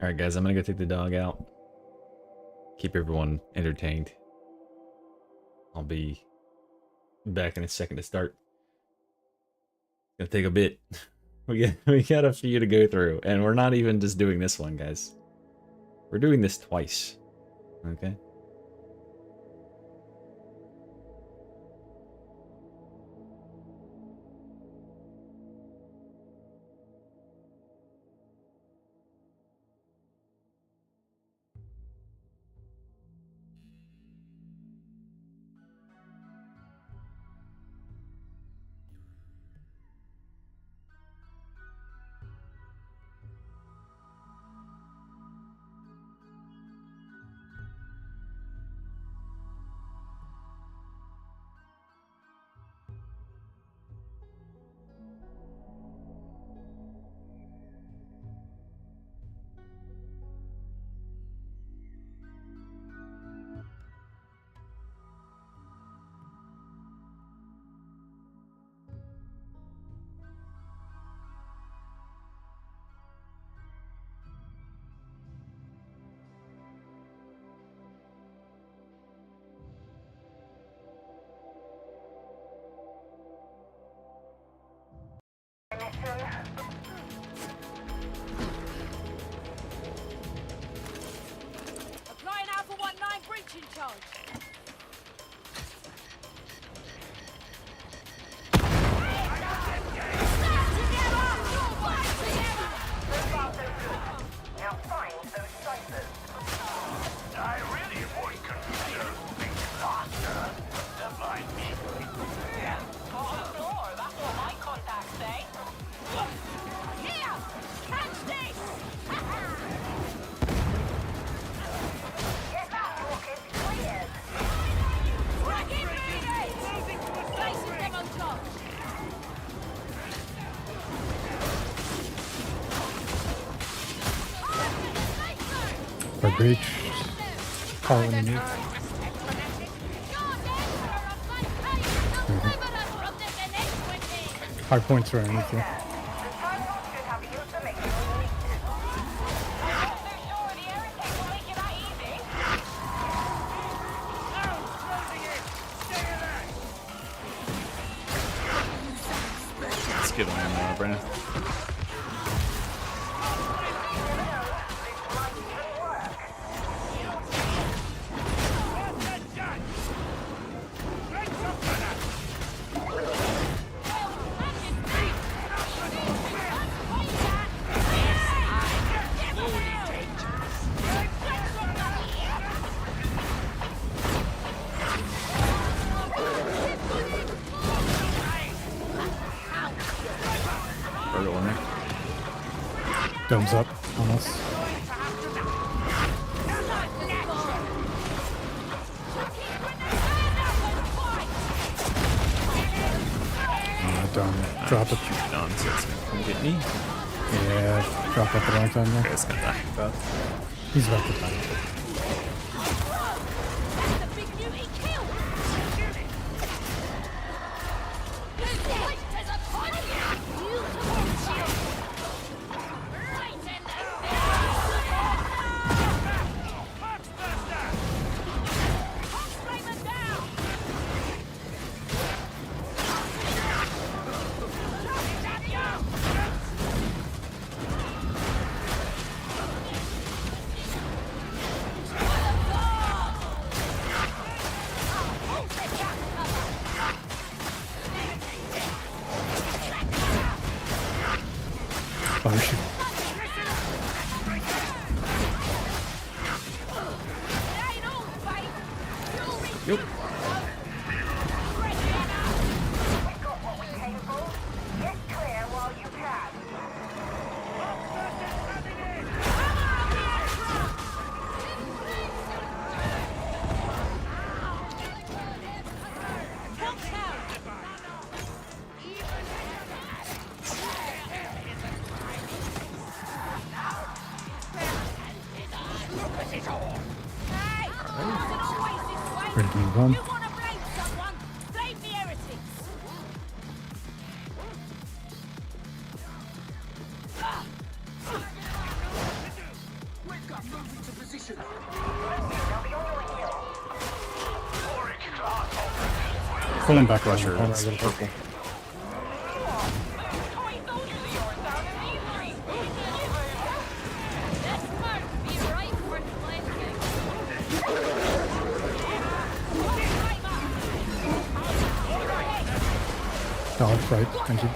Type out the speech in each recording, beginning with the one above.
Alright guys, I'm gonna go take the dog out. Keep everyone entertained. I'll be back in a second to start. It's gonna take a bit. We got a few to go through, and we're not even just doing this one, guys. We're doing this twice. Okay? Applying Alpha 19 breaching charge. Now find those ciphers. I really avoid confusion. Disaster. Don't mind me. Yeah. On the floor, that's what my contacts say. Here! Catch this! Get that rocket cleared. Frag it! Placing them on charge. For breach. Calling me. Hard points are underneath you. The Cyclops should have the information we need. I'm not so sure the air intake will make it that easy. Let's get on Brandon. Burgle in there. Domes up on us. Dome. Drop it. Shoot on so it's gonna get me. Yeah, drop at the wrong time there. Guy's gonna die. But He's about to die. That's the big beauty kill! There's a tiny beautiful shield! Right in the Foxflamer down! Fire shoot. Yep. We've got what we came for. Get clear while you can. Ready to move on. You want to blame someone? Blame the heretics! position. Auric glass open. Pull him back around. Sure, Pull him that's right purple. Toy soldiers of yours down in these streets. That's smart. Be right for the landing. Dog, right. Thank you.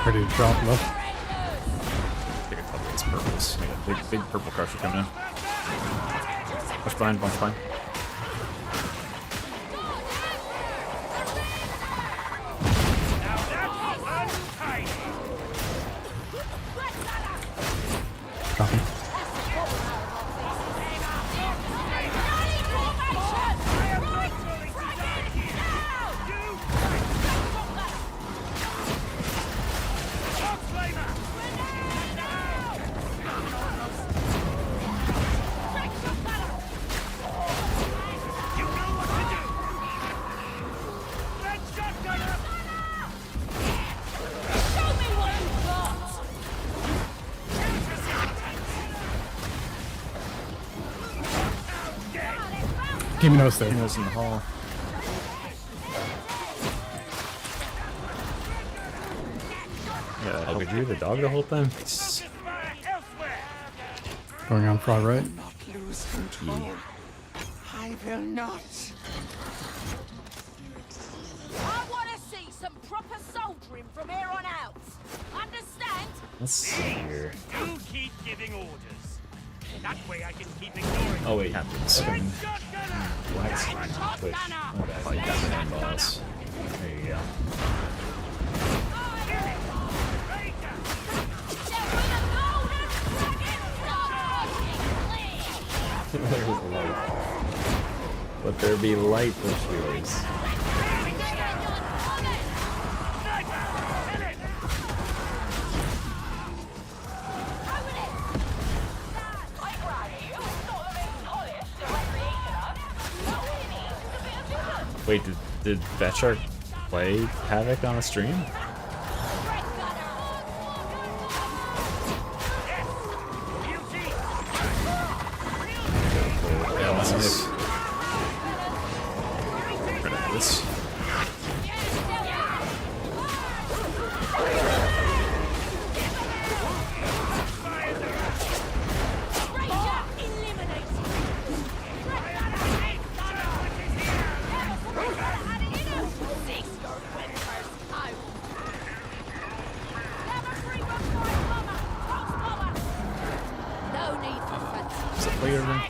Ready to drop left. Take a couple of these purples. Big purple crusher coming in. Bunch behind, bunch behind. Dropping. Give me those there. Those in the hall. Yeah, Oh, could you hear the dog the whole time? Going on far right. Lose control. I will not. I want to see some proper soldiering from here on out. Understand? Let's see here. You keep giving orders. That way I can keep ignoring. Oh wait, Swing. black slime push. Oh, you got the handballs. There you go. There's light. Let there be light, pursuers. Wait, did Fat Shark play Havoc on a stream? Yeah, let's just rid of this. Is that player room?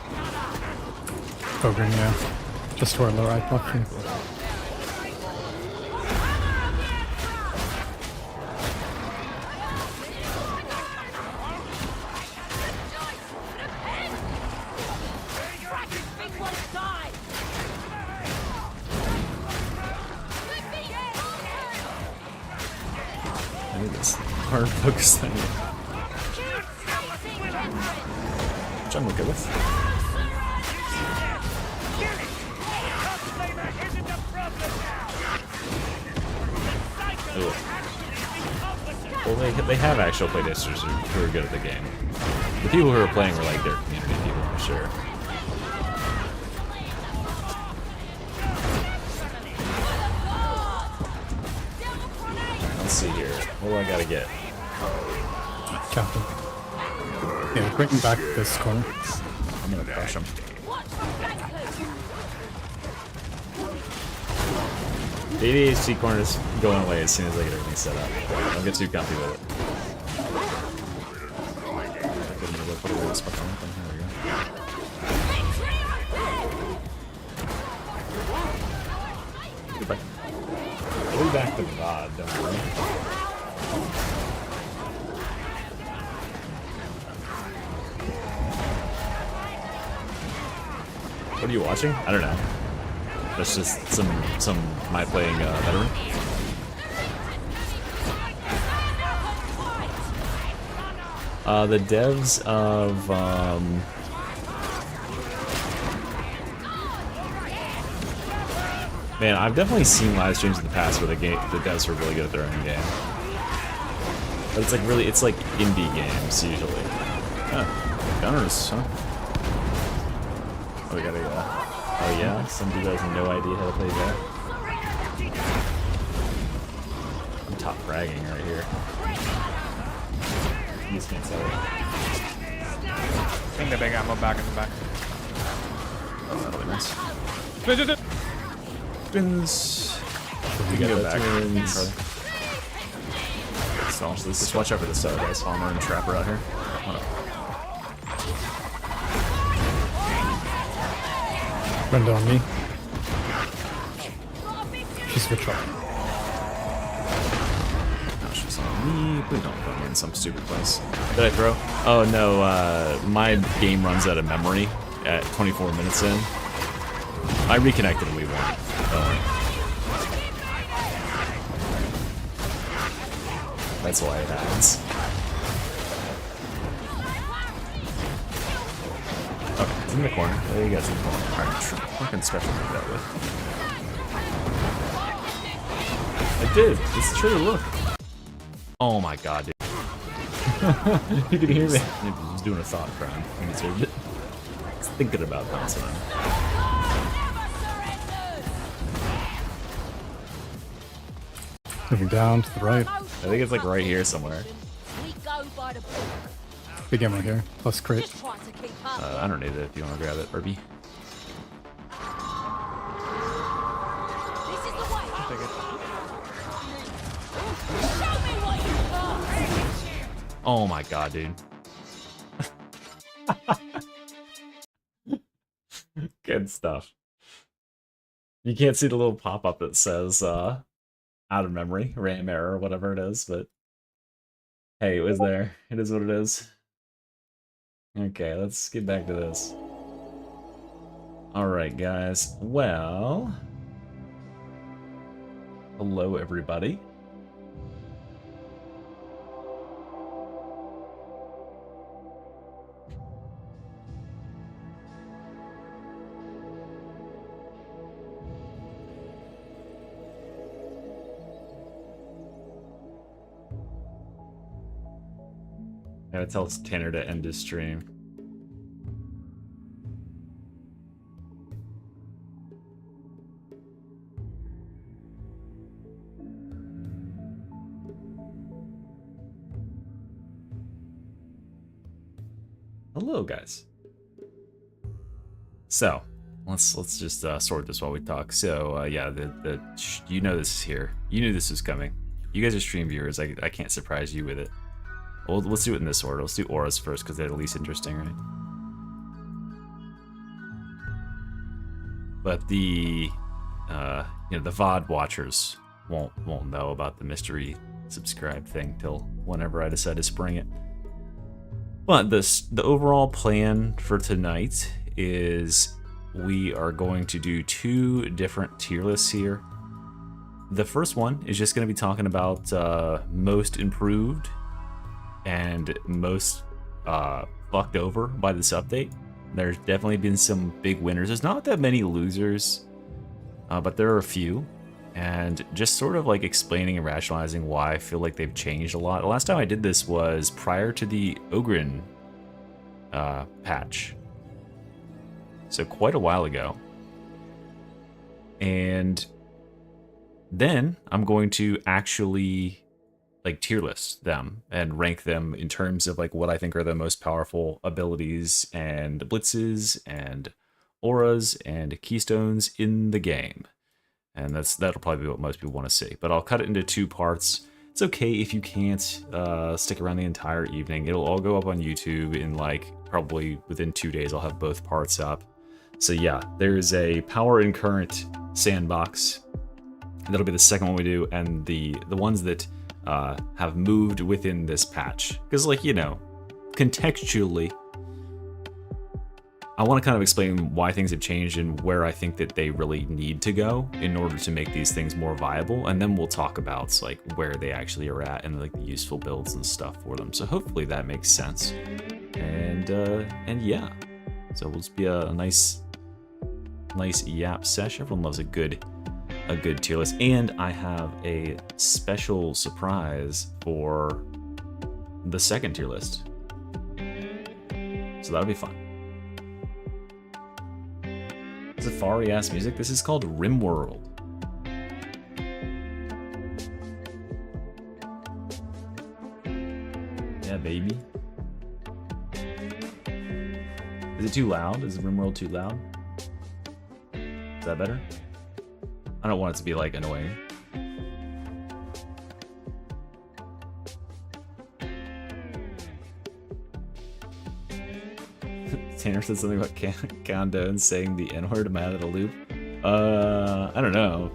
Ogren, yeah. Just to our low right block. I need this hard focus thing. Which I'm okay with. Ooh. Well, they have actual playtesters who are good at the game. The people who are playing were like their community people, for sure. Let's see here. What do I gotta get? Captain. Yeah, bring him back this corner. I'm gonna crush him. The ADHD corner is going away as soon as I get everything set up. Don't get too comfy with it. this fucking thing. There we go. Goodbye. We'll be back to VOD, don't worry. What are you watching? I don't know. That's just some my playing veteran. The devs of man, I've definitely seen live streams in the past where the devs are really good at their own game. But it's like really, it's like indie games usually. Oh, gunners, huh? Oh, we gotta oh yeah, some dude has no idea how to play that. I'm top fragging right here. You just can't sell it. Bring the big ammo back in the back. Oh, that'll be nice. Spins. Spins. We can go back. So just watch out for the sub, guys. Palmer and Trapper out here. Hold up. Brenda on me. She's switched up. No, she's on me. Please don't put me in some stupid place. Did I throw? Oh no, my game runs out of memory at 24 minutes in. I reconnected and we won. That's why it happens. Okay, it's in the corner. There you guys in the corner. Alright, fucking stretch it like that way. I did. It's true, look. Oh my god, dude. You can hear me. He was doing a thought crime. He deserved it. He's thinking about bouncing on. Moving down to the right. I think it's like right here somewhere. We go by the book. Big ammo here. Plus crate. Just try to keep up. I don't need it if you want to grab it, Burby. This is the way. Take it. Show me what you got. Oh my god, dude. Good stuff. You can't see the little pop-up that says, out of memory, RAM error, whatever it is, but hey, it was there. It is what it is. Okay, let's get back to this. Alright, guys. Well... hello, everybody. I gotta tell Tanner to end his stream. Hello, guys. So, let's just sort this while we talk. So, yeah, you know this is here. You knew this was coming. You guys are stream viewers. I can't surprise you with it. Well, let's do it in this order. Let's do auras first because they're the least interesting, right? But the the VOD watchers won't know about the mystery subscribe thing till whenever I decide to spring it. But the overall plan for tonight is we are going to do 2 different tier lists here. The first one is just going to be talking about most improved and most fucked over by this update. There's definitely been some big winners. There's not that many losers, but there are a few. And just sort of like explaining and rationalizing why I feel like they've changed a lot. The last time I did this was prior to the Ogren patch. So quite a while ago. And then I'm going to actually like tier list them and rank them in terms of like what I think are the most powerful abilities and blitzes and auras and keystones in the game. And that'll probably be what most people want to see. But I'll cut it into 2 parts. It's okay if you can't stick around the entire evening. It'll all go up on YouTube in like probably within 2 days. I'll have both parts up. So yeah, there's a power and current sandbox. That'll be the second one we do, and the ones that have moved within this patch. Because, like, you know, contextually, I want to kind of explain why things have changed and where I think that they really need to go in order to make these things more viable, and then we'll talk about like where they actually are at and like the useful builds and stuff for them. So hopefully that makes sense. And yeah, so it'll just be a nice yap sesh. Everyone loves a good tier list, and I have a special surprise for the second tier list, so that'll be fun. Safari ass music. This is called RimWorld. Yeah, baby. Is it too loud? Is RimWorld too loud? Is that better? I don't want it to be like annoying. Tanner said something about Condone saying the N-word. Am I out of the loop? I don't know.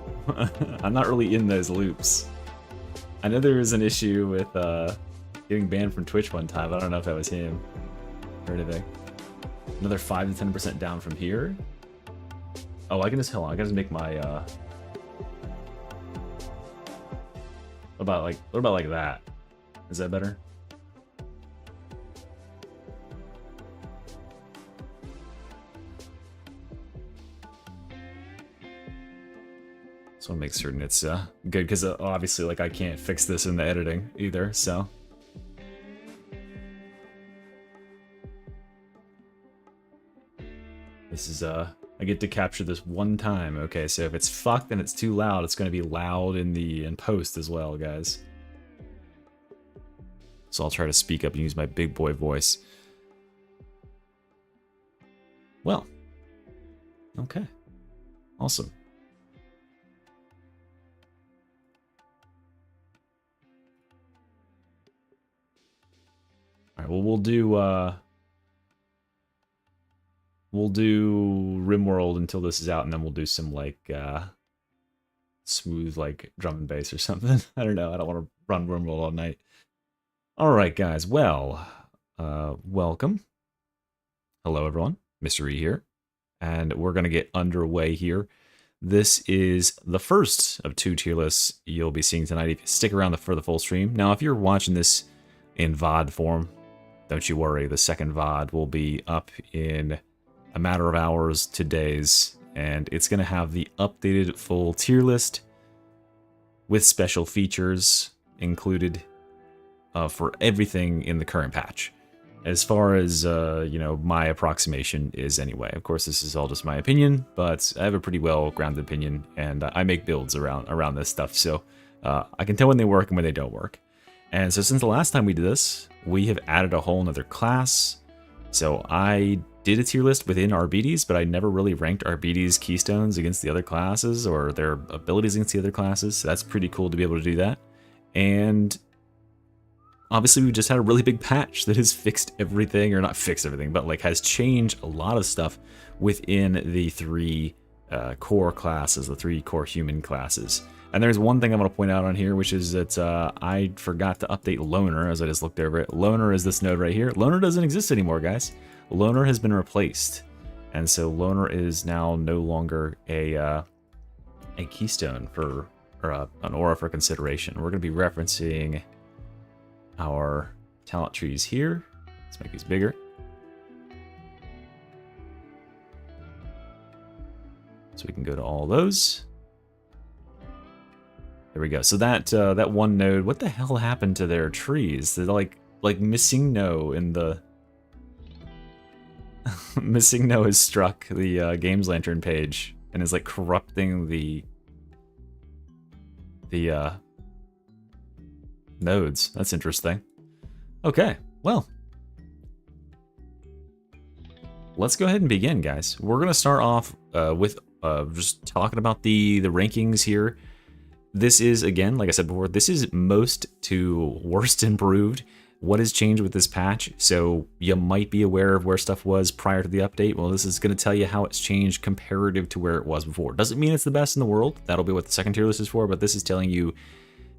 I'm not really in those loops. I know there was an issue with getting banned from Twitch one time. I don't know if that was him or anything. Another 5 to 10% down from here. Oh, I can just, hold on, I can just make my what about like that? Is that better? Just want to make certain it's good, because obviously, like, I can't fix this in the editing either, so. This is, I get to capture this one time. Okay, so if it's fucked and it's too loud, it's going to be loud in post as well, guys. So I'll try to speak up and use my big boy voice. Well. Okay. Awesome. Alright, well, we'll do RimWorld until this is out, and then we'll do some, like, smooth, like, drum and bass or something. I don't know, I don't want to run RimWorld all night. Alright, guys, well, welcome. Hello, everyone. Mr. E here. And we're going to get underway here. This is the first of 2 tier lists you'll be seeing tonight if you stick around for the full stream. Now, if you're watching this in VOD form, don't you worry, the second VOD will be up in a matter of hours to days, and it's going to have the updated full tier list with special features included for everything in the current patch. As far as, you know, my approximation is anyway. Of course, this is all just my opinion, but I have a pretty well-grounded opinion, and I make builds around this stuff, so I can tell when they work and when they don't work. And so since the last time we did this, we have added a whole nother class. So I did a tier list within Arbites, but I never really ranked Arbites keystones against the other classes or their abilities against the other classes. So that's pretty cool to be able to do that. And obviously we just had a really big patch that has fixed everything, or not fixed everything, but like has changed a lot of stuff within the 3 core classes, the 3 core human classes. And there's one thing I want to point out on here, which is that I forgot to update Loner as I just looked over it. Loner is this node right here. Loner doesn't exist anymore, guys. Loner has been replaced. And so Loner is now no longer a keystone for, or an aura for consideration. We're going to be referencing our talent trees here. Let's make these bigger. So we can go to all those. There we go. So that that one node, what the hell happened to their trees? They're like missing no in the missing no has struck the Games Lantern page and is like corrupting the nodes. That's interesting. Okay, well, let's go ahead and begin, guys. We're gonna start off with just talking about the rankings here. this is, again, like I said before, this is most to worst improved. What has changed with this patch? So you might be aware of where stuff was prior to the update. Well, this is going to tell you how it's changed comparative to where it was before. Doesn't mean it's the best in the world. That'll be what the second tier list is for, but this is telling you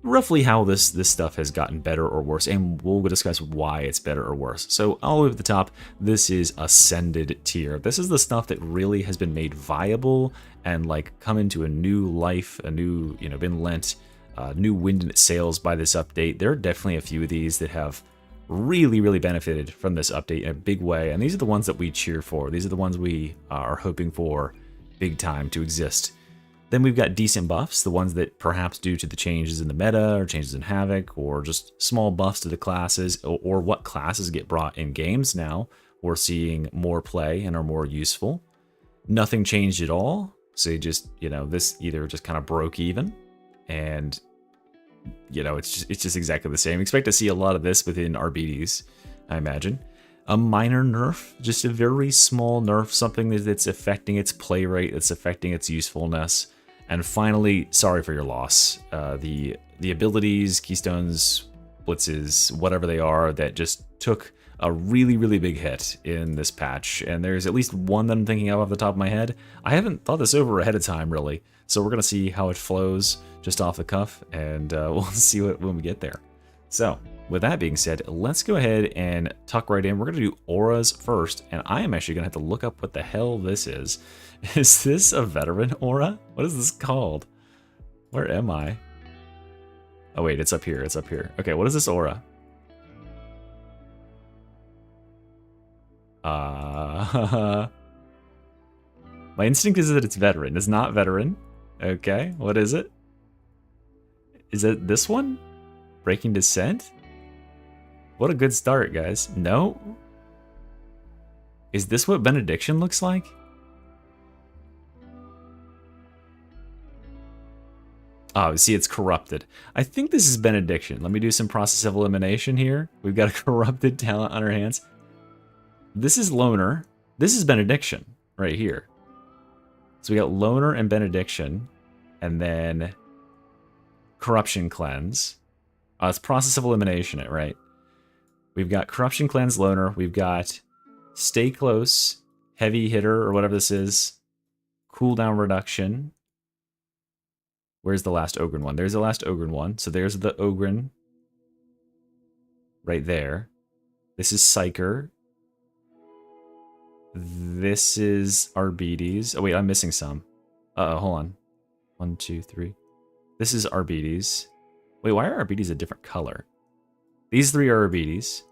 roughly how this stuff has gotten better or worse, and we'll discuss why it's better or worse. So all the way at the top, this is Ascended tier. This is the stuff that really has been made viable and like come into a new life, a new, been lent new wind in its sails by this update. There are definitely a few of these that have really benefited from this update in a big way, and these are the ones that we cheer for. These are the ones we are hoping for big time to exist. Then we've got decent buffs, the ones that perhaps due to the changes in the meta or changes in Havoc or just small buffs to the classes or what classes get brought in games now, we're seeing more play and are more useful. Nothing changed at all, so you just, this either just kind of broke even and it's just exactly the same. Expect to see a lot of this within RBDs, I imagine. A minor nerf, just a very small nerf, something that's affecting its play rate, that's affecting its usefulness. And finally, sorry for your loss. The abilities, keystones, blitzes, whatever they are, that just took a really big hit in this patch. And there's at least one that I'm thinking of off the top of my head. I haven't thought this over ahead of time, really. So we're going to see how it flows just off the cuff, and we'll see when we get there. So, with that being said, let's go ahead and tuck right in. We're going to do auras first, and I am actually going to have to look up what the hell this is. Is this a veteran aura? What is this called? Where am I? Oh wait, it's up here, it's up here. Okay, what is this aura? My instinct is that it's veteran. It's not veteran. Okay, what is it? Is it this one? Breaking Descent? What a good start, guys. No? Is this what Benediction looks like? Oh, see, it's corrupted. I think this is Benediction. Let me do some process of elimination here. We've got a corrupted talent on our hands. This is Loner. This is Benediction right here. So we got Loner and Benediction, and then Corruption Cleanse. It's process of elimination, right? We've got Corruption Cleanse, Loner. We've got Stay Close, Heavy Hitter, or whatever this is. Cooldown Reduction. Where's the last Ogren one? There's the last Ogren one. So there's the Ogren right there. This is Psyker. This is Arbides. Oh wait, I'm missing some. Hold on. 1, 2, 3. This is Arbides. Wait, why are Arbides a different color? These three are Arbides.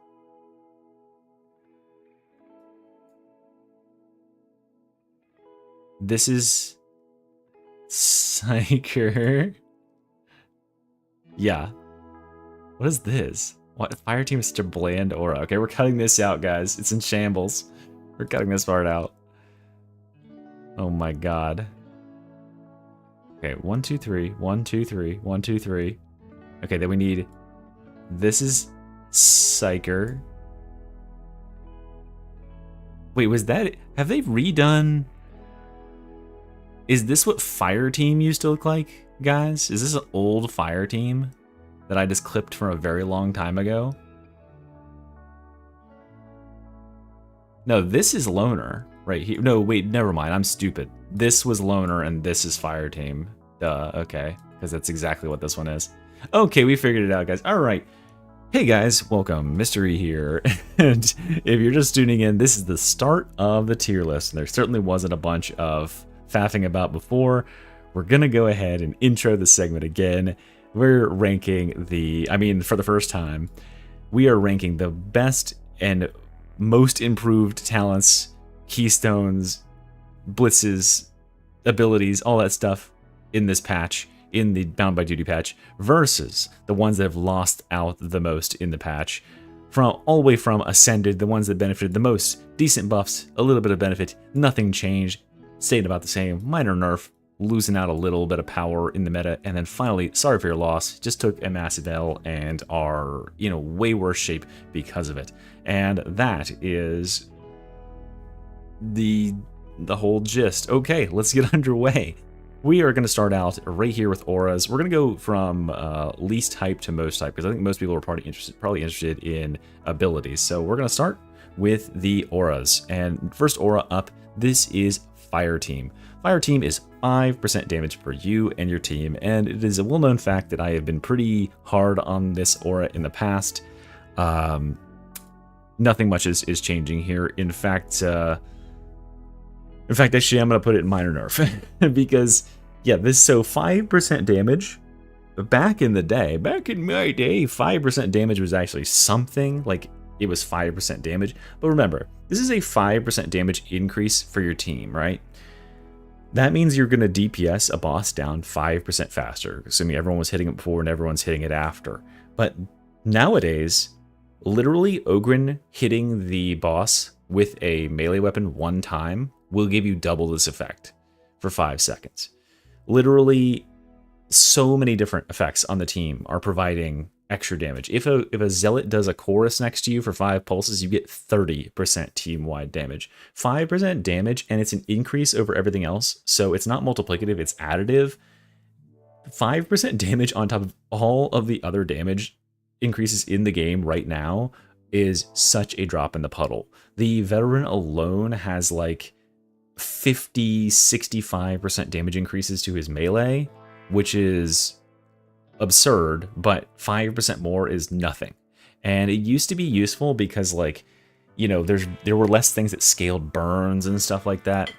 This is Psyker. Yeah. What is this? What? Fire team is such a bland aura. Okay, we're cutting this out, guys. It's in shambles. We're cutting this part out. Oh my god. Okay, 1, 2, 3. 1, 2, 3. 1, 2, 3. Okay, then we need... This is Psyker. Wait, was that... Have they redone... Is this what Fire Team used to look like, guys? Is this an old Fire Team that I just clipped from a very long time ago? No, this is Loner right here. No, wait, never mind. I'm stupid. This was Loner and this is Fire Team. Duh, okay. Because that's exactly what this one is. Okay, we figured it out, guys. All right. Hey, guys. Welcome. Mystery here. And if you're just tuning in, this is the start of the tier list. And there certainly wasn't a bunch of faffing about before. We're going to go ahead and intro the segment again. We're ranking for the first time, we are ranking the best and most improved talents, keystones, blitzes, abilities, all that stuff in this patch, in the Bound by Duty patch, versus the ones that have lost out the most in the patch. From all the way from Ascended, the ones that benefited the most, decent buffs, a little bit of benefit, nothing changed, stayed about the same, minor nerf, losing out a little bit of power in the meta, and then finally, sorry for your loss, just took a massive L and are, way worse shape because of it. And that is the whole gist. Okay, let's get underway. we are going to start out right here with auras. We're going to go from least hype to most hype, because I think most people are probably interested in abilities. So we're going to start with the auras. And first aura up, this is Fire Team. Fire Team is 5% damage for you and your team, and it is a well-known fact that I have been pretty hard on this aura in the past. Nothing much is changing here. In fact, actually, I'm going to put it in minor nerf because, yeah, this so 5% damage. Back in my day, 5% damage was actually something. Like, it was 5% damage. But remember, this is a 5% damage increase for your team, right? That means you're going to DPS a boss down 5% faster, assuming everyone was hitting it before and everyone's hitting it after. But nowadays, literally Ogren hitting the boss with a melee weapon one time will give you double this effect for 5 seconds. Literally, so many different effects on the team are providing extra damage. If a Zealot does a chorus next to you for 5 pulses, you get 30% team-wide damage. 5% damage, and it's an increase over everything else, so it's not multiplicative, it's additive. 5% damage on top of all of the other damage increases in the game right now is such a drop in the puddle. The veteran alone has like 50-65% damage increases to his melee, which is absurd, but 5% more is nothing. And it used to be useful because, like, you know, there were less things that scaled burns and stuff like that,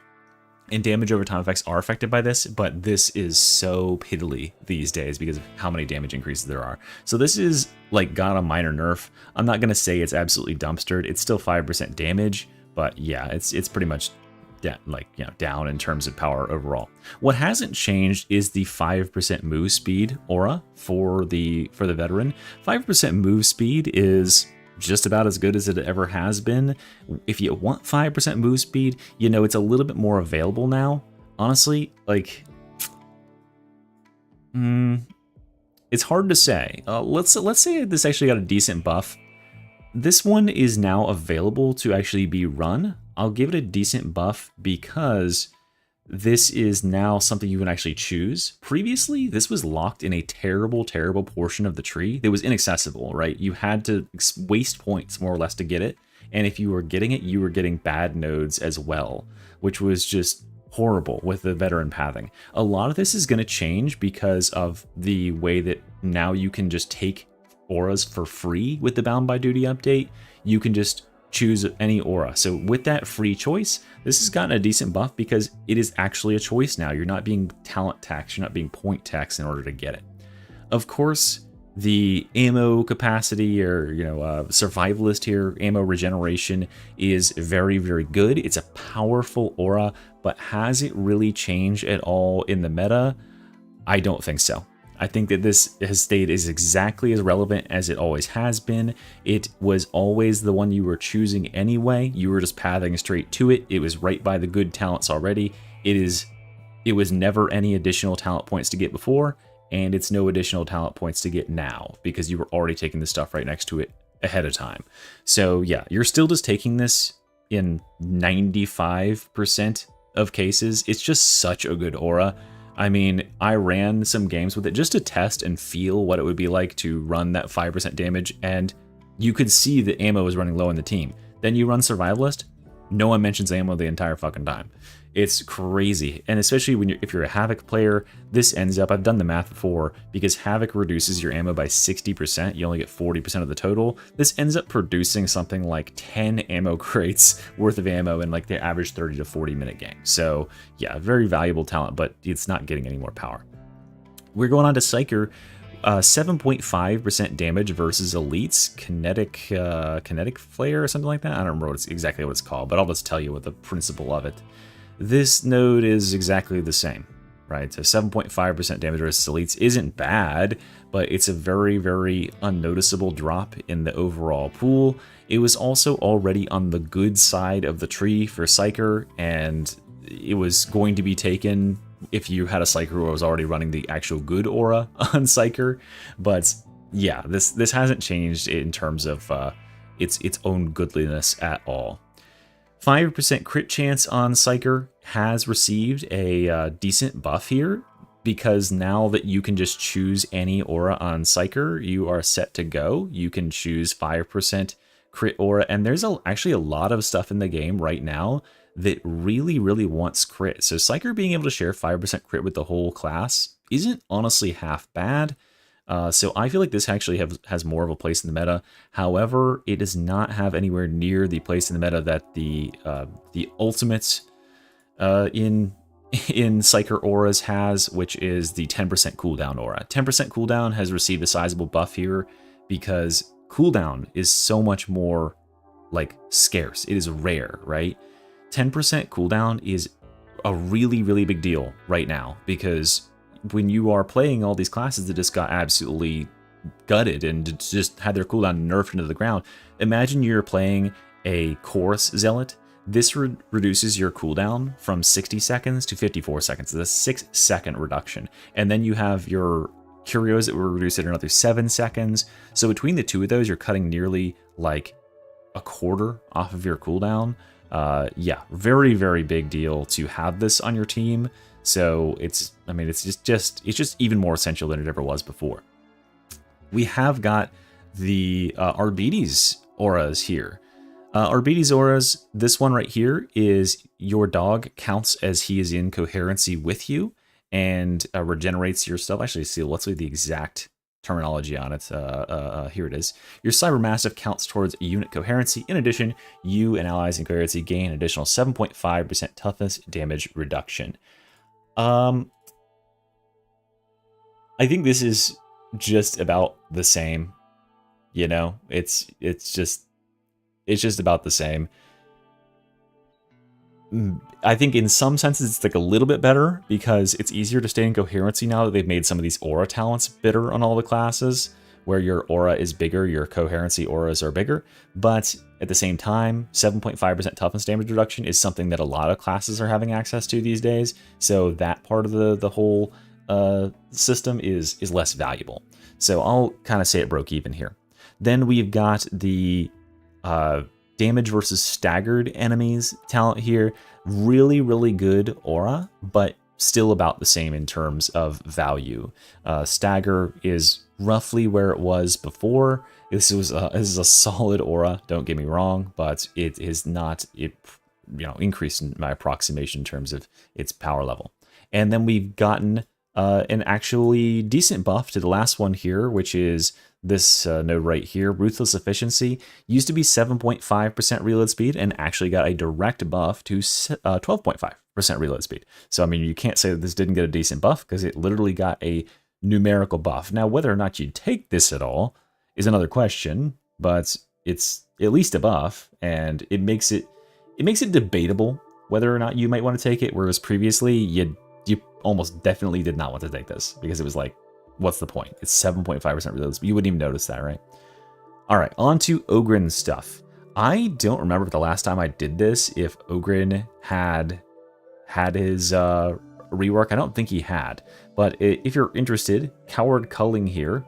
and damage over time effects are affected by this, but this is so piddly these days because of how many damage increases there are. So this is like got a minor nerf. I'm not gonna say it's absolutely dumpstered. It's still 5% damage, but yeah, it's pretty much down in terms of power overall. What hasn't changed is the 5% move speed aura for the veteran. 5% move speed is just about as good as it ever has been. If you want 5% move speed, you know, it's a little bit more available now. Honestly, like, it's hard to say. Let's say this actually got a decent buff. This one is now available to actually be run. I'll give it a decent buff because this is now something you can actually choose. Previously, this was locked in a terrible, terrible portion of the tree that was inaccessible, right? You had to waste points more or less to get it. And if you were getting it, you were getting bad nodes as well, which was just horrible with the veteran pathing. A lot of this is going to change because of the way that now you can just take auras for free with the Bound by Duty update. You can just choose any aura. So with that free choice, this has gotten a decent buff because it is actually a choice now. You're not being talent taxed, you're not being point taxed in order to get it. Of course, the ammo capacity, or, you know, survivalist here, ammo regeneration is very, very good. It's a powerful aura, but has it really changed at all in the meta? I don't think so. I think that this has stayed as exactly as relevant as it always has been. It was always the one you were choosing anyway. You were just pathing straight to it. It was right by the good talents already. It was never any additional talent points to get before, and it's no additional talent points to get now because you were already taking the stuff right next to it ahead of time. So yeah, you're still just taking this in 95% of cases. It's just such a good aura. I mean, I ran some games with it just to test and feel what it would be like to run that 5% damage, and you could see the ammo was running low in the team. Then you run Survivalist, no one mentions ammo the entire fucking time. It's crazy, and especially if you're a Havoc player, this ends up, I've done the math before, because Havoc reduces your ammo by 60%, you only get 40% of the total. This ends up producing something like 10 ammo crates worth of ammo in like the average 30 to 40 minute game. So yeah, very valuable talent, but it's not getting any more power. We're going on to Psyker. 7.5% damage versus Elite's kinetic flare or something like that. I don't remember exactly what it's called, but I'll just tell you what the principle of it. This node is exactly the same, right? So 7.5% damage versus Elites isn't bad, but it's a very, very unnoticeable drop in the overall pool. It was also already on the good side of the tree for Psyker, and it was going to be taken if you had a Psyker who was already running the actual good aura on Psyker. But yeah, this hasn't changed in terms of its own goodliness at all. 5% crit chance on Psyker has received a decent buff here, because now that you can just choose any aura on Psyker, you are set to go. You can choose 5% crit aura, and there's actually a lot of stuff in the game right now that really, really wants crit. So Psyker being able to share 5% crit with the whole class isn't honestly half bad. So I feel like this actually has more of a place in the meta. However, it does not have anywhere near the place in the meta that the ultimate in Psyker auras has, which is the 10% cooldown aura. 10% cooldown has received a sizable buff here because cooldown is so much more like scarce. It is rare, right? 10% cooldown is a really, really big deal right now, because when you are playing all these classes that just got absolutely gutted and just had their cooldown nerfed into the ground, imagine you're playing a Chorus Zealot. This reduces your cooldown from 60 seconds to 54 seconds. It's a 6-second reduction. And then you have your Curios that will reduce it another 7 seconds. So between the two of those, you're cutting nearly like a quarter off of your cooldown. Yeah, very, very big deal to have this on your team. So it's just even more essential than it ever was before. We have got the Arbides auras here. Arbides auras, this one right here is your dog counts as he is in coherency with you and regenerates your stuff. Actually, see, let's read the exact terminology on it. Here it is. Your Cybermassive counts towards unit coherency. In addition, you and allies in coherency gain an additional 7.5% toughness damage reduction. I think this is just about the same. You know, it's just about the same. I think in some senses it's like a little bit better because it's easier to stay in coherency now that they've made some of these aura talents bitter on all the classes, where your aura is bigger, your coherency auras are bigger. But at the same time, 7.5% toughness damage reduction is something that a lot of classes are having access to these days. So that part of the whole system is less valuable. So I'll kind of say it broke even here. Then we've got the damage versus staggered enemies talent here. Really, really good aura, but still about the same in terms of value. Stagger is roughly where it was before. This is a solid aura, don't get me wrong, but it is not increased in my approximation in terms of its power level. And then we've gotten an actually decent buff to the last one here, which is this node right here. Ruthless Efficiency used to be 7.5% reload speed and actually got a direct buff to 12.5% reload speed. So, I mean, you can't say that this didn't get a decent buff because it literally got a numerical buff. Now, whether or not you take this at all is another question, but it's at least a buff, and it makes it debatable whether or not you might want to take it, whereas previously you almost definitely did not want to take this because it was like, what's the point? It's 7.5% reload speed. You wouldn't even notice that, right? All right, on to Oghren stuff. I don't remember the last time I did this, if Oghren had his rework. I don't think he had, but if you're interested, Coward Culling here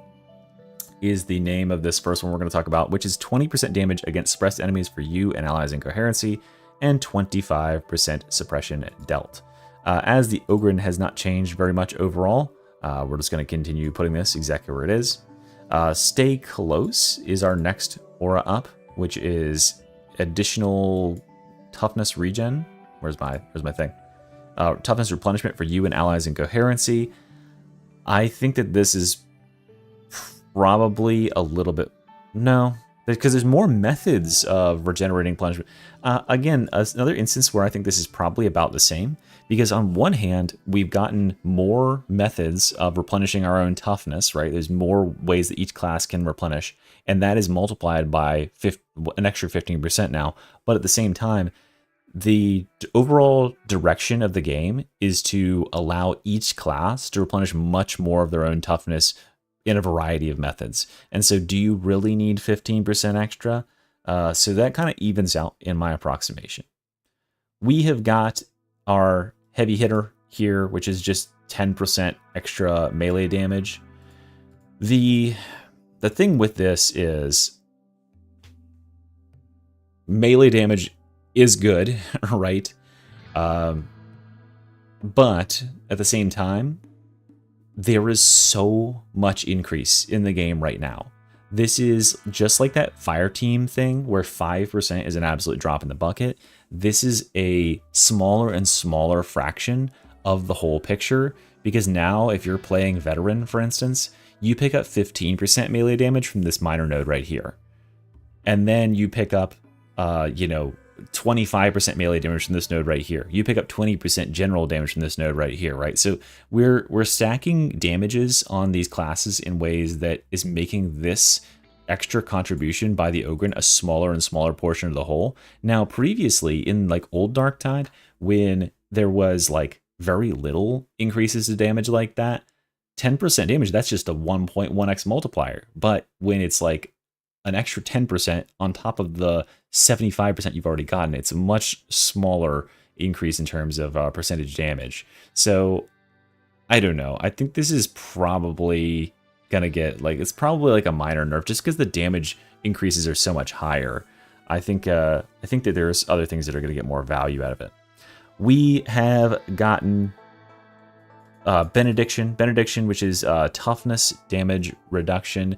is the name of this first one we're going to talk about, which is 20% damage against suppressed enemies for you and allies in coherency, and 25% suppression dealt. As the Oghren has not changed very much overall, we're just going to continue putting this exactly where it is. Stay Close is our next aura up, which is additional toughness regen. Where's my thing? Toughness replenishment for you and allies in coherency. I think that this is probably a little bit... No, because there's more methods of regenerating replenishment. Again, another instance where I think this is probably about the same, because on one hand, we've gotten more methods of replenishing our own toughness, right? There's more ways that each class can replenish, and that is multiplied by an extra 15% now. But at the same time, the overall direction of the game is to allow each class to replenish much more of their own toughness in a variety of methods. And so do you really need 15% extra? So that kind of evens out in my approximation. We have got our heavy hitter here, which is just 10% extra melee damage. The thing with this is melee damage is good, right? But at the same time, there is so much increase in the game right now. This is just like that fire team thing where 5% is an absolute drop in the bucket. This is a smaller and smaller fraction of the whole picture, because now if you're playing veteran, for instance, you pick up 15% melee damage from this minor node right here. And then you pick up, 25% melee damage from this node right here. You pick up 20% general damage from this node right here, right? So we're stacking damages on these classes in ways that is making this extra contribution by the Ogryn a smaller and smaller portion of the whole. Now, previously in like old Darktide, when there was like very little increases to damage like that, 10% damage, that's just a 1.1x multiplier. But when it's like an extra 10% on top of the 75% you've already gotten, it's a much smaller increase in terms of percentage damage. So I don't know. I think this is probably gonna get like, it's probably like a minor nerf just because the damage increases are so much higher. I think that there's other things that are gonna get more value out of it. We have gotten Benediction, which is toughness damage reduction.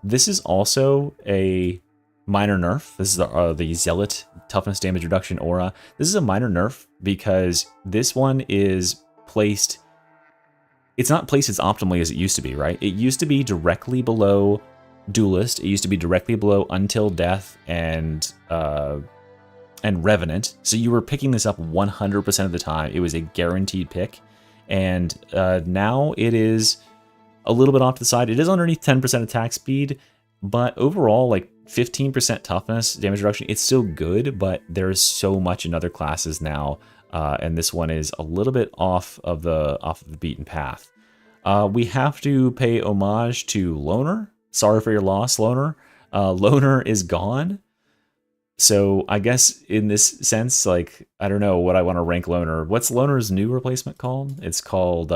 This is also a minor nerf. This is the Zealot toughness damage reduction aura. This is a minor nerf because this one is placed, it's not placed as optimally as it used to be, right? It used to be directly below Duelist. It used to be directly below Until Death and Revenant. So you were picking this up 100% of the time. It was a guaranteed pick. And now it is a little bit off to the side. It is underneath 10% attack speed, but overall, like 15% toughness damage reduction, it's still good, but there's so much in other classes now, and this one is a little bit off of the beaten path. We have to pay homage to Loner. Sorry for your loss, Loner. Loner is gone. So I guess in this sense, like, I don't know what I want to rank Loner. What's Loner's new replacement called? It's called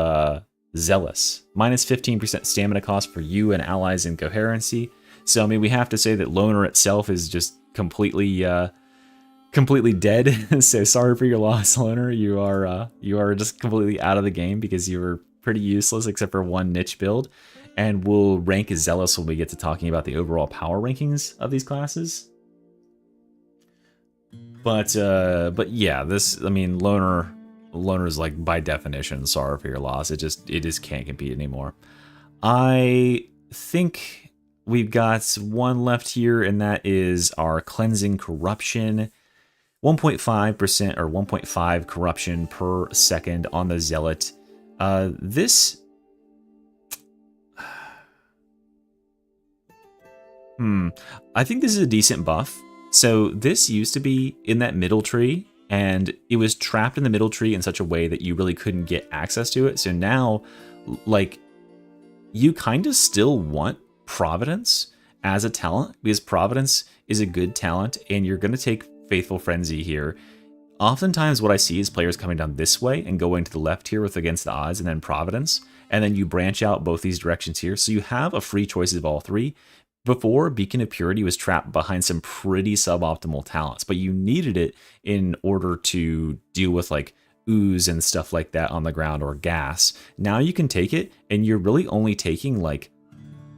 Zealous. Minus 15% stamina cost for you and allies in coherency. So I mean, we have to say that Loner itself is just completely dead. So sorry for your loss, Loner. You are just completely out of the game because you were pretty useless except for one niche build. And we'll rank Zealous when we get to talking about the overall power rankings of these classes. But yeah, this, I mean, Loner's like by definition sorry for your loss. It just can't compete anymore. I think we've got one left here, and that is our Cleansing Corruption. 1.5% or 1.5 corruption per second on the Zealot. This I think this is a decent buff. So this used to be in that middle tree, and it was trapped in the middle tree in such a way that you really couldn't get access to it. So now, like, you kind of still want Providence as a talent, because Providence is a good talent, and you're going to take Faithful Frenzy here. Oftentimes what I see is players coming down this way and going to the left here with Against the Odds and then Providence, and then you branch out both these directions here. So you have a free choice of all three. Before, Beacon of Purity was trapped behind some pretty suboptimal talents, but you needed it in order to deal with like ooze and stuff like that on the ground, or gas. Now you can take it, and you're really only taking like,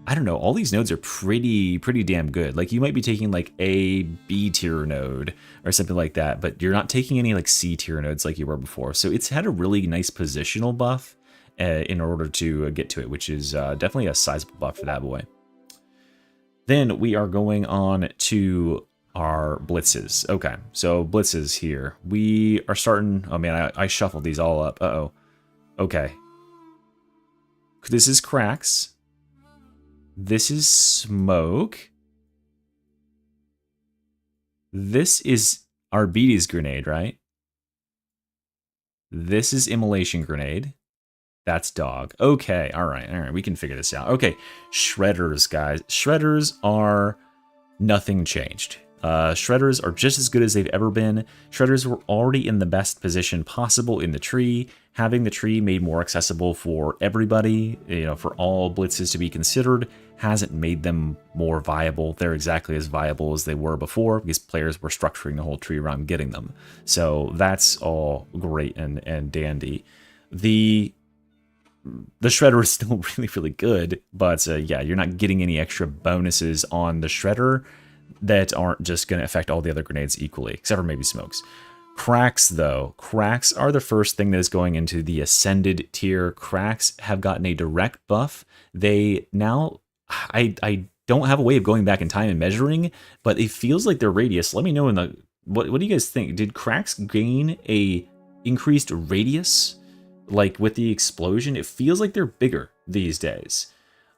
I don't know, all these nodes are pretty damn good. Like you might be taking like a B tier node or something like that, but you're not taking any like C tier nodes like you were before. So it's had a really nice positional buff in order to get to it, which is definitely a sizable buff for that boy. Then we are going on to our blitzes. Okay, so blitzes here. We are starting... Oh man, I shuffled these all up. Uh-oh. Okay. This is Cracks. This is Smoke. This is Arbites Grenade, right? This is Immolation Grenade. That's Dog. Okay, all right, we can figure this out. Okay, Shredders, guys. Shredders are nothing changed. Shredders are just as good as they've ever been. Shredders were already in the best position possible in the tree. Having the tree made more accessible for everybody, you know, for all blitzes to be considered, hasn't made them more viable. They're exactly as viable as they were before because players were structuring the whole tree around getting them. So that's all great and dandy. The Shredder is still really, really good, but yeah, you're not getting any extra bonuses on the Shredder that aren't just going to affect all the other grenades equally, except for maybe smokes. Cracks, though. Cracks are the first thing that is going into the Ascended tier. Cracks have gotten a direct buff. They now... I don't have a way of going back in time and measuring, but it feels like their radius. Let me know in the... What do you guys think? Did cracks gain a increased radius? Like with the explosion? It feels like they're bigger these days.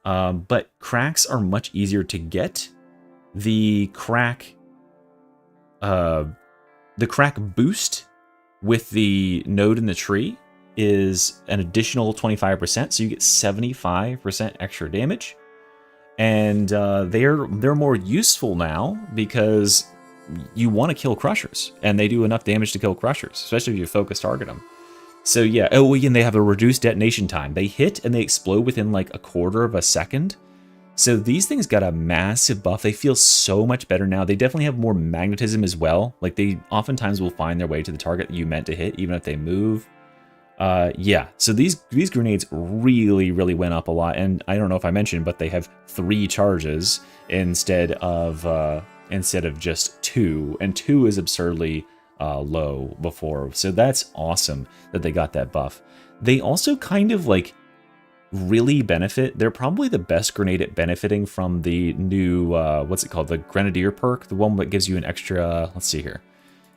But cracks are much easier to get. The crack boost with the node in the tree is an additional 25%, so you get 75% extra damage. And they're more useful now because you want to kill crushers, and they do enough damage to kill crushers, especially if you focus target them. So yeah, oh, again, they have a reduced detonation time. They hit and they explode within like a quarter of a second. So these things got a massive buff. They feel so much better now. They definitely have more magnetism as well. Like they oftentimes will find their way to the target you meant to hit, even if they move. Yeah, so these grenades really, really went up a lot. And I don't know if I mentioned, but they have 3 charges instead of just 2. And 2 is absurdly low before. So that's awesome that they got that buff. They also kind of like really benefit. They're probably the best grenade at benefiting from the new, what's it called? The Grenadier perk, the one that gives you an extra, let's see here.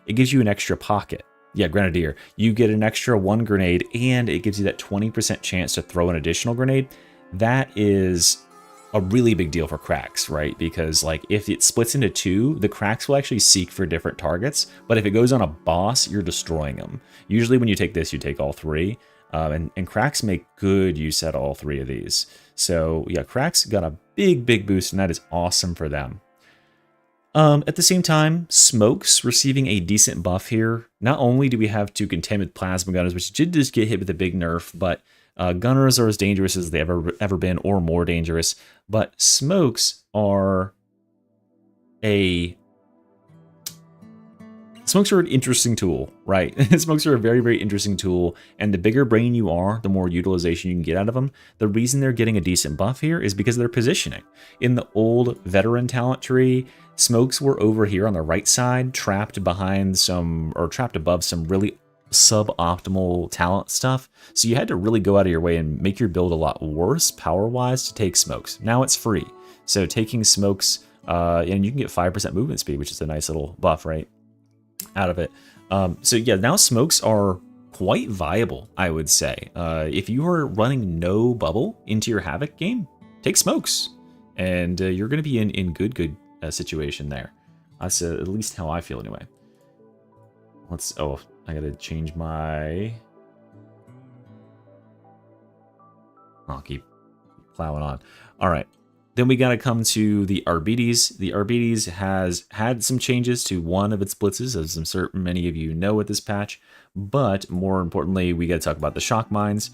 It gives you an extra pocket. Yeah, Grenadier. You get an extra 1 grenade, and it gives you that 20% chance to throw an additional grenade. That is a really big deal for cracks, right? Because like if it splits into 2, the cracks will actually seek for different targets. But if it goes on a boss, you're destroying them. Usually when you take this, you take all 3. And cracks make good use out of all 3 of these. So yeah, cracks got a big boost, and that is awesome for them. At the same time, smokes receiving a decent buff here. Not only do we have to contend with plasma gunners, which did just get hit with a big nerf, but gunners are as dangerous as they've ever been, or more dangerous. But smokes are Smokes are an interesting tool, right? Smokes are a very interesting tool, and the bigger brain you are, the more utilization you can get out of them. The reason they're getting a decent buff here is because of their positioning. In the old veteran talent tree, smokes were over here on the right side, trapped above some really suboptimal talent stuff. So you had to really go out of your way and make your build a lot worse power-wise to take smokes. Now it's free. So taking smokes, and you can get 5% movement speed, which is a nice little buff, right? Out of it. So yeah, now smokes are quite viable, I would say. If you are running no bubble into your Havoc game, take smokes, and you're going to be in good situation there. That's at least how I feel anyway. I gotta change my... I'll keep plowing on. All right. Then we gotta come to the Arbites. The Arbites has had some changes to one of its blitzes, as I'm certain many of you know with this patch. But more importantly, we gotta talk about the shock mines.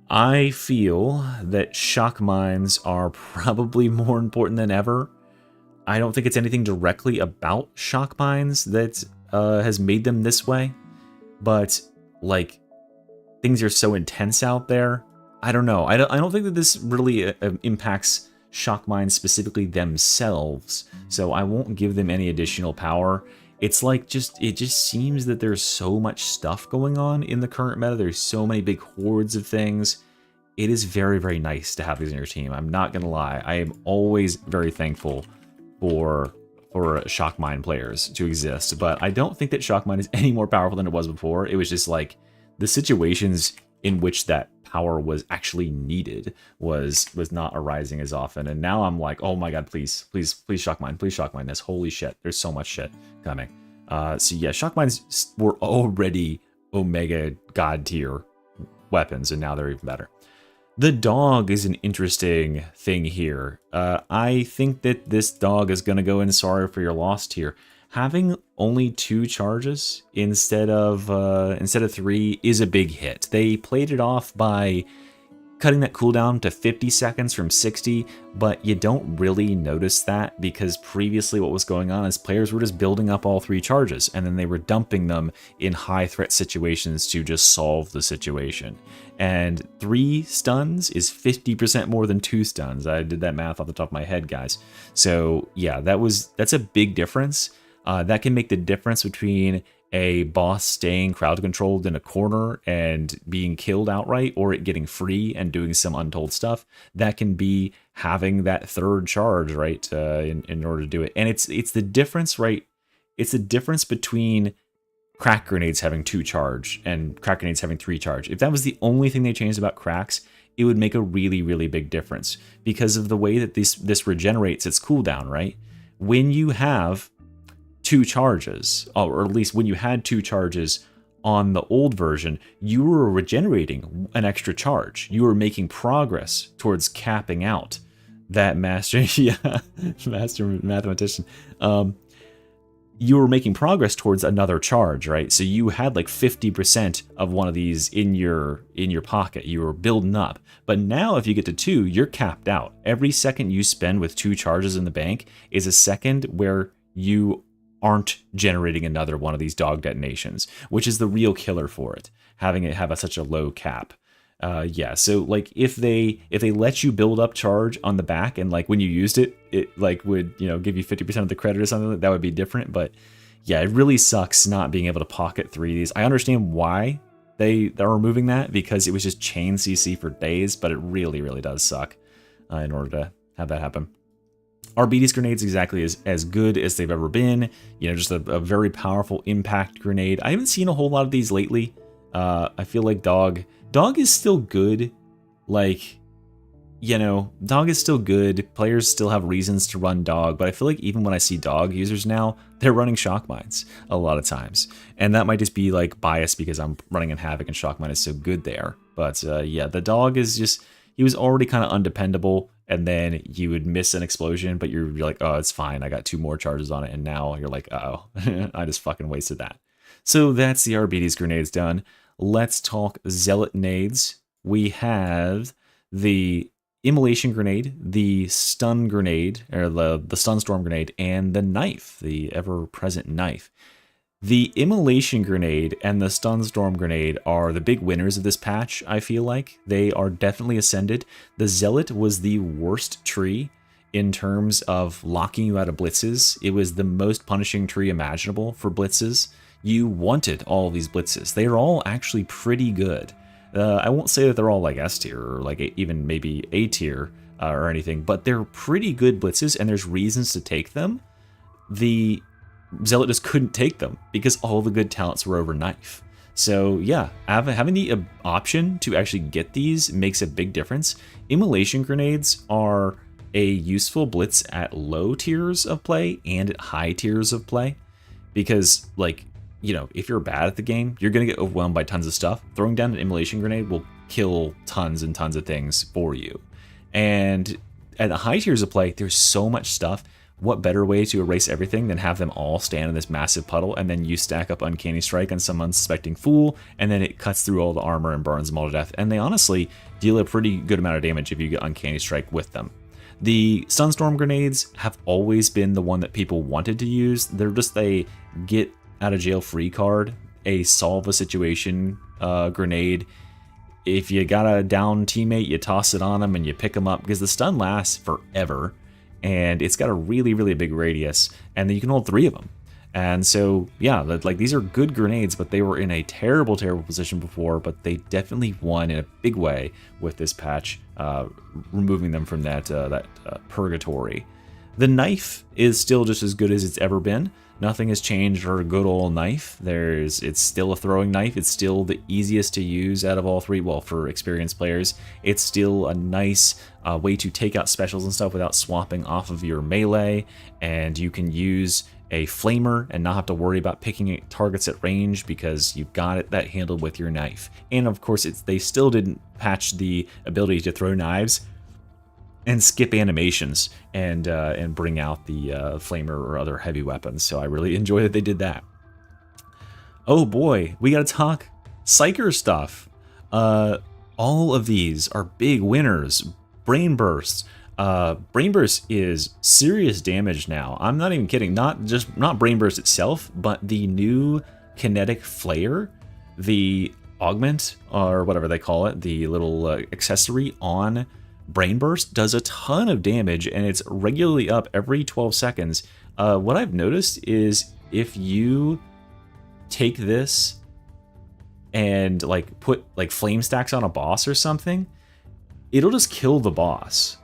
I feel that shock mines are probably more important than ever. I don't think it's anything directly about shock mines that has made them this way. But, like, things are so intense out there. I don't know. I don't think that this really impacts shock mines specifically themselves, so I won't give them any additional power. It's like it just seems that there's so much stuff going on in the current meta. There's so many big hordes of things. It is very nice to have these in your team. I'm not gonna lie. I am always very thankful for shock mine players to exist, but I don't think that shock mine is any more powerful than it was before. It was just like the situations in which that power was actually needed was not arising as often, and now I'm like, oh my god, please shock mine this. Holy shit, there's so much shit coming. So yeah, shock mines were already Omega god tier weapons, and now they're even better. The dog is an interesting thing here. I think that this dog is going to go in sorry for your loss tier. Having only 2 charges instead of 3 is a big hit. They played it off by cutting that cooldown to 50 seconds from 60, but you don't really notice that because previously what was going on is players were just building up all 3 charges and then they were dumping them in high threat situations to just solve the situation. And 3 stuns is 50% more than 2 stuns. I did that math off the top of my head, guys. So yeah, that's a big difference. That can make the difference between a boss staying crowd controlled in a corner and being killed outright, or it getting free and doing some untold stuff. That can be having that 3rd charge, right, in order to do it. And it's the difference, right? It's the difference between crack grenades having 2 charge and crack grenades having 3 charge. If that was the only thing they changed about cracks, it would make a really, really big difference because of the way that this regenerates its cooldown, right? When you have 2 charges, or at least when you had 2 charges on the old version, you were regenerating an extra charge. You were making progress towards capping out that master, master mathematician. You were making progress towards another charge, right? So you had like 50% of one of these in your pocket. You were building up. But now if you get to 2, you're capped out. Every second you spend with 2 charges in the bank is a second where you aren't generating another one of these dog detonations, which is the real killer for it, having it have such a low cap. Yeah, so like if they let you build up charge on the back and like when you used it, it like would, you know, give you 50% of the credit or something, that would be different. But yeah, it really sucks not being able to pocket 3 of these. I understand why they're removing that, because it was just chain CC for days, but it really, really does suck in order to have that happen. RBD's grenade's exactly as good as they've ever been. You know, just a very powerful impact grenade. I haven't seen a whole lot of these lately. I feel like Dog is still good. Like, you know, Dog is still good. Players still have reasons to run Dog, but I feel like even when I see Dog users now, they're running Shock Mines a lot of times. And that might just be like biased because I'm running in Havoc and Shock Mine is so good there. But yeah, the Dog is just, he was already kind of undependable. And then you would miss an explosion, but you're like, oh, it's fine. I got 2 more charges on it. And now you're like, uh-oh, I just fucking wasted that. So that's the RBD's grenades done. Let's talk Zealot nades. We have the Immolation grenade, the stun grenade, or the stun storm grenade, and the knife, the ever-present knife. The Immolation grenade and the stun storm grenade are the big winners of this patch, I feel like. They are definitely ascended. The Zealot was the worst tree in terms of locking you out of blitzes. It was the most punishing tree imaginable for blitzes. You wanted all of these blitzes. They are all actually pretty good. I won't say that they're all like S tier or like even maybe A tier or anything, but they're pretty good blitzes and there's reasons to take them. The Zealot just couldn't take them because all the good talents were over knife. So yeah, having the option to actually get these makes a big difference. Immolation grenades are a useful blitz at low tiers of play and at high tiers of play. Because, like, you know, if you're bad at the game, you're going to get overwhelmed by tons of stuff. Throwing down an Immolation grenade will kill tons and tons of things for you. And at the high tiers of play, there's so much stuff. What better way to erase everything than have them all stand in this massive puddle and then you stack up Uncanny Strike on some unsuspecting fool and then it cuts through all the armor and burns them all to death. And they honestly deal a pretty good amount of damage if you get Uncanny Strike with them. The Sunstorm grenades have always been the one that people wanted to use. They're just a get out of jail free card, a solve a situation grenade. If you got a down teammate, you toss it on them and you pick them up because the stun lasts forever. And it's got a really, really big radius, and then you can hold 3 of them. And so, yeah, like these are good grenades, but they were in a terrible, terrible position before, but they definitely won in a big way with this patch, removing them from that purgatory. The knife is still just as good as it's ever been. Nothing has changed for a good old knife. It's still a throwing knife. It's still the easiest to use out of all 3. Well, for experienced players, it's still a nice way to take out specials and stuff without swapping off of your melee. And you can use a flamer and not have to worry about picking targets at range because you've got that handled with your knife. And of course, they still didn't patch the ability to throw knives and skip animations and bring out the flamer or other heavy weapons. So I really enjoy that they did that. Oh boy, we gotta talk Psyker stuff. All of these are big winners. Brain bursts. Brain burst is serious damage now. I'm not even kidding. Not brain burst itself, but the new kinetic flare, the augment or whatever they call it, the little accessory on brain burst does a ton of damage, and it's regularly up every 12 seconds. What I've noticed is if you take this and like put like flame stacks on a boss or something, it'll just kill the boss.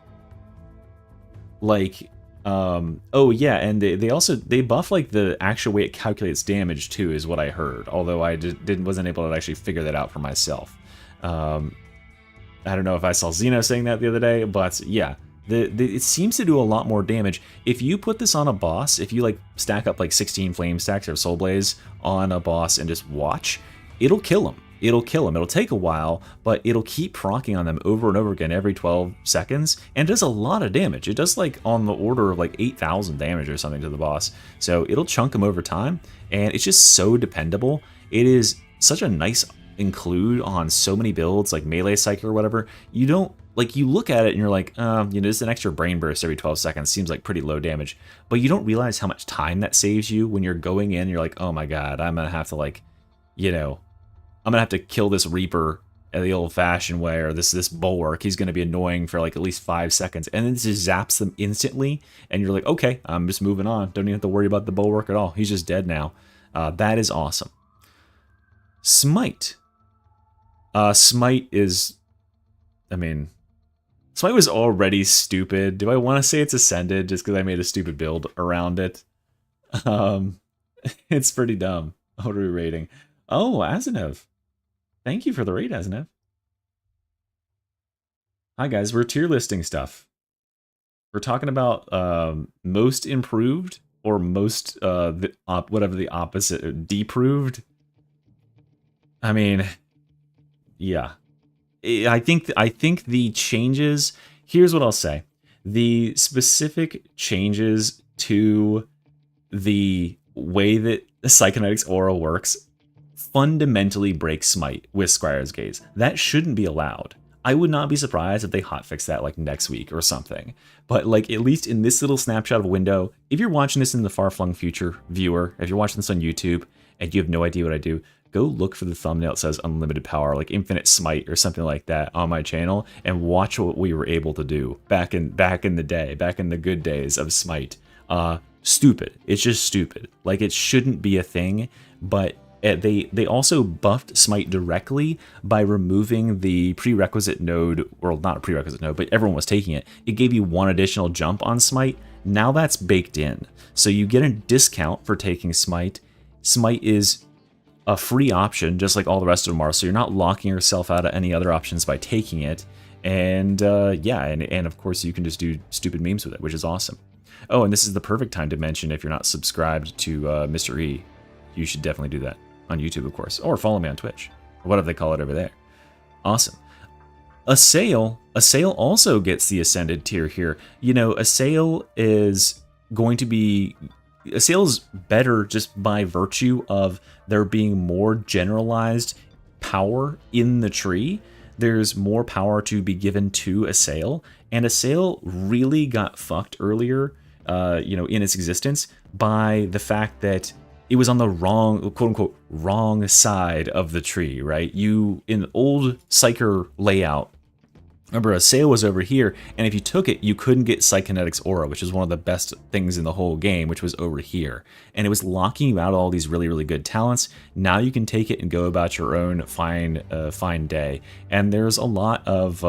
Like, oh yeah, and they buff like the actual way it calculates damage too, is what I heard. Although I wasn't able to actually figure that out for myself. I don't know if I saw Xeno saying that the other day, but yeah, it seems to do a lot more damage. If you put this on a boss, if you like stack up like 16 flame stacks or soul blaze on a boss and just watch, it'll kill him. It'll kill him. It'll take a while, but it'll keep proccing on them over and over again every 12 seconds, and it does a lot of damage. It does like on the order of like 8,000 damage or something to the boss. So it'll chunk him over time, and it's just so dependable. It is such a nice include on so many builds, like melee psychic or whatever. You don't like, you look at it and you're like, you know, just an extra brain burst every 12 seconds seems like pretty low damage, but you don't realize how much time that saves you when you're going in. You're like, oh my god, I'm gonna have to like, you know, I'm gonna have to kill this Reaper the old-fashioned way, or this bulwark. He's gonna be annoying for like at least 5 seconds, and then it just zaps them instantly, and you're like, okay, I'm just moving on. Don't even have to worry about the bulwark at all. He's just dead now. That is awesome. Smite. Smite is, I mean, Smite was already stupid. Do I want to say it's ascended just because I made a stupid build around it? It's pretty dumb. What are we rating? Oh, Azinev. Thank you for the raid, Azinev. Hi guys, we're tier listing stuff. We're talking about most improved or most whatever the opposite, deproved. I mean, yeah. I think the changes, here's what I'll say. The specific changes to the way that the Psychonetics aura works fundamentally break Smite with Squire's Gaze. That shouldn't be allowed. I would not be surprised if they hotfix that like next week or something. But like, at least in this little snapshot of a window, if you're watching this in the far-flung future, viewer, if you're watching this on YouTube and you have no idea what I do, go look for the thumbnail that says unlimited power, like infinite smite or something like that on my channel, and watch what we were able to do back in the day, back in the good days of Smite. Stupid. It's just stupid. Like, it shouldn't be a thing, but they also buffed Smite directly by removing the prerequisite node, or not a prerequisite node, but everyone was taking it. It gave you 1 additional jump on Smite. Now that's baked in. So you get a discount for taking Smite. Smite is a free option, just like all the rest of them are, so you're not locking yourself out of any other options by taking it. And yeah, and of course you can just do stupid memes with it, which is awesome. Oh, and this is the perfect time to mention, if you're not subscribed to Mr. E, you should definitely do that on YouTube, of course, or follow me on Twitch, or whatever they call it over there. Awesome. Assail also gets the ascended tier here. You know, Assail is going to be, Assail is better just by virtue of there being more generalized power in the tree. There's more power to be given to Assail, and Assail really got fucked earlier, you know, in its existence by the fact that it was on the wrong, quote-unquote, wrong side of the tree, right? You, in the old Psyker layout, remember, Assail was over here, and if you took it, you couldn't get Psychonetics Aura, which is one of the best things in the whole game, which was over here. And it was locking you out of all these really, really good talents. Now you can take it and go about your own fine day. And there's a lot of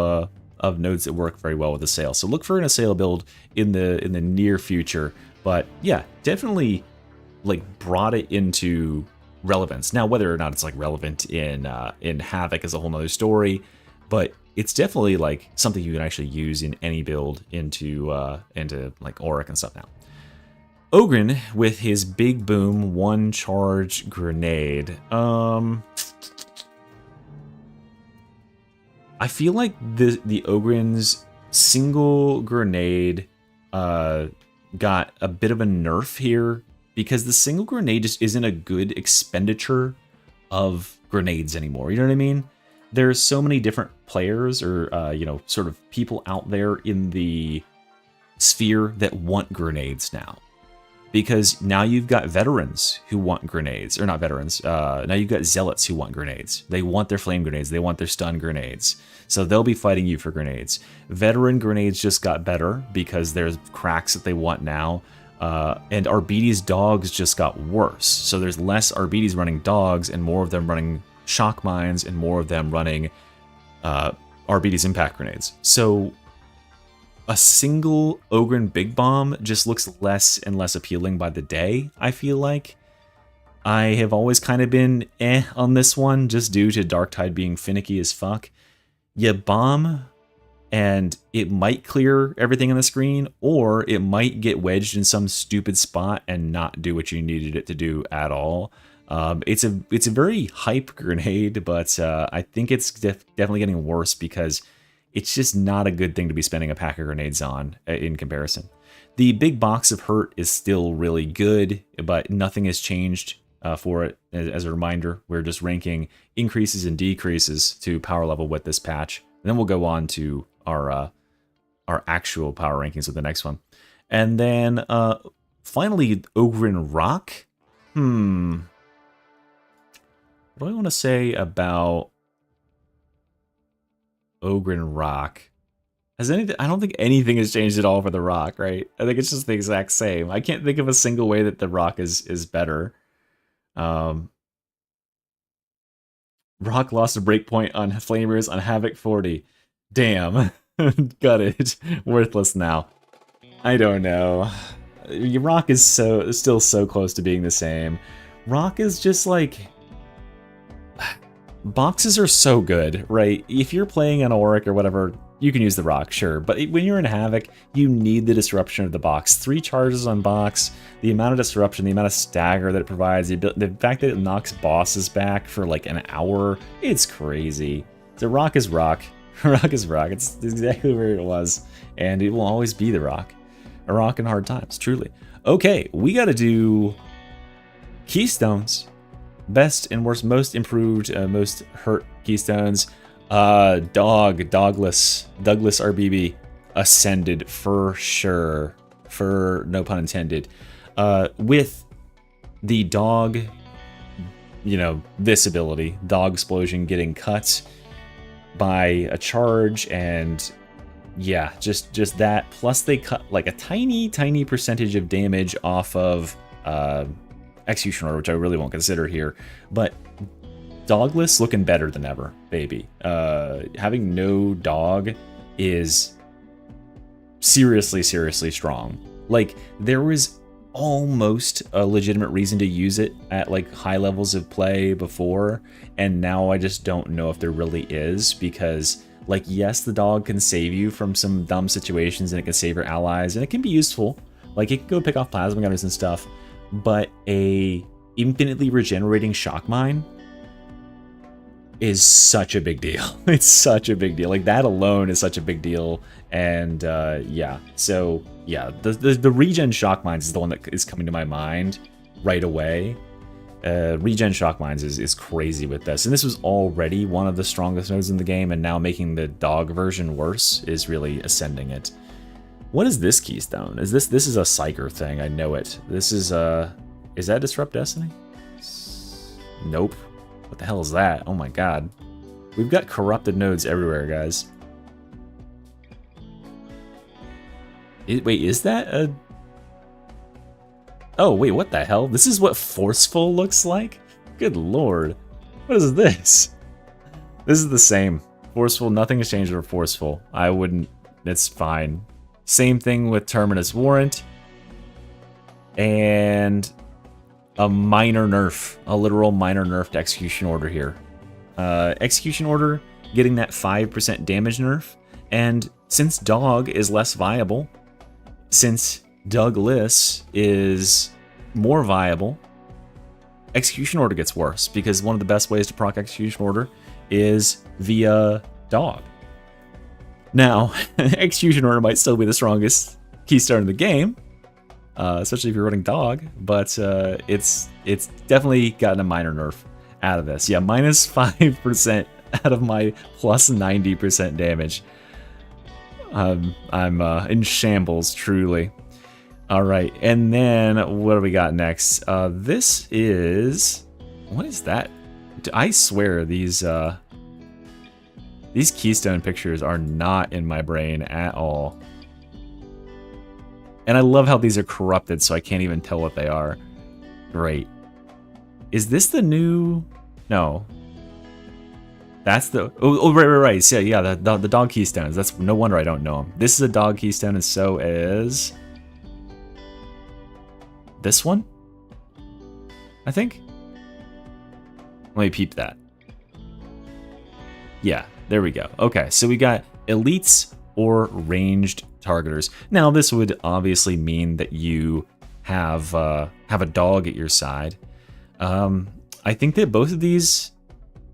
nodes that work very well with Assail. So look for an Assail build in the near future. But yeah, definitely like brought it into relevance. Now, whether or not it's like relevant in Havoc is a whole nother story, but it's definitely like something you can actually use in any build into like Auric and stuff now. Ogren with his big boom 1 charge grenade. I feel like the Ogren's single grenade got a bit of a nerf here because the single grenade just isn't a good expenditure of grenades anymore. You know what I mean? There's so many different players or, you know, sort of people out there in the sphere that want grenades now. Because now you've got veterans who want grenades, or not veterans, now you've got zealots who want grenades. They want their flame grenades, they want their stun grenades. So they'll be fighting you for grenades. Veteran grenades just got better because there's cracks that they want now. And Arbides dogs just got worse. So there's less Arbides running dogs and more of them running shock mines and more of them running Arbides impact grenades. So a single Ogren Big Bomb just looks less and less appealing by the day, I feel like. I have always kind of been on this one, just due to Darktide being finicky as fuck. You bomb, and it might clear everything on the screen, or it might get wedged in some stupid spot and not do what you needed it to do at all. It's a very hype grenade, but I think it's definitely getting worse because it's just not a good thing to be spending a pack of grenades on in comparison. The big box of hurt is still really good, but nothing has changed for it. As a reminder, we're just ranking increases and decreases to power level with this patch. And then we'll go on to our actual power rankings with the next one. And then finally, Ogren Rock. What do I want to say about Ogren Rock? I don't think anything has changed at all for the Rock, right? I think it's just the exact same. I can't think of a single way that the Rock is better. Rock lost a breakpoint on Flamers on Havoc 40. Damn. Got it. Worthless now. I don't know. Rock is still so close to being the same. Rock is just like... Boxes are so good, right? If you're playing an Auric or whatever, you can use the Rock, sure. But when you're in Havoc, you need the disruption of the box. 3 charges on box, the amount of disruption, the amount of stagger that it provides, the fact that it knocks bosses back for like an hour, it's crazy. So Rock is Rock. Rock is Rock. It's exactly where it was. And it will always be the Rock. A rock in hard times, truly. Okay, we gotta do Keystones. Best and worst, most improved, most hurt Keystones. Douglas RBB ascended for sure, for no pun intended. With the dog, you know, this ability, dog explosion, getting cut by a charge, and yeah, just that. Plus they cut like a tiny percentage of damage off of Execution Order, which I really won't consider here, but Dogless looking better than ever, baby. Having no dog is seriously strong. Like, there was almost a legitimate reason to use it at like high levels of play before, and now I just don't know if there really is, because like, yes, the dog can save you from some dumb situations and it can save your allies and it can be useful. Like, it can go pick off plasma gunners and stuff, but a infinitely regenerating shock mine is such a big deal. It's such a big deal. Like, that alone is such a big deal. And yeah, so yeah, the regen shock mines is the one that is coming to my mind right away. Regen shock mines is crazy with this, and this was already one of the strongest nodes in the game, and now making the dog version worse is really ascending it. What is this keystone? Is this is a Psyker thing? I know it. This is that Disrupt Destiny? Nope. What the hell is that? Oh my god. We've got corrupted nodes everywhere, guys. Wait, is that a... Oh, wait, what the hell? This is what Forceful looks like? Good lord. What is this? This is the same. Forceful, nothing has changed for Forceful. I wouldn't... It's fine. Same thing with Terminus Warrant. And a minor nerf. A literal minor nerf to Execution Order here. Execution Order getting that 5% damage nerf. And since Dog is less viable, since Douglas is more viable. Execution Order gets worse because one of the best ways to proc Execution Order is via dog. Now, Execution Order might still be the strongest keystone in the game, especially if you're running dog, but it's definitely gotten a minor nerf out of this. Yeah, minus 5% out of my plus 90% damage. I'm in shambles, truly. All right, and then what do we got next? This is... What is that? I swear these keystone pictures are not in my brain at all. And I love how these are corrupted, so I can't even tell what they are. Great. Is this the new... No. That's the... Oh, right. So, yeah, the dog keystones. That's no wonder I don't know them. This is a dog keystone, and so is... this one? I think? Let me peep that. Yeah, there we go. Okay, so we got elites or ranged targeters. Now, this would obviously mean that you have a dog at your side. I think that both of these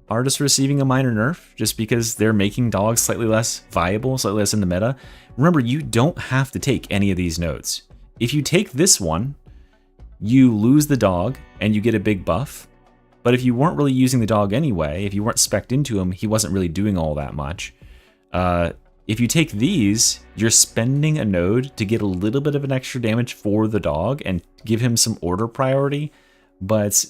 are just receiving a minor nerf, just because they're making dogs slightly less viable, slightly less in the meta. Remember, you don't have to take any of these nodes. If you take this one, you lose the dog and you get a big buff. But if you weren't really using the dog anyway, if you weren't spec'd into him, he wasn't really doing all that much. If you take these, you're spending a node to get a little bit of an extra damage for the dog and give him some order priority. But,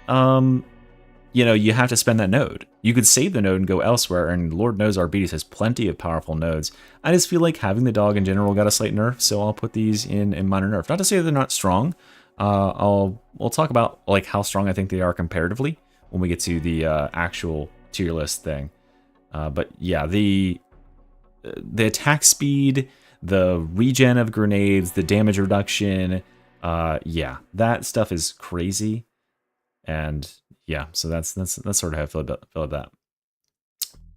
you know, you have to spend that node. You could save the node and go elsewhere, and Lord knows Arbites has plenty of powerful nodes. I just feel like having the dog in general got a slight nerf, so I'll put these in minor nerf. Not to say they're not strong. We'll talk about like how strong I think they are comparatively when we get to the actual tier list thing. But yeah, the attack speed, the regen of grenades, the damage reduction, yeah, that stuff is crazy. And yeah, so that's sort of how I feel about that.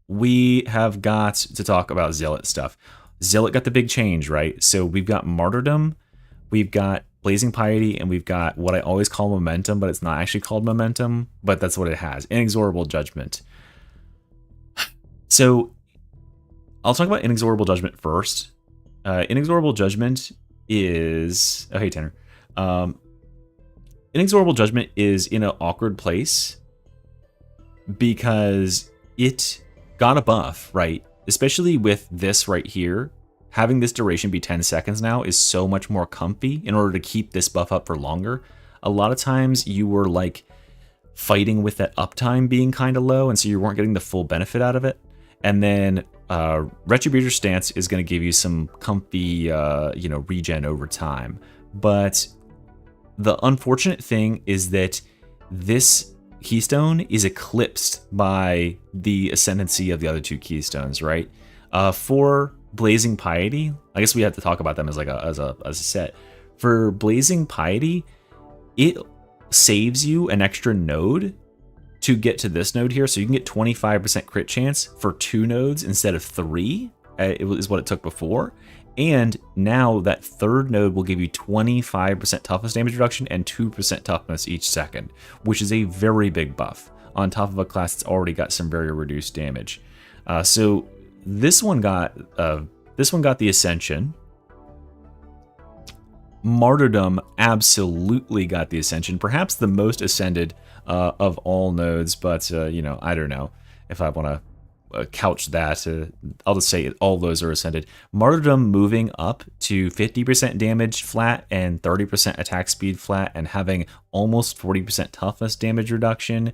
We have got to talk about Zealot stuff. Zealot got the big change, right? So we've got Martyrdom, we've got Blazing Piety, and we've got what I always call Momentum, but it's not actually called Momentum, but that's what it has. Inexorable Judgment. So I'll talk about Inexorable Judgment first. Inexorable Judgment is... Oh, hey, Tanner. Inexorable Judgment is in an awkward place because it got a buff, right? Especially with this right here. Having this duration be 10 seconds now is so much more comfy in order to keep this buff up for longer. A lot of times you were like fighting with that uptime being kind of low, and so you weren't getting the full benefit out of it. And then Retributor Stance is going to give you some comfy, regen over time. But the unfortunate thing is that this keystone is eclipsed by the ascendancy of the other two keystones, right? For Blazing Piety, I guess we have to talk about them as like as a set. For Blazing Piety, it saves you an extra node to get to this node here, so you can get 25% crit chance for 2 nodes instead of 3. It was what it took before. And now that third node will give you 25% toughness damage reduction and 2% toughness each second, which is a very big buff on top of a class that's already got some very reduced damage. So this one got the Ascension. Martyrdom absolutely got the Ascension, perhaps the most ascended of all nodes, but I don't know if I want to couch that. I'll just say all those are ascended. Martyrdom moving up to 50% damage flat and 30% attack speed flat, and having almost 40% toughness damage reduction,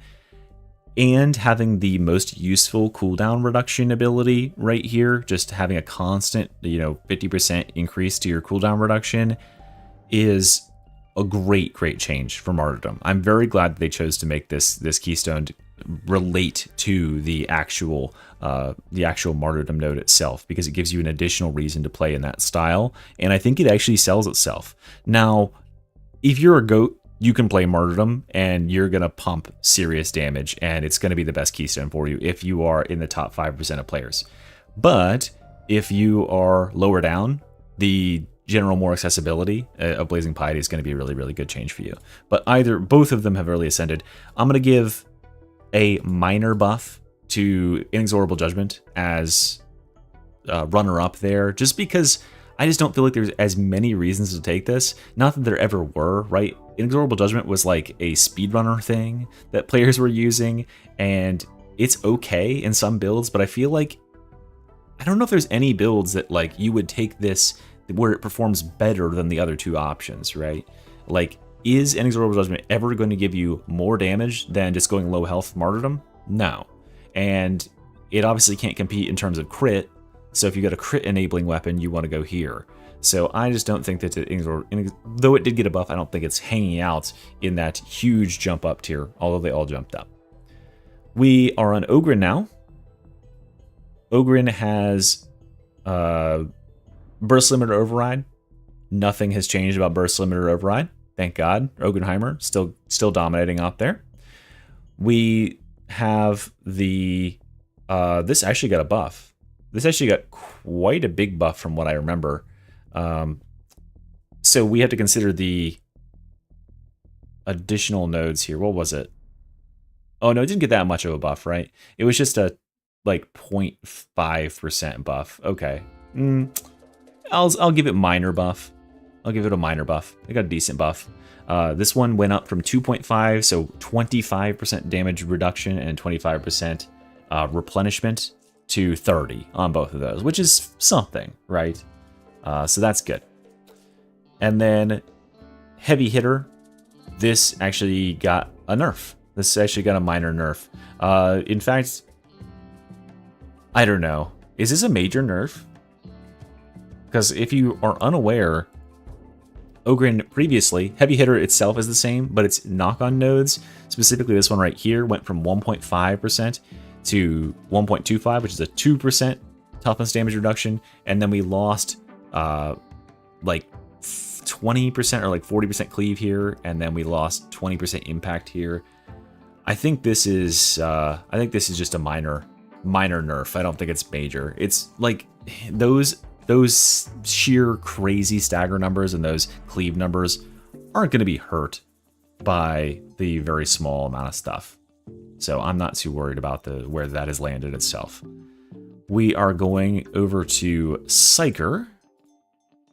and having the most useful cooldown reduction ability right here, just having a constant 50% increase to your cooldown reduction, is a great change for Martyrdom. I'm very glad that they chose to make this keystone relate to the actual Martyrdom node itself, because it gives you an additional reason to play in that style, and I think it actually sells itself. Now, if you're a goat, you can play Martyrdom and you're gonna pump serious damage, and it's gonna be the best keystone for you if you are in the top 5% of players. But if you are lower down, the general more accessibility of Blazing Piety is going to be a really, really good change for you. But both of them have early ascended. I'm going to give a minor buff to Inexorable Judgment as runner-up there, just because I just don't feel like there's as many reasons to take this. Not that there ever were, right? Inexorable Judgment was like a speedrunner thing that players were using, and it's okay in some builds, but I feel like I don't know if there's any builds that like you would take this where it performs better than the other two options, right? Like, is Inexorable Judgment ever going to give you more damage than just going low health Martyrdom? No. And it obviously can't compete in terms of crit, so if you got a crit enabling weapon, you want to go here. So I just don't think that though it did get a buff, I don't think it's hanging out in that huge jump up tier, although they all jumped up. We are on Ogryn now. Ogryn has Burst Limiter Override. Nothing has changed about Burst Limiter Override. Thank God. Ogunheimer still dominating out there. We have the this actually got a buff. This actually got quite a big buff from what I remember. So we have to consider the additional nodes here. What was it? Oh no, it didn't get that much of a buff, right? It was just a like 0.5% buff. Okay. I'll give it minor buff. I'll give it a minor buff. It got a decent buff. This one went up from 2.5, so 25% damage reduction and 25% replenishment to 30 on both of those, which is something, right? So that's good. And then Heavy Hitter, this actually got a nerf. This actually got a minor nerf. In fact, I don't know. Is this a major nerf? Because if you are unaware, Ogryn previously, Heavy Hitter itself is the same, but its knock-on nodes, specifically this one right here, went from 1.5% to 1.25, which is a 2% toughness damage reduction, and then we lost like 20% or like 40% cleave here, and then we lost 20% impact here. I think this is just a minor nerf. I don't think it's major. It's like those sheer crazy stagger numbers and those cleave numbers aren't going to be hurt by the very small amount of stuff. So I'm not too worried about where that has landed itself. We are going over to Psyker,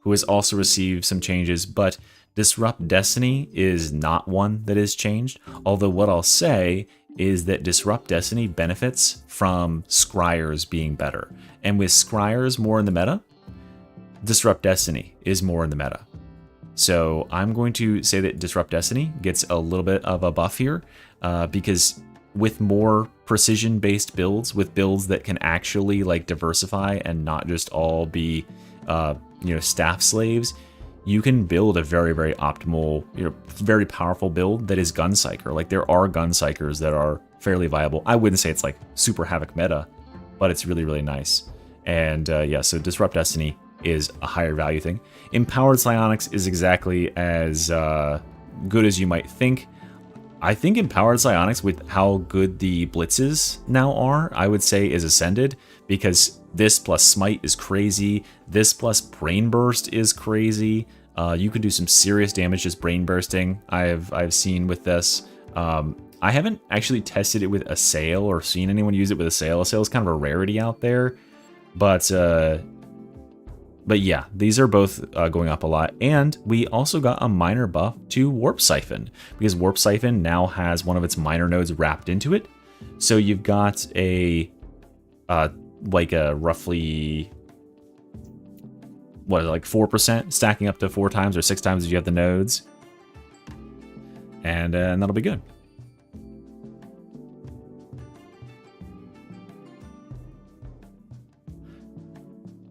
who has also received some changes, but Disrupt Destiny is not one that is changed. Although what I'll say is that Disrupt Destiny benefits from Scryers being better. And with Scryers more in the meta, Disrupt Destiny is more in the meta. So I'm going to say that Disrupt Destiny gets a little bit of a buff here, because with more precision-based builds, with builds that can actually like diversify and not just all be staff slaves, you can build a very, very optimal, very powerful build that is Gunpsyker. Like, there are Gunpsykers that are fairly viable. I wouldn't say it's like super Havoc meta, but it's really, really nice. And yeah, so Disrupt Destiny is a higher value thing. Empowered Psionics is exactly as good as you might think. I think Empowered Psionics, with how good the Blitzes now are, I would say is ascended, because this plus Smite is crazy. This plus Brain Burst is crazy. You can do some serious damage just Brain Bursting, I've seen with this. I haven't actually tested it with Assail or seen anyone use it with Assail. Assail is kind of a rarity out there. But yeah, these are both going up a lot. And we also got a minor buff to Warp Siphon, because Warp Siphon now has one of its minor nodes wrapped into it. So you've got a roughly, what, like 4% stacking up to 4 times or 6 times if you have the nodes. And that'll be good.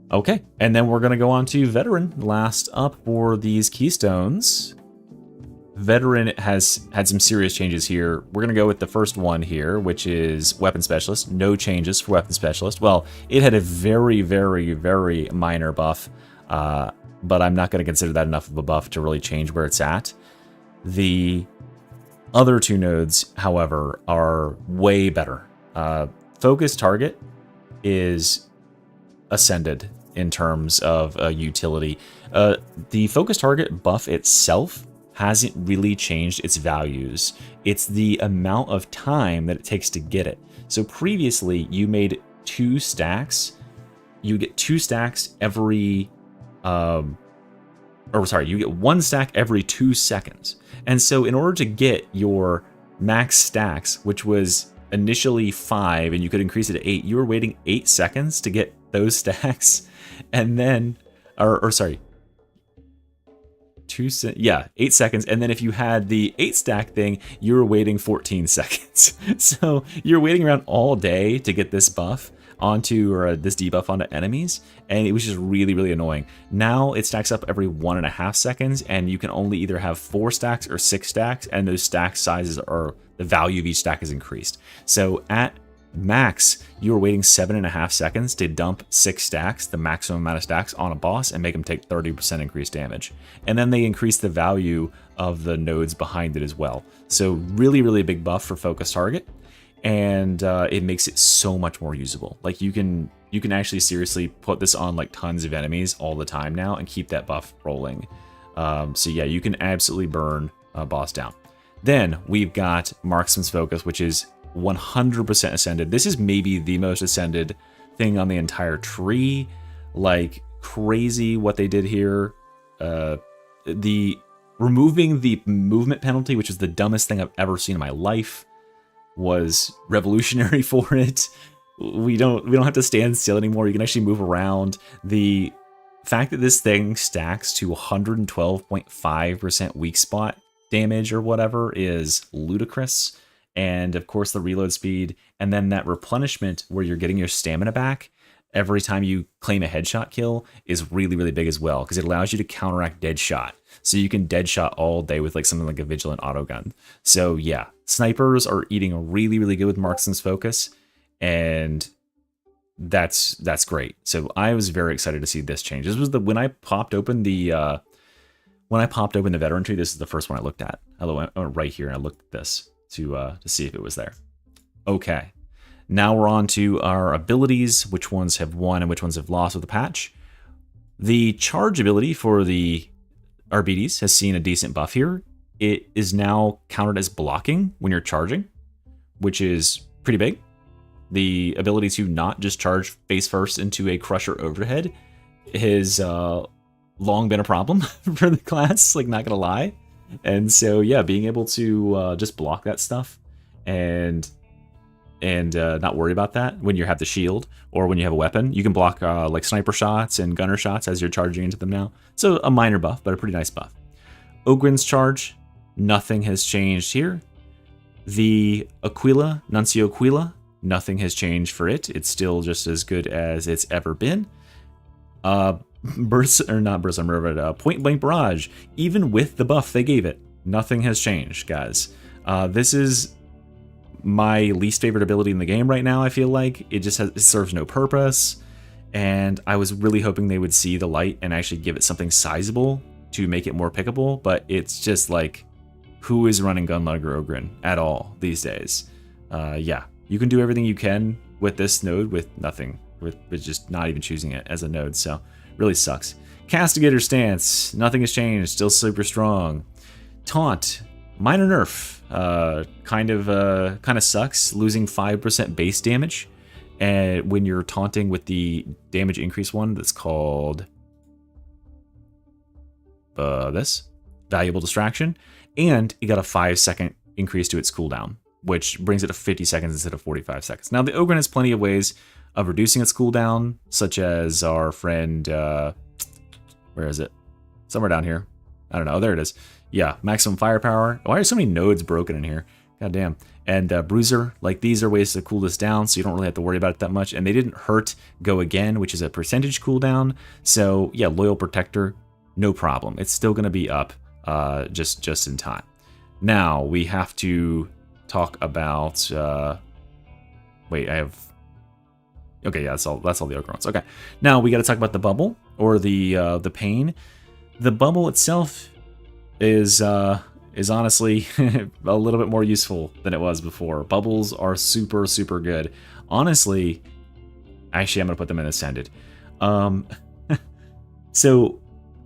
Okay, and then we're going to go on to Veteran, last up for these Keystones. Veteran has had some serious changes here. We're going to go with the first one here, which is Weapon Specialist. No changes for Weapon Specialist. Well, it had a very, very, very minor buff, but I'm not going to consider that enough of a buff to really change where it's at. The other 2 nodes, however, are way better. Focus Target is ascended in terms of utility. The focus target buff itself hasn't really changed its values. It's the amount of time that it takes to get it. So previously, you made 2 stacks. You get 2 stacks every... you get 1 stack every 2 seconds. And so in order to get your max stacks, which was initially 5 and you could increase it to 8, you were waiting 8 seconds to get those stacks. And then, 8 seconds. And then if you had the 8 stack thing, you were waiting 14 seconds. So you're waiting around all day to get this buff onto, or this debuff onto enemies, and it was just really, really annoying. Now it stacks up every 1.5 seconds, and you can only either have 4 stacks or 6 stacks, and those stack sizes are, the value of each stack is increased. So at max, you were waiting 7.5 seconds to dump 6 stacks, the maximum amount of stacks, on a boss and make them take 30% increased damage. And then they increase the value of the nodes behind it as well. So really, really big buff for focus target. And it makes it so much more usable. Like you can actually seriously put this on like tons of enemies all the time now and keep that buff rolling. So yeah, you can absolutely burn a boss down. Then we've got Marksman's Focus, which is 100% ascended. This is maybe the most ascended thing on the entire tree. Like crazy what they did here. The removing the movement penalty, which is the dumbest thing I've ever seen in my life, was revolutionary for it. We don't have to stand still anymore. You can actually move around. The fact that this thing stacks to 112.5% weak spot damage or whatever is ludicrous. And of course the reload speed, and then that replenishment where you're getting your stamina back every time you claim a headshot kill is really, really big as well, because it allows you to counteract dead shot. So you can dead shot all day with like something like a vigilant auto gun. So yeah, snipers are eating really, really good with Marksman's Focus, and that's great. So I was very excited to see this change. This was when I popped open the veteran tree. This is the first one I looked at. I went right here and I looked at this to see if it was there. Okay. Now we're on to our abilities, which ones have won and which ones have lost with the patch. The charge ability for the RBDs has seen a decent buff here. It is now counted as blocking when you're charging, which is pretty big. The ability to not just charge face first into a crusher overhead has long been a problem for the class, like not gonna lie. And so yeah, being able to just block that stuff and not worry about that when you have the shield or when you have a weapon. You can block like sniper shots and gunner shots as you're charging into them now. So a minor buff, but a pretty nice buff. Ogren's charge, nothing has changed here. The Aquila, Nuncio Aquila, nothing has changed for it. It's still just as good as it's ever been. Point Blank Barrage, even with the buff they gave it, nothing has changed, guys. This is my least favorite ability in the game right now. I feel like it serves no purpose, and I was really hoping they would see the light and actually give it something sizable to make it more pickable, but it's just like, who is running Gunlugger Ogren at all these days? Yeah, you can do everything you can with this node with nothing, with just not even choosing it as a node, so really sucks. Castigator stance, nothing has changed, still super strong. Taunt, minor nerf, kind of sucks, losing 5% base damage, and when you're taunting with the damage increase one that's called this valuable distraction, and it got a 5-second increase to its cooldown, which brings it to 50 seconds instead of 45 seconds. Now the Ogren has plenty of ways of reducing its cooldown, such as our friend, where is it? Somewhere down here. I don't know. There it is. Yeah, maximum firepower. Why are so many nodes broken in here? God damn. And Bruiser, like these are ways to cool this down, so you don't really have to worry about it that much. And they didn't hurt Go Again, which is a percentage cooldown. So yeah, Loyal Protector, no problem. It's still going to be up just in time. Now we have to talk about. Wait, I have. Okay, yeah, that's all the other ones. Okay, now we got to talk about the bubble or the pain. The bubble itself is honestly a little bit more useful than it was before. Bubbles are super, super good. Honestly, actually, I'm gonna put them in Ascended. So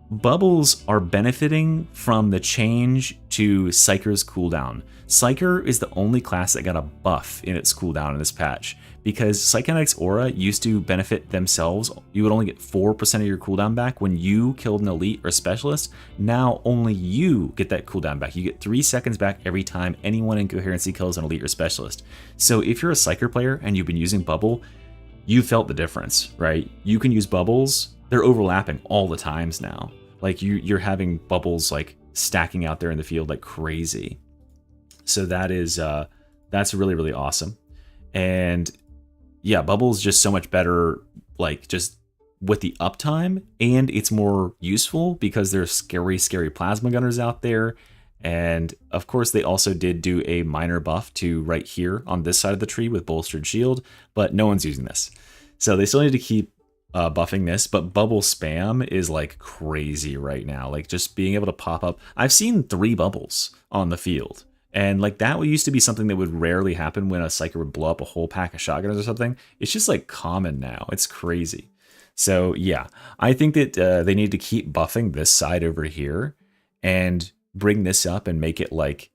bubbles are benefiting from the change to Psyker's cooldown. Psyker is the only class that got a buff in its cooldown in this patch, because Psychonetic's aura used to benefit themselves. You would only get 4% of your cooldown back when you killed an elite or specialist. Now only you get that cooldown back. You get 3 seconds back every time anyone in Coherency kills an elite or specialist. So if you're a Psyker player and you've been using bubble, you felt the difference, right? You can use bubbles. They're overlapping all the times now. Like you're having bubbles like stacking out there in the field like crazy. So that's really, really awesome. And yeah, bubbles just so much better, like just with the uptime, and it's more useful because there's scary plasma gunners out there. And of course they also did do a minor buff to right here on this side of the tree with bolstered shield, but no one's using this. So they still need to keep buffing this, but bubble spam is like crazy right now. Like just being able to pop up. I've seen 3 bubbles on the field, and like that used to be something that would rarely happen when a Psyker would blow up a whole pack of shotgunners or something. It's just like common now. It's crazy. So yeah, I think that they need to keep buffing this side over here and bring this up and make it like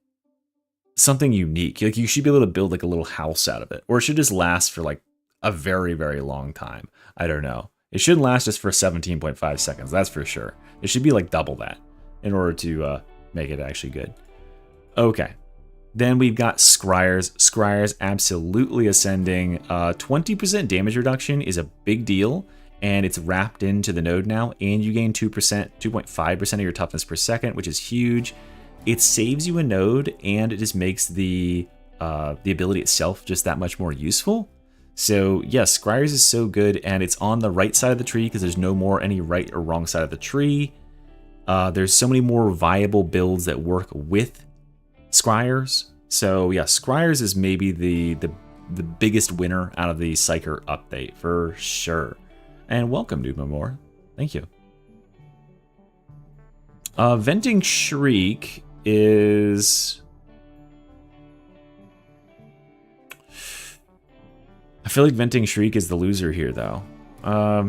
something unique. Like you should be able to build like a little house out of it, or it should just last for like a very, very long time. I don't know. It shouldn't last just for 17.5 seconds. That's for sure. It should be like double that in order to make it actually good. Okay. Then we've got Scryers. Scryers absolutely ascending. 20% damage reduction is a big deal, and it's wrapped into the node now, and you gain 2.5% of your toughness per second, which is huge. It saves you a node, and it just makes the ability itself just that much more useful. So yes, Scryers is so good, and it's on the right side of the tree because there's no more any right or wrong side of the tree. There's so many more viable builds that work with Scryers. So yeah, Scryers is maybe the biggest winner out of the Psyker update for sure. And welcome, Dude More. Thank you. Venting Shriek is... I feel like Venting Shriek is the loser here, though. I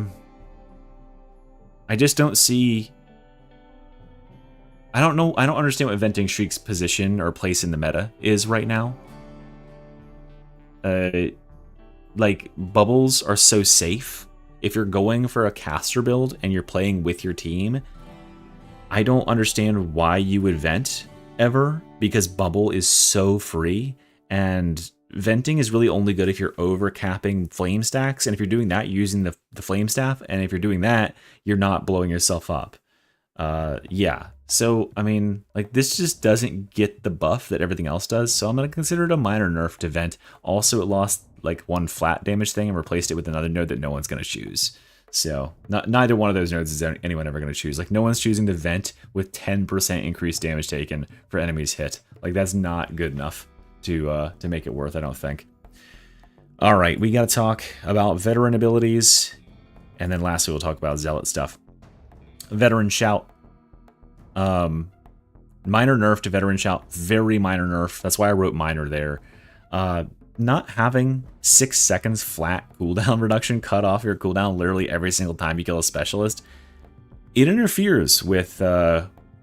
just don't see... I don't know. I don't understand what Venting Shriek's position or place in the meta is right now. Like, bubbles are so safe. If you're going for a caster build and you're playing with your team, I don't understand why you would vent ever, because bubble is so free, and venting is really only good if you're overcapping flame stacks, and if you're doing that, you're using the flame staff, and if you're doing that, you're not blowing yourself up. Yeah, so I mean, like, this just doesn't get the buff that everything else does, so I'm gonna consider it a minor nerf to vent. Also, it lost like one flat damage thing and replaced it with another node that no one's gonna choose. So neither one of those nodes is anyone ever gonna choose. Like, no one's choosing the vent with 10% increased damage taken for enemies hit. Like, that's not good enough to make it worth, I don't think. All right, we got to talk about veteran abilities, and then lastly we'll talk about Zealot stuff. Veteran Shout. Minor nerf to Veteran Shout. Very minor nerf. That's why I wrote minor there. Not having 6 seconds flat cooldown reduction cut off your cooldown literally every single time you kill a specialist, it interferes with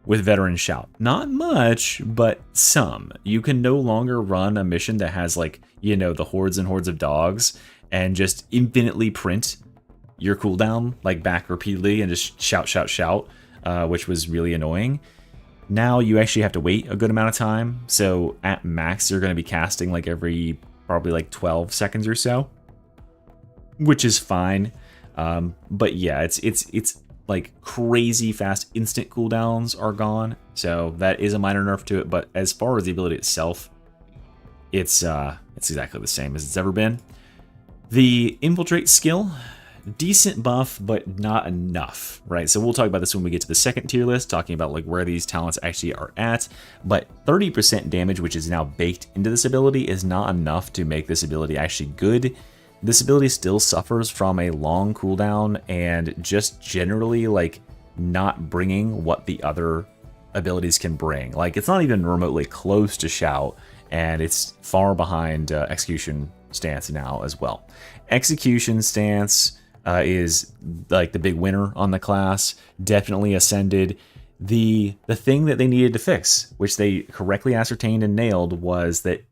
Veteran Shout. Not much, but some. You can no longer run a mission that has, like, you know, the hordes and hordes of dogs and just infinitely print your cooldown, like, back repeatedly and just shout, shout, shout, which was really annoying. Now you actually have to wait a good amount of time. So at max, you're going to be casting like every probably like 12 seconds or so, which is fine. But yeah, it's like crazy fast instant cooldowns are gone. So that is a minor nerf to it. But as far as the ability itself, it's exactly the same as it's ever been. The infiltrate skill, decent buff, but not enough, right? So we'll talk about this when we get to the second tier list, talking about like where these talents actually are at. But 30% damage, which is now baked into this ability, is not enough to make this ability actually good. This ability still suffers from a long cooldown and just generally like not bringing what the other abilities can bring. Like, it's not even remotely close to Shout, and it's far behind Execution Stance now as well. Execution Stance, is like the big winner on the class. Definitely ascended. The thing that they needed to fix, which they correctly ascertained and nailed, was that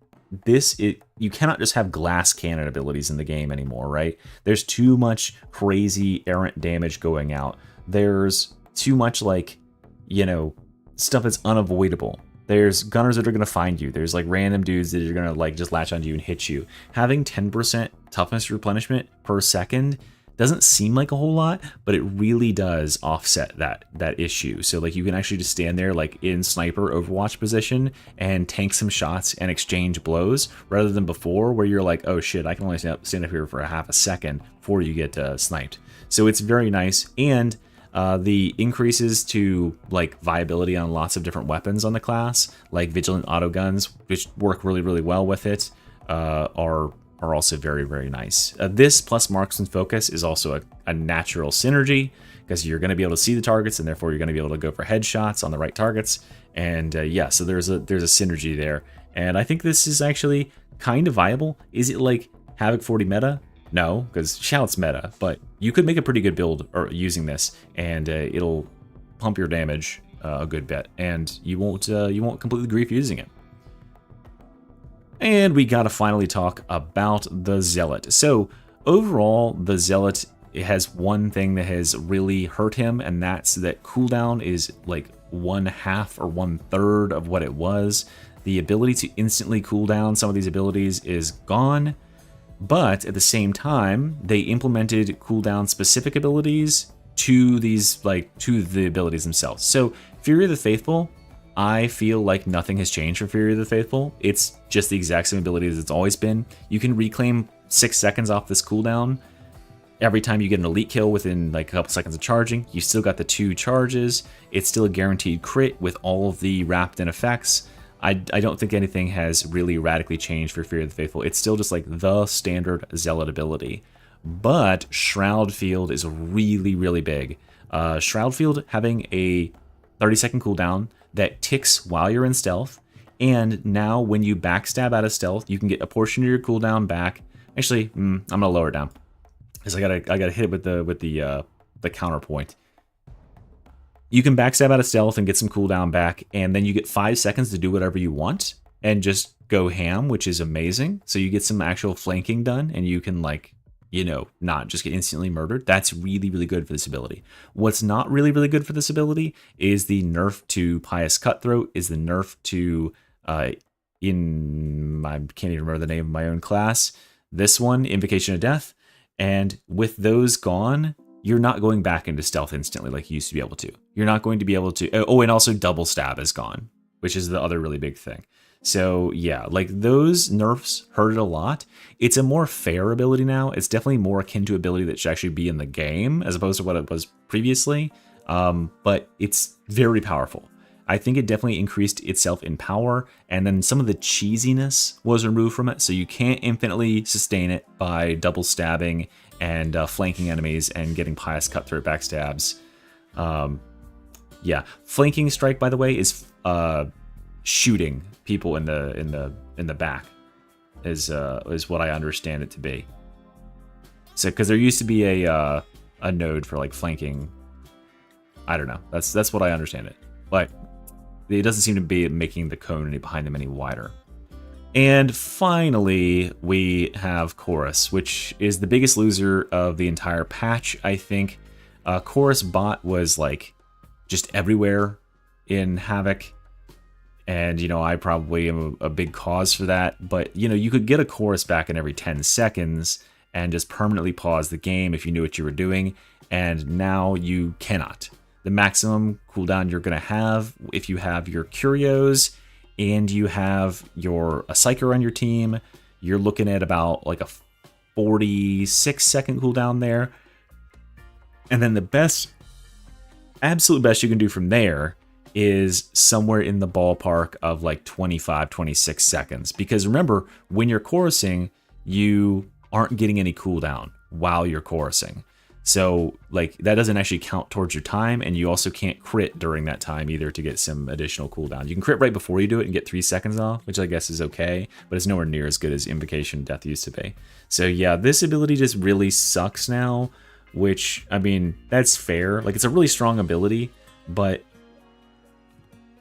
you cannot just have glass cannon abilities in the game anymore, right? There's too much crazy errant damage going out. There's too much, like, you know, stuff that's unavoidable. There's gunners that are going to find you. There's like random dudes that are going to like just latch onto you and hit you. Having 10% toughness replenishment per second doesn't seem like a whole lot, but it really does offset that issue. So like you can actually just stand there like in sniper Overwatch position and tank some shots and exchange blows, rather than before where you're like, oh shit, I can only stand up here for a half a second before you get sniped. So it's very nice. And the increases to like viability on lots of different weapons on the class, like vigilant auto guns, which work really, really well with it, are also very, very nice. This plus marksman focus is also a natural synergy, because you're going to be able to see the targets, and therefore you're going to be able to go for headshots on the right targets. And yeah, so there's a synergy there, and I think this is actually kind of viable. Is it like Havoc 40 meta? No, because Shout's meta, but you could make a pretty good build using this, and it'll pump your damage a good bit, and you won't completely grief using it. And we gotta finally talk about the Zealot. So overall, the Zealot has one thing that has really hurt him, and that's that cooldown is like 1/2 or 1/3 of what it was. The ability to instantly cool down some of these abilities is gone. But at the same time, they implemented cooldown specific abilities to these, like, to the abilities themselves. So Fury of the Faithful, I feel like nothing has changed for Fury of the Faithful. It's just the exact same ability as it's always been. You can reclaim 6 seconds off this cooldown every time you get an elite kill within like a couple seconds of charging. You still got the 2 charges. It's still a guaranteed crit with all of the wrapped in effects. I don't think anything has really radically changed for Fury of the Faithful. It's still just like the standard Zealot ability. But Shroud Field is really, really big. Shroud Field having a 30-second cooldown that ticks while you're in stealth. And now when you backstab out of stealth, you can get a portion of your cooldown back. Actually, I'm gonna lower it down, because I gotta hit it with the counterpoint. You can backstab out of stealth and get some cooldown back, and then you get 5 seconds to do whatever you want and just go ham, which is amazing. So you get some actual flanking done, and you can, like, you know, not just get instantly murdered. That's really, really good for this ability. What's not really, really good for this ability is the nerf to Pious Cutthroat, is the nerf to, I can't even remember the name of my own class. This one, Invocation of Death. And with those gone, you're not going back into stealth instantly like you used to be able to. You're not going to be able to... Oh, and also double stab is gone, which is the other really big thing. So yeah, like those nerfs hurt it a lot. It's a more fair ability now. It's definitely more akin to ability that should actually be in the game as opposed to what it was previously. But it's very powerful. I think it definitely increased itself in power, and then some of the cheesiness was removed from it, so you can't infinitely sustain it by double stabbing and flanking enemies and getting Pious Cutthroat backstabs. Yeah, flanking strike, by the way, is shooting people in the back, is what I understand it to be. So, because there used to be a node for like flanking. I don't know. That's what I understand it, but it doesn't seem to be making the cone behind them any wider. And finally, we have Chorus, which is the biggest loser of the entire patch, I think. Chorus bot was like just everywhere in Havoc, and you know, I probably am a big cause for that. But you know, you could get a Chorus back in every 10 seconds and just permanently pause the game if you knew what you were doing, and now you cannot. The maximum cooldown you're going to have if you have your Curios and you have a Psyker on your team, you're looking at about like a 46-second cooldown there. And then the absolute best you can do from there is somewhere in the ballpark of like 25, 26 seconds. Because remember, when you're chorusing, you aren't getting any cooldown while you're chorusing. So like that doesn't actually count towards your time, and you also can't crit during that time either to get some additional cooldown. You can crit right before you do it and get 3 seconds off, which I guess is okay, but it's nowhere near as good as Invocation Death used to be. So yeah, this ability just really sucks now which, I mean, that's fair. Like, it's a really strong ability, but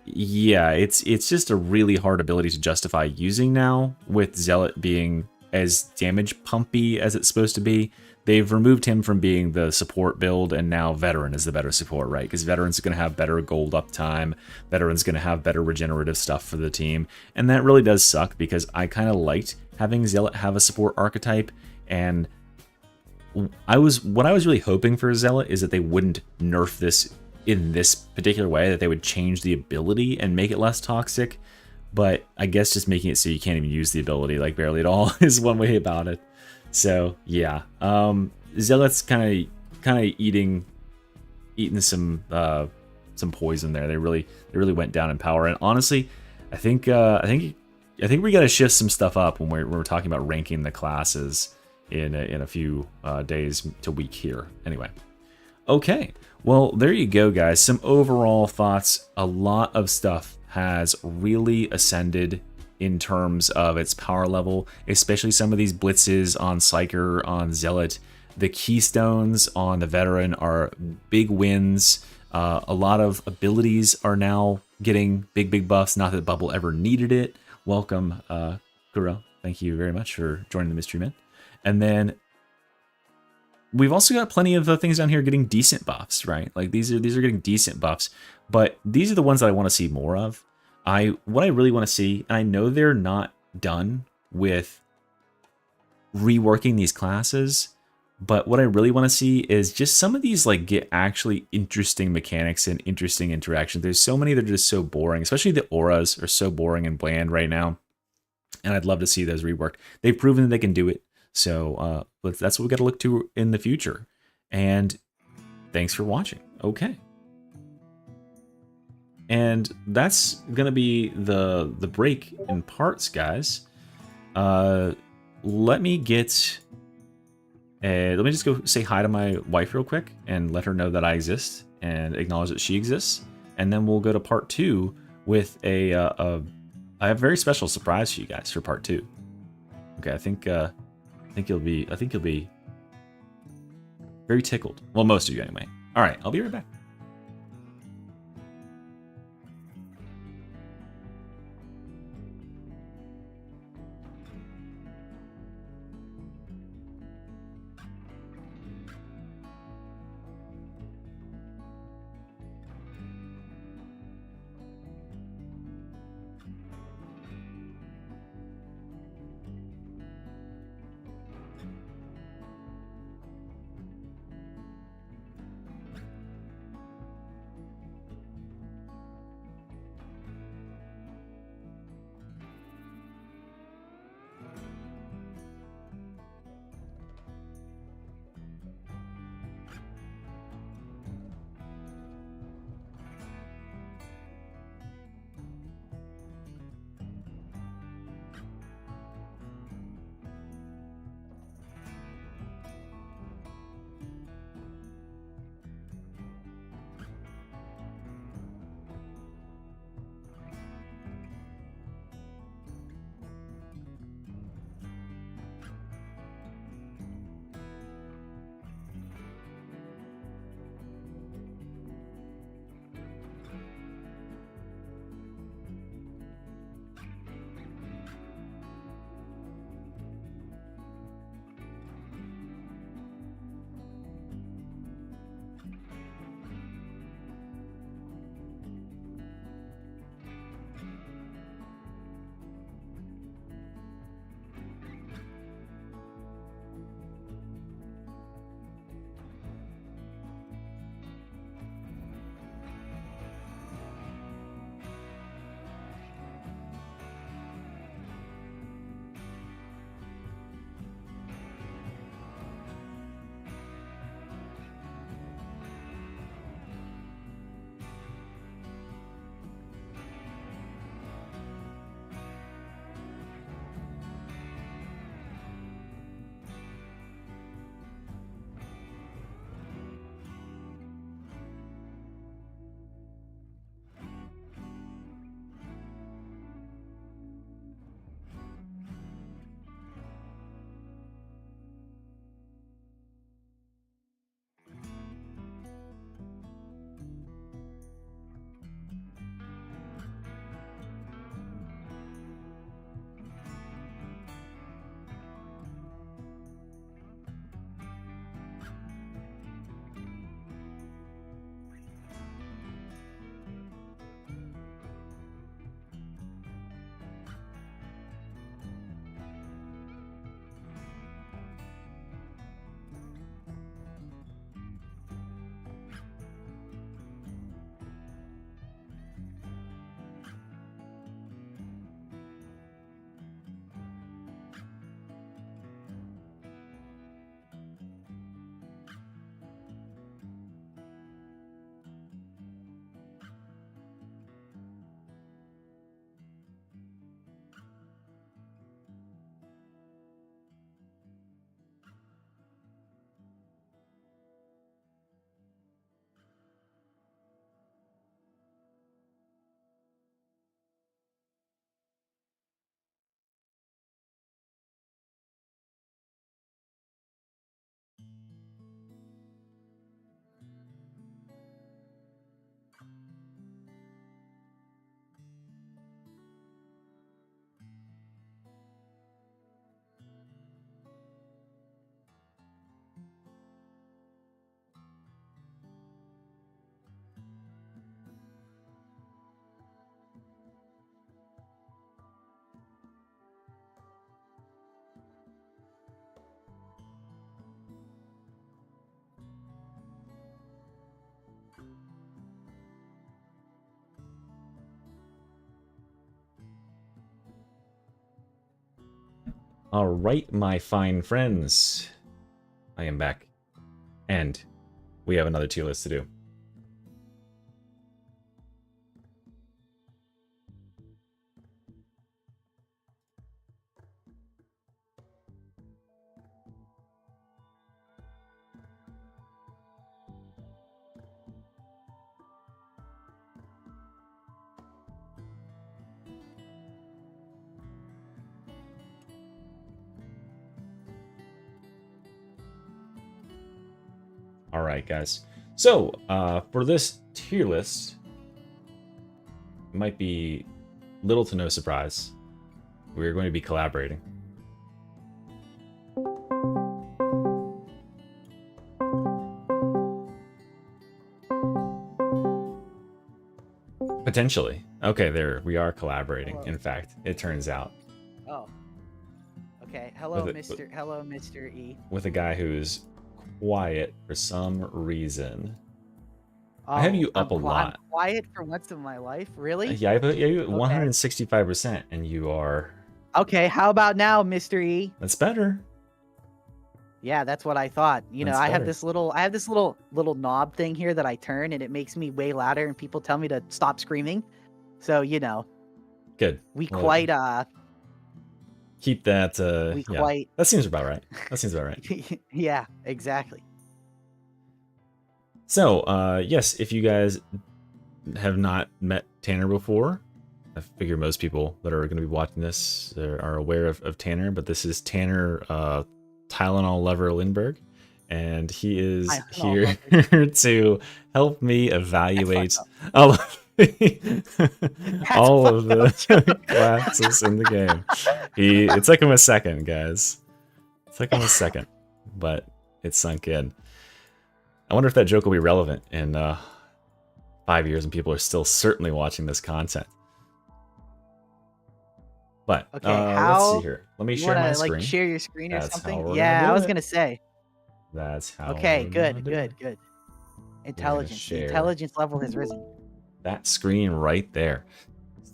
yeah, it's just a really hard ability to justify using now, with Zealot being as damage pumpy as it's supposed to be. They've removed him from being the support build, and now Veteran is the better support, right? Because Veteran's going to have better gold uptime, Veteran's going to have better regenerative stuff for the team, and that really does suck, because I kind of liked having Zealot have a support archetype, and what I was really hoping for Zealot is that they wouldn't nerf this in this particular way, that they would change the ability and make it less toxic, but I guess just making it so you can't even use the ability, like, barely at all, is one way about it. So yeah, Zealot's kind of eating some poison there. They really went down in power, and honestly, I think we got to shift some stuff up when we're talking about ranking the classes in a few days to week here. Anyway, okay, well, there you go, guys. Some overall thoughts. A lot of stuff has really ascended in terms of its power level, especially some of these blitzes on Psyker, on Zealot. The keystones on the Veteran are big wins. A lot of abilities are now getting big buffs. Not that Bubble ever needed it. Welcome, Kuro. Thank you very much for joining the Mystery Men. And then we've also got plenty of things down here getting decent buffs, right? Like these are getting decent buffs, but these are the ones that I want to see more of. What I really want to see, and I know they're not done with reworking these classes, but what I really want to see is just some of these like get actually interesting mechanics and interesting interactions. There's so many that are just so boring, especially the auras are so boring and bland right now, and I'd love to see those reworked. They've proven that they can do it, so that's what we got to look to in the future. And thanks for watching. Okay. And that's gonna be the break in parts, guys. Let me just go say hi to my wife real quick and let her know that I exist and acknowledge that she exists, and then we'll go to part 2 with I have a very special surprise for you guys for part 2. Okay, I think you'll be very tickled. Well, most of you anyway. All right, I'll be right back. All right, my fine friends. I am back. And we have another tier list to do. All right, guys. So, for this tier list, it might be little to no surprise. We're going to be collaborating. Potentially. Okay, there we are collaborating. Hello. In fact, it turns out Oh. Okay. Hello, With it- Mr. E. with a guy who's quiet for some reason. Oh, I have you up a I'm lot. quiet for once in my life. Really? Yeah, I put you at 165%, and you are. Okay. How about now, Mr. E? That's better. Yeah, that's what I thought. You know, That's I have better. this little knob thing here that I turn, and it makes me way louder, and people tell me to stop screaming. So you know, Good. we Well, quite keep that. we Yeah, quite that seems about right. That seems about right. yeah, exactly. So, yes, if you guys have not met Tanner before, I figure most people that are going to be watching this are aware of Tanner, but this is Tanner Tylenol Lover Lindbergh, and he is Tylenol here to help me evaluate all of all of the classes in the game. It took him a second, guys. It took him a second, but it sunk in. I wonder if that joke will be relevant in 5 years and people are still certainly watching this content. But Okay, let's how see here. Let me You share my wanna screen. like share your screen or That's how something? we're Yeah, gonna I do was it. gonna say. That's how. Okay, we're good, gonna do good, it. good. Intelligence. The share. intelligence level has risen. That screen right there.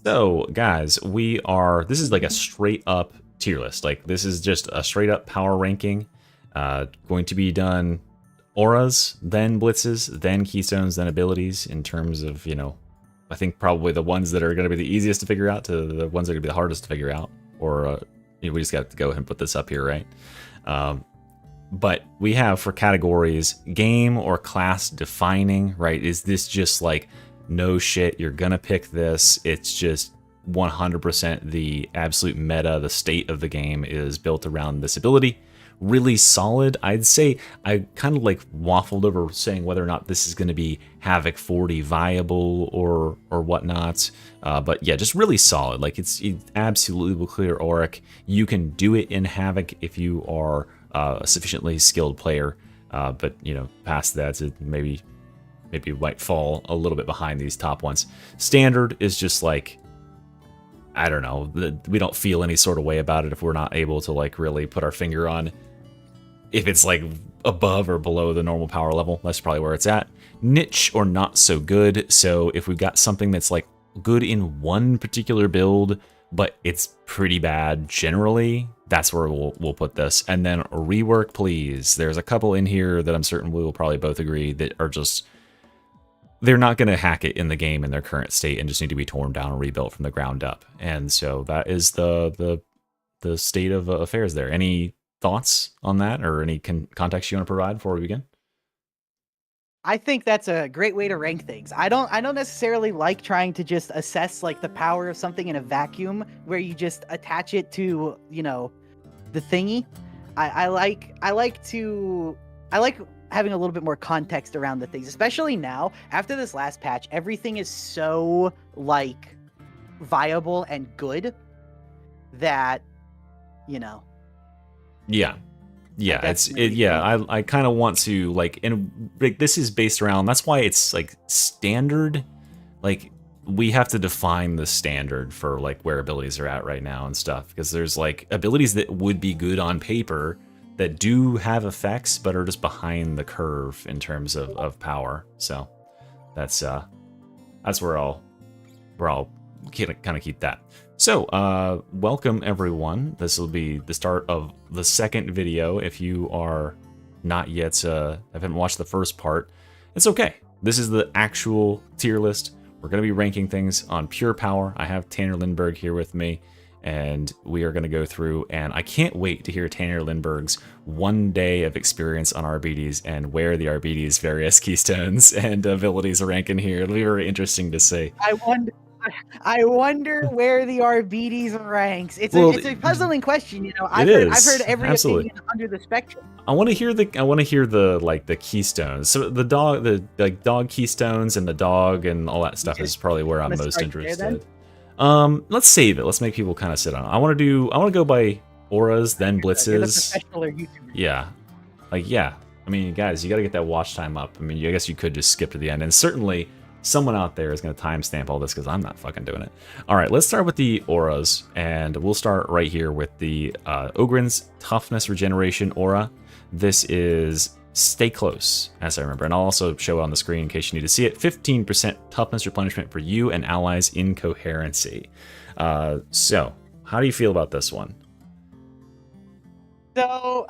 So, guys, this is like a straight up tier list. Like, this is just a straight up power ranking. Going to be done auras, then blitzes, then keystones, then abilities in terms of, I think probably the ones that are going to be the easiest to figure out to the ones that are going to be the hardest to figure out. Or we just got to go ahead and put this up here, right? But we have for categories game or class defining, right? Is this just like, no shit, you're gonna pick this, it's just 100% the absolute meta, the state of the game is built around this ability? Really solid. I'd say I kind of like waffled over saying whether or not this is going to be Havoc 40 viable or whatnot. But yeah, just really solid. Like it absolutely will clear Auric. You can do it in Havoc if you are a sufficiently skilled player. But past that, it maybe might fall a little bit behind these top ones. Standard is just like, I don't know, we don't feel any sort of way about it if we're not able to like really put our finger on if it's like above or below the normal power level. That's probably where it's at. Niche or not so good. So if we've got something that's like good in one particular build, but it's pretty bad generally, that's where we'll put this. And then rework, please. There's a couple in here that I'm certain we will probably both agree that are just, they're not going to hack it in the game in their current state and just need to be torn down and rebuilt from the ground up. And so that is the state of affairs there. Any thoughts on that or any context you want to provide before we begin? I think that's a great way to rank things. I don't necessarily like trying to just assess like the power of something in a vacuum where you just attach it to, the thingy. I like having a little bit more context around the things, especially now after this last patch. Everything is so like viable and good that Yeah, definitely I kind of want to like, and like this is based around, that's why it's like standard. Like we have to define the standard for like where abilities are at right now and stuff, because there's like abilities that would be good on paper that do have effects but are just behind the curve in terms of power. So that's where I'll kind of keep that. So, welcome everyone. This will be the start of the second video. If you are not yet, haven't watched the first part, it's okay. This is the actual tier list. We're going to be ranking things on pure power. I have Tanner Lindbergh here with me, and we are going to go through, and I can't wait to hear Tanner Lindbergh's 1 day of experience on RBDs and where the RBDs various keystones and abilities rank in here. It'll be very interesting to see. I wonder where the RBDs ranks. It's a puzzling question, you know. I've heard every opinion under the spectrum. I want to hear the like the keystones. So the dog keystones and the dog and all that stuff is probably where I'm most interested. Let's save it. Let's make people kind of sit on it. I want to go by auras, then blitzes. Yeah. I mean, guys, you got to get that watch time up. I mean, I guess you could just skip to the end, and certainly someone out there is going to timestamp all this because I'm not fucking doing it. All right, let's start with the auras, and we'll start right here with the Ogryn's Toughness Regeneration aura. This is Stay Close, as I remember, and I'll also show it on the screen in case you need to see it. 15% toughness replenishment for you and allies in coherency. So, how do you feel about this one? So,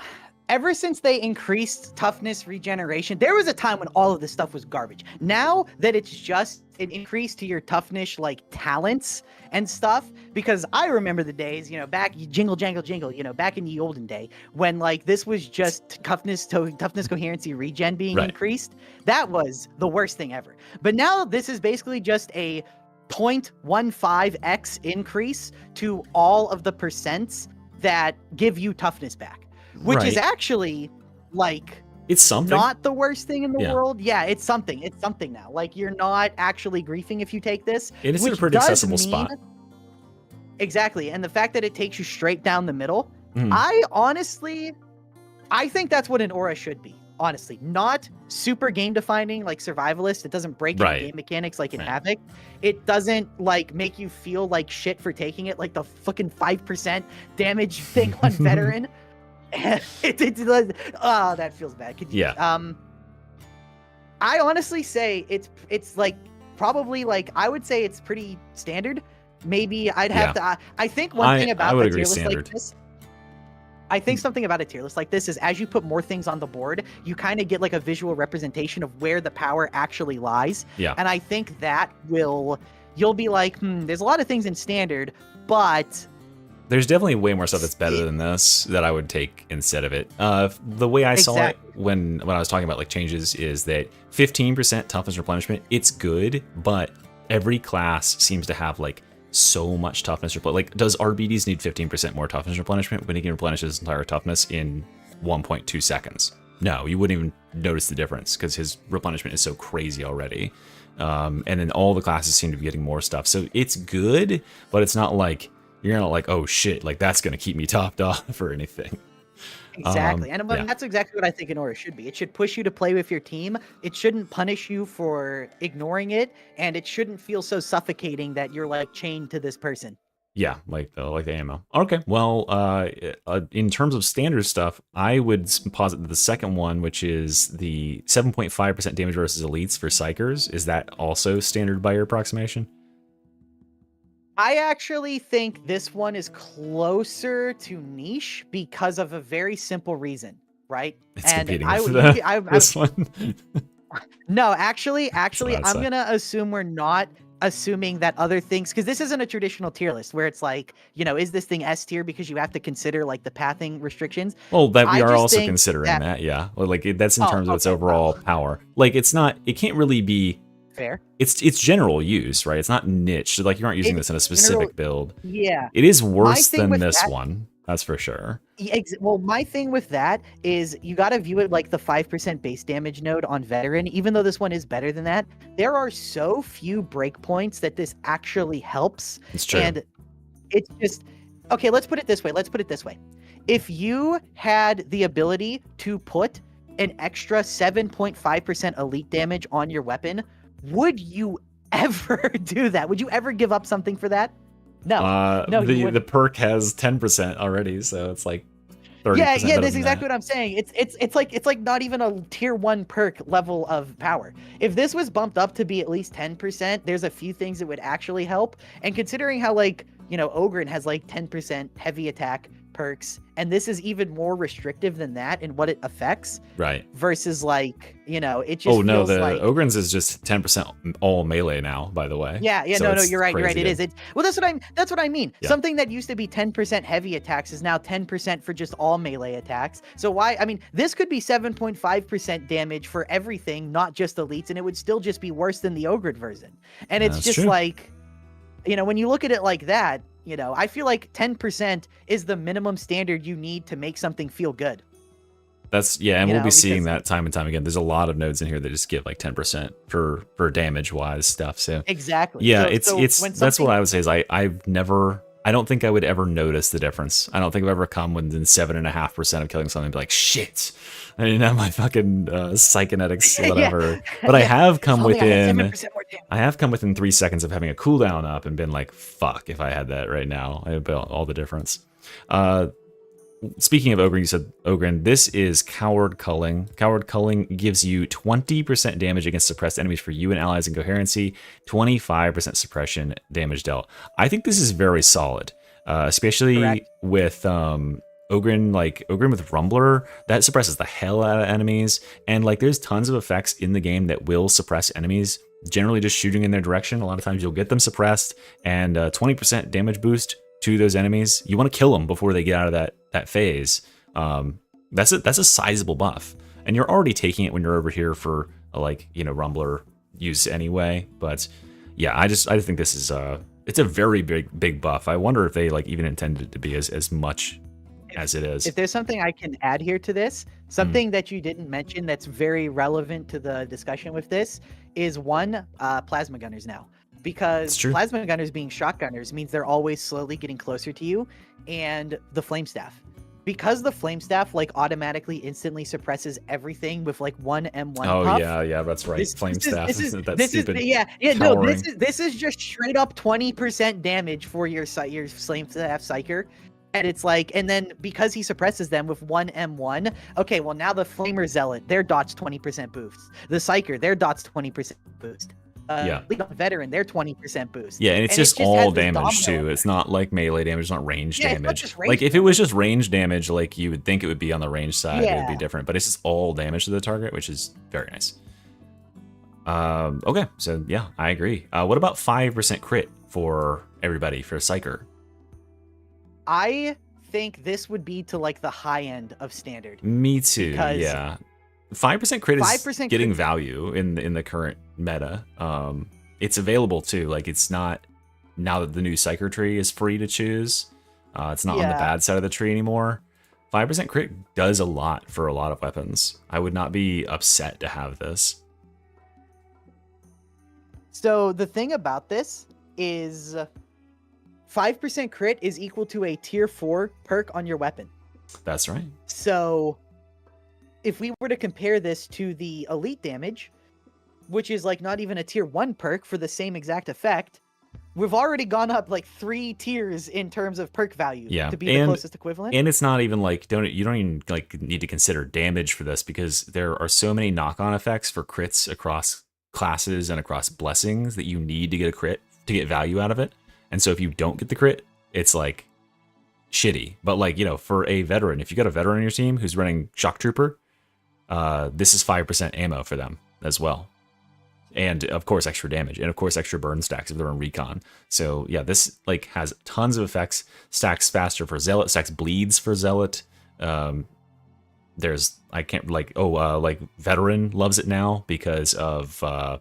ever since they increased toughness regeneration, there was a time when all of this stuff was garbage. Now that it's just an increase to your toughness, like talents and stuff, because I remember the days, you know, back jingle jangle jingle, you know, back in the olden day when like this was just toughness coherency regen being increased. That was the worst thing ever. But now this is basically just a 0.15x increase to all of the percents that give you toughness back. Which is actually, like, it's something. Not the worst thing in the world. Yeah, it's something. It's something now. Like, you're not actually griefing if you take this. It is in a pretty accessible spot. Exactly. And the fact that it takes you straight down the middle, I think that's what an aura should be. Honestly, not super game defining like survivalist. It doesn't break any game mechanics like in Havoc. It doesn't like make you feel like shit for taking it, like the fucking 5% damage thing on veteran. That feels bad. Could you, I honestly say it's like probably like I would say it's pretty standard. Maybe I'd have to. I think one thing about a tier list like this. I think something about a tier list like this is as you put more things on the board, you kind of get like a visual representation of where the power actually lies. Yeah. And I think that you'll be like, there's a lot of things in standard, but there's definitely way more stuff that's better than this that I would take instead of it. The way I saw it when I was talking about like changes is that 15% toughness replenishment, it's good, but every class seems to have like so much toughness replenishment. Like, does RBDs need 15% more toughness replenishment when he can replenish his entire toughness in 1.2 seconds? No, you wouldn't even notice the difference because his replenishment is so crazy already. And then all the classes seem to be getting more stuff. So it's good, but it's not like you're not like, oh shit, like that's gonna keep me topped off or anything. Exactly. And that's exactly what I think an aura should be. It should push you to play with your team. It shouldn't punish you for ignoring it, and it shouldn't feel so suffocating that you're like chained to this person. Yeah, like the ammo. Okay, well, in terms of standard stuff, I would posit the second one, which is the 7.5% damage versus elites for psychers. Is that also standard by your approximation? I actually think this one is closer to niche because of a very simple reason, right? It's competing with this one. No, actually, I'm gonna assume we're not assuming that other things, because this isn't a traditional tier list where it's like, you know, is this thing S tier because you have to consider like the pathing restrictions? Well, that we are also considering that, yeah. Like that's in terms of its overall power. Like it can't really be fair. It's general use, right? It's not niche. Like you aren't using this in a specific build. Yeah. It is worse than this one. That's for sure. Well, my thing with that is you got to view it like the 5% base damage node on veteran. Even though this one is better than that, there are so few breakpoints that this actually helps. It's true. And it's just, okay, let's put it this way. If you had the ability to put an extra 7.5% elite damage on your weapon, would you ever do that? Would you ever give up something for that? No. No. The perk has 10% already, so it's like 30%. Yeah, that's exactly what I'm saying. It's like not even a tier 1 perk level of power. If this was bumped up to be at least 10%, there's a few things that would actually help. And considering how like Ogryn has like 10% heavy attack perks, and this is even more restrictive than that in what it affects. Right. Versus like, it just Oh no, feels the like Ogryn's is just 10% all melee now, by the way. yeah, So no, it's you're right. You're right. crazy It is. good. Well, that's what I mean. Yeah. Something that used to be 10% heavy attacks is now 10% for just all melee attacks. So why? I mean, this could be 7.5% damage for everything, not just elites, and it would still just be worse than the Ogryn version. And it's That's just true. like, when you look at it like that, I feel like 10% is the minimum standard you need to make something feel good. That's and You we'll know, be seeing because- that time and time again. There's a lot of nodes in here that just give like 10% for damage wise stuff. So Exactly. yeah, So it's when that's something- what I would say is I don't think I would ever notice the difference. I don't think I've ever come within 7.5% of killing something and be like, shit, I didn't have my fucking psychonetics, Yeah. whatever. But I have come Only I had within 7% more damage. I have come within 3 seconds of having a cooldown up and been like, fuck, if I had that right now, it would be all the difference. Speaking of Ogryn, you said Ogryn, this is Coward Culling. Coward Culling gives you 20% damage against suppressed enemies for you and allies in coherency, 25% suppression damage dealt. I think this is very solid, especially Correct. with Ogryn with Rumbler. That suppresses the hell out of enemies, and like there's tons of effects in the game that will suppress enemies. Generally, just shooting in their direction. A lot of times you'll get them suppressed, and 20% damage boost to those enemies. You want to kill them before they get out of that phase. That's a sizable buff, and you're already taking it when you're over here for Rumbler use anyway. But yeah, I just think this is it's a very big buff. I wonder if they even intended it to be as much as it is. If there's something I can add here to this, something that you didn't mention that's very relevant to the discussion with this is plasma gunners now. Because It's true. plasma gunners being shotgunners means they're always slowly getting closer to you, and the flame staff. Because the flame staff automatically instantly suppresses everything with one M1 Oh puff. yeah, that's right. Flame staff. This is That's stupid. no, powering. this is just straight up 20% damage for your flame staff psyker. And it's and then because he suppresses them with one M1, okay, well now the Flamer Zealot, their dot's 20% boost. The Psyker, their dot's 20% boost. Yeah. Veteran, their 20% boost. Yeah, and it's it just has all this damage domino too. effect. It's not like melee damage, it's not range Yeah, it's not damage. just range If it was just range damage, you would think it would be on the range side, it would Yeah. be different. But it's just all damage to the target, which is very nice. Okay, so yeah, I agree. What about 5% crit for everybody for Psyker? I think this would be to the high end of standard. Me too. Because yeah, 5% crit is 5% getting crit- value in the current meta. It's available too. It's not now that the new Psyker tree is free to choose. It's not on the Yeah. bad side of the tree anymore. 5% crit does a lot for a lot of weapons. I would not be upset to have this. So the thing about this is 5% crit is equal to a tier 4 perk on your weapon. That's right. So if we were to compare this to the elite damage, which is not even a tier 1 perk for the same exact effect, we've already gone up 3 tiers in terms of perk value Yeah, to be the closest equivalent. And it's not even you don't even need to consider damage for this, because there are so many knock-on effects for crits across classes and across blessings that you need to get a crit to get value out of it. And so if you don't get the crit, it's shitty. But for a veteran, if you got a veteran on your team who's running Shock Trooper, this is 5% ammo for them as well. And of course extra damage, and of course extra burn stacks if they're in recon. So yeah, this has tons of effects. Stacks faster for Zealot, stacks bleeds for Zealot. There's veteran loves it now because of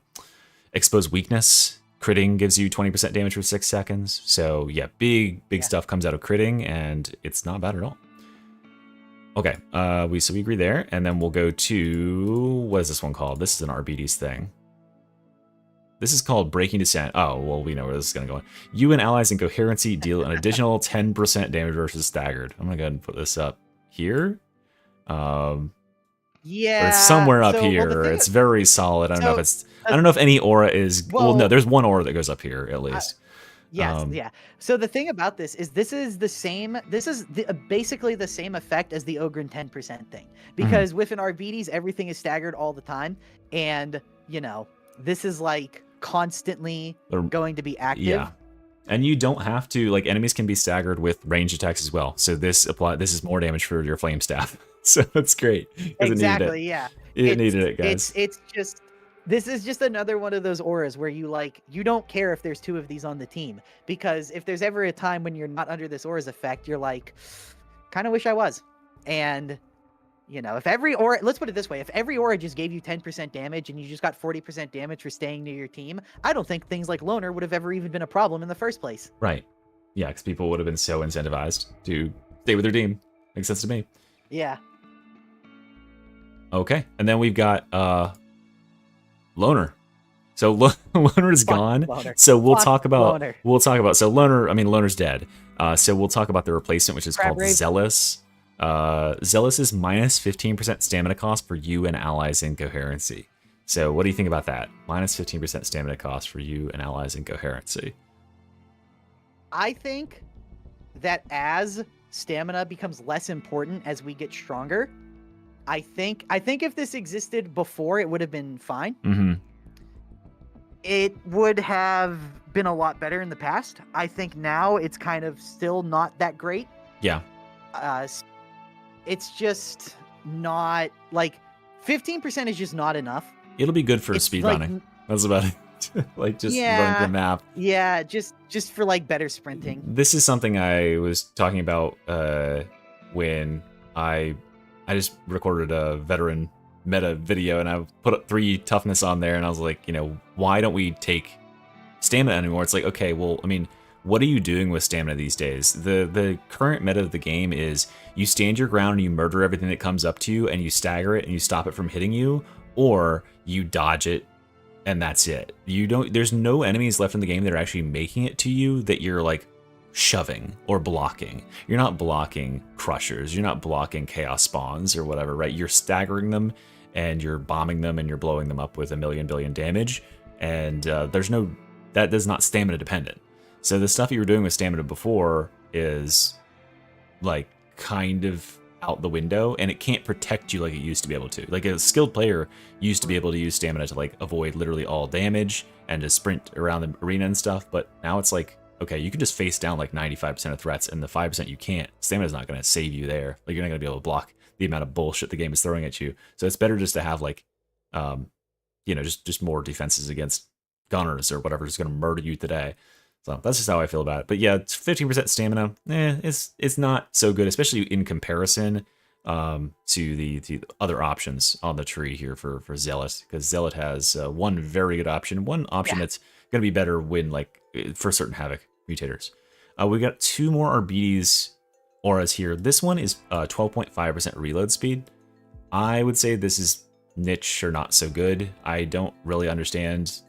exposed weakness. Critting gives you 20% damage for 6 seconds. So yeah, big stuff comes out of critting, and it's not bad at all. Okay, we agree there, and then we'll go to, what is this one called? This is an RBD's thing. This is called Breaking Descent. Oh, well, we know where this is going to go. You and allies in coherency deal an additional 10% damage versus staggered. I'm going to go ahead and put this up here. Yeah, Or it's somewhere up so, well, the here. thing It's is- very solid. I don't know if so, it's. I don't know if any aura is. Well, no, well, there's one aura that goes up here at least. Yes, yeah. So the thing about this is the same. This is basically the same effect as the Ogryn 10% thing, because with an Arbites, everything is staggered all the time, and this is constantly Or- going to be active. Yeah. And you don't have to, like, enemies can be staggered with ranged attacks as well. So this is more damage for your flame staff. So it's great. 'Cause Exactly, it yeah. needed it, guys. It's just this is just another one of those auras where you don't care if there's 2 of these on the team, because if there's ever a time when you're not under this aura's effect, you're like, kind of wish I was. And if every aura, let's put it this way, if every aura just gave you 10% damage and you just got 40% damage for staying near your team, I don't think things like Loner would have ever even been a problem in the first place. Right. Yeah, because people would have been so incentivized to stay with their team. Makes sense to me. Yeah. Okay, and then we've got Loner. So Loner is Fuck gone. Loner. So we'll Fuck talk about Loner. so Loner. I mean, Loner's dead. So we'll talk about the replacement, which is Crab called Rave. Zealous. Zealous is minus 15% stamina cost for you and allies in coherency. So what do you think about that? Minus 15% stamina cost for you and allies in coherency. I think that as stamina becomes less important as we get stronger, I think if this existed before, it would have been fine. Mm-hmm. It would have been a lot better in the past. I think now it's kind of still not that great. Yeah. It's just not, like, 15% is just not enough. It'll be good for It's speed like- running. That's about it. Like just Yeah. running the map. Yeah, just for like better sprinting. This is something I was talking about when I just recorded a veteran meta video, and I put up 3 toughness on there, and I was like, why don't we take stamina anymore? It's like, okay, well, I mean, what are you doing with stamina these days? The current meta of the game is you stand your ground and you murder everything that comes up to you, and you stagger it and you stop it from hitting you, or you dodge it and that's it. There's no enemies left in the game that are actually making it to you that you're like shoving or blocking. You're not blocking crushers, you're not blocking chaos spawns or whatever, right? You're staggering them and you're bombing them and you're blowing them up with a million billion damage, and that is not stamina dependent. So the stuff you were doing with stamina before is like kind of out the window, and it can't protect you like it used to be able to. Like a skilled player used to be able to use stamina to like avoid literally all damage and to sprint around the arena and stuff, but now it's like, okay, you can just face down like 95% of threats, and the 5% you can't, stamina's not going to save you there. Like you're not going to be able to block the amount of bullshit the game is throwing at you. So it's better just to have like just more defenses against gunners or whatever is going to murder you today. So that's just how I feel about it. But yeah, it's 15% stamina. It's not so good, especially in comparison to the other options on the tree here for Zealot, because Zealot has one very good option, one option that's going to be better when like for certain Havoc mutators. We got 2 more Arbites auras here. This one is 12.5% reload speed. I would say this is niche or not so good. I don't really understand.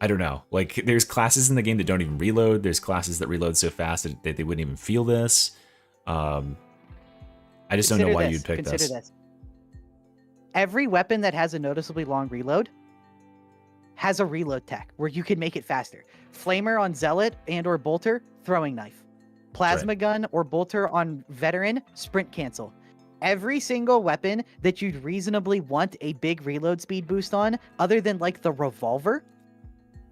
I don't know. Like, there's classes in the game that don't even reload. There's classes that reload so fast that they wouldn't even feel this. I just don't know why you'd pick this. Every weapon that has a noticeably long reload has a reload tech where you can make it faster. Flamer on Zealot and or Bolter, throwing knife. Plasma gun or Bolter on Veteran, sprint cancel. Every single weapon that you'd reasonably want a big reload speed boost on, other than like the revolver,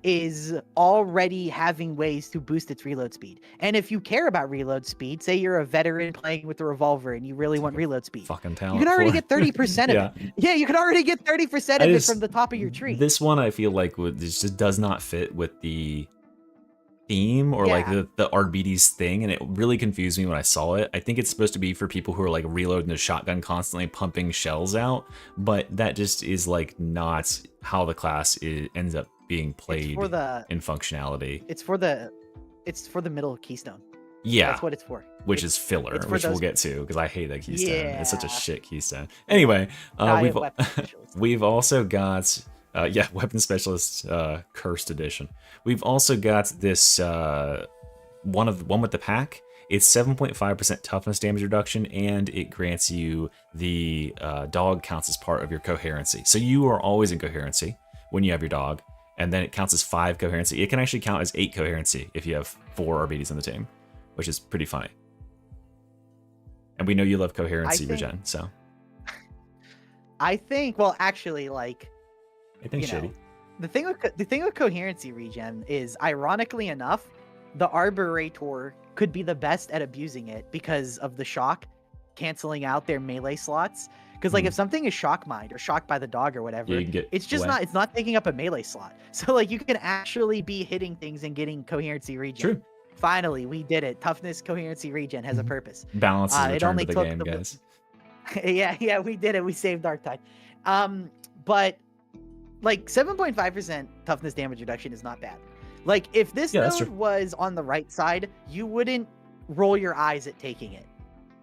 is already having ways to boost its reload speed. And if you care about reload speed, say you're a veteran playing with the revolver and you really want reload speed, fucking talent, you can already get 30% of it. Yeah, you can already get 30% of it from the top of your tree. This one I feel like just does not fit with the theme or like the RBD's thing, and it really confused me when I saw it. I think it's supposed to be for people who are like reloading the shotgun constantly, pumping shells out, but that just is like not how the class ends up being played in functionality. It's for the middle Keystone. Yeah, that's what it's for. Which is filler, which we'll get to, because I hate that Keystone. Yeah. It's such a shit Keystone. Anyway, we've also got Weapon Specialist Cursed Edition. We've also got this one with the pack. It's 7.5% toughness damage reduction, and it grants you the dog counts as part of your coherency. So you are always in coherency when you have your dog, and then it counts as 5 coherency. It can actually count as 8 coherency if you have 4 RBDs on the team, which is pretty funny. And we know you love coherency regen, so. I think, well, actually, like, I think shitty. The thing with coherency regen is, ironically enough, the Arburator could be the best at abusing it because of the shock canceling out their melee slots. Because like if something is shock mind or shocked by the dog or whatever, Yeah, you can get it's just away. it's not taking up a melee slot. So like you can actually be hitting things and getting coherency regen. True. Finally, we did it. Toughness, coherency, regen has a purpose. Balance is It returned only to the took game, the- guys. yeah, we did it. We saved Darktide. But like 7.5% toughness damage reduction is not bad. Like if this Yeah, that's node true. was on the right side, you wouldn't roll your eyes at taking it.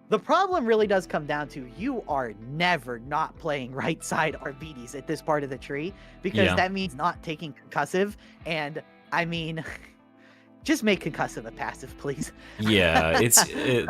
The problem really does come down to you are never not playing right side RBDs at this part of the tree because Yeah. that means not taking concussive. And I mean, just make concussive a passive, please. Yeah,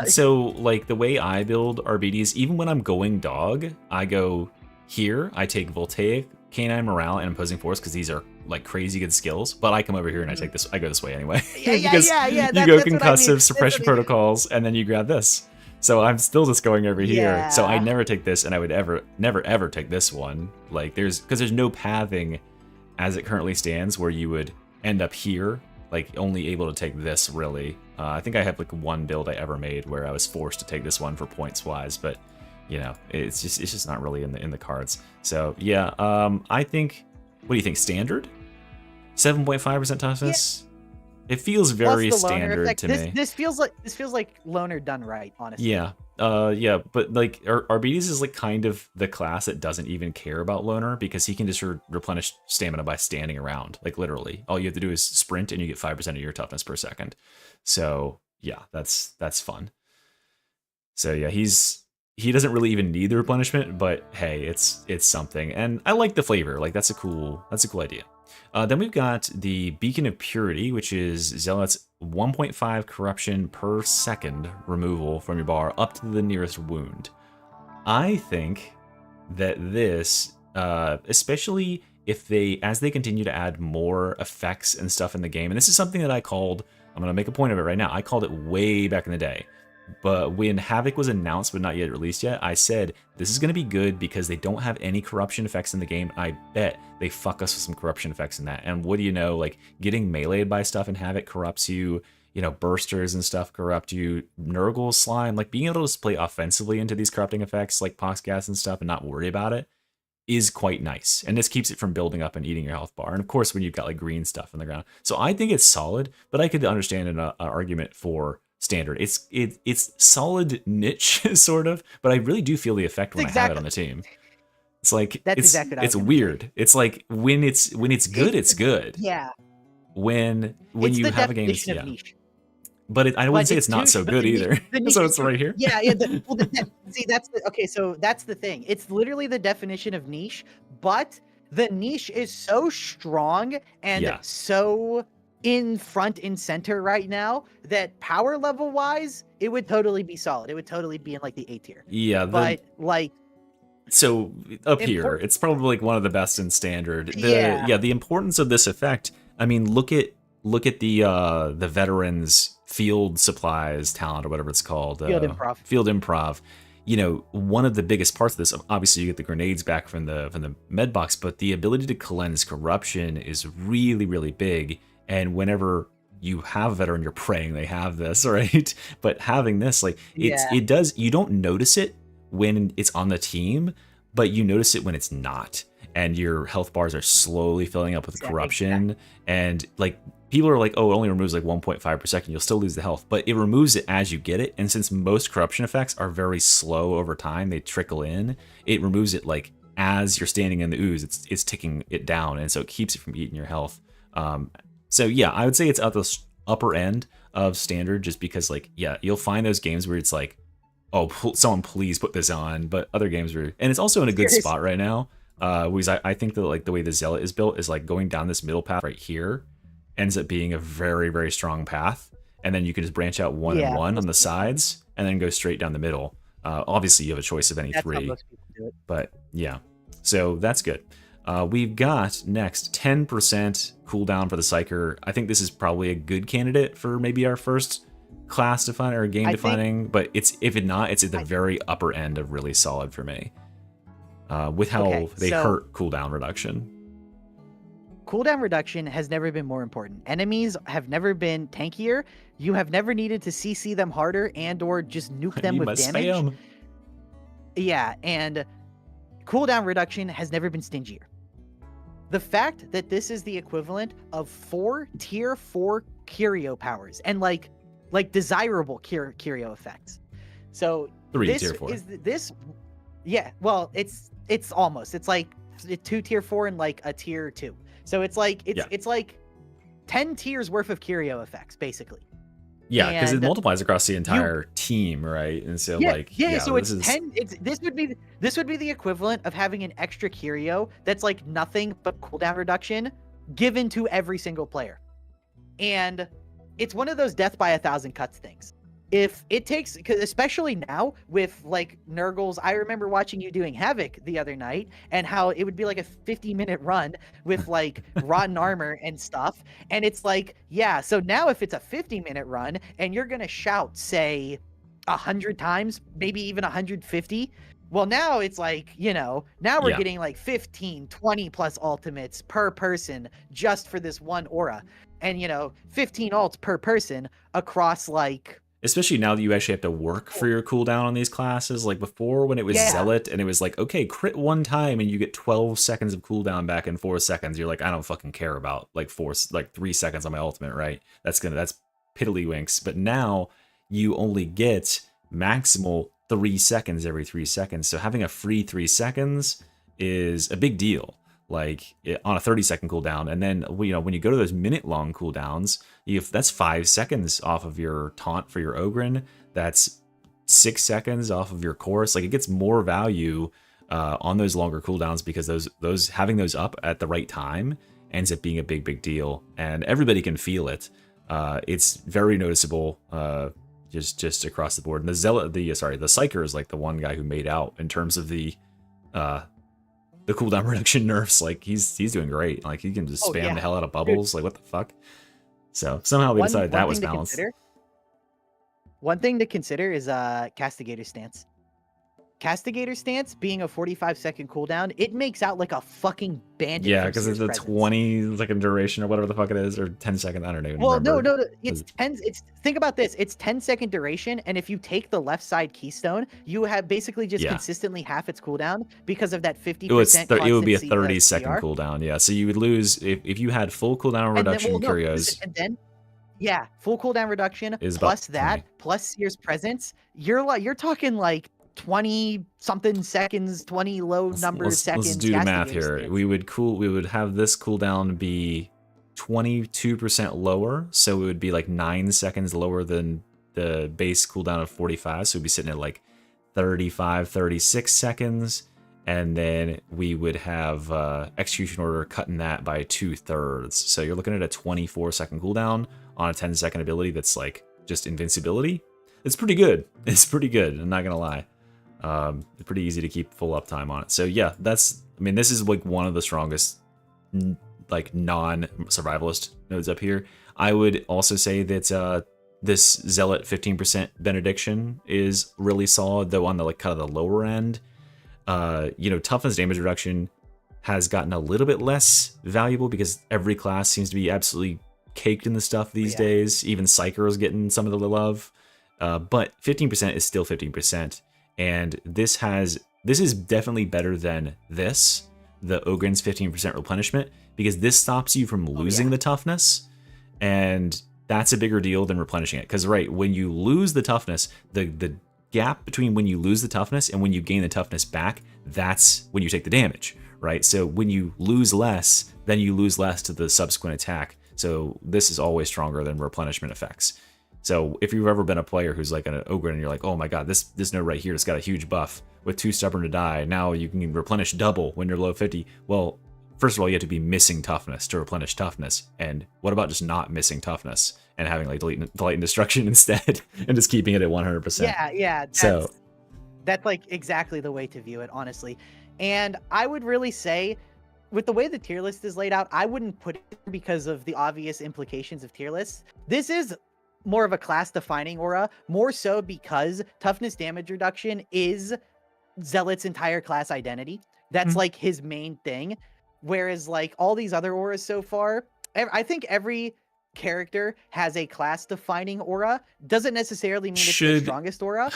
so like the way I build RBDs, even when I'm going dog, I go here, I take Voltaic, Canine Morale, and Imposing Force because these are like crazy good skills. But I come over here and I take this. I go this way anyway. Yeah. Because Yeah. you That's go what I mean. concussive, That's suppression what I mean. protocols, and then you grab this. So I'm still just going over here. So I Yeah. never take this, and I would never ever take this one. Like because there's no pathing as it currently stands where you would end up here, like only able to take this really. I think I have like one build I ever made where I was forced to take this one for points wise, but you know, it's just not really in the cards. So yeah, I think. What do you think? Standard? 7.5% toughness. It feels very Plus the loner standard effect. to this, me. This feels like loner done right, honestly. Yeah. Yeah, but like Arbides is like kind of the class that doesn't even care about loner because he can just replenish stamina by standing around, like literally. All you have to do is sprint and you get 5% of your toughness per second. So yeah, that's fun. So yeah, he doesn't really even need the replenishment, but hey, it's something, and I like the flavor. Like that's a cool idea. Then we've got the Beacon of Purity, which is Zealot's 1.5 corruption per second removal from your bar up to the nearest wound. I think that this, especially if as they continue to add more effects and stuff in the game, and this is something that I'm going to make a point of it right now. I called it way back in the day. But when Havoc was announced but not yet released yet, I said, this is going to be good because they don't have any corruption effects in the game. I bet they fuck us with some corruption effects in that. And what do you know, like getting meleeed by stuff in Havoc corrupts you, you know, bursters and stuff corrupt you, Nurgle slime, like being able to play offensively into these corrupting effects like Pox Gas and stuff and not worry about it is quite nice. And this keeps it from building up and eating your health bar. And of course, when you've got like green stuff on the ground. So I think it's solid, but I could understand an argument for standard. It's solid niche sort of, but I really do feel the effect when I have it on the team. It's like That's exactly what I was it's gonna weird. It's like when it's good, it's good. Yeah. When It's you the have a game, definition yeah. of niche. But I wouldn't say it's not douche, so but good the either. niche So is it's right here. Yeah. See, so that's the thing. It's literally the definition of niche, but the niche is so strong and Yeah. so in front and center right now that power level wise, it would totally be solid. It would totally be in like the A tier. Yeah, But like, so up here, Important. it's probably like one of the best in standard. Yeah. The importance of this effect. I mean, look at the veterans field supplies talent or whatever it's called. Field improv. Field improv. You know, one of the biggest parts of this, obviously you get the grenades back from the med box, but the ability to cleanse corruption is really, really big. And whenever you have a veteran, you're praying they have this, right? But having this, like, it does, you don't notice it when it's on the team, but you notice it when it's not. And your health bars are slowly filling up with corruption. And like, people are like, oh, it only removes like 1.5 per second. You'll still lose the health, but it removes it as you get it. And since most corruption effects are very slow over time, they trickle in, it removes it like as you're standing in the ooze, it's ticking it down. And so it keeps it from eating your health. So yeah, I would say it's at the upper end of standard just because like, yeah, you'll find those games where it's like, oh, someone please put this on. But other games where, and it's also in a good spot right now. Because I think that like the way the Zealot is built is like going down this middle path right here ends up being a very, very strong path. And then you can just branch out one and one on the sides and then go straight down the middle. Obviously you have a choice of any that's three, how most people do it. but yeah, so that's good. We've got next 10% cooldown for the Psyker. I think this is probably a good candidate for maybe our first class defining or game defining, but it's if it's at the very upper end of really solid for me. With how they hurt cooldown reduction. cooldown reduction has never been more important. Enemies have never been tankier. You have never needed to CC them harder and or just nuke them You with must damage. spam. Yeah, and cooldown reduction has never been stingier. The fact that this is the equivalent of 4 tier 4 curio powers and like desirable curio effects. So 3 this tier 4. is this yeah, well, it's almost. It's like 2 tier 4 and like a tier 2. So it's like it's like 10 tiers worth of curio effects basically. Yeah, because it and multiplies across the entire team, right? And so Yeah, like yeah, so this it's is 10 this would be the equivalent of having an extra curio that's like nothing but cooldown reduction given to every single player. And it's one of those death by 1,000 cuts things. If it takes, 'cause especially now with like Nurgles, I remember watching you doing Havoc the other night and how it would be like a 50-minute run with like rotten armor and stuff. And it's like, yeah, so now if it's a 50-minute run and you're going to shout, say 100 times, maybe even 150, well, now it's like, you know, now we're Yeah. getting like 15, 20 plus ultimates per person just for this one aura. And, you know, 15 ults per person across like, especially now that you actually have to work for your cooldown on these classes. Like before when it was Yeah. Zealot and it was like, okay, crit one time and you get 12 seconds of cooldown back in 4 seconds. You're like, I don't fucking care about like 3 seconds on my ultimate, right? That's piddlywinks. But now you only get maximal 3 seconds every 3 seconds. So having a free 3 seconds is a big deal. Like on a 30-second cooldown, and then when you go to those minute-long cooldowns, that's 5 seconds off of your taunt for your Ogren. That's 6 seconds off of your chorus. Like it gets more value on those longer cooldowns because those having those up at the right time ends up being a big deal, and everybody can feel it. It's very noticeable. Just across the board. And the Zealot, the Psyker is like the one guy who made out in terms of the cooldown reduction nerfs. Like he's doing great. Like he can just spam the hell out of bubbles. Like what the fuck? So somehow we decided that was balanced. One thing to consider is Castigator stance. Castigator stance being a 45-second cooldown, it makes out like a fucking bandit. Yeah, from because it's Seer's a Presence. 20-second duration or whatever the fuck it is, or 10-second. I don't even Well, remember. no, it's 10. It's think about this. It's 10-second duration, and if you take the left side keystone, you have basically just consistently half its cooldown because of that 50%. It would be a constant 30-second CR. cooldown. Yeah, so you would lose if you had full cooldown reduction curios. And then, yeah, full cooldown reduction Is plus about that 20. plus Seer's Presence. You're talking like 20 something seconds, 20 low number seconds. Let's do the math Castigator here. stance. We would have this cooldown be 22% lower, so it would be like 9 seconds lower than the base cooldown of 45. So we'd be sitting at like 35, 36 seconds, and then we would have execution order cutting that by 2/3. So you're looking at a 24-second cooldown on a 10-second ability that's like just invincibility. It's pretty good. It's pretty good. I'm not gonna lie. Pretty easy to keep full uptime on it. So yeah, this is like one of the strongest like non-survivalist nodes up here. I would also say that this Zealot 15% benediction is really solid, though on the like kind of the lower end. Toughness damage reduction has gotten a little bit less valuable because every class seems to be absolutely caked in the stuff these days. Even Psyker is getting some of the love. But 15% is still 15%. And this is definitely better than the Ogren's 15% replenishment, because this stops you from losing the toughness, and that's a bigger deal than replenishing it. Because when you lose the toughness, the gap between when you lose the toughness and when you gain the toughness back, that's when you take the damage, right? So when you lose less, then you lose less to the subsequent attack. So this is always stronger than replenishment effects. So if you've ever been a player who's like an Ogre and you're like, oh my god, this node right here has got a huge buff with 2 stubborn to die. Now you can replenish double when you're low 50. Well, first of all, you have to be missing toughness to replenish toughness. And what about just not missing toughness and having like delight and destruction instead and just keeping it at 100%? Yeah. That's like exactly the way to view it, honestly. And I would really say, with the way the tier list is laid out, I wouldn't put it because of the obvious implications of tier lists. This is more of a class defining aura, more so because toughness damage reduction is Zealot's entire class identity. That's like his main thing. Whereas like all these other auras so far, I think every character has a class defining aura. Doesn't necessarily mean it's the strongest aura.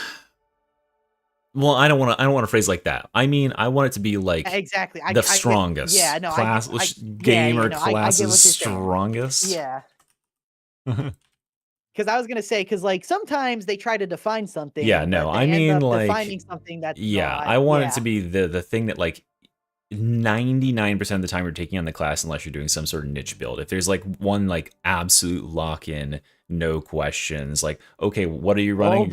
Well, I don't want to phrase like that. I mean, I want it to be like exactly the strongest. Yeah, no, class, game or class's strongest. Yeah. Because I was gonna say, because like sometimes they try to define something. Yeah, no, but they I end mean up like defining something that's not, I want it to be the thing that like 99% of the time you're taking on the class unless you're doing some sort of niche build. If there's like one like absolute lock-in, no questions, like, okay, what are you running?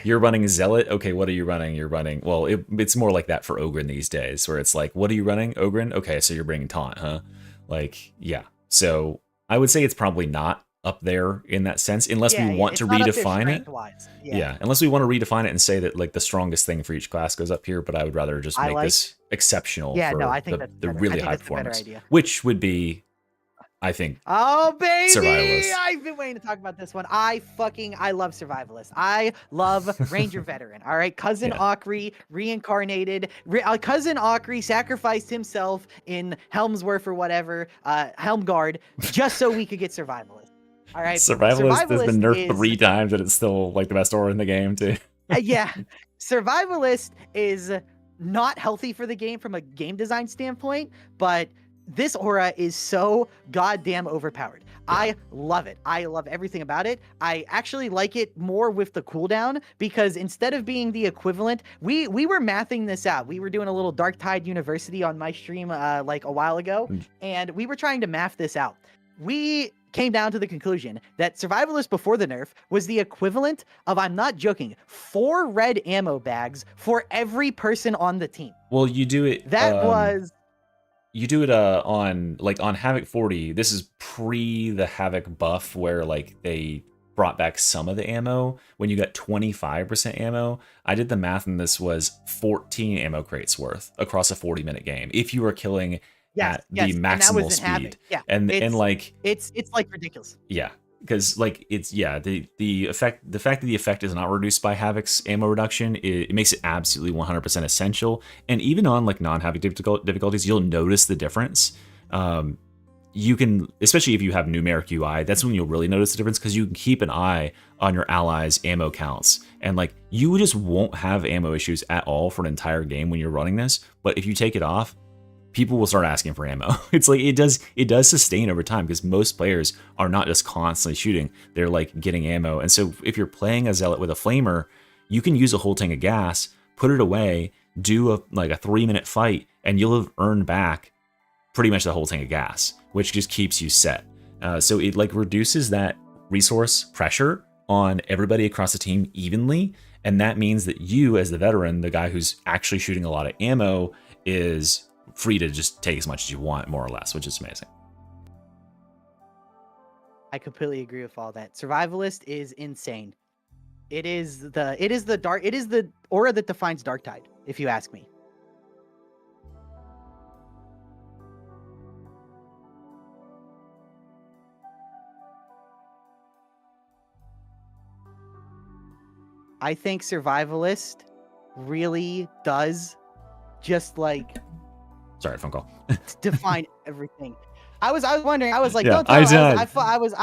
You're running Zealot. Okay, what are you running? You're running, well, it's more like that for Ogren these days, where it's like, what are you running? Ogren? Okay, so you're bringing Taunt, huh? Like, yeah. So I would say it's probably not up there in that sense, unless we want to redefine it. Yeah, unless we want to redefine it and say that like the strongest thing for each class goes up here, but I would rather just make this exceptional for I think the really high performance, idea. Which would be, I think, oh baby, Survivalist. I've been waiting to talk about this one. I love Survivalist. I love Ranger Veteran. All right, Cousin Aukri reincarnated. Cousin Aukri sacrificed himself in Helmsworth or whatever, Helmguard, just so we could get Survivalist. All right, Survivalist has been nerfed 3 times, and it's still like the best aura in the game too. Yeah, Survivalist is not healthy for the game from a game design standpoint, but this aura is so goddamn overpowered. Yeah. I love it. I love everything about it. I actually like it more with the cooldown, because instead of being the equivalent, we were mathing this out. We were doing a little Darktide University on my stream like a while ago, and we were trying to math this out. We came down to the conclusion that Survivalist before the nerf was the equivalent of, I'm not joking, 4 red ammo bags for every person on the team. Well, you do it. That was... You do it on Havoc 40. This is pre the Havoc buff, where like they brought back some of the ammo. When you got 25% ammo, I did the math, and this was 14 ammo crates worth across a 40-minute game if you were killing at the maximal speed. Yeah, and like it's like ridiculous. Yeah, because like it's the fact that the effect is not reduced by Havoc's ammo reduction, it makes it absolutely 100% essential. And even on like non-Havoc difficulties, you'll notice the difference. You can, especially if you have numeric UI, that's when you'll really notice the difference, because you can keep an eye on your allies' ammo counts, and like you just won't have ammo issues at all for an entire game when you're running this. But if you take it off, people will start asking for ammo. It's like it does sustain over time, because most players are not just constantly shooting, they're like getting ammo. And so if you're playing a Zealot with a flamer, you can use a whole tank of gas, put it away, do a 3-minute fight, and you'll have earned back pretty much the whole tank of gas, which just keeps you set. So it like reduces that resource pressure on everybody across the team evenly, and that means that you, as the veteran, the guy who's actually shooting a lot of ammo, is free to just take as much as you want, more or less, which is amazing. I completely agree with all that. Survivalist is insane. It is the aura that defines Darktide, if you ask me. I think Survivalist really does just like... Sorry, phone call. define everything. I was wondering. I was like, yeah, don't tell I was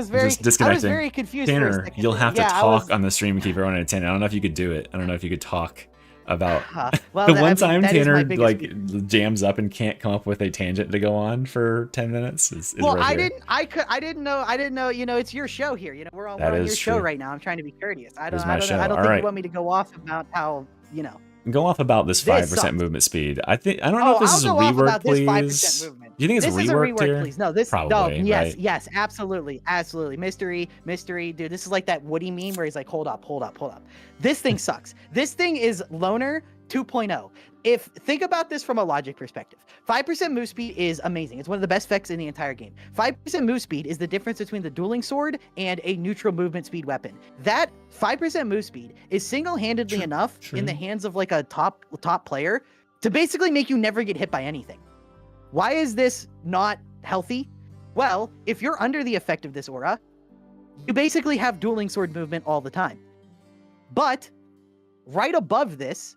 very just I was very confused. Tanner, for a second. You'll have to talk on the stream and keep everyone entertained. I don't know if you could do it. I don't know if you could talk about well, the one time Tanner like jams up and can't come up with a tangent to go on for 10 minutes. Is well, right I didn't know. You know, it's your show here. You know, we're on your show right now. I'm trying to be courteous. I don't think you want me to go off about how, you know. Go off about this 5% movement speed. I don't know if this is a rework, please. Do you think it's reworked here? Please. No, this probably. No, yes, right? yes, absolutely. Mystery, dude. This is like that Woody meme where he's like, hold up. This thing sucks. This thing is Loner 2.0. Think about this from a logic perspective. 5% move speed is amazing. It's one of the best effects in the entire game. 5% move speed is the difference between the dueling sword and a neutral movement speed weapon. That 5% move speed is single-handedly enough in the hands of like a top player to basically make you never get hit by anything. Why is this not healthy? Well, if you're under the effect of this aura, you basically have dueling sword movement all the time. But right above this,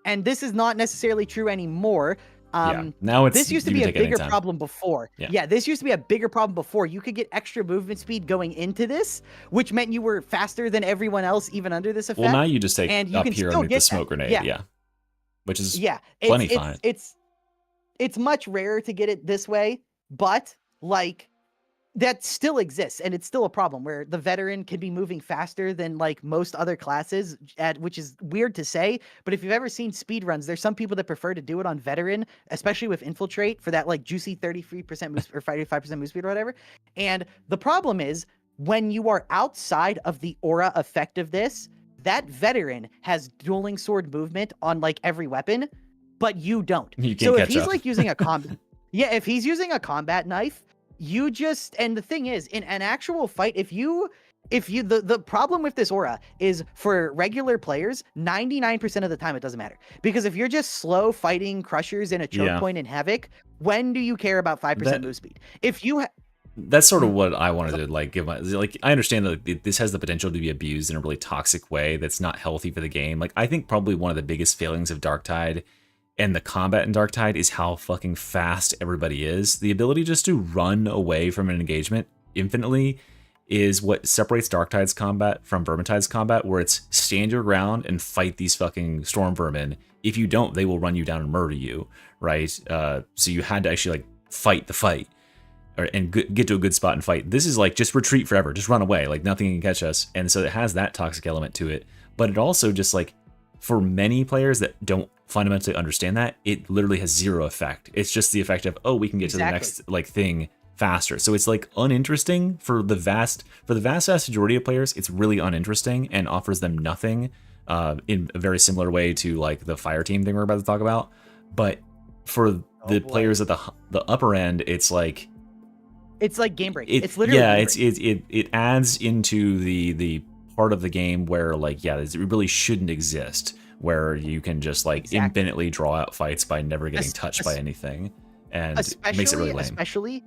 and this is not necessarily true anymore, Now it's this used to you be can a take it bigger anytime. problem before. Yeah. Yeah, this used to be a bigger problem before. You could get extra movement speed going into this, which meant you were faster than everyone else, even under this effect. Well, now you just take and you up can here still and get the get smoke that. grenade. Yeah. Yeah. Which is Yeah, plenty fine. It's much rarer to get it this way, but like that still exists, and it's still a problem where the veteran can be moving faster than like most other classes, which is weird to say. But if you've ever seen speed runs, there's some people that prefer to do it on veteran, especially with infiltrate for that like juicy 33% move or 55% move speed or whatever. And the problem is when you are outside of the aura effect of this, that veteran has dueling sword movement on like every weapon, but you don't. You can't So if catch he's up. like using a combat, yeah, if he's using a combat knife, you just, and the thing is, in an actual fight, the problem with this aura is for regular players, 99% of the time it doesn't matter. Because if you're just slow fighting crushers in a choke point in Havoc, when do you care about 5% move speed? If you That's sort of what I wanted to like give my like. I understand that this has the potential to be abused in a really toxic way that's not healthy for the game. Like I think probably one of the biggest failings of Darktide and the combat in Darktide is how fucking fast everybody is. The ability just to run away from an engagement infinitely is what separates Darktide's combat from Vermintide's combat, where it's stand your ground and fight these fucking storm vermin. If you don't, they will run you down and murder you, right? So you had to actually like fight the fight. And get to a good spot and fight. This is like just retreat forever, just run away, like nothing can catch us. And so it has that toxic element to it, but it also just like for many players that don't fundamentally understand that, it literally has zero effect. It's just the effect of, oh, we can get to the next like thing faster. So it's like uninteresting for the vast majority of players. It's really uninteresting and offers them nothing in a very similar way to like the fire team thing we're about to talk about. But for the players at the upper end, it's like game break. It's literally it adds into the part of the game where like it really shouldn't exist, where you can just like infinitely draw out fights by never getting touched by anything, and it makes it really lame. Especially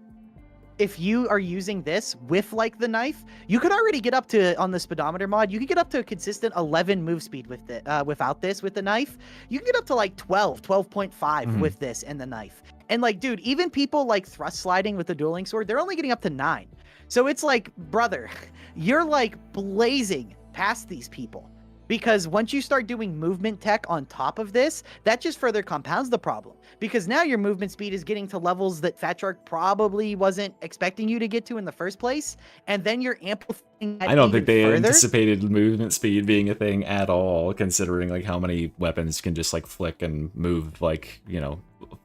if you are using this with like the knife, you could already get up to, on the speedometer mod, you could get up to a consistent 11 move speed with it. Without this, with the knife, you can get up to like 12.5 with this and the knife. And like, dude, even people like thrust sliding with the dueling sword, they're only getting up to 9. So it's like, brother, you're like blazing past these people. Because once you start doing movement tech on top of this, that just further compounds the problem. Because now your movement speed is getting to levels that Fat Shark probably wasn't expecting you to get to in the first place. And then you're amplifying that I don't think they further. anticipated movement speed being a thing at all, considering like how many weapons can just like flick and move like,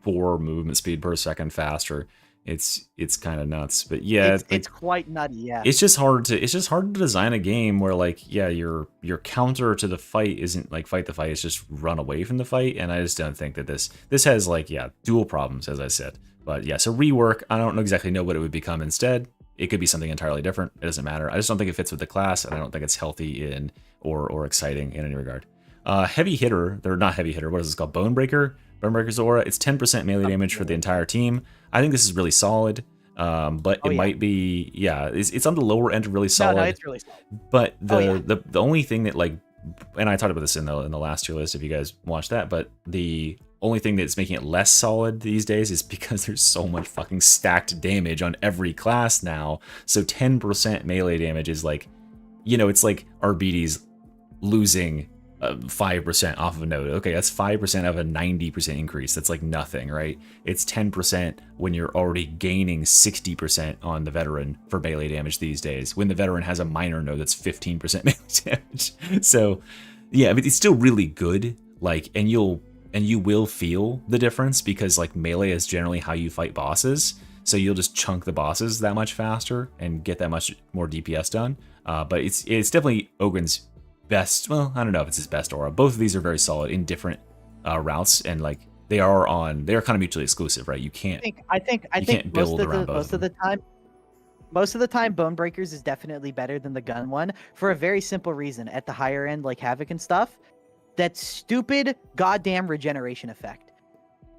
4 movement speed per second faster. It's kind of nuts, but yeah, it's quite nutty. Yeah, it's just hard to design a game where like your counter to the fight isn't like fight the fight, it's just run away from the fight. And I just don't think that this has like dual problems, as I said. But yeah, so rework, I don't exactly know what it would become instead. It could be something entirely different. It doesn't matter. I just don't think it fits with the class, and I don't think it's healthy in or exciting in any regard. Heavy hitter, they're not heavy hitter. What is this called? Bone Breaker. Bone Breaker's aura. It's 10% melee damage for the entire team. I think this is really solid. But it might be, it's on the lower end of really solid. No, it's really solid. But the only thing that like, and I talked about this in the last tier list if you guys watched that, but the only thing that's making it less solid these days is because there's so much fucking stacked damage on every class now. So 10% melee damage is like, it's like RBD's losing 5% off of a node. Okay, that's 5% of a 90% increase. That's like nothing, right? It's 10% when you're already gaining 60% on the veteran for melee damage these days, when the veteran has a minor node that's 15% melee damage. So yeah, but it's still really good. Like, and you will feel the difference because like melee is generally how you fight bosses. So you'll just chunk the bosses that much faster and get that much more DPS done. But it's definitely Ogren's best, well, I don't know if it's his best aura. Both of these are very solid in different routes, and like they are kind of mutually exclusive, right? You can't. I think build around both. Most of the time, Bone Breakers is definitely better than the gun one for a very simple reason. At the higher end, like Havoc and stuff, that stupid goddamn regeneration effect.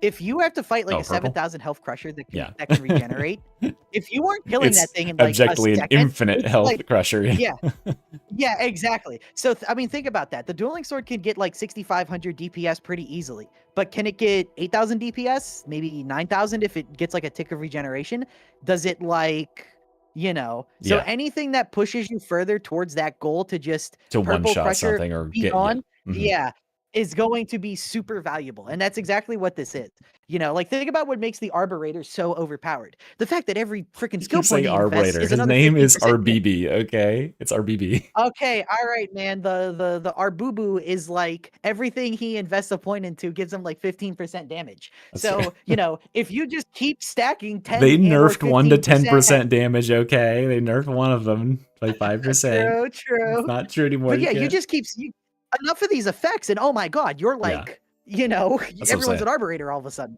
if you have to fight like Oh, a purple? 7,000 health crusher Yeah. that can regenerate, if you weren't killing It's that thing in like objectively a an second, infinite it's health like- crusher. yeah, yeah, exactly. So I mean, think about that. The dueling sword can get like 6,500 DPS pretty easily, but can it get 8,000 DPS? Maybe 9,000 if it gets like a tick of regeneration. Does it like, you know? So Yeah. anything that pushes you further towards that goal to just To purple one-shot crusher something or be get on, Mhm. yeah, is going to be super valuable. And that's exactly what this is. You know, like think about what makes the Arburator so overpowered. The fact that every freaking You skill keep saying point he invests Arburator. is His another name is 15% damage. RBB, okay? It's RBB. Okay, all right, man. The Arbubu is like everything he invests a point into gives him like 15% damage. That's So, fair. you know, if you just keep stacking 10 They and or nerfed 1 to 15%, 10% damage, okay? They nerfed one of them by 5%. True, true. It's not true anymore. But you yeah, you can't- just keep enough of these effects, and oh my god, you're Yeah. like, you know, what I'm everyone's an saying. Arburator all of a sudden.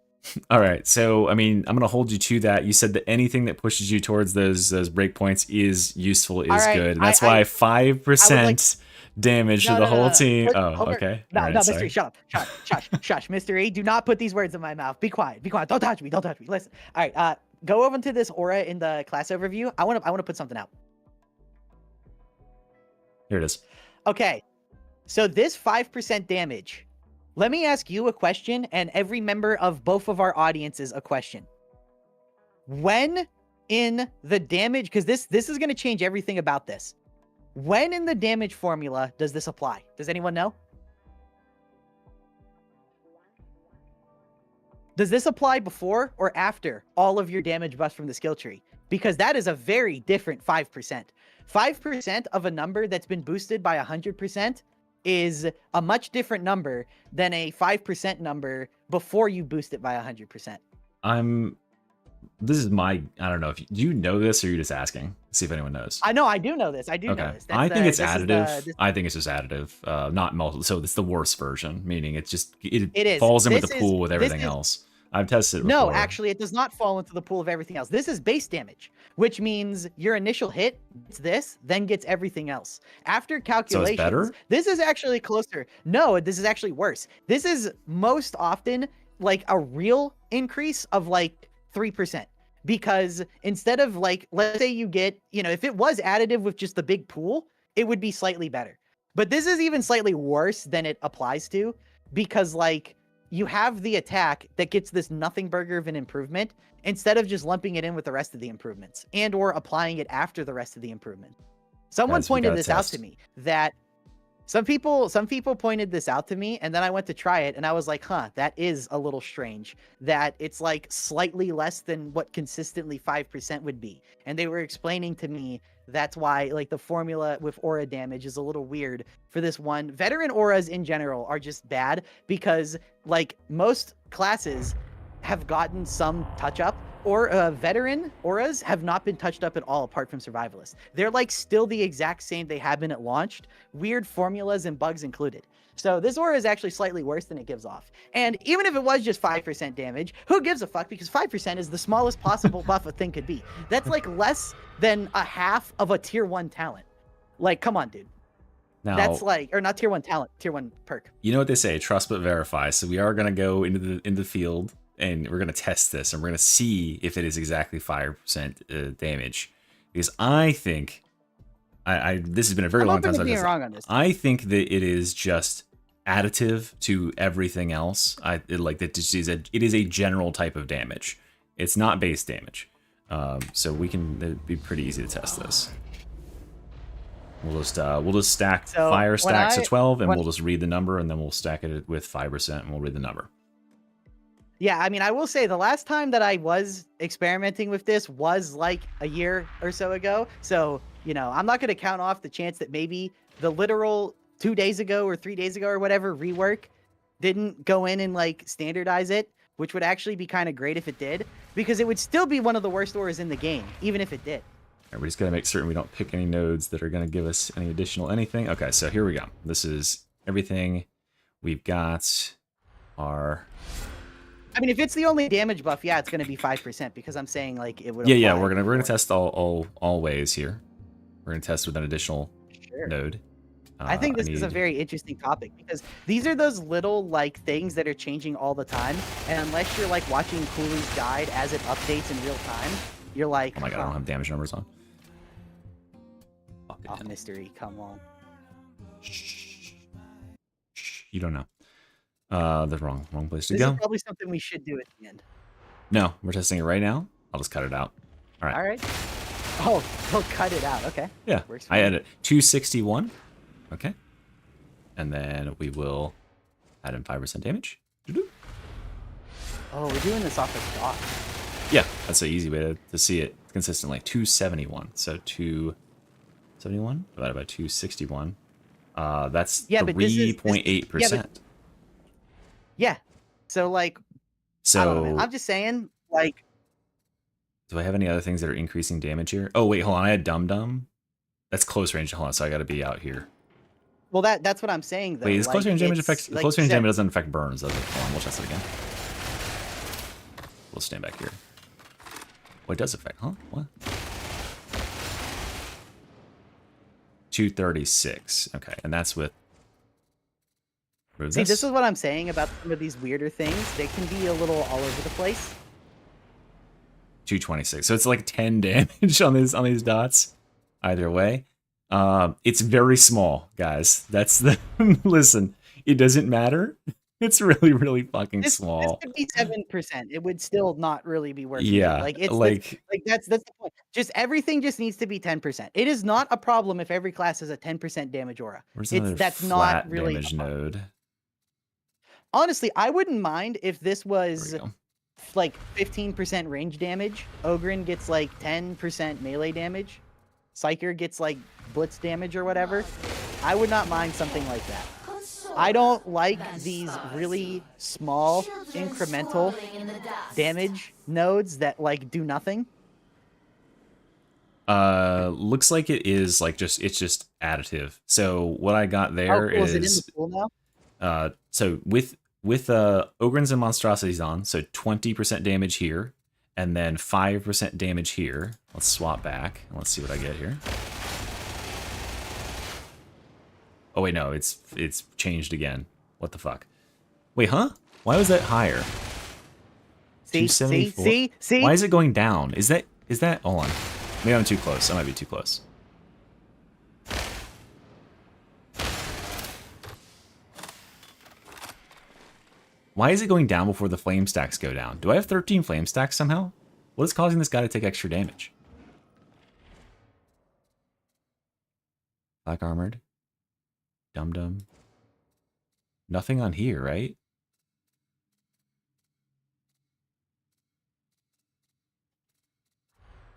All right, so I mean, I'm gonna hold you to that. You said that anything that pushes you towards those breakpoints is useful, is right, good, and that's I- why 5% damage to the whole team. Hold Oh, on. okay. No, All right, no, sorry. Mystery, shut up. Shush. Mystery, do not put these words in my mouth. Be quiet. Don't touch me. Listen. All right, go over to this aura in the class overview. I want to put something out. Here it is. Okay. So this 5% damage. Let me ask you a question and every member of both of our audiences a question. When in the damage, because this is going to change everything about this. When in the damage formula does this apply? Does anyone know? Does this apply before or after all of your damage buffs from the skill tree? Because that is a very different 5%. 5% of a number that's been boosted by 100% is a much different number than a 5% number before you boost it by 100%. This is my, I don't know if do you know this or you're just asking? See if anyone knows. I know, I do know this. I do know Okay. this. I think it's this is additive. I think it's just additive, not multiple. So it's the worst version, meaning it's just It is. falls in with This the is- pool with this everything is- else. I've tested it No, before. actually, it does not fall into the pool of everything else. This is base damage, which means your initial hit gets this, then gets everything else. After calculations, better? this is actually closer. No, this is actually worse. This is most often like a real increase of like 3%. Because instead of like, let's say you get, you know, if it was additive with just the big pool, it would be slightly better. But this is even slightly worse than it applies to, because like, you have the attack that gets this nothing burger of an improvement instead of just lumping it in with the rest of the improvements and or applying it after the rest of the improvement. Someone Guys, we pointed gotta this out test. to me, that some people pointed this out to me, and then I went to try it and I was like, huh, that is a little strange, that it's like slightly less than what consistently 5% would be. And they were explaining to me that's why like the formula with aura damage is a little weird for this one. Veteran auras in general are just bad because like most classes have gotten some touch up, or veteran auras have not been touched up at all apart from survivalist. They're like still the exact same they have been at launched, weird formulas and bugs included. So this aura is actually slightly worse than it gives off. And even if it was just 5% damage, who gives a fuck? Because 5% is the smallest possible buff a thing could be. That's like less than a half of a tier 1 talent. Like, come on, dude. Now, That's like, or not tier 1 talent, tier 1 perk. you know what they say, trust but verify. So we are gonna go into the field and we're gonna test this and we're gonna see if it is exactly 5% damage. Because I think this has been a very I'm long open time to since I've being tested wrong on this. I think that it is just additive to everything else. It is a general type of damage. It's not base damage. So it'd be pretty easy to test this. We'll just stack So, fire when stacks to 12 and when- we'll just read the number and then we'll stack it with 5% and we'll read the number. Yeah, I mean, I will say the last time that I was experimenting with this was like a year or so ago. So, you know, I'm not going to count off the chance that maybe the literal 2 days ago or 3 days ago or whatever rework didn't go in and like standardize it, which would actually be kind of great if it did, because it would still be one of the worst auras in the game, even if it did. We're just going to make certain we don't pick any nodes that are going to give us any additional anything. Okay, so here we go. This is everything. We've got our... I mean, if it's the only damage buff, yeah, it's going to be 5% because I'm saying like it would. Yeah, apply we're gonna more. test all ways here. We're gonna test with an additional Sure. node. I think this is a need- very interesting topic because these are those little like things that are changing all the time, and unless you're like watching Cooley's guide as it updates in real time, you're like, Oh my god, I don't have damage numbers on. Oh, mystery, come on. Shh. You don't know. The wrong place to This go. is probably something we should do at the end. No, we're testing it right now. I'll just cut it out. All right. All right. Oh, we'll cut it out. Okay. Yeah, Works for I me. added 261. Okay. And then we will add in 5% damage. Doo-doo. Oh, we're doing this off of dot. Yeah, that's the easy way to see it consistently. 271. So 271 divided by 261. That's Yeah, but this is- 3.8%. Yeah. So like, I don't know, So man. I'm just saying, like, do I have any other things that are increasing damage here? Oh, wait, hold on. I had Dum Dum. That's close range. Hold on, so I got to be out here. well, that's what I'm saying though. Wait, is close like, range damage it's- affects... like close you range said- damage doesn't affect burns, does it? Hold on, we'll test it again. We'll stand back here. What does affect, huh? What? 236. Okay, and that's with... See, this is what I'm saying about some of these weirder things. They can be a little all over the place. 226. So it's like 10 damage on these dots. Either way. It's very small, guys. That's the... Listen, it doesn't matter. It's really, really fucking This small. could be 7%. It would still not really be worth it. Yeah, Like it's like... that's the point. Just everything just needs to be 10%. It is not a problem if every class has a 10% damage aura. Where's another That's flat not really a damage problem. node? Honestly, I wouldn't mind if this There we was go. like 15% range damage. Ogren gets like 10% melee damage. Psyker gets like blitz damage or whatever. I would not mind something like that. I don't like these really small incremental damage nodes that like do nothing. Looks like it is like it's just additive. So what I got How there cool is it in is the pool now? so with Ogryns and Monstrosities on, so 20% damage here, and then 5% damage here. Let's swap back and let's see what I get here. Oh wait, no, it's changed again. What the fuck? Wait, huh? Why was that higher? See, 274? see. Why is it going down? Is that hold on. Maybe I'm too close. I might be too close. Why is it going down before the flame stacks go down? Do I have 13 flame stacks somehow? What is causing this guy to take extra damage? Black armored. Dum Dum. Nothing on here, right?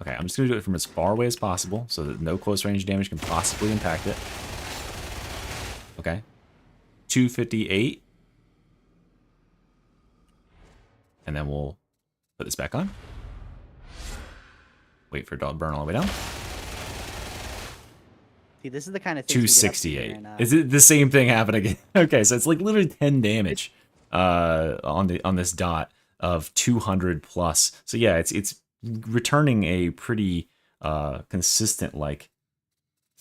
Okay, I'm just going to do it from as far away as possible so that no close range damage can possibly impact it. Okay. 258. And then we'll put this back on. Wait for it to burn all the way down. See, this is the kind of thing 268. Is it the same thing happen again? Okay, so it's like literally 10 damage on this dot of 200 plus. So yeah, it's returning a pretty consistent like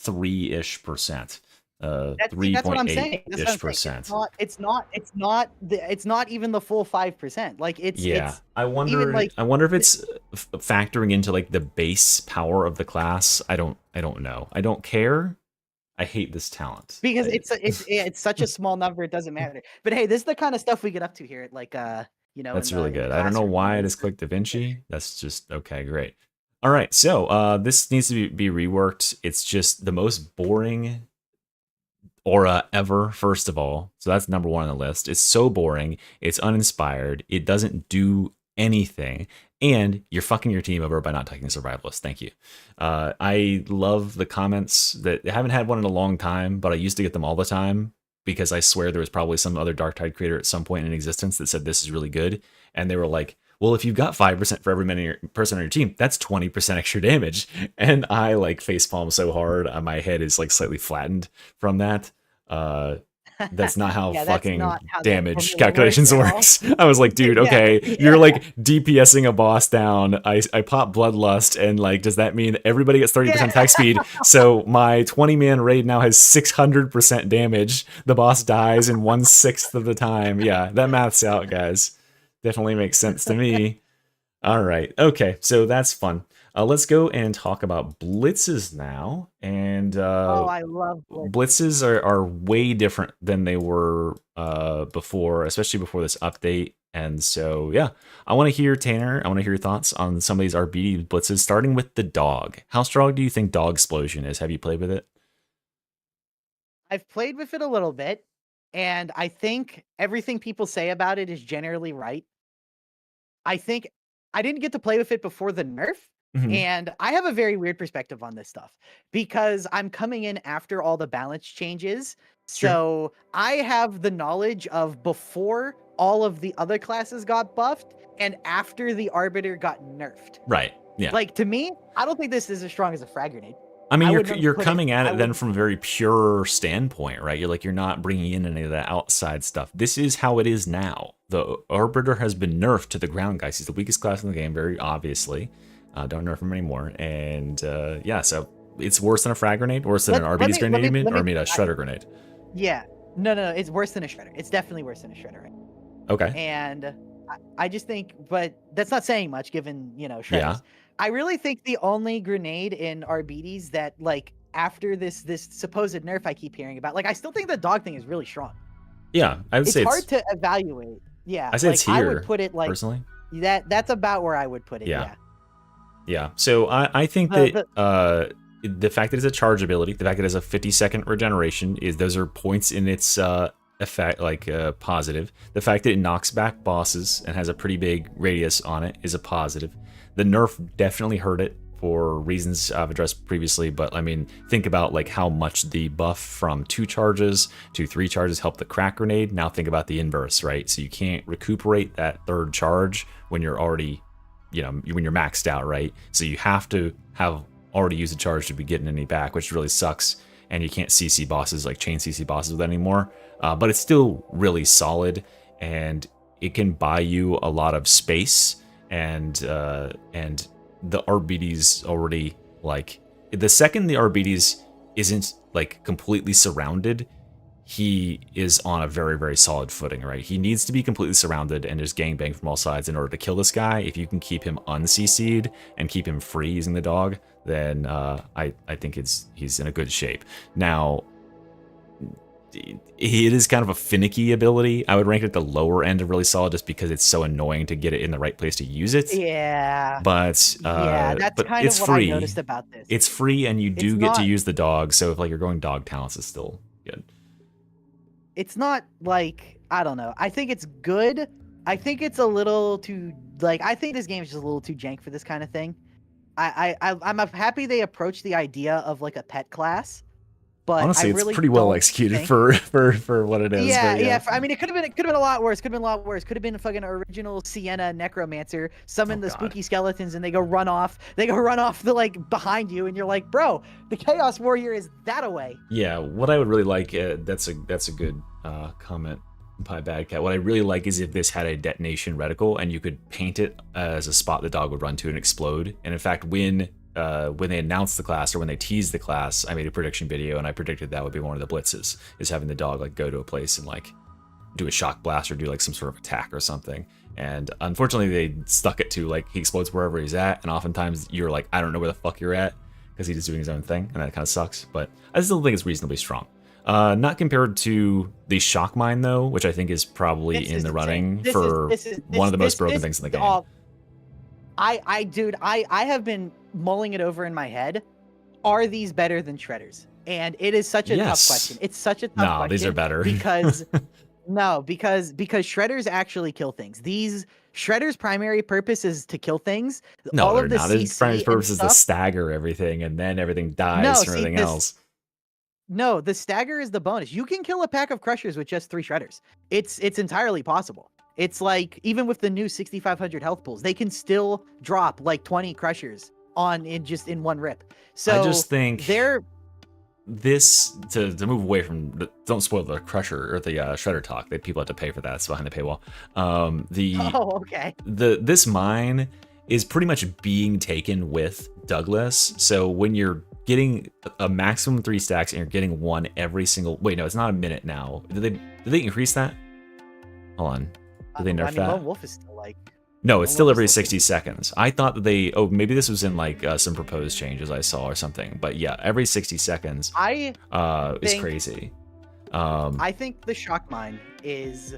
3-ish%. 3.8-ish%. That's what I'm saying. It's not even the full 5%. Like it's I wonder even, like, I wonder if it's factoring into like the base power of the class. I don't know. I don't care. I hate this talent. because it's such a small number, it doesn't matter. But hey, this is the kind of stuff we get up to here at like you know. That's in really the good. I don't know classroom. why it is click DaVinci. That's just okay, great. All right, so this needs to be reworked. It's just the most boring aura ever, first of all. So that's number one on the list. It's so boring. It's uninspired. It doesn't do anything. And you're fucking your team over by not taking Survivalist. Thank you. I love the comments that I haven't had one in a long time, but I used to get them all the time because I swear there was probably some other Darktide creator at some point in existence that said this is really good. And they were like, well, if you've got 5% for every person on your team, that's 20% extra damage. And I like facepalm so hard, my head is like slightly flattened from that. That's not how Yeah, that's fucking not how that damage formula calculations works at all. works. I was like, dude, Yeah, okay, yeah. you're like DPSing a boss down. I pop Bloodlust, and like, does that mean everybody gets 30% Yeah. attack speed? So my 20-man raid now has 600% damage. The boss dies in 1/6 of the time. Yeah, that math's out, guys. Definitely makes sense to me. All right. Okay. So that's fun. Let's go and talk about blitzes now. And Oh, I love Blitz. blitzes are way different than they were before, especially before this update. And so, yeah, I want to hear, Tanner, I want to hear your thoughts on some of these RBD blitzes, starting with the dog. How strong do you think Dog Explosion is? Have you played with it? I've played with it a little bit, and I think everything people say about it is generally right. I think I didn't get to play with it before the nerf, Mhm. and I have a very weird perspective on this stuff because I'm coming in after all the balance changes. Sure. So I have the knowledge of before all of the other classes got buffed and after the Arbiter got nerfed. Right. Yeah. Like, to me, I don't think this is as strong as a frag grenade. I mean, I you're wouldn't you're put it- coming at I it then wouldn't- from a very pure standpoint, right? You're not bringing in any of that outside stuff. This is how it is now. The Arbiter has been nerfed to the ground, guys. He's the weakest class in the game, very obviously. Don't nerf him anymore. And yeah, so it's worse than a frag grenade, worse than an Let RBD's me- grenade, let me- even, let or I me- mean a shredder grenade. Yeah. No, it's worse than a shredder. It's definitely worse than a shredder. Okay. And I just think, but that's not saying much given, shredders. Yeah. I really think the only grenade in RBDs that, like, after this supposed nerf I keep hearing about, like, I still think the dog thing is really strong. Yeah, I would It's say hard to evaluate. Yeah. I say like, it's I here, would put it like personally. that's about where I would put it. Yeah. Yeah. Yeah, so I think that the fact that it's a charge ability, the fact that it has a 50-second regeneration, those are points in its effect, like positive. The fact that it knocks back bosses and has a pretty big radius on it is a positive. The nerf definitely hurt it for reasons I've addressed previously, but I mean, think about like how much the buff from 2 charges to 3 charges helped the crack grenade. Now think about the inverse, right? So you can't recuperate that 3rd charge when you're already, when you're maxed out, right? So you have to have already used a charge to be getting any back, which really sucks. And you can't CC bosses, like chain CC bosses with that anymore. But it's still really solid, and it can buy you a lot of space. And the RBD's already, like, the second the RBD's isn't like completely surrounded, he is on a very, very solid footing, right? He needs to be completely surrounded and just gangbang from all sides in order to kill this guy. If you can keep him un-CC'd and keep him free using the dog, then I think he's in a good shape. Now, it is kind of a finicky ability. I would rank it at the lower end of really solid just because it's so annoying to get it in the right place to use it. Yeah. But yeah, that's but kind it's of what free. I noticed about this. It's free, and you do It's get to not- use the dog. So if like you're going dog talents, it's still good. It's not like, I don't know. I think it's good. I think it's a little too, like, I think this game is just a little too jank for this kind of thing. I'm happy they approached the idea of like a pet class, but Honestly, I really it's pretty well don't executed think- for what it is. Yeah, but yeah. I mean, it could have been a lot worse. Could have been a lot worse. Could have been a fucking original Sienna necromancer, summon the God. spooky skeletons, and they go run off. They go run off the like behind you, and you're like, bro, the Chaos Warrior is that away. Yeah, what I would really like, that's a good comment by Bad Cat. What I really like is if this had a detonation reticle and you could paint it as a spot the dog would run to and explode. And in fact, when they announced the class or when they teased the class, I made a prediction video and I predicted that would be one of the blitzes, is having the dog like go to a place and like do a shock blast or do like some sort of attack or something. And unfortunately, they stuck it to like he explodes wherever he's at, and oftentimes you're like, I don't know where the fuck you're at because he's just doing his own thing, and that kind of sucks. But I still think it's reasonably strong. Not compared to the shock mine though, which I think is probably This in is the insane. running This for is- one of the most this- broken this- things in the game. oh, I have been mulling it over in my head. Are these better than shredders? And it is such a tough Yes. question. It's such a tough No, question. these are better. because because shredders actually kill things. These shredders' primary purpose is to kill things. No, All they're of the not. His CC primary and purpose is to stuff- stagger everything, and then everything dies No, from see, everything this- else. No, the stagger is the bonus. You can kill a pack of crushers with just 3 shredders. It's entirely possible. It's like even with the new 6,500 health pools, they can still drop like 20 crushers in one rip. So I just think they're this to move away from don't spoil the crusher or the shredder talk. That people have to pay for that. It's behind the paywall. Oh, okay. This mine is pretty much being taken with Douglas. So when you're getting a maximum 3 stacks and you're getting 1 every single. Wait, no, it's not a minute now. Did they increase that? Hold on. Did they nerf that? Lone Wolf is still like. No, it's Lone still Wolf every is still 60 seconds. I thought that they. Oh, maybe this was in like some proposed changes I saw or something. But yeah, every 60 seconds. I is crazy. I think the shock mine is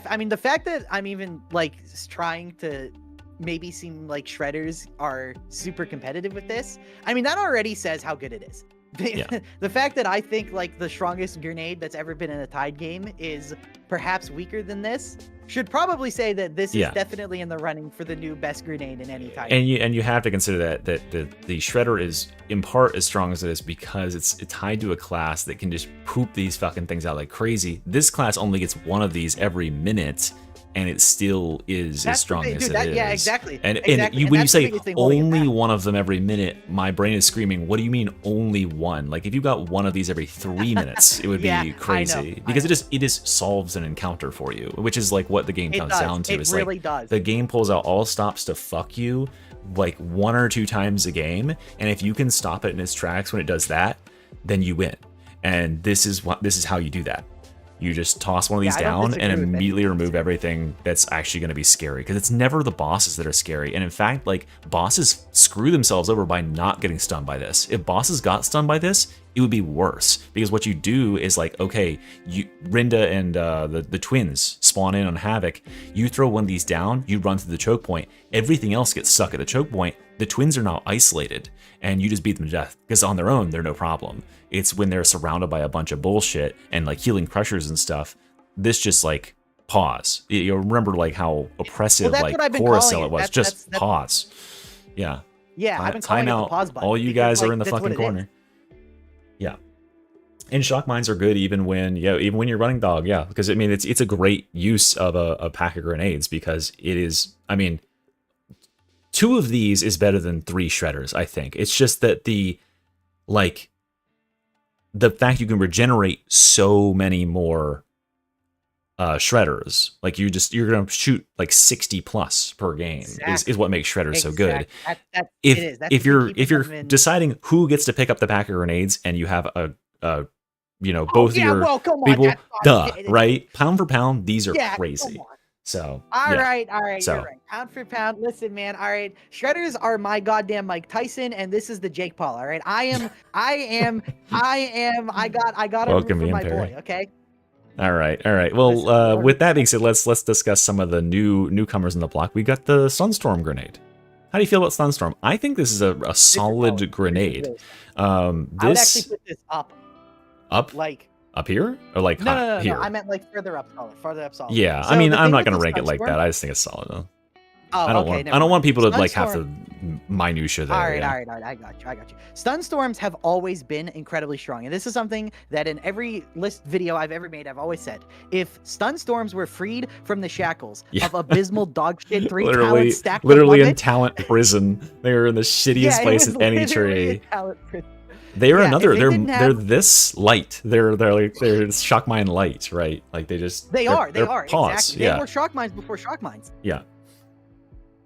I mean, the fact that I'm even like trying to maybe seem like shredders are super competitive with this. I mean, that already says how good it is. Yeah. The fact that I think like the strongest grenade that's ever been in a Tide game is perhaps weaker than this should probably say that this is definitely in the running for the new best grenade in any Tide. And you have to consider that the shredder is in part as strong as it is because it's tied to a class that can just poop these fucking things out like crazy. This class only gets 1 of these every minute, and it still is as strong as it is. Yeah, exactly. And exactly. When you say only only 1 of them every minute, my brain is screaming, what do you mean only 1? Like if you got 1 of these every 3 minutes, it would be crazy. Because it just solves an encounter for you, which is like what the game comes down to. It really does. The game pulls out all stops to fuck you like 1 or 2 times a game, and if you can stop it in its tracks when it does that, then you win. And this is how you do that. You just toss one of these down and immediately remove everything that's actually going to be scary. Because it's never the bosses that are scary. And in fact, like, bosses screw themselves over by not getting stunned by this. If bosses got stunned by this, it would be worse. Because what you do is like, okay, Rinda and the twins spawn in on Havoc. You throw one of these down, you run through the choke point. Everything else gets stuck at the choke point. The twins are now isolated, and you just beat them to death. Because on their own, they're no problem. It's when they're surrounded by a bunch of bullshit and like healing crushers and stuff. This just like pause. You'll remember like how oppressive like Chorus Zealot was. Just pause. Yeah. Yeah, I've been calling it the pause button. All you guys are in the fucking corner. Yeah. And shock mines are good even when you're running dog, because I mean it's a great use of a pack of grenades because it is. I mean, 2 of these is better than 3 shredders. I think it's just that the fact you can regenerate so many more shredders, like you're gonna shoot like 60 plus per game is what makes shredders so good. If you're deciding who gets to pick up the pack of grenades and you have both of your people, right? Pound for pound, these are crazy. So all right, you're right. Pound for pound, listen, man. All right, shredders are my goddamn Mike Tyson, and this is the Jake Paul. All right, I got a root for my boy. Okay. All right. Well, with that being said, let's discuss some of the newcomers in the block. We got the Sunstorm grenade. How do you feel about Sunstorm? I think this is a solid grenade. I would actually put this up, like. Up here? Or like no, here? I meant like further up solid. Yeah, so I mean, I'm not going to rank it like that. I just think it's solid though. Oh, I don't want people to like have to minutia there. All right. I got you. Sunstorms have always been incredibly strong. And this is something that in every list video I've ever made, I've always said, if Sunstorms were freed from the shackles of abysmal dog shit 3 talents stacked literally in talent prison. They were in the shittiest place in any tree. They're they're this light. They're shock mine light, right? Like they are pause. Exactly. They were shock mines before shock mines. Yeah,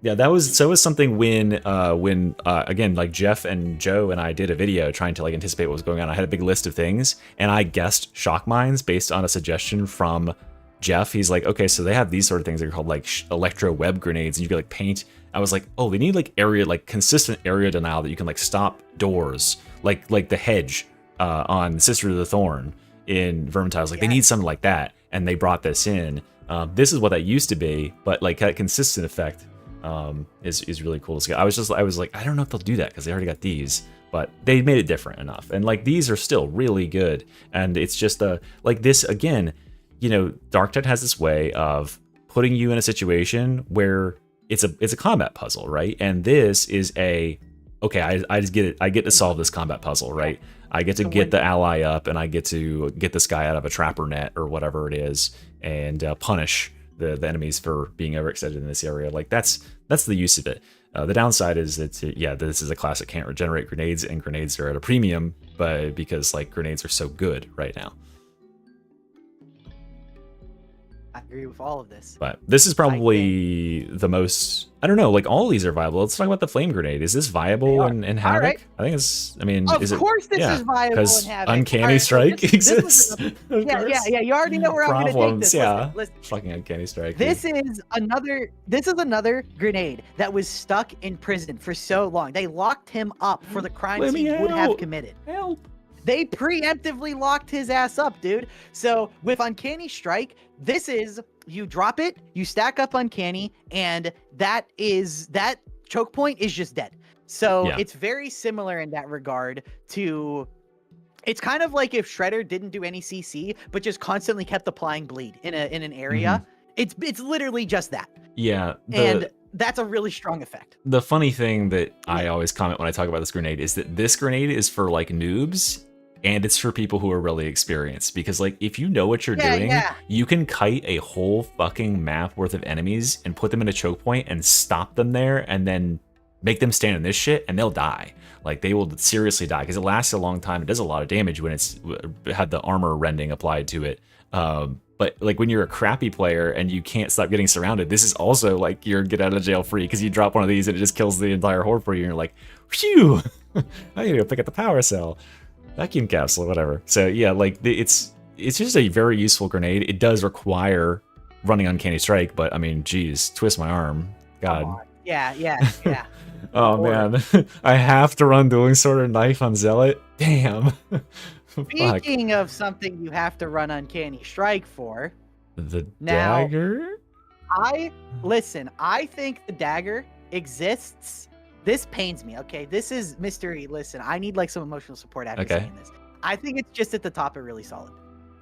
that was something when again, like Jeff and Joe and I did a video trying to like anticipate what was going on. I had a big list of things and I guessed shock mines based on a suggestion from Jeff. He's like, okay, so they have these sort of things that are called like electro web grenades, and you can like paint. I was like, oh, they need like consistent area denial that you can like stop doors. Like the hedge on Sister of the Thorn in Vermintide. I was like, they need something like that, and they brought this in. This is what that used to be, but like that consistent effect is really cool to see. I was like, I don't know if they'll do that because they already got these, but they made it different enough. And like these are still really good, and it's just like this again. Darktide has this way of putting you in a situation where it's a combat puzzle, right? And this is okay, I just get it. I get to solve this combat puzzle, right? I get to get the ally up, and I get to get this guy out of a trapper net or whatever it is, and punish the enemies for being overextended in this area. Like that's the use of it. The downside is that, yeah, this is a class that can't regenerate grenades, and grenades are at a premium, but because like grenades are so good right now. I agree with all of this. But this is probably the most, I don't know, like all of these are viable. Let's talk about the flame grenade. Is this viable in Havoc? Right. I think it's, I mean, Of is it? course this is viable because in Havoc. Uncanny All right, so Strike this was exists. another- yeah. You already know where I'm going to take Problems, this. yeah. Listen. Fucking Uncanny Strike. This is another grenade that was stuck in prison for so long. They locked him up for the crimes Let me he would have out. committed. Help. They preemptively locked his ass up, dude. So with Uncanny Strike, this is you drop it, you stack up Uncanny, and that choke point is just dead. So Yeah. it's very similar in that regard to. It's kind of like if Shredder didn't do any CC, but just constantly kept applying bleed in an area. It's literally just that, Yeah. and that's a really strong effect. The funny thing that I always comment when I talk about this grenade is that this grenade is for like noobs, and it's for people who are really experienced, because like if you know what you're doing, you can kite a whole fucking map worth of enemies and put them in a choke point and stop them there, and then make them stand in this shit, and they'll die. Like they will seriously die because it lasts a long time. It does a lot of damage when it's had the armor rending applied to it. But like when you're a crappy player and you can't stop getting surrounded, this is also like you're get out of jail free, because you drop one of these and it just kills the entire horde for you. And you're like, phew, I need to go pick up the power cell, vacuum capsule, whatever. So yeah, like it's just a very useful grenade. It does require running Uncanny Strike, but I mean, geez, twist my arm, God. Yeah. Oh man, I have to run Dueling Sword or Knife on Zealot. Damn. Fuck. Speaking of something you have to run Uncanny Strike for, The Now- dagger? I think the dagger exists. This pains me. Okay, this is mystery. Listen, I need like some emotional support after Okay. saying this. I think it's just at the top of really solid.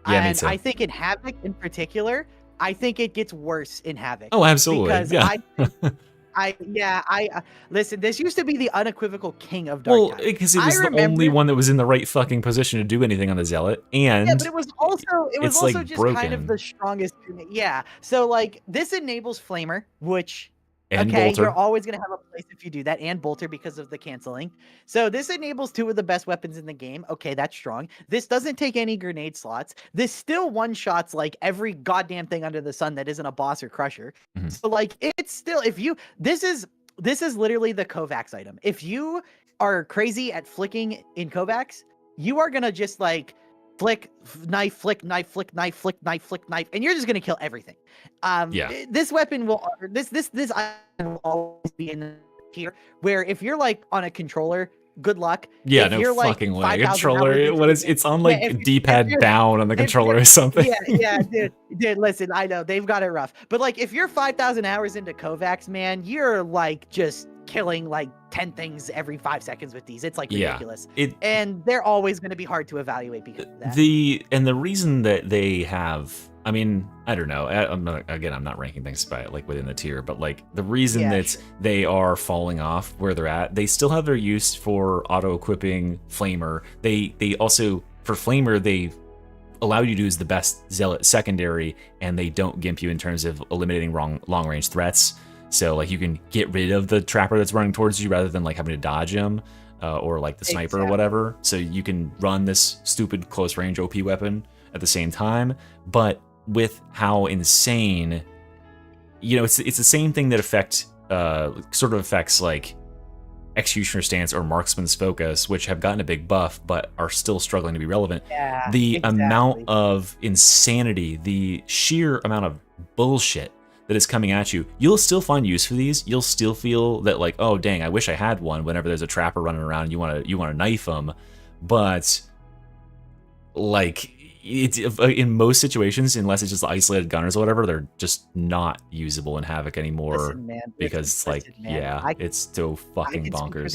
Yeah, me and too. I think in Havoc in particular, I think it gets worse in Havoc. Oh, absolutely. Because Yeah. I listen. This used to be the unequivocal king of Well, Dark. because it was the only one that was in the right fucking position to do anything on the Zealot, and Yeah, but it was also it's, like, just kind of broken. the strongest. Yeah. So like this enables Flamer, which and okay, Bolter. you're always gonna have a place if you do that, and Bolter because of the canceling. So this enables two of the best weapons in the game. Okay, that's strong. This doesn't take any grenade slots. This still one shots like every goddamn thing under the sun that isn't a boss or crusher. Mhm. So like it's still this is literally the Kovacs item. If you are crazy at flicking in Kovacs, you are gonna just like flick, knife, flick, knife, flick, knife, flick, knife, flick, knife, and you're just gonna kill everything. Yeah. This weapon will this item will always be in the tier where if you're like on a controller, good luck. Yeah, If no you're, like, fucking way. 5,000 Controller, hours into what is the it's on Yeah, like if D-pad you're- down on the controller or something. yeah, dude, listen, I know they've got it rough, but like if you're 5,000 hours into Kovacs, man, you're like just killing like 10 things every 5 seconds with these. It's like Yeah. ridiculous, It and they're always going to be hard to evaluate because of that. the reason that they have, I mean, I don't know. I'm not ranking things by like within the tier, but like the reason Yeah, that sure. they are falling off where they're at, they still have their use for auto equipping Flamer. They also for Flamer they allow you to use the best Zealot secondary, and they don't gimp you in terms of eliminating long range threats. So like you can get rid of the trapper that's running towards you rather than like having to dodge him. Or like the sniper or Exactly. whatever. So you can run this stupid close range OP weapon at the same time. But with how insane, you know, it's the same thing that sort of affects like Executioner Stance or Marksman's Focus, which have gotten a big buff but are still struggling to be relevant. Yeah, The amount exactly. of insanity, the sheer amount of bullshit that is coming at you, you'll still find use for these. You'll still feel that like, oh dang, I wish I had one. Whenever there's a trapper running around, and you want to knife them, but like it's in most situations, unless it's just isolated gunners or whatever, they're just not usable in Havoc anymore. Listen, man, because listen, like man, yeah, it's so fucking I can bonkers.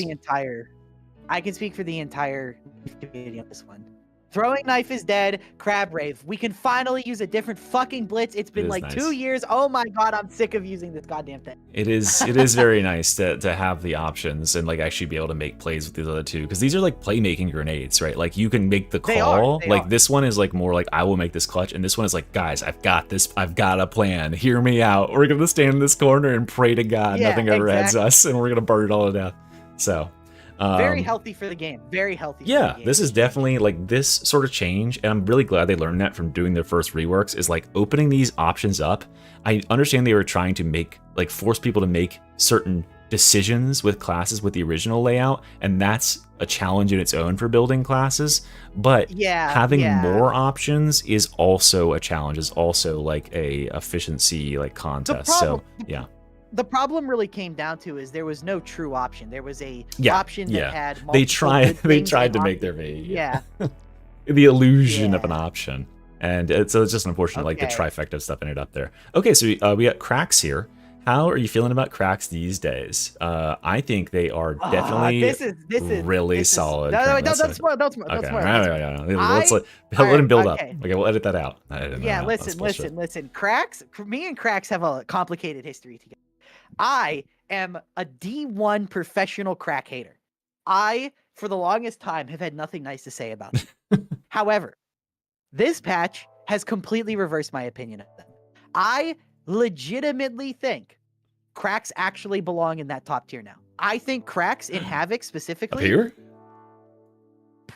speak for the entire community on this one. Throwing knife is dead. Crab rave. We can finally use a different fucking blitz. It's been is like nice. 2 years. Oh my god, I'm sick of using this goddamn thing. It is very nice to have the options and like actually be able to make plays with these other two, because these are like playmaking grenades, right? Like you can make the call. They like are. this one is like more like I will make this clutch, and this one is like, guys, I've got this. I've got a plan. Hear me out. We're gonna stand in this corner and pray to God Yeah, nothing ever heads exactly. us, and we're gonna burn it all to death. So. Very healthy for the game. Very healthy. Yeah, for the game. this is definitely like this sort of change, and I'm really glad they learned that from doing their first reworks, is like opening these options up. I understand they were trying to make, like, force people to make certain decisions with classes with the original layout, and that's a challenge in its own for building classes, but having more options is also a challenge, is also like a efficiency like contest. So yeah. The problem really came down to is there was no true option. There was a Yeah, option that had multiple they good tried things to and make their options. video. Yeah. The illusion of an option. And so it's just unfortunate, like the Okay. trifecta of stuff ended up there. Okay, so we got cracks here. How are you feeling about cracks these days? I think they are definitely this is really solid. No, currently. don't Let's- spoil. Don't spoil. Okay, Don't spoil. let's let him build up. okay. Okay, we'll edit that out. Yeah, listen. Cracks. Me and Cracks have a complicated history together. I am a D1 professional crack hater. I, for the longest time, have had nothing nice to say about them. However, this patch has completely reversed my opinion of them. I legitimately think cracks actually belong in that top tier now. I think cracks in Havoc specifically. Up here?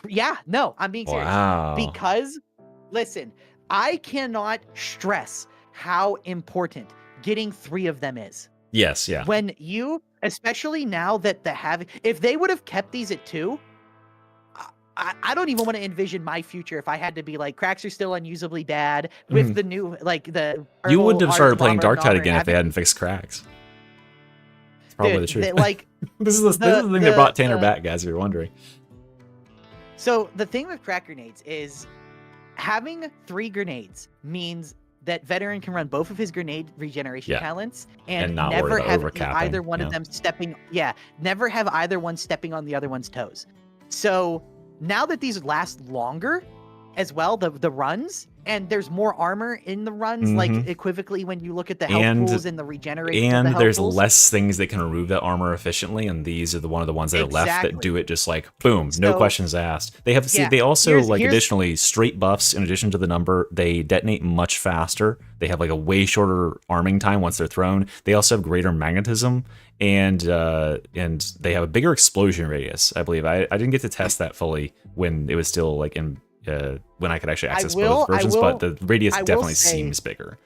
Yeah, no, I'm being serious. Wow. Because, listen, I cannot stress how important getting 3 of them is. Yes, yeah. When you, especially now that the Havoc, if they would have kept these at 2, I don't even want to envision my future if I had to be like, cracks are still unusably bad with the new, like the. You wouldn't have started playing Armor, Darktide again if they Havoc. hadn't fixed cracks. It's probably the truth. Like, this is the thing that brought Tanner back, guys, if you're wondering. So the thing with crack grenades is having 3 grenades means that veteran can run both of his grenade regeneration talents and not never worry about have overcapping, either one of them stepping. Yeah, never have either one stepping on the other one's toes. So now that these last longer as well, the runs, and there's more armor in the runs, like equivocally when you look at the health pools and the regeneration. And of the there's health pools. less things that can remove that armor efficiently, and these are one of the ones that are left that do it just like boom, no So- questions asked. They have Yeah, they also here's- like here's- additionally straight buffs in addition to the number. They detonate much faster. They have like a way shorter arming time once they're thrown. They also have greater magnetism, and they have a bigger explosion radius. I believe I didn't get to test that fully when it was still like in when I could actually access both versions, but the radius definitely seems bigger.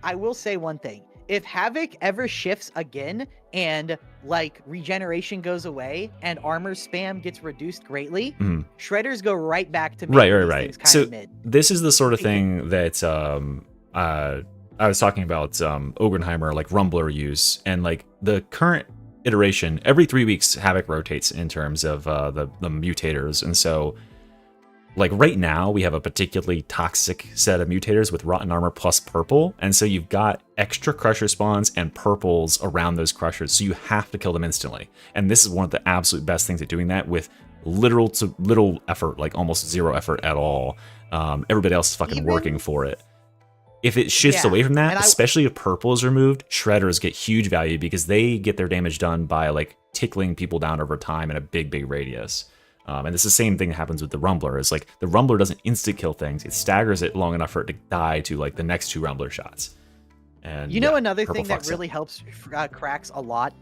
I will say one thing. If Havoc ever shifts again and like regeneration goes away and armor spam gets reduced greatly, shredders go right back to Right. Kind So of mid. this is the sort of thing that I was talking about Ogrenheimer, like Rumbler use, and like the current iteration, every 3 weeks Havoc rotates in terms of the mutators, and so like right now we have a particularly toxic set of mutators with rotten armor plus purple, and so you've got extra crusher spawns and purples around those crushers, so you have to kill them instantly. And this is one of the absolute best things at doing that with little to little effort, like almost 0 effort at all. Everybody else is fucking working for it. If it shifts away from that, especially if purple is removed, shredders get huge value because they get their damage done by like tickling people down over time in a big radius. And it's the same thing that happens with the Rumbler. Is like the Rumbler doesn't insta kill things; it staggers it long enough for it to die to like the next 2 Rumbler shots. And you know another purple thing that fucks really helps cracks a lot.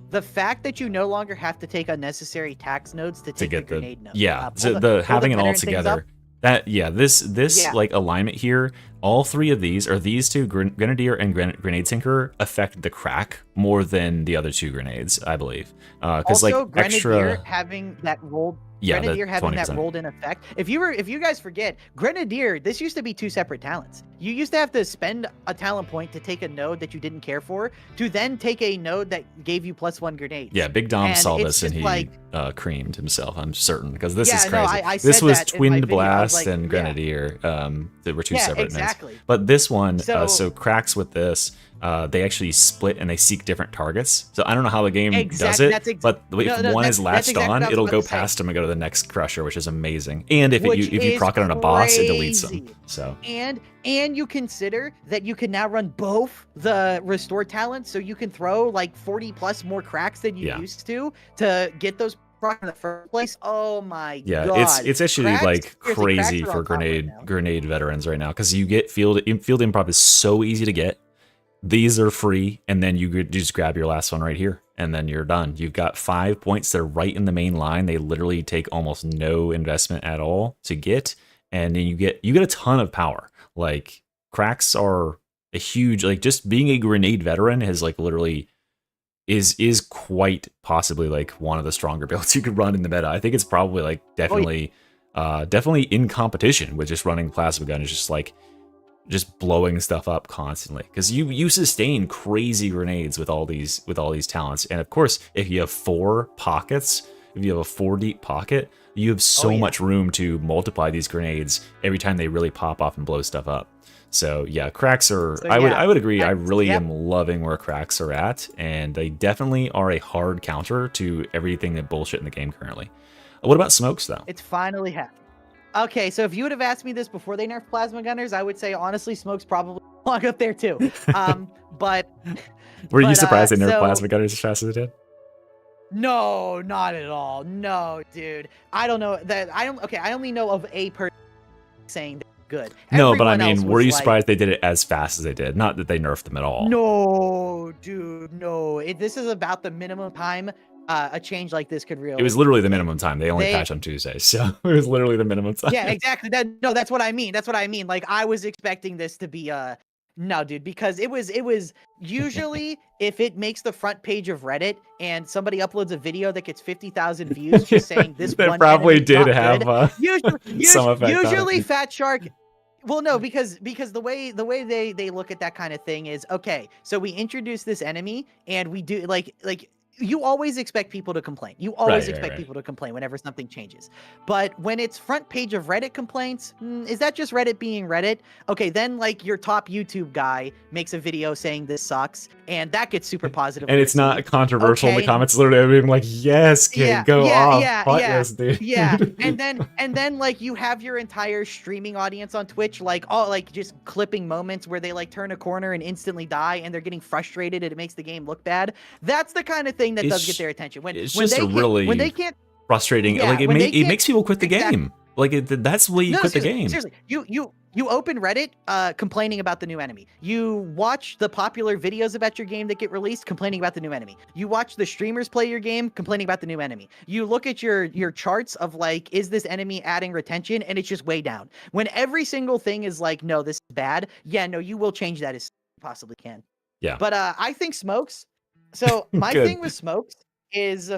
The fact that you no longer have to take unnecessary tax nodes to take get the grenade node. Yeah, Pull so pull having it all veteran things together. up. This like alignment here, all 3 of these, or these 2, Grenadier and Grenade Sinker, affect the crack more than the other 2 grenades, I believe. Because like Grenadier extra having that rolled. Yeah, Grenadier the having that 20%. rolled in effect. If you guys forget, Grenadier, this used to be 2 separate talents. You used to have to spend a talent point to take a node that you didn't care for, to then take a node that gave you +1 grenades. Yeah, Big Dom And saw it's this and just he creamed himself, I'm certain, because this is Yeah, crazy. no, I this said was that in my Twinned video. I was Blast like, and yeah. Grenadier. They were 2 Yeah, separate exactly. nodes. But this one, So- so cracks with this, they actually split and they seek different targets. So I don't know how the game does Exactly, it, that's but if no, one that's- is that's latched exactly what on, I was it'll about go to say. past them and go to the next crusher, which is amazing. And if Which you proc it on a boss, it deletes them. crazy. So And you consider that you can now run both the restore talents, so you can throw like 40 plus more cracks than you Yeah. used to get those proc in the first place. Oh my yeah, god. it's actually Cracks? like Seriously, cracks crazy are for on top right now. grenade veterans right now, because you get field improv is so easy to get. These are free, and then you just grab your last one right here, and then you're done. You've got 5 points. They're right in the main line. They literally take almost no investment at all to get, and then you get a ton of power. Like, cracks are a huge, like, just being a grenade veteran has like literally is quite possibly like one of the stronger builds you could run in the meta. I think it's probably like definitely in competition with just running plasma gun. Is just like just blowing stuff up constantly, because you sustain crazy grenades with all these talents. And of course, if you have 4 pockets, if you have a 4 deep pocket, you have so much room to multiply these grenades every time they really pop off and blow stuff up. So yeah, cracks are. So, I would agree. I cracks, really yep. am loving where cracks are at, and they definitely are a hard counter to everything that bullshit in the game currently. What about smokes though? It's finally happened. Okay, so if you would have asked me this before they nerfed plasma gunners, I would say honestly, smoke's probably long up there too. But Were you but, surprised they nerfed so- plasma gunners as fast as they did? no, not at all. No, dude. I don't know that. I only know of a person saying they're good. No, but I Everyone else mean, were was you like, surprised they did it as fast as they did? Not that they nerfed them at all. No, dude, no. This is about the minimum time a change like this could really. It was literally the minimum time. They only They- patch on Tuesdays, so it was literally the minimum time. Yeah, exactly. That's what I mean. That's what I mean. Like, I was expecting this to be no, dude, because it was usually if it makes the front page of Reddit and somebody uploads a video that gets 50,000 views just saying this That one probably enemy's did not have good. some effect on it. Usually Fat Shark. Well, no, because the way they look at that kind of thing is, okay, so we introduce this enemy and we do like you always expect people to complain. You always expect people to complain whenever something changes. But when it's front page of Reddit complaints, is that just Reddit being Reddit? Okay, then like your top YouTube guy makes a video saying this sucks, and that gets super positive. And it's not controversial in the Okay. comments. Literally, I'm like, yes, kid, go off. Fuck this, dude. Yeah, and then like you have your entire streaming audience on Twitch, like all like just clipping moments where they like turn a corner and instantly die, and they're getting frustrated and it makes the game look bad. That's the kind of thing that does get their attention. When it's when just they a really when they can't frustrating. Yeah, like it when they it makes can't- people quit the exactly. game. Like that's the way you quit the game. Seriously, you open Reddit complaining about the new enemy. You watch the popular videos about your game that get released complaining about the new enemy. You watch the streamers play your game complaining about the new enemy. You look at your charts of like, is this enemy adding retention? And it's just way down. When every single thing is like, no, this is bad. Yeah, no, you will change that as you possibly can. Yeah. But I think smokes. So my Good. thing with smokes is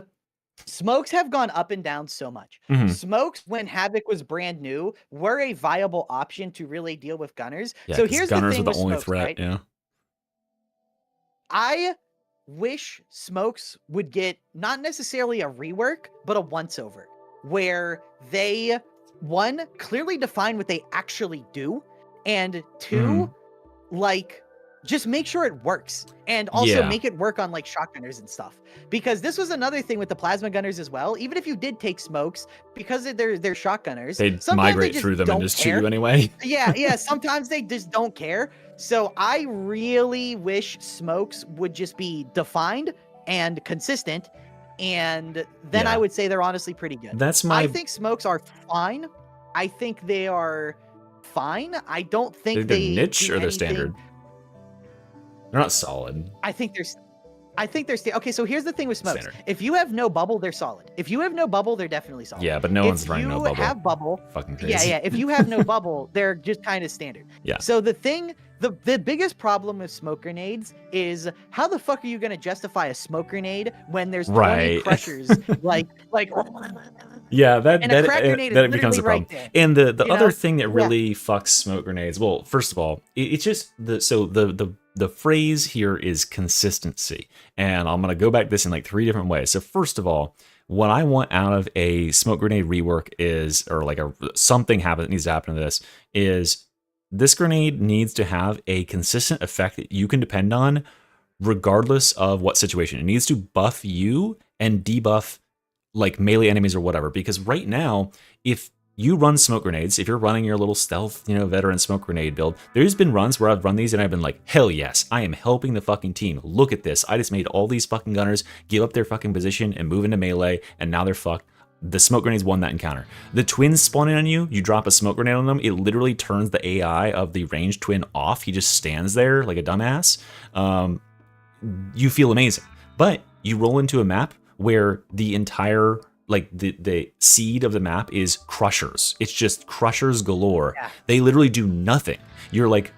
smokes have gone up and down so much. Mhm. Smokes, when Havoc was brand new, were a viable option to really deal with gunners. Yeah, So 'cause here's gunners the thing were the with only smokes, threat. right? Yeah. I wish smokes would get not necessarily a rework, but a once over, where they, one, clearly define what they actually do, and two, like, just make sure it works, and also Yeah. make it work on like shotgunners and stuff. Because this was another thing with the plasma gunners as well. Even if you did take smokes, because they're shotgunners, They'd sometimes migrate they just through them don't and just shoot care. you anyway. Yeah, sometimes they just don't care. So I really wish smokes would just be defined and consistent, and then Yeah. I would say they're honestly pretty good. That's my. I think smokes are fine. I think they are fine. I don't think they're they niche do or they're anything- standard. They're not solid. I think they're okay. So here's the thing with smokes. Standard. If you have no bubble, they're solid. If you have no bubble, they're definitely solid. Yeah, but no one's running no If bubble. you have bubble, Fucking crazy. yeah. If you have no bubble, they're just kind of standard. Yeah. So the biggest problem with smoke grenades is how the fuck are you gonna justify a smoke grenade when there's 20 Right. crushers like Yeah, that and a crack grenade is that becomes a literally problem. right there. And the You other know? thing that Yeah. really fucks smoke grenades. Well, first of all, it's just the phrase here is consistency, and I'm gonna go back this in like 3 different ways. So first of all, what I want out of a smoke grenade rework is, or like something needs to happen to this is this grenade needs to have a consistent effect that you can depend on regardless of what situation. It needs to buff you and debuff like melee enemies or whatever. Because right now, if you run smoke grenades, if you're running your little stealth, veteran smoke grenade build, there's been runs where I've run these and I've been like, hell yes, I am helping the fucking team. Look at this. I just made all these fucking gunners give up their fucking position and move into melee, and now they're fucked. The smoke grenades won that encounter. The twins spawning on you, you drop a smoke grenade on them, it literally turns the AI of the ranged twin off. He just stands there like a dumbass. You feel amazing. But you roll into a map where the entire, like the seed of the map is crushers. It's just crushers galore. Yeah. They literally do nothing. You're like,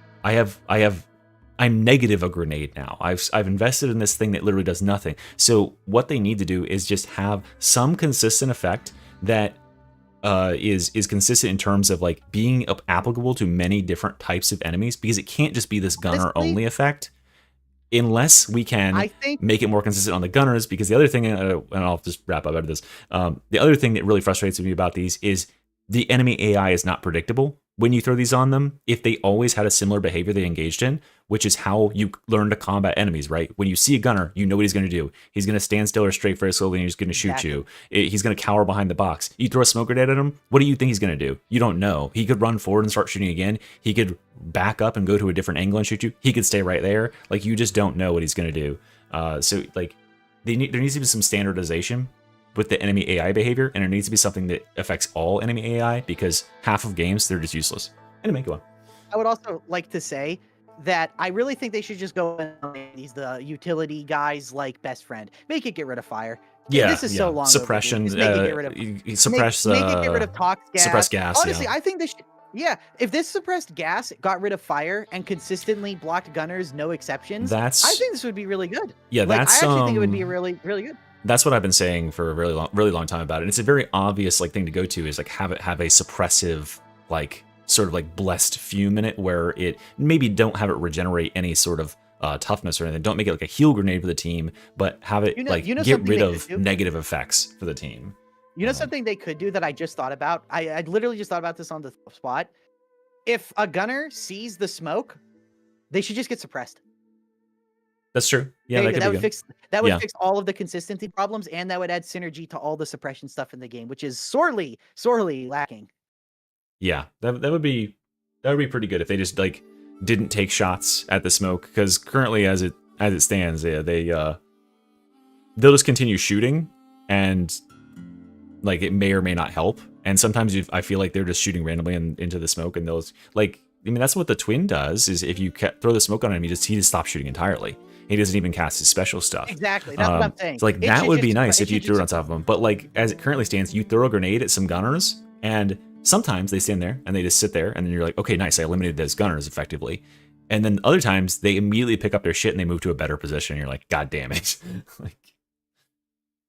I'm negative a grenade now. I've invested in this thing that literally does nothing. So what they need to do is just have some consistent effect that is consistent in terms of like being applicable to many different types of enemies, because it can't just be this gunner only effect. Unless we can make it more consistent on the gunners, because the other thing, and I'll just wrap up after this, the other thing that really frustrates me about these is the enemy AI is not predictable when you throw these on them. If they always had a similar behavior they engaged in, which is how you learn to combat enemies, right? When you see a gunner, you know what he's going to do. He's going to stand still or strafe very slowly, and he's going to shoot you. He's going to cower behind the box. You throw a smoke grenade at him, what do you think he's going to do? You don't know. He could run forward and start shooting again. He could back up and go to a different angle and shoot you. He could stay right there. Like, you just don't know what he's going to do. So, like, there needs to be some standardization with the enemy AI behavior, and there needs to be something that affects all enemy AI, because half of games, they're just useless. Anyway, go on. I would also like to say that I really think they should just go and these the utility guys like best friend. Make it get rid of fire. Yeah, this is so long. Suppression. Make it get rid of make it get rid of toxic gas. Suppress gas. Honestly, I think they should. Yeah, if this suppressed gas got rid of fire and consistently blocked gunners, no exceptions, I think this would be really good. Yeah, like, that's. I actually think it would be really, really good. That's what I've been saying for a really long time about it. And it's a very obvious like thing to go to, is like have a suppressive, like sort of like blessed fume in it, where it maybe don't have it regenerate any sort of toughness or anything. Don't make it like a heal grenade for the team, but have it get rid of negative effects for the team. You know something they could do that I just thought about? I literally just thought about this on the spot. If a gunner sees the smoke, they should just get suppressed. That's true. Yeah, that would fix all of the consistency problems, and that would add synergy to all the suppression stuff in the game, which is sorely lacking. Yeah, that would be pretty good if they just like didn't take shots at the smoke, because currently as it stands, they'll just continue shooting, and like it may or may not help. And sometimes I feel like they're just shooting randomly into the smoke, and those like, I mean, that's what the twin does, is if you throw the smoke on him, he just stops shooting entirely. He doesn't even cast his special stuff. Exactly, that's what I'm saying. So like that would be nice if you threw it on top of him. But like as it currently stands, you throw a grenade at some gunners, and sometimes they stand there and they just sit there, and then you're like, okay, nice, I eliminated those gunners effectively. And then other times they immediately pick up their shit and they move to a better position, and you're like, God damn it. Like,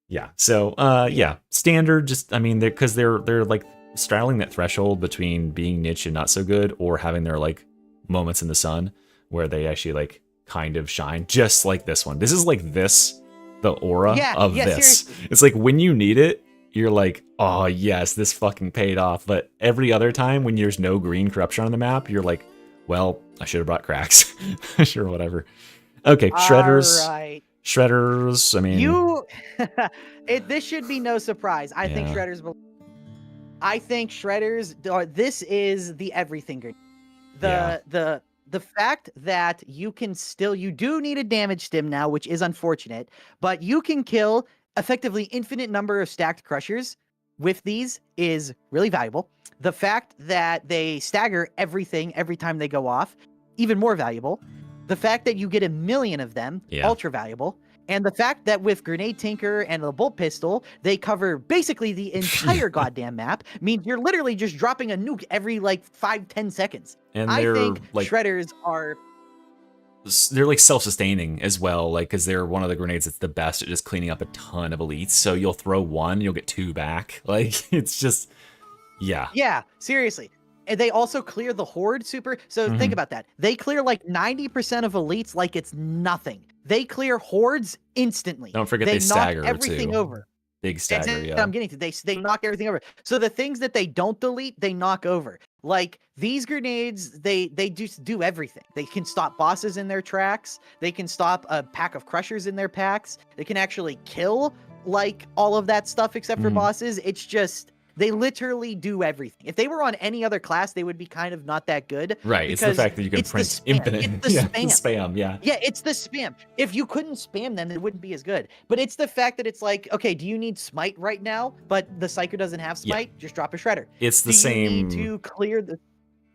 yeah. So yeah, standard. Just I mean, because they're like straddling that threshold between being niche and not so good, or having their like moments in the sun where they actually like kind of shine, just like this one. This is like the aura of this. Seriously. It's like when you need it, you're like, oh yes, this fucking paid off. But every other time when there's no green corruption on the map, you're like, well, I should have brought cracks. Sure, whatever. Okay, shredders. All right. Shredders. I mean, this should be no surprise. I think shredders. This is the everything grenade. The fact that you do need a damage stim now, which is unfortunate, but you can kill effectively infinite number of stacked crushers with these is really valuable. The fact that they stagger everything every time they go off, even more valuable. The fact that you get 1 million of them, ultra valuable. And the fact that with Grenade Tinker and the Bolt Pistol, they cover basically the entire goddamn map, means you're literally just dropping a nuke every like 5-10 seconds. And I think like, shredders they're like self-sustaining as well, like because they're one of the grenades that's the best at just cleaning up a ton of elites. So you'll throw one, you'll get 2 back. Like it's just, yeah, seriously. And they also clear the horde super. So think about that. They clear like 90% of elites like it's nothing. They clear hordes instantly. Don't forget they stagger knock everything over. Big stagger, I'm getting to. They knock everything over. So the things that they don't delete, they knock over. Like these grenades, they just do everything. They can stop bosses in their tracks. They can stop a pack of crushers in their packs. They can actually kill like all of that stuff except for bosses. It's just they literally do everything. If they were on any other class, they would be kind of not that good. Right. It's the fact that you can print infinite. It's the spam. Spam. Yeah. Yeah, it's the spam. If you couldn't spam them, it wouldn't be as good. But it's the fact that it's like, okay, do you need smite right now? But the Psyker doesn't have smite. Just drop a shredder. It's the do same. You need to clear the.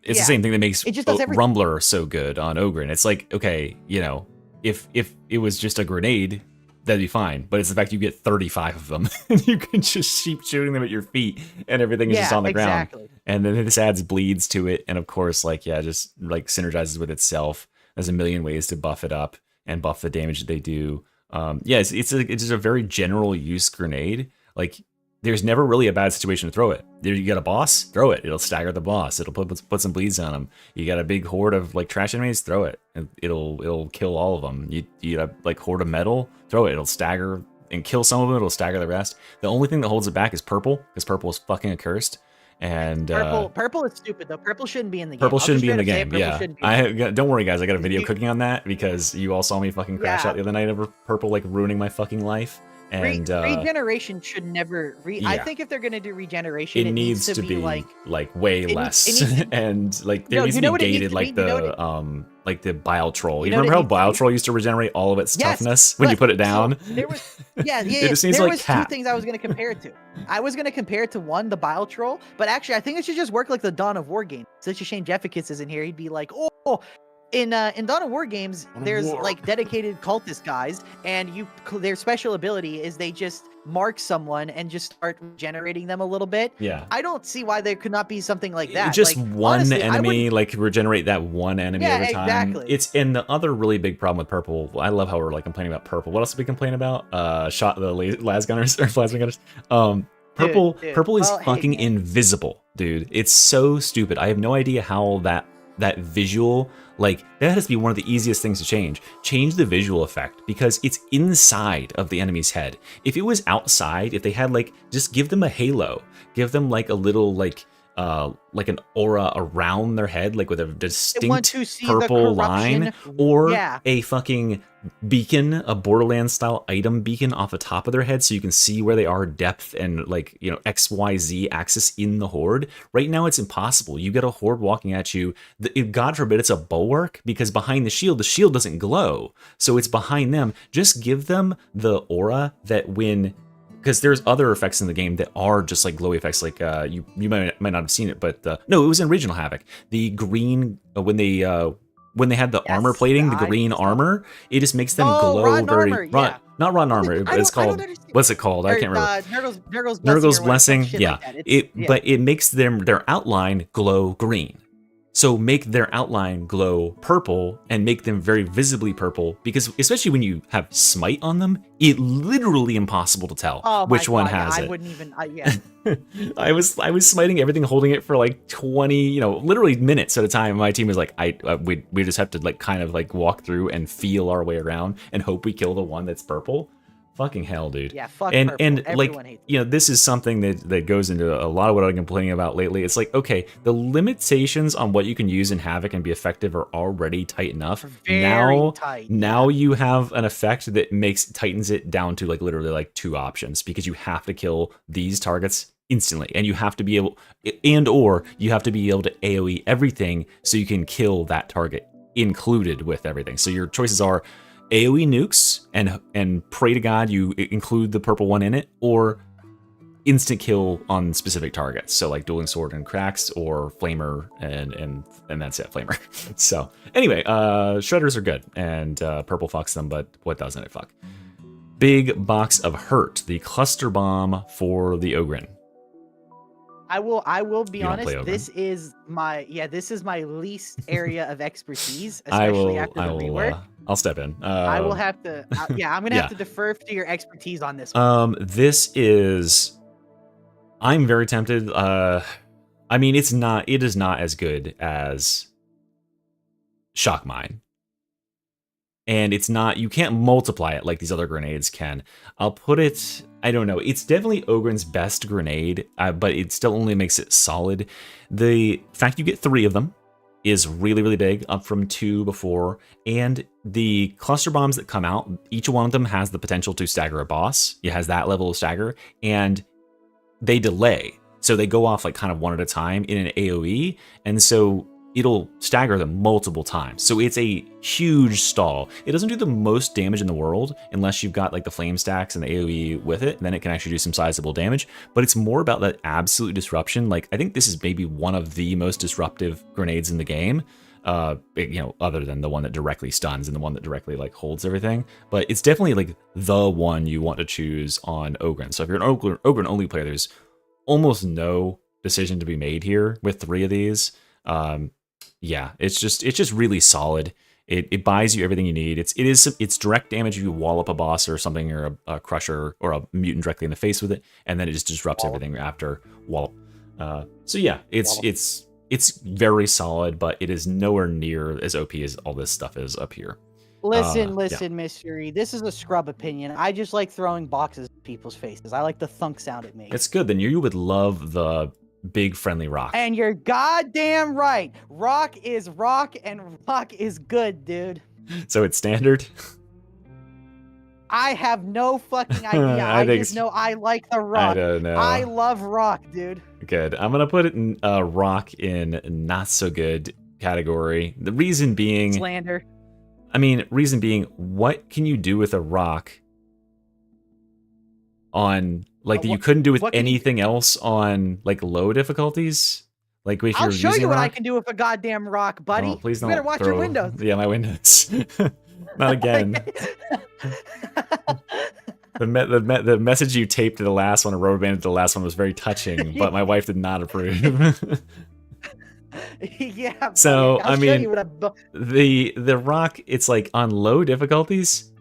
It's the same thing that makes it just does everything. Rumbler so good on Ogren. It's like, okay, you know, if it was just a grenade, that'd be fine. But it's the fact you get 35 of them and you can just keep shooting them at your feet and everything is just on the ground. And then this adds bleeds to it. And of course, like, yeah, just like synergizes with itself. There's a million ways to buff it up and buff the damage that they do. Yeah, it's just a very general use grenade. Like, there's never really a bad situation to throw it. You got a boss, throw it. It'll stagger the boss. It'll put some bleeds on him. You got a big horde of like trash enemies, throw it. It'll kill all of them. You got a like horde of metal, throw it. It'll stagger and kill some of them. It'll stagger the rest. The only thing that holds it back is purple, because purple is fucking accursed. And purple is stupid though. Purple shouldn't be in the game. Purple shouldn't be in the game. Yeah, don't worry guys. I got a video cooking on that because you all saw me fucking crash out the other night over purple like ruining my fucking life. And regeneration should never. I think if they're gonna do regeneration, it needs to be like way less, and like there needs to be gated like the bile troll. You remember how bile troll used to regenerate all of its toughness when you put it down? There was it just needs there like was two things I was gonna compare it to. I was gonna compare it to one, the bile troll, but actually I think it should just work like the Dawn of War game. Such a shame Jefficus isn't here. He'd be like, oh. In Dawn of War games, there's like dedicated cultist guys, and their special ability is they just mark someone and just start generating them a little bit. Yeah. I don't see why there could not be something like that. Just like, one honestly, enemy, like regenerate that one enemy every time. Exactly. And the other really big problem with purple, I love how we're like complaining about purple. What else did we complain about? Shot the las gunners or plasma gunners. Purple is fucking invisible, dude. It's so stupid. I have no idea how that visual, like, that has to be one of the easiest things to change. Change the visual effect, because it's inside of the enemy's head. If it was outside, if they had, like, just give them a halo. Give them, like, a little, like an aura around their head, like with a distinct purple line, or a fucking beacon, a Borderlands style item beacon off the top of their head, so you can see where they are, depth and like, you know, XYZ axis in the horde. Right now it's impossible. You get a horde walking at you, God forbid it's a bulwark, because behind the shield doesn't glow, so it's behind them. Just give them the aura that when, because there's other effects in the game that are just like glowy effects, like you might not have seen it, but no, it was in Regional Havoc. The green, when they had the armor plating, the green armor, it just makes them glow very. Not rotten armor. It's called, what's it called? I can't remember. Nurgle's Blessing. Yeah. But it makes their outline glow green. So make their outline glow purple and make them very visibly purple, because especially when you have smite on them, it's literally impossible to tell which one has it. I wouldn't even. I was smiting everything, holding it for like 20, literally minutes at a time. My team was like, we just have to like kind of like walk through and feel our way around and hope we kill the one that's purple. Fucking hell, dude. Yeah, fuck and purple. And everyone like, hates it. this is something that goes into a lot of what I've been complaining about lately. It's like, okay, the limitations on what you can use in Havoc and be effective are already tight enough. Very tight. Now you have an effect that tightens it down to like literally like 2 options, because you have to kill these targets instantly, and you have to be able, or you have to be able to AoE everything so you can kill that target included with everything. So your choices are AoE nukes and pray to God you include the purple one in it, or instant kill on specific targets. So like Dueling Sword and Cracks, or Flamer, and that's it, Flamer. So anyway, Shredders are good, and purple fucks them, but what doesn't it fuck? Big Box of Hurt, the cluster bomb for the Ogren. I will be honest. This is my least area of expertise, especially after the rework. I'll step in. I will have to. I'm gonna have to defer to your expertise on this one. This is. I'm very tempted. I mean, it is not as good as Shock Mine. and it's not, you can't multiply it like these other grenades can. I'll put it, I don't know, it's definitely Ogryn's best grenade, but it still only makes it solid. The fact you get 3 of them is really, really big, up from 2 before, and the cluster bombs that come out, each one of them has the potential to stagger a boss. It has that level of stagger, and they delay. So they go off like kind of one at a time in an AoE, and so it'll stagger them multiple times. So it's a huge stall. It doesn't do the most damage in the world unless you've got like the flame stacks and the AoE with it, and then it can actually do some sizable damage. But it's more about that absolute disruption. Like, I think this is maybe one of the most disruptive grenades in the game. You know, other than the one that directly stuns and the one that directly like holds everything. But it's definitely like the one you want to choose on Ogryn. So if you're an Ogryn only player, there's almost no decision to be made here with 3 of these. Yeah, it's just really solid. It buys you everything you need. It's direct damage if you wallop a boss or something, or a crusher or a mutant directly in the face with it, and then it just disrupts everything after wallop. So yeah, it's very solid, but it is nowhere near as OP as all this stuff is up here. Listen, Yeah. Mystery. This is a scrub opinion. I just like throwing boxes at people's faces. I like the thunk sound it makes. It's good. Then you would love the big friendly rock. And you're goddamn right. Rock is rock, and rock is good, dude. So it's standard. I have no fucking idea. I just know I like the rock. I don't know. I love rock, dude. Good. I'm gonna put it in rock in not so good category. The reason being, Slander. reason being, what can you do with a rock on like that you couldn't do with anything else on like low difficulties? Like if I'll you're show using you a what rock? I can do with a goddamn rock, buddy. Oh, please You don't. better watch your throw- windows. Yeah, my windows. Not again. The message you taped to the last one or rubber banded to the last one was very touching, but my wife did not approve. Yeah. So, buddy, I'll show you what the rock, it's like on low difficulties,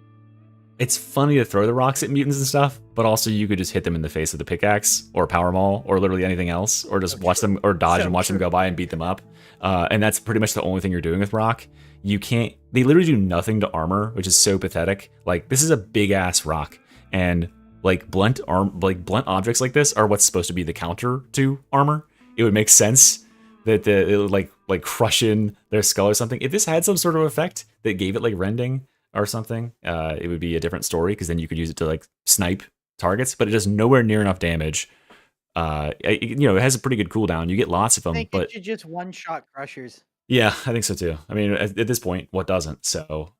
it's funny to throw the rocks at mutants and stuff, but also you could just hit them in the face with a pickaxe or power maul or literally anything else, or just watch them or dodge and watch them go by and beat them up. And that's pretty much the only thing you're doing with rock. You can't, they literally do nothing to armor, which is so pathetic. Like, this is a big ass rock, and like blunt objects like this are what's supposed to be the counter to armor. It would make sense that it would like crush in their skull or something. If this had some sort of effect that gave it like rending or something, it would be a different story, because then you could use it to like snipe targets, but it does nowhere near enough damage. It has a pretty good cooldown. You get lots of them, I think but it should just one-shot crushers. yeah, I think so too. At this point, what doesn't? So,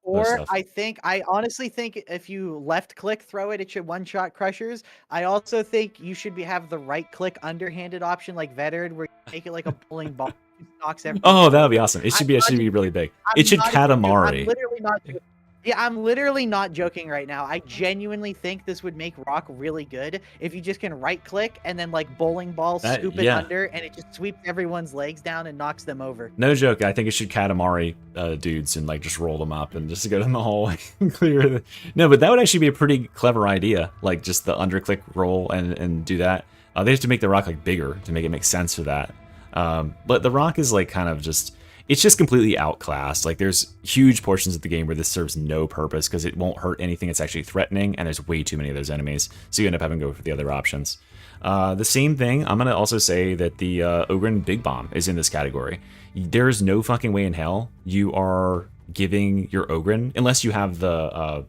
Or stuff. I honestly think if you left click throw it, it should one-shot crushers. I also think you should have the right click underhanded option like Veteran, where you make it like a bowling ball. It knocks everything. Oh, that would be awesome. It should be really big. It should Katamari. I'm literally not joking. Yeah, I'm literally not joking right now. I genuinely think this would make rock really good if you just can right click and then like bowling ball scoop it yeah. under, and it just sweeps everyone's legs down and knocks them over. No joke. I think it should Katamari dudes and like just roll them up and just go down the hallway and clear. No, but that would actually be a pretty clever idea. Like just the underclick roll and do that. They have to make the rock like bigger to make it make sense for that. But the rock is like kind of just. It's just completely outclassed. Like, there's huge portions of the game where this serves no purpose because it won't hurt anything that's actually threatening, and there's way too many of those enemies, so you end up having to go for the other options. The same thing, I'm going to also say that the Ogryn Big Bomb is in this category. There's no fucking way in hell you are giving your Ogryn, unless you have the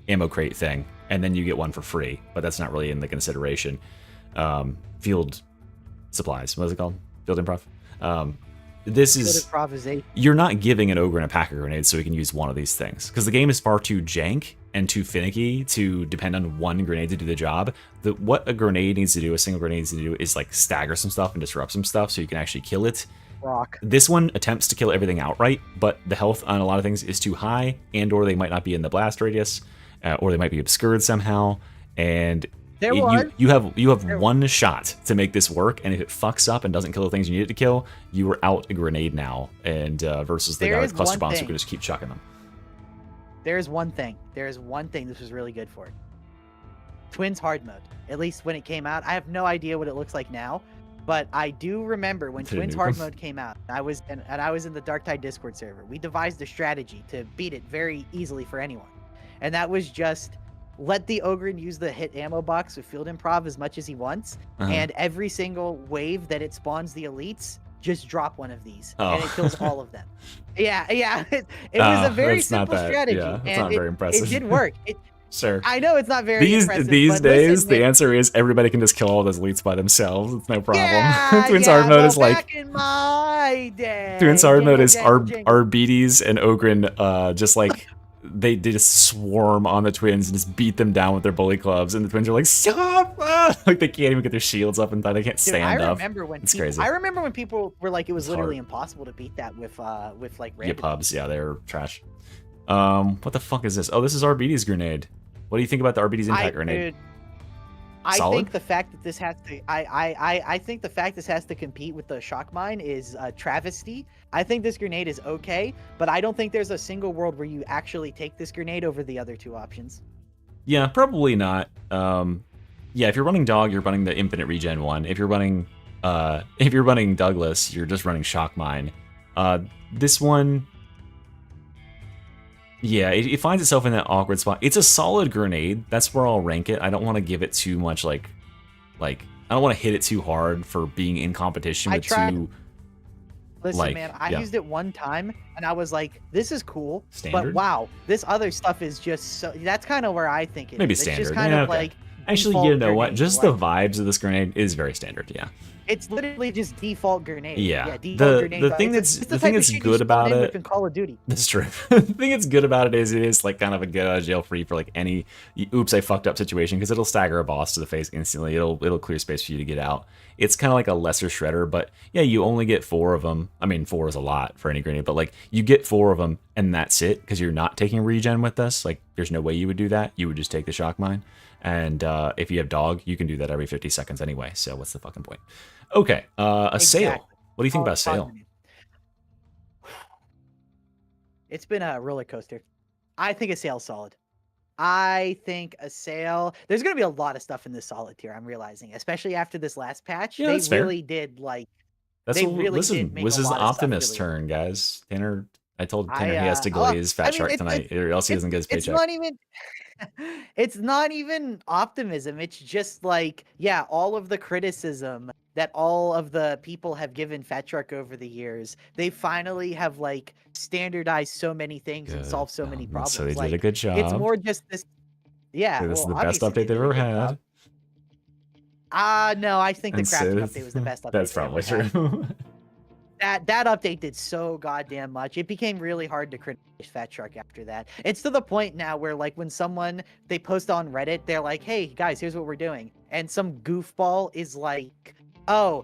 ammo crate thing, and then you get one for free, but that's not really in the consideration. Field supplies, what is it called? Field improv? This is you're not giving an Ogryn a pack of grenades so he can use one of these things, because the game is far too jank and too finicky to depend on one grenade to do the job. What a grenade needs to do, a single grenade needs to do, is like stagger some stuff and disrupt some stuff so you can actually kill it. Rock. This one attempts to kill everything outright, but the health on a lot of things is too high, and or they might not be in the blast radius, or they might be obscured somehow, and you have one shot to make this work, and if it fucks up and doesn't kill the things you need it to kill, you are out a grenade now, and versus the guy with cluster bombs who can just keep chucking them. There's one thing this was really good for. Twins hard mode. At least when it came out. I have no idea what it looks like now, But I do remember when To Twins nuke Hard 'em. Mode came out, and I was in the DARKTIDE Discord server. We devised a strategy to beat it very easily for anyone, and that was just let the Ogre use the hit ammo box with field improv as much as he wants, and every single wave that it spawns the elites, just drop one of these, and it kills all of them. Yeah. It was a very that's not simple that- strategy, yeah, that's and not very impressive. It did work. Sure. I know it's not very impressive. These but days, listen, the answer is everybody can just kill all those elites by themselves. It's no problem. Yeah, Twins yeah, Hard Mode well, is like back in my day. Twins Hard Mode jingle, is jangle, jingle. Arbides and Ogren, just like they just swarm on the twins and just beat them down with their bully clubs, and the twins are like, stop! Ah! Like they can't even get their shields up and they can't Dude, stand I up. remember when It's people, crazy. I remember when people were like, it was It's literally hard. impossible to beat that with like Yeah, random. pubs, yeah, they're trash. What the fuck is this? Oh, this is Arbides grenade. What do you think about the Arbides impact grenade? Dude, I Solid? think the fact that this has to, I think the fact this has to compete with the shock mine is a travesty. I think this grenade is okay, but I don't think there's a single world where you actually take this grenade over the other two options. Yeah, probably not. Yeah, if you're running Dog, you're running the infinite regen one. If you're running Douglas, you're just running Shock Mine. This one, yeah, it finds itself in that awkward spot. It's a solid grenade. That's where I'll rank it. I don't want to give it too much like I don't want to hit it too hard for being in competition I with tried- two. Listen, Like, man, I yeah. used it one time and I was like, this is cool, Standard? but wow, this other stuff is just so. That's kind of where I think it is. Maybe It's standard. just kind Yeah, of okay. like. Actually, default you know what? grenade, Just like- the vibes of this grenade is very standard. Yeah. It's literally just default grenade. Yeah. Default grenade. The thing It's that's the the thing type of that's shit you good spawn about in with it. in Call of Duty. That's true. The thing that's good about it is like kind of a get out of jail free for like any oops I fucked up situation, because it'll stagger a boss to the face instantly. It'll clear space for you to get out. It's kind of like a lesser shredder, but yeah, you only get 4 of them. I mean, 4 is a lot for any grenade, but like you get 4 of them and that's it, because you're not taking regen with this. Like there's no way you would do that. You would just take the shock mine. And if you have Dog, you can do that every 50 seconds anyway. So what's the fucking point? Okay, a Sail. Exactly. What do you think about Solid Sail? grenade. It's been a roller coaster. I think a Sail's solid. I think a Sail. There's gonna be a lot of stuff in this solid tier. I'm realizing, especially after this last patch. Yeah, They that's fair. really did like. That's They what, really listen. did make This a is lot of stuff Optimist really turn, guys. Tanner, I told Tanner he has to well, glaze I Fat mean, Shark it's- tonight, or else he doesn't get his It's paycheck. not even. It's not even optimism. It's just like, yeah, all of the criticism that all of the people have given Fat Shark over the years, they finally have like standardized so many things and Good. solved so many problems. So they like, did a good job. it's more just this. Yeah, This is well, the best obviously update they they've did a ever good job. had. No, I think the And crafting so- update was the best update. That's they ever probably had. true. That update did so goddamn much. It became really hard to criticize Fat Shark after that. It's to the point now where like when someone they post on Reddit, they're like, "Hey guys, here's what we're doing," and some goofball is like, "Oh,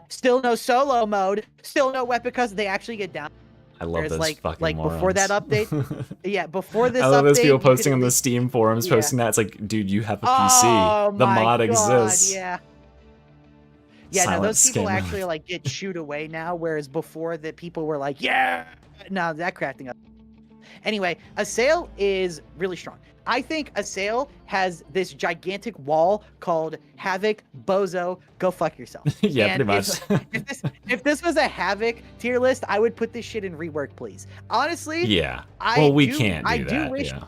still no solo mode, still no weapon custom." They actually get down. I love Whereas, those like- fucking like, before that morons. update, Yeah, before this I love those update, people you could posting at on the least- Steam forums, Yeah. posting that. It's like, dude, you have a Oh PC. The my mod God, exists. Yeah. Yeah, no, Silent those people scam. actually like get shooed away now, whereas before that people were like, yeah, no, that crafting up. Anyway, a Sail is really strong. I think a Sail has this gigantic wall called Havoc, Bozo, go fuck yourself. Yeah, And pretty much. if this was a Havoc tier list, I would put this shit in rework, please. Honestly, Yeah. I Well, we do- can't do I do that. wish- Yeah.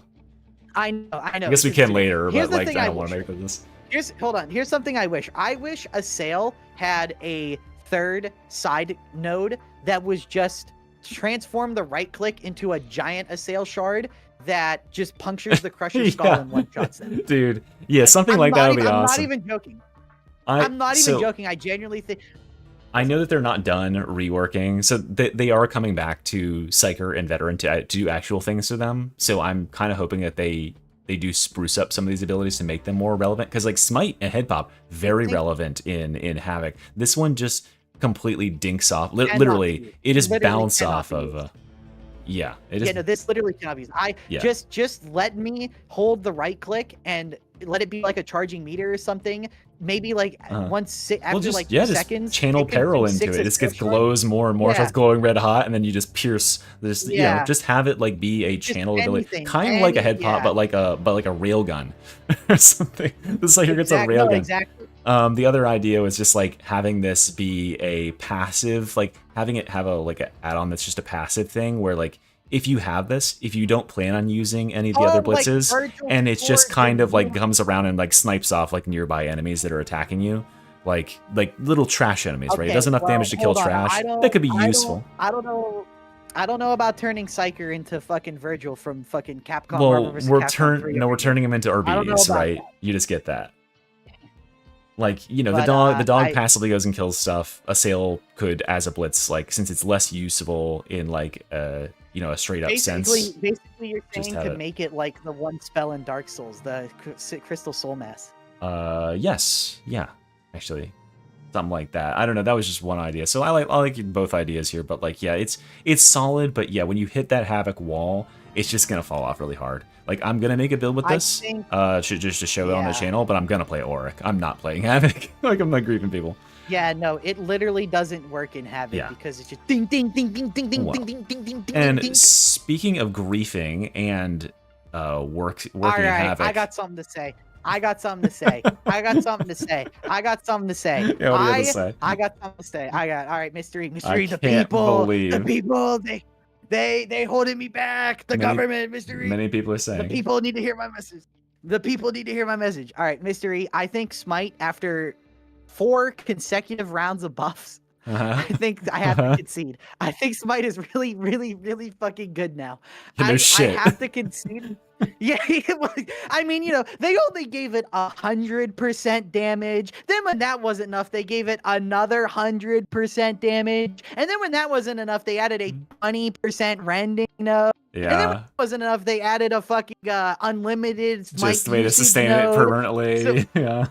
I know. I guess we it's can just- later, here's but the like thing I I don't want to wish. make this. Hold on. Here's something I wish. I wish a Sail had a third side node that was just transform the right click into a giant Assail shard that just punctures the Crusher skull Yeah. and one shots them. Dude, yeah, something I'm like not that would be even- I'm awesome. not even joking. I- I'm not even so- joking. I genuinely think. I know that they're not done reworking, so they are coming back to Psyker and Veteran to do actual things to them. So I'm kind of hoping that they do spruce up some of these abilities to make them more relevant. Because like Smite and Head Pop, very relevant in Havoc. This one just completely dinks off. Cannot Literally, be. it just Literally bounce cannot off be of. used. Yeah, it Yeah, just no, this literally cannot be used. Yeah. Just let me hold the right click and let it be like a charging meter or something. Maybe like after just like yeah, 2 just seconds. channel it can peril do into 6 it. It just gets Assail glows more and more, Yeah. starts glowing red hot, and then you just pierce this. You know, Yeah. just have it like be a channel ability, anything, kind of like a head pop, yeah. but like a rail gun or something. This like gets a Exact- rail no, gun. Exactly. The other idea was just like having this be a passive, like having it have a add-on that's just a passive thing where like if you have this, if you don't plan on using any of the other like blitzes, virtual and it's just force kind of like and- comes around and like snipes off like nearby enemies that are attacking you, like little trash enemies, right? It Okay, does enough well, damage to kill hold on. trash. That could be useful. I don't know. I don't know about turning Psyker into fucking Virgil from fucking Capcom. Well, Marvel vs. Capcom 3 we're turning him into don't know RBs, about right? that. You just get that. Like, you know, But, the dog I- passively goes and kills stuff. A sail could, as a blitz, like since it's less usable in like a straight up sense. Basically, you're just saying have to it. make it like the one spell in Dark Souls, the Crystal Soul Mass. Yes, yeah, actually, something like that. I don't know. That was just one idea. So I like both ideas here, but like, yeah, it's solid. But yeah, when you hit that Havoc wall, it's just gonna fall off really hard. Like I'm gonna make a build with I this, think- just to show it on the yeah. channel. But I'm gonna play Auric. I'm not playing Havoc. Like I'm not griefing people. Yeah, no, it literally doesn't work in Havoc Yeah. because it's just ding ding ding ding ding ding Well, ding ding ding ding ding. And speaking of griefing and working All right, Havoc, I got something to say. I got something to say. I got something to say. I got something to say. Yeah, what do you have to say? I got something to say. All right, mystery. The can't people, believe- the people, they holding me back. The Many- government, mystery. many people are The saying. people need to hear my message. The people need to hear my message. All right, mystery. I think Smite, after 4 consecutive rounds of buffs, Uh-huh. I think I have to concede. I think Smite is really, really, really fucking good now. No shit. I have to concede. Yeah, I mean, they only gave it 100% damage. Then when that wasn't enough, they gave it another 100% damage. And then when that wasn't enough, they added a 20% rending node. And then when Yeah, that wasn't enough, they added a fucking unlimited Smite just way to usage sustain it node. permanently. So- Yeah.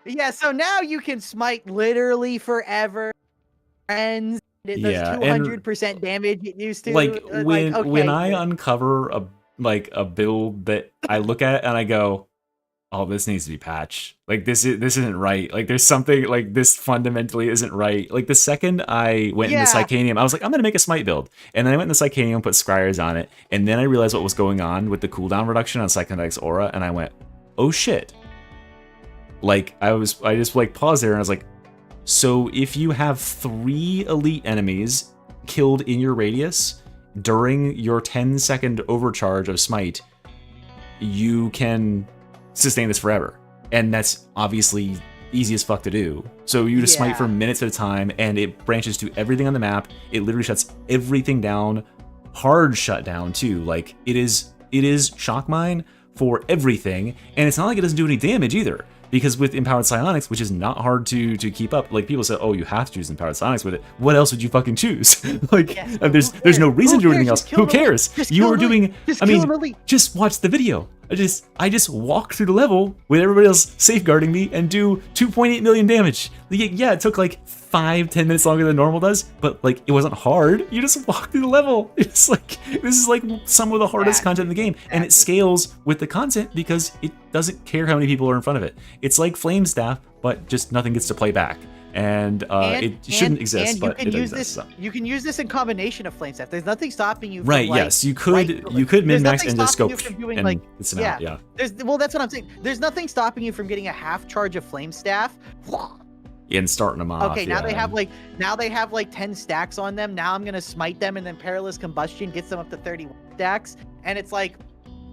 Yeah, so now you can Smite literally forever. Friends, it does Yeah, and, 200% damage it used to. Like when okay, I cool. uncover a build that I look at and I go, oh, this needs to be patched. Like this isn't right. Like there's something like this fundamentally isn't right. Like the second I went into Yeah. Psychanium, I was like, I'm gonna make a Smite build, and then I went into Psychanium, put Scryers on it, and then I realized what was going on with the cooldown reduction on Psychonetics Aura, and I went, oh shit. Like I just like paused there and I was like, so if you have 3 elite enemies killed in your radius during your 10-second overcharge of Smite, you can sustain this forever. And that's obviously easy as fuck to do. So you just Smite for Yeah. minutes at a time, and it branches to everything on the map. It literally shuts everything down. Hard shutdown too. Like it is shock mine for everything, and it's not like it doesn't do any damage either. Because with Empowered Psionics, which is not hard to keep up, like people say, oh, you have to choose Empowered Psionics with it. What else would you fucking choose? Like, Yes, there's no reason to do anything cares? else. Just kill Who the- cares? just You kill were the- doing. just I kill mean, the elite. just watch the video. I just walk through the level with everybody else safeguarding me and do 2.8 million damage. Yeah, it took like 5-10 minutes longer than normal does, but like it wasn't hard. You just walk through the level. It's like this is like some of the hardest Exactly, content in the game, and it scales with the content because it doesn't care how many people are in front of it. It's like Flame Staff, but just nothing gets to play back. And it shouldn't exist, and but you it can use exists. this. So. You can use this in combination of flame staff. There's nothing stopping you. From, Right? like, Yes, you could. You could there's min max nothing and just go stopping you from doing, and like, it's an out. Yeah. Well, that's what I'm saying. There's nothing stopping you from getting a half charge of flame staff. And starting them off. Okay, now they yeah. have like 10 stacks on them. Now I'm gonna smite them, and then perilous combustion gets them up to 31 stacks, and it's like.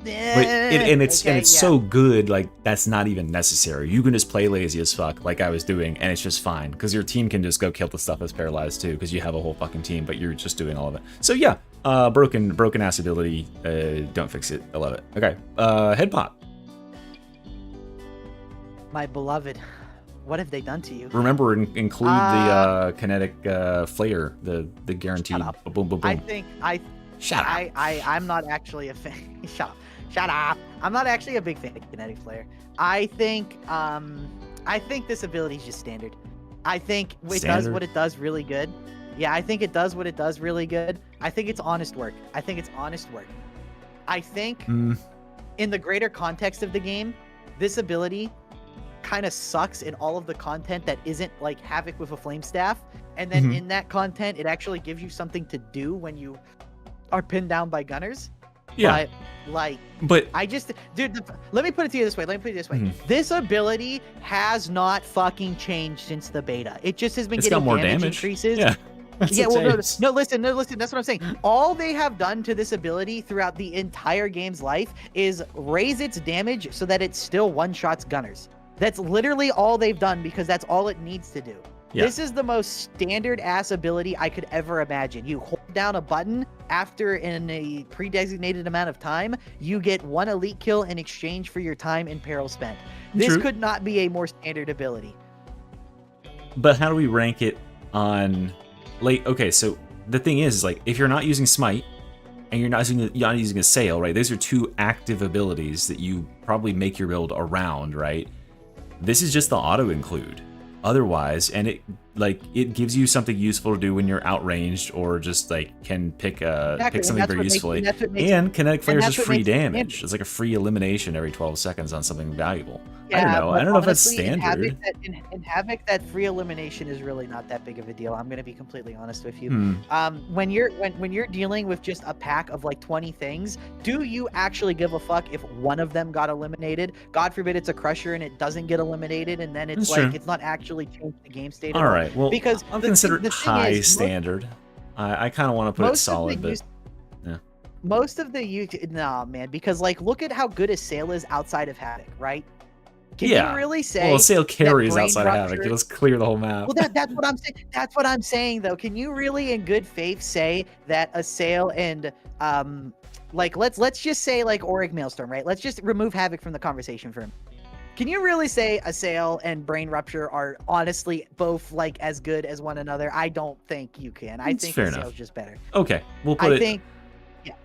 But it's okay, so good, like that's not even necessary. You can just play lazy as fuck, like I was doing, and it's just fine because your team can just go kill the stuff that's paralyzed too, because you have a whole fucking team, but you're just doing all of it. So yeah, broken ass ability. Don't fix it. I love it. Okay, head pop. My beloved, what have they done to you? Remember, include the kinetic flare, the guaranteed. Shut up. Boom, boom, boom. Shut up. I'm not actually a fan. Shut up. I'm not actually a big fan of kinetic flare. I think this ability is just standard. I think it does Standard? what it does really good. Yeah, I think it does what it does really good. I think it's honest work. I think in the greater context of the game, this ability kind of sucks in all of the content that isn't like Havoc with a flame staff. And then in that content, it actually gives you something to do when you are pinned down by gunners. Yeah. But like, But I just, dude, let me put it to you this way. Mhm. This ability has not fucking changed since the beta. It just has been it's getting got more damage damage. increases. Yeah. That's Yeah, what well, it is. no, listen. That's what I'm saying. All they have done to this ability throughout the entire game's life is raise its damage so that it still one-shots gunners. That's literally all they've done because that's all it needs to do. Yeah. This is the most standard-ass ability I could ever imagine. You hold down a button after in a pre-designated amount of time, you get 1 elite kill in exchange for your time and peril spent. This True. could not be a more standard ability. But how do we rank it on, like, okay, so the thing is like, if you're not using Smite, and you're not using a Sail, right? Those are 2 active abilities that you probably make your build around, right? This is just the auto-include. Otherwise, and it gives you something useful to do when you're outranged, or just like can pick something very usefully. And kinetic flares is free damage. It's like a free elimination every 12 seconds on something valuable. I don't know. I don't know if that's standard. In Havoc, that free elimination is really not that big of a deal. I'm going to be completely honest with you. When you're dealing with just a pack of like 20 things, do you actually give a fuck if one of them got eliminated? God forbid it's a Crusher and it doesn't get eliminated, and then it's That's like true. it's not actually changed the game state. All right. Well, because I'll the consider thing- it the thing high is, standard. I kind of want to put it solid, but yeah. Most of the nah, man, because like look at how good a Sail is outside of Havoc, right? Can you really say? Well, Sail carries Brain outside of Havoc. Rupture- It'll just clear the whole map. Well, that's what I'm saying. That's what I'm saying, though. Can you really, in good faith, say that a Sail and like let's just say like Auric Maelstrom, right? Let's just remove Havoc from the conversation for him. Can you really say a Sail and Brain Rupture are honestly both like as good as one another? I don't think you can. I It's think fair a enough. Sail's just better. Okay, we'll put I it. think.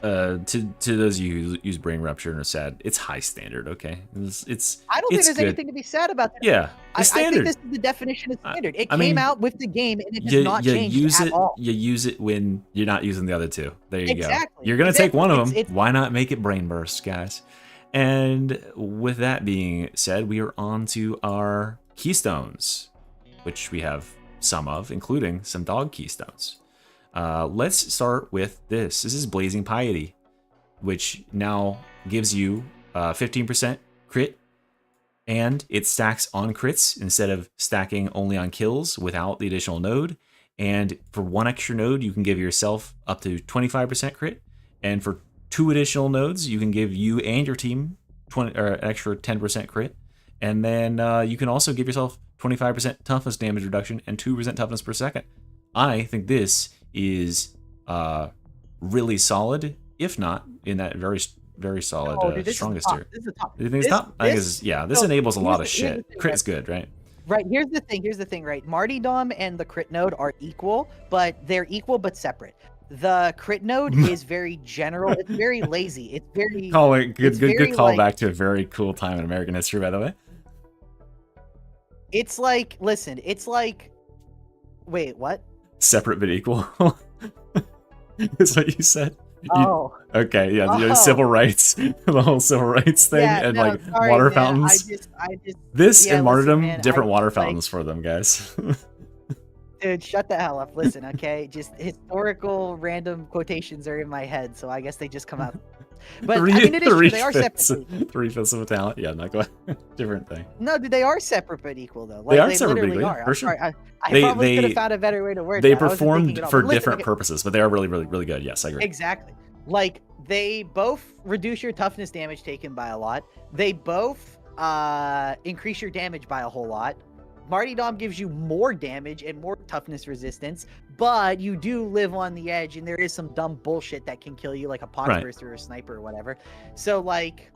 To those of you who use Brain Rupture and are sad, it's high standard. Okay, it's I don't think it's there's good. anything to be sad about that. Yeah, I it's think standard. this is the definition of standard. It I came mean, out with the game and it has you not changed use at it. all. You use it when you're not using the other 2. There you go. Exactly. You're gonna take one of them. It's- Why not make it Brain Burst, guys? And with that being said, we are on to our keystones, which we have some of, including some dog keystones. Let's start with this. This is Blazing Piety, which now gives you 15% crit, and it stacks on crits instead of stacking only on kills without the additional node. And for 1 extra node, you can give yourself up to 25% crit, and for 2 additional nodes, you can give you and your team an extra 10% crit. And then you can also give yourself 25% toughness damage reduction and 2% toughness per second. I think this is really solid, if not in that very solid Oh, dude, this is strongest top. tier. This is the top. Do you think it's top? I think it's, yeah, this so enables a lot of here's the shit. thing, Crit is good, right? Right, here's the thing, right? Marty Dom and the crit node are equal, but they're equal but separate. The crit node is very general. It's very lazy. It's very Good very, call like- back to a very cool time in American history, by the way. It's like, listen, it's like, wait, what? Separate but equal. Is what you said. Oh, Okay, yeah, the Oh. civil rights, the whole civil rights thing, yeah, and no, like sorry, water man. fountains. I just, This yeah, and listen, martyrdom, man, different I water just, like- fountains for them, guys. dude, shut the hell up. Listen, okay, just historical random quotations are in my head, so I guess they just come out. But I mean, it is true. They are separate. 3/5 of a talent. Yeah, not quite different thing. No, dude, they are separate but equal though. Like, They are separate but literally equal, are. for I'm sure. sorry, I They- probably could they- have found a better way to word They that. I wasn't thinking performed it all, for but listen, different okay, purposes, but they are really, really, really good. Yes, I agree. Exactly. Like they both reduce your toughness damage taken by a lot. They both increase your damage by a whole lot. Marty Dom gives you more damage and more toughness resistance, but you do live on the edge, and there is some dumb bullshit that can kill you, like a pox Right. burster or a sniper or whatever. So, like,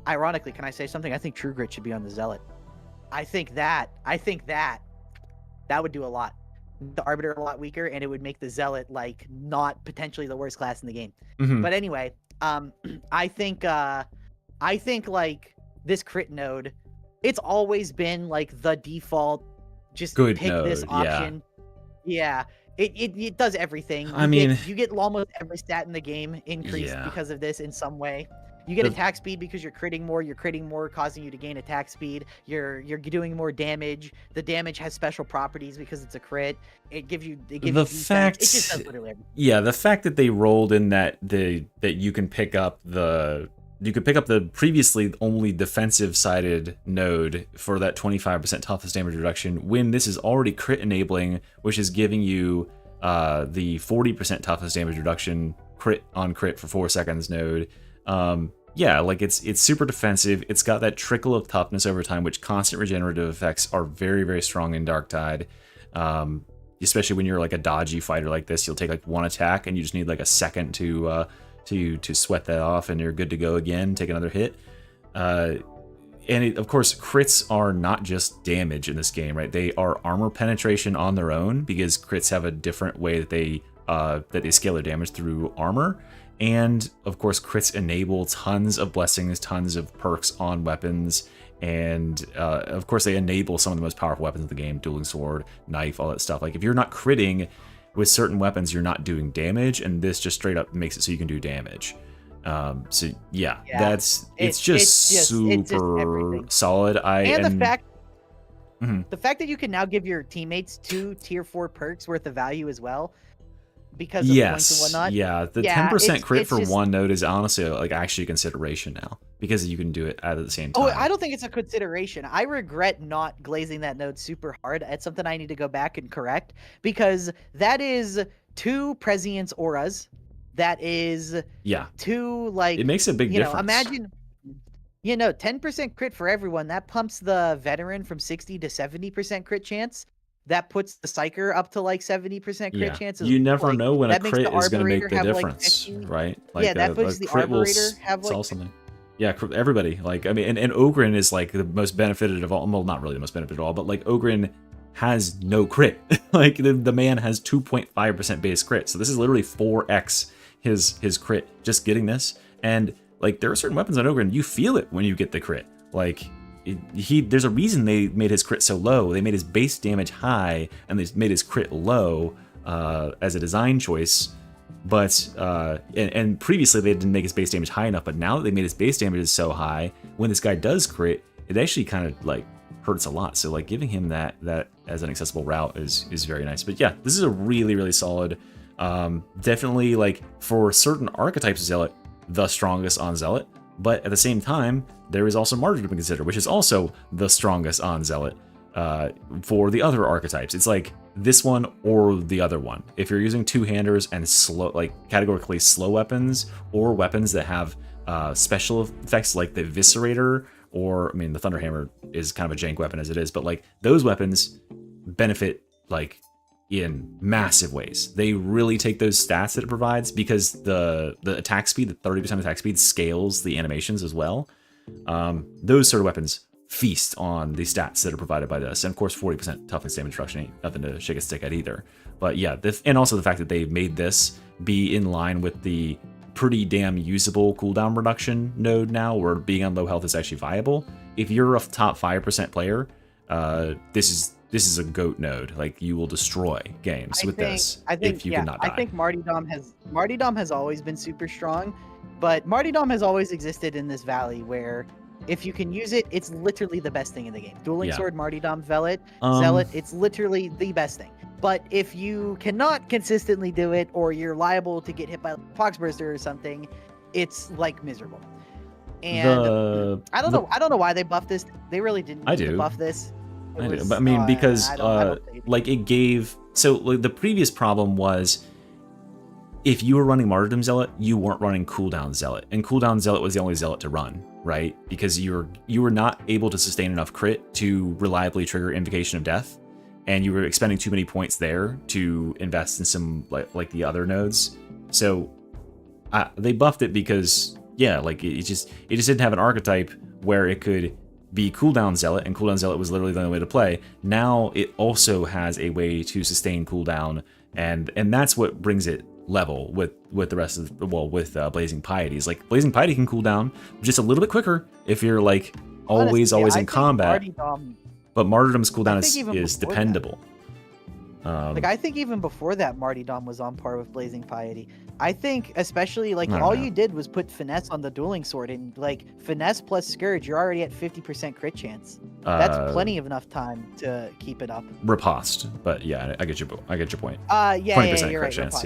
ironically, can I say something? I think True Grit should be on the Zealot. I think that would do a lot. The Arbiter a lot weaker, and it would make the Zealot like not potentially the worst class in the game. Mhm. But anyway, I think like this crit node, it's always been like the default. Just Good pick this node, yeah. option. Yeah. It does everything. I mean- you get almost every stat in the game increased Yeah. because of this in some way. You get The- attack speed because you're critting more, causing you to gain attack speed. You're doing more damage. The damage has special properties because it's a crit. It gives you The defense. fact, It just does literally everything. yeah, the fact that they rolled in that you can pick up the previously only defensive sided node for that 25% toughness damage reduction, when this is already crit enabling, which is giving you the 40% toughness damage reduction crit on crit for 4 seconds node. Yeah, like it's super defensive. It's got that trickle of toughness over time, which constant regenerative effects are very, very strong in Darktide. Especially when you're like a dodgy fighter like this, you'll take like one attack and you just need like a second to sweat that off, and you're good to go again. Take another hit. Of course, crits are not just damage in this game, right? They are armor penetration on their own, because crits have a different way that they scale their damage through armor. And of course, crits enable tons of blessings, tons of perks on weapons, and of course, they enable some of the most powerful weapons in the game: dueling sword, knife, all that stuff. Like if you're not critting with certain weapons, you're not doing damage, and this just straight up makes it so you can do damage. So yeah, it's just super everything. solid. The fact that you can now give your teammates 2 tier 4 perks worth of value as well, because of points and whatnot. Yeah, the 10% crit for one node is honestly like actually a consideration now, because you can do it at the same time. Oh, I don't think it's a consideration. I regret not glazing that node super hard. It's something I need to go back and correct, because that is 2 prescience auras. That is 2, like, it makes a big difference. Imagine, 10% crit for everyone. That pumps the veteran from 60 to 70% crit chance. That puts the psyker up to like 70% crit chances. You never like, know when a that makes crit the is going to make Arburator the have, like, difference, 50. right? Like Yeah, that makes the crit will Arburator have, like, solve something. Yeah, everybody. Like, I mean, and Ogren is like the most benefited of all. Well, not really the most benefited of all, but like Ogren has no crit. Like the man has 2.5% base crit. So this is literally 4x his crit just getting this. And like there are certain weapons on Ogren, you feel it when you get the crit. Like there's a reason they made his crit so low. They made his base damage high, and they made his crit low as a design choice. But and previously they didn't make his base damage high enough, but now that they made his base damage so high, when this guy does crit, it actually kind of like hurts a lot. So like giving him that as an accessible route is very nice. But yeah, this is a really, really solid, definitely like for certain archetypes of Zealot, the strongest on Zealot. But at the same time, there is also martyrdom to consider, which is also the strongest on Zealot for the other archetypes. It's like this one or the other one. If you're using two-handers and slow, like categorically slow weapons, or weapons that have special effects like the Eviscerator, or I mean the Thunderhammer is kind of a jank weapon as it is, but like those weapons benefit like in massive ways. They really take those stats that it provides, because the attack speed, the 30% attack speed, scales the animations as well. Those sort of weapons feast on the stats that are provided by this, and of course 40% toughness damage reduction ain't nothing to shake a stick at either. But yeah, and also the fact that they made this be in line with the pretty damn usable cooldown reduction node now, where being on low health is actually viable. If you're a top 5% player, this is a GOAT node. Like, you will destroy games with this if you cannot die. I think Martyrdom has always been super strong, but Martyrdom has always existed in this valley where if you can use it, it's literally the best thing in the game. Dueling Sword, Martyrdom, Zealot, it's literally the best thing. But if you cannot consistently do it, or you're liable to get hit by a Foxburster or something, it's like miserable. And I don't know why they buffed this. They really didn't need to buff this. I do, but I mean, because like it gave, so like the previous problem was, if you were running Martyrdom Zealot, you weren't running Cooldown Zealot, and Cooldown Zealot was the only Zealot to run, right? Because you were not able to sustain enough crit to reliably trigger Invocation of Death, and you were expending too many points there to invest in some like the other nodes. So they buffed it because like it just didn't have an archetype where it could be Cooldown Zealot, and Cooldown Zealot was literally the only way to play. Now it also has a way to sustain cooldown, and that's what brings it level with the rest of with Blazing Pieties. Like Blazing Piety can cool down just a little bit quicker if you're like always in combat. But Martyrdom's cooldown is dependable. Like, I think even before that, Martyrdom was on par with Blazing Piety. I think, especially, like, I don't all know. you did was put Finesse on the Dueling Sword, and, like, Finesse plus Scourge, you're already at 50% crit chance. That's plenty of enough time to keep it up. Riposte, but yeah, I get your point. Yeah, 20% you're crit right. chance,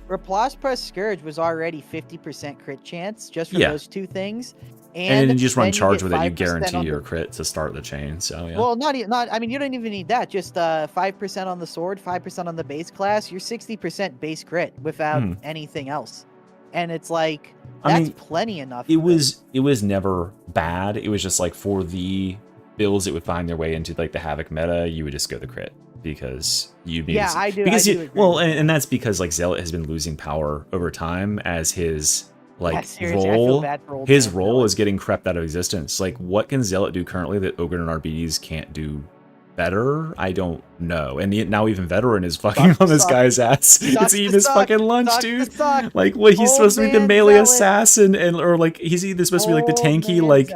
Riposte plus Scourge was already 50% crit chance, just for Yeah. those two things. And then you just run then charge get with it, you 5% guarantee on your the- crit to start the chain. So yeah. Well, I mean, you don't even need that. Just 5% on the sword, 5% on the base class. You're 60% base crit without anything else, and it's like that's plenty enough. It was never bad. It was just like for the builds that would find their way into like the Havoc meta, you would just go the crit because you'd be I do. because I do agree well, with and that's because like Zealot has been losing power over time as his like seriously, I feel role. bad for old His man role Zealot. is getting crept out of existence. Like what can Zealot do currently that Ogre and RBs can't do better? I don't know. And now even Veteran is fucking on this guy's ass. It's eating his fucking lunch, dude. Like what he's supposed to be the melee assassin, and or like he's either supposed to be like the tanky like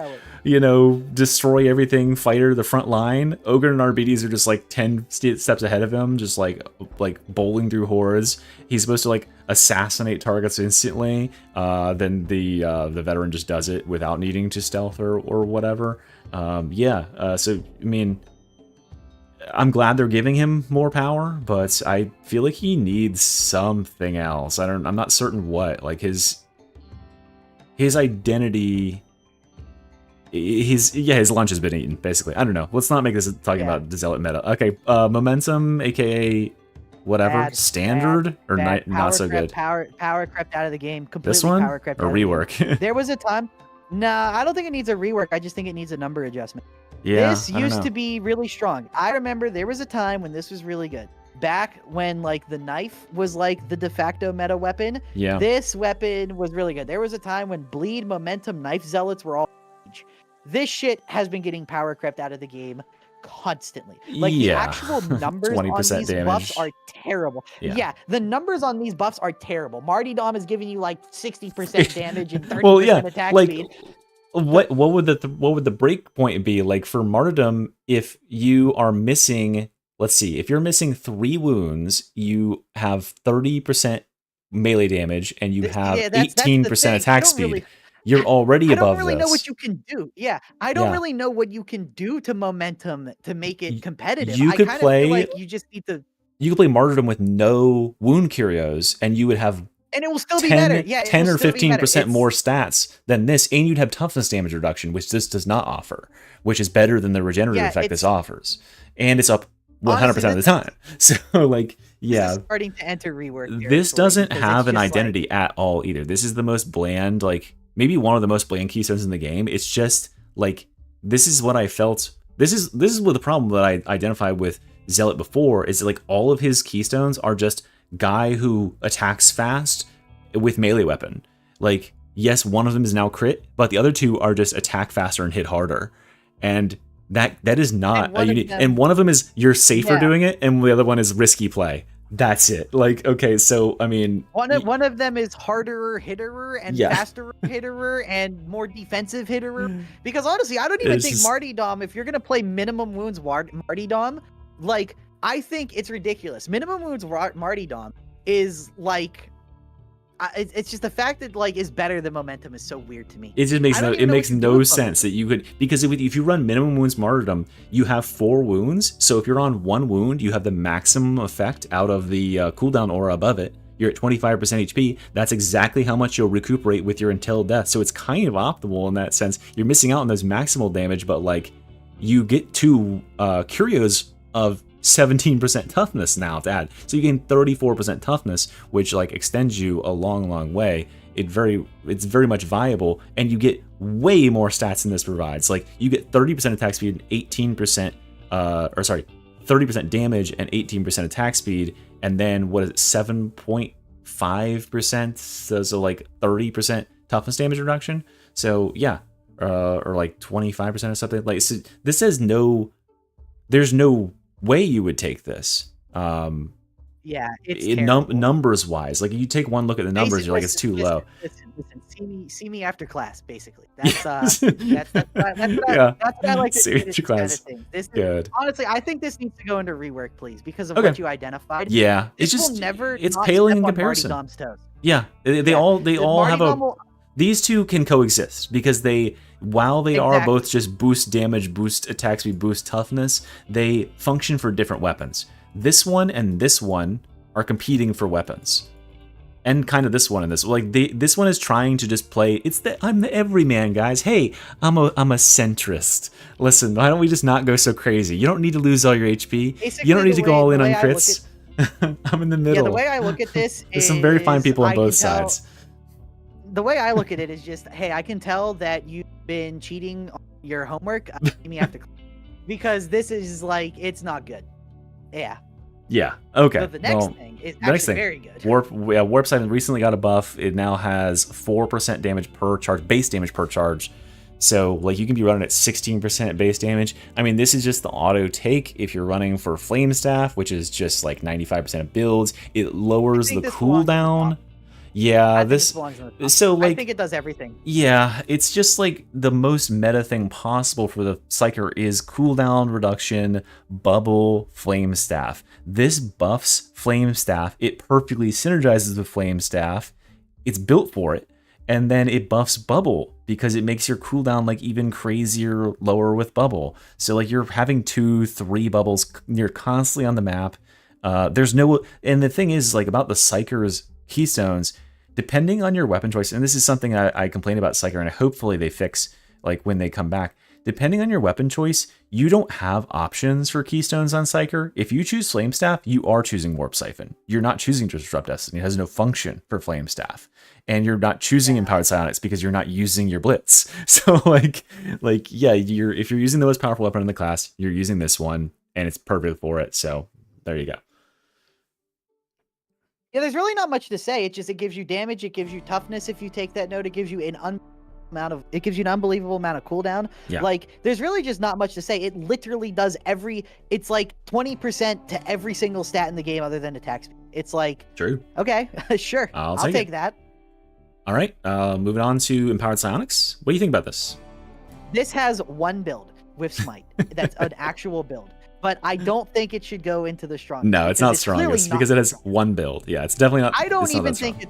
you know, destroy everything fighter, the front line. Ogre and RBDs are just like 10 steps ahead of him, just like bowling through hordes. He's supposed to like assassinate targets instantly. Then the veteran just does it without needing to stealth or whatever. So I mean, I'm glad they're giving him more power, but I feel like he needs something else. I'm not certain what. Like his identity. His lunch has been eaten, basically. I don't know. Let's not make this talking about the Zealot meta. Okay, momentum, aka whatever, standard or not so good. Power crept out of the game. Completely This one power crept or out of the game. rework? There was a time. Nah, I don't think it needs a rework. I just think it needs a number adjustment. Yeah, This used to be really strong. I remember there was a time when this was really good. Back when like the knife was like the de facto meta weapon. Yeah. This weapon was really good. There was a time when bleed, momentum, knife zealots were all. This shit has been getting power crept out of the game constantly. Like the actual numbers on these buffs are terrible. Yeah, the numbers on these buffs are terrible. Martyrdom is giving you like 60% damage and 30% attack speed. What would the break point be like for Martyrdom if you are missing? Let's see, if you're missing 3 wounds, you have 30% melee damage and you have 18% attack speed. You're already above this. I don't really know what you can do. Yeah, I don't really know what you can do to momentum to make it competitive. You could play. Feel like you just need to. You could play Martyrdom with no wound curios, and you would have. And it will still be better. Yeah, 10 or 15% more stats than this, and you'd have toughness damage reduction, which this does not offer, which is better than the regenerative effect this offers, and it's up 100% of the time. So like, yeah, this is starting to enter rework. This doesn't have an identity at all either. This is the most bland, like. Maybe one of the most bland keystones in the game. It's just like this is what I felt. This is what the problem that I identified with Zealot before is that, like all of his keystones are just guy who attacks fast with melee weapon. Like yes, one of them is now crit, but the other 2 are just attack faster and hit harder. And that is not a unique. And one of them is you're safer doing it, and the other one is risky play. That's it. Like, okay, so I mean, one of them is harder hitterer and faster hitterer and more defensive hitterer. Because honestly, I don't even think Martyrdom. If you're gonna play minimum wounds Martyrdom, like I think it's ridiculous. Minimum wounds Martyrdom is like, it's just the fact that like is better than momentum is so weird to me. It just makes no sense that you could, because if you run minimum wounds Martyrdom, you have 4 wounds. So if you're on 1 wound, you have the maximum effect out of the cooldown aura above it. You're at 25% HP. That's exactly how much you'll recuperate with your until death. So it's kind of optimal in that sense. You're missing out on those maximal damage, but like you get 2 curios of 17% toughness now to add, so you gain 34% toughness, which like extends you a long way. It's very much viable, and you get way more stats than this provides. Like you get 30% attack speed and 18% 30% damage and 18% attack speed, and then what is it, 7.5%, so like 30% toughness damage reduction. So yeah, or like 25% or something. Like so this says there's no way you would take this. Yeah, it's terrible. numbers wise. Like you take one look at the numbers, you're like, it's too low. Listen, see me after class, basically. That's that's what Yeah. I like to See do me this after kind of class. thing. This is, Good. honestly, I think this needs to go into rework, please, because of Okay. what you identified. Yeah, This it's will just never it's not paling step in on comparison. Marty Dom's toes. Yeah, they Yeah. all The have Marty a. Dom will- These two can coexist because while they are Exactly. both just boost damage, boost attack speed, boost toughness, they function for different weapons. This one and this one are competing for weapons, and kind of this one and this. Like this one is trying to just play. I'm the everyman, guys. Hey, I'm a centrist. Listen, why don't we just not go so crazy? You don't need to lose all your HP. Basically, You don't need to go all in on I look crits. I'm in the middle. Yeah, the way I look at this There's some very fine is people on I can both tell- sides. The way I look at it is just, hey, I can tell that you've been cheating on your homework. See me after, because this is like, it's not good. Yeah. Yeah. Okay. But the next well, thing is the next actually thing, very good. Warp Siphon recently got a buff. It now has 4% damage per charge, base damage per charge. So like you can be running at 16% base damage. I mean, this is just the auto take if you're running for Flame Staff, which is just like 95% of builds. It lowers the cooldown. Yeah, I think this belongs in the top. so like I think it does everything. yeah, it's just like the most meta thing possible for the Psyker is cooldown reduction, bubble, Flame Staff. This buffs Flame Staff. It perfectly synergizes with Flame Staff. It's built for it. And then it buffs bubble because it makes your cooldown like even crazier lower with bubble. So like you're having 2-3 bubbles near constantly on the map. There's no, and the thing is like about the Psyker's keystones, depending on your weapon choice, and this is something I complain about Psyker, and hopefully they fix like when they come back. Depending on your weapon choice, you don't have options for keystones on Psyker. If you choose Flame Staff, you are choosing Warp Siphon. You're not choosing Disrupt Destiny. It has no function for Flame Staff. And you're not choosing Empowered Psionics because you're not using your Blitz. So like yeah, if you're using the most powerful weapon in the class, you're using this one, and it's perfect for it. So there you go. Yeah, there's really not much to say. It gives you damage, it gives you toughness if you take that note, it gives you an unbelievable amount of cooldown. Yeah. Like there's really just not much to say. It literally does it's like 20% to every single stat in the game other than attack speed. It's like True. okay, sure. I'll take take that. All right, moving on to Empowered Psionics. What do you think about this? This has one build with Smite. That's an actual build. But I don't think it should go into the strongest. No, it's not strongest because it has one build. Yeah, it's definitely not. I don't even think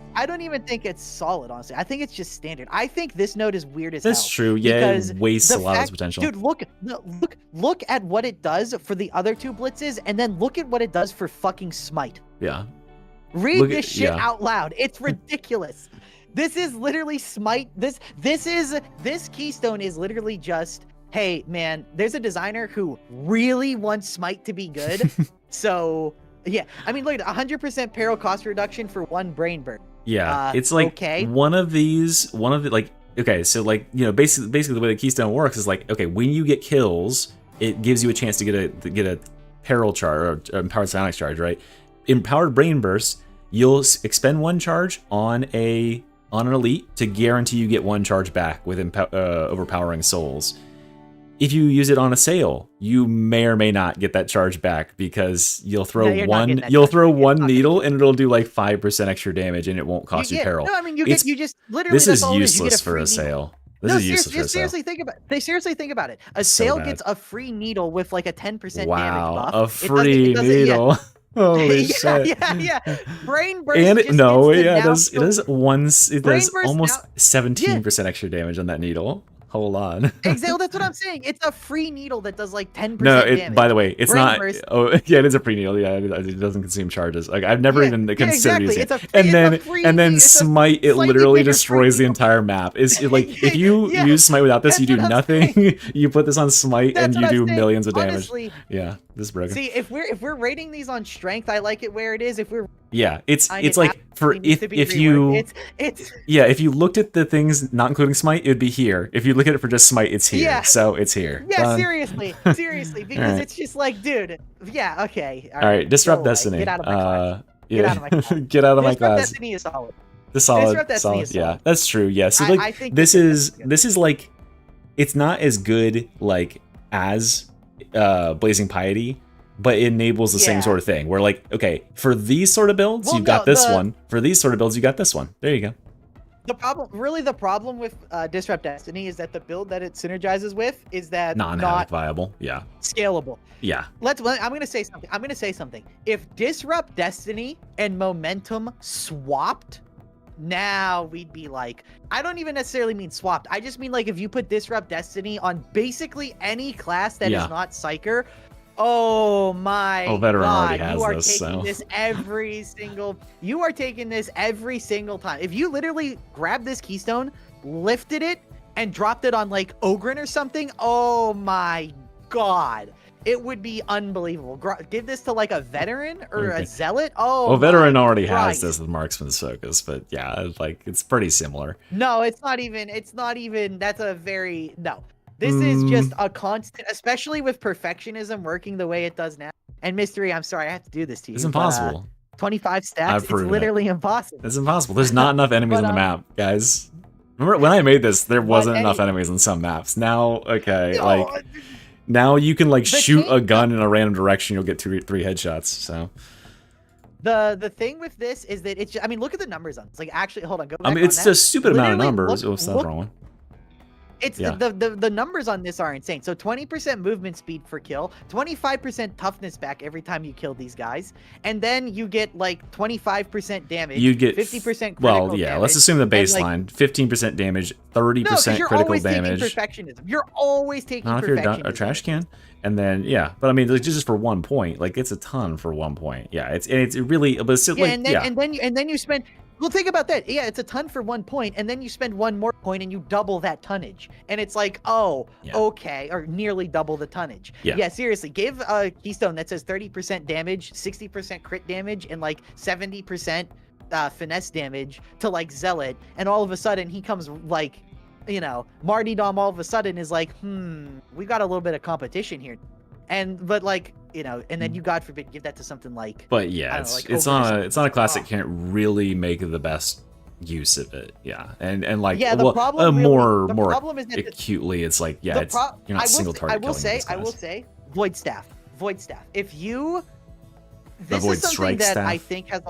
think it's solid, honestly. I think it's just standard. I think this node is weird as that's hell. true. Yeah, because it wastes a the lot of fact- its potential. Dude, look at what it does for the other two blitzes, and then look at what it does for fucking Smite. Yeah. Read Look this at- shit yeah. out loud. It's ridiculous. This is literally Smite. This Keystone is literally just, hey man, there's a designer who really wants Smite to be good. So yeah, I mean, look at 100% peril cost reduction for one brain burn. Yeah, it's like okay. one of the like, okay, so like, you know, basically the way the Keystone works is like, okay, when you get kills, it gives you a chance to get a peril charge or empowered psionics charge, right? Empowered brain burst, you'll expend one charge on an elite to guarantee you get one charge back with overpowering souls. If you use it on a sale, you may or may not get that charge back because you'll throw one needle and it'll do like 5% extra damage and it won't cost you peril. No, I mean This is useless for a sale. This is useless for a sale. Seriously think about it. A So sale bad. gets a free needle with like a 10% damage Wow, buff. a free needle. Holy shit. Yeah. Brain burst. And just it gets the does Brain burst almost now- 17% extra damage on that needle. Hold on. Exactly, that's what I'm saying. It's a free needle that does like 10% No, damage. by the way, it's Brain not. burst. Oh, yeah, it is a free needle. Yeah, it doesn't consume charges. Like I've never even considered exactly. using It's a it. free- And it's then a free- and then it's a smite. It slightly literally bigger destroys free the entire map. It's like if you Yeah. use smite without this, you do That's what I'm nothing. You put this on smite That's and what you I'm do saying. millions of damage. Honestly, Yeah, this is broken. see, if we're rating these on strength, I like it where it is. If we're Yeah, it's it like for absolutely needs to be if reworked. you it's yeah, if you looked at the things not including smite, it would be here. If you look at it for just smite, it's here. Yeah. So it's here. yeah, Done. seriously, because Alright. it's just like, dude, yeah, okay. All right, disrupt go away. destiny. Get out of my class. Yeah. Get out of my class. Get out of my Disrupt class. Destiny is solid. The solid, Disrupt Destiny solid. is Yeah, solid. that's true. Yeah. So I like think this Disrupt is Destiny like it's not as good like as Blazing Piety, but it enables the same Yeah. sort of thing. Where like, okay, for these sort of builds, Well, you've got no, this one. For these sort of builds, you got this one. There you go. The problem with Disrupt Destiny is that the build that it synergizes with is that Non-havoc viable. Yeah. scalable. Yeah. I'm gonna say something. If Disrupt Destiny and Momentum swapped, now we'd be like, I don't even necessarily mean swapped. I just mean like if you put Disrupt Destiny on basically any class that Yeah. is not Psyker. Oh my Veteran God, already has you are this, taking so. this every single. You are taking this every single time. If you literally grabbed this Keystone, lifted it, and dropped it on like Ogren or something, oh my God, it would be unbelievable. Give this to like a veteran or Okay. a zealot. Oh, Well, veteran my already Christ. has this with Marksman's Focus, but yeah, like it's pretty similar. No, it's not even. That's a very no. This is just a constant, especially with perfectionism working the way it does now. And Mystery, I'm sorry, I have to do this to you. It's but, impossible. 25 I've stacks, it's proven it. literally impossible. It's impossible. There's not enough enemies But, on the map, guys. Remember when I made this, there wasn't enough any- enemies on some maps. Now, okay, No, like now you can like The shoot a thing- gun in a random direction, you'll get three headshots. So the thing with this is that it's. I mean, look at the numbers on this. Like, actually, hold on. Go back I mean, it's on that. a stupid amount of Literally, numbers. look- Oh, that's the look- wrong one. It's Yeah. the numbers on this are insane. So 20% movement speed for kill, 25% toughness back every time you kill these guys, and then you get like 25% damage. You get 50% critical well, yeah. damage, Let's assume the and, like- baseline: 15% damage, 30% No, 'cause you're critical always damage. taking perfectionism. You're always taking Not if you're perfectionism. a trash can. And then yeah, but I mean, like, just for 1 point, like it's a ton for 1 point. Yeah, it's really, but it's Yeah, like, and then yeah. and then you spend. Well, think about that. Yeah, it's a ton for 1 point, and then you spend one more point, and you double that tonnage, and it's like, oh, Yeah. okay, or nearly double the tonnage. Yeah. Seriously, give a Keystone that says 30% damage, 60% crit damage, and like 70% finesse damage to like Zealot, and all of a sudden he comes like, you know, Marty Dom all of a sudden is like, we got a little bit of competition here, but like, you know, and then you, God forbid, give that to something like. But yeah, I don't know, it's like it's Ogre or not a something. it's not a class that Oh. can't really make the best use of it. Yeah, and like Yeah, the well, problem more the more problem is that the- acutely, it's like yeah, The it's, pro- you're not I will single say- target I will killing say, this I will class. say, Void Staff. If you, this Void is something Strike that I Staff? think has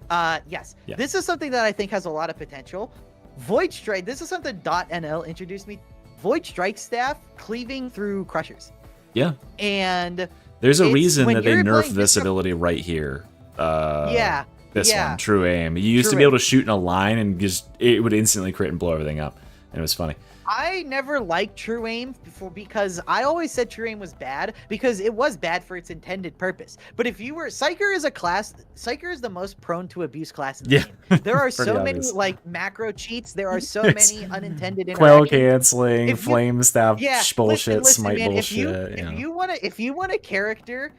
a, yes, Yeah. this is something that I think has a lot of potential. Void Strike. This is something .nl introduced me. Void Strike Staff cleaving through crushers, Yeah, and there's a it's- reason when that they you're nerfed playing this Disrupt- ability right here. yeah, This yeah. one, True Aim. You used to True be able Aim. to shoot in a line and just it would instantly crit and blow everything up, and it was funny. I never liked True Aim because I always said True Aim was bad because it was bad for its intended purpose. But if you were Psyker is a class, Psyker is the most prone to abuse class in the Yeah. game. There are Pretty so obvious. many like macro cheats. There are so There's many unintended Quell interactions. canceling, If you- flame staff Yeah, bullshit, listen, smite man, bullshit. If you want a character,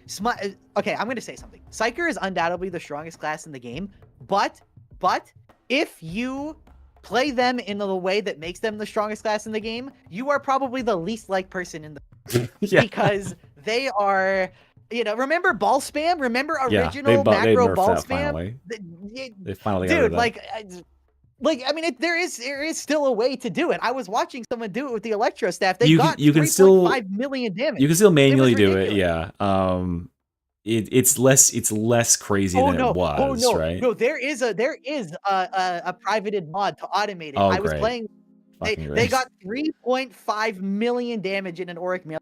okay, I'm gonna say something. Psyker is undoubtedly the strongest class in the game, but if you play them in the way that makes them the strongest class in the game, you are probably the least liked person in the Yeah. because they are, you know, remember ball spam? Remember Yeah, original they macro nerfed ball that spam? finally. They finally got rid Dude, of that. like I mean, there is still a way to do it. I was watching someone do it with the electro staff. They You got can still 3.5 million damage. you can still manually do it. ridiculous. Yeah. It's less crazy than it was, right? No, there is a privated mod to automate it. Oh, I was great. playing. They Fucking great. got 3.5 million damage in an auric melee.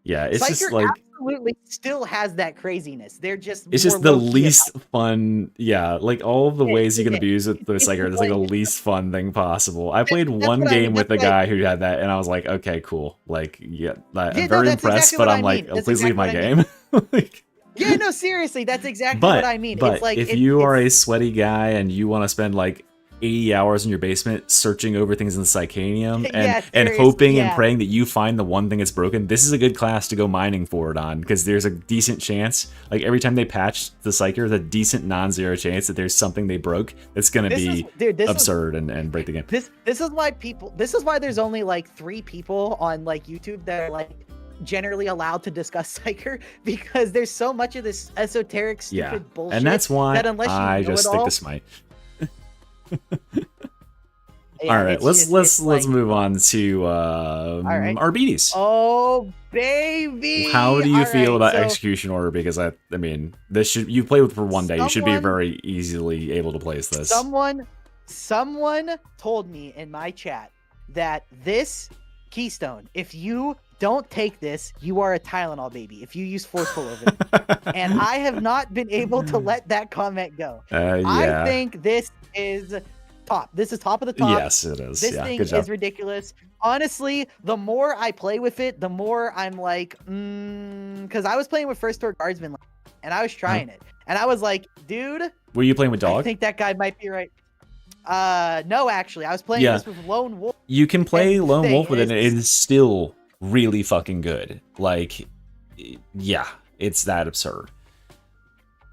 Yeah, it's Psyker just like absolutely still has that craziness. They're just it's more just the low-key least fun. Yeah, like all of the Yeah, ways you can yeah. abuse it with It's Psyker, it's like the like- least fun thing possible. I played that's one what I mean, game with a that's like- guy who had that, and I was like, okay, cool. Like, yeah, I'm no, very that's impressed, exactly but what I'm I like, mean. oh, That's please leave my exactly game. Like, Yeah, no, seriously, that's exactly but what I mean. but It's like if it- you are it's- a sweaty guy and you want to spend like 80 hours in your basement searching over things in Psychanium and, Yeah, and seriously, hoping and yeah. praying that you find the one thing that's broken, this is a good class to go mining for it on, because there's a decent chance, like every time they patch the Psyker, there's a decent non-zero chance that there's something they broke that's going to This be is- dude, this is- absurd and break the game. This is why there's only like 3 people on like YouTube that are like generally allowed to discuss Psyker, because there's so much of this esoteric stupid Yeah, bullshit and that's why that unless you I know just it stick all, to Smite. All right, it's let's just- let's it's let's like- move on to right. Arbides. Oh baby! How do you All feel right, about so execution order? Because I mean, this should you play with for one day. You should be Someone- very easily able to place this. Someone told me in my chat that this Keystone, if you don't take this, you are a Tylenol baby. If you use forceful over it, and I have not been able to let that comment go. Yeah. I think this is top. This is top of the top. Yes, it is. This Yeah, thing good job. is ridiculous. Honestly, the more I play with it, the more I'm like, because I was playing with First Door Guardsman, and I was trying it, and I was like, dude, Were you playing with I dog? think that guy might be right. No, actually, I was playing Yeah. this with Lone Wolf. You can play And the Lone thing Wolf with it, and is- it is still really fucking good. Like, yeah, it's that absurd.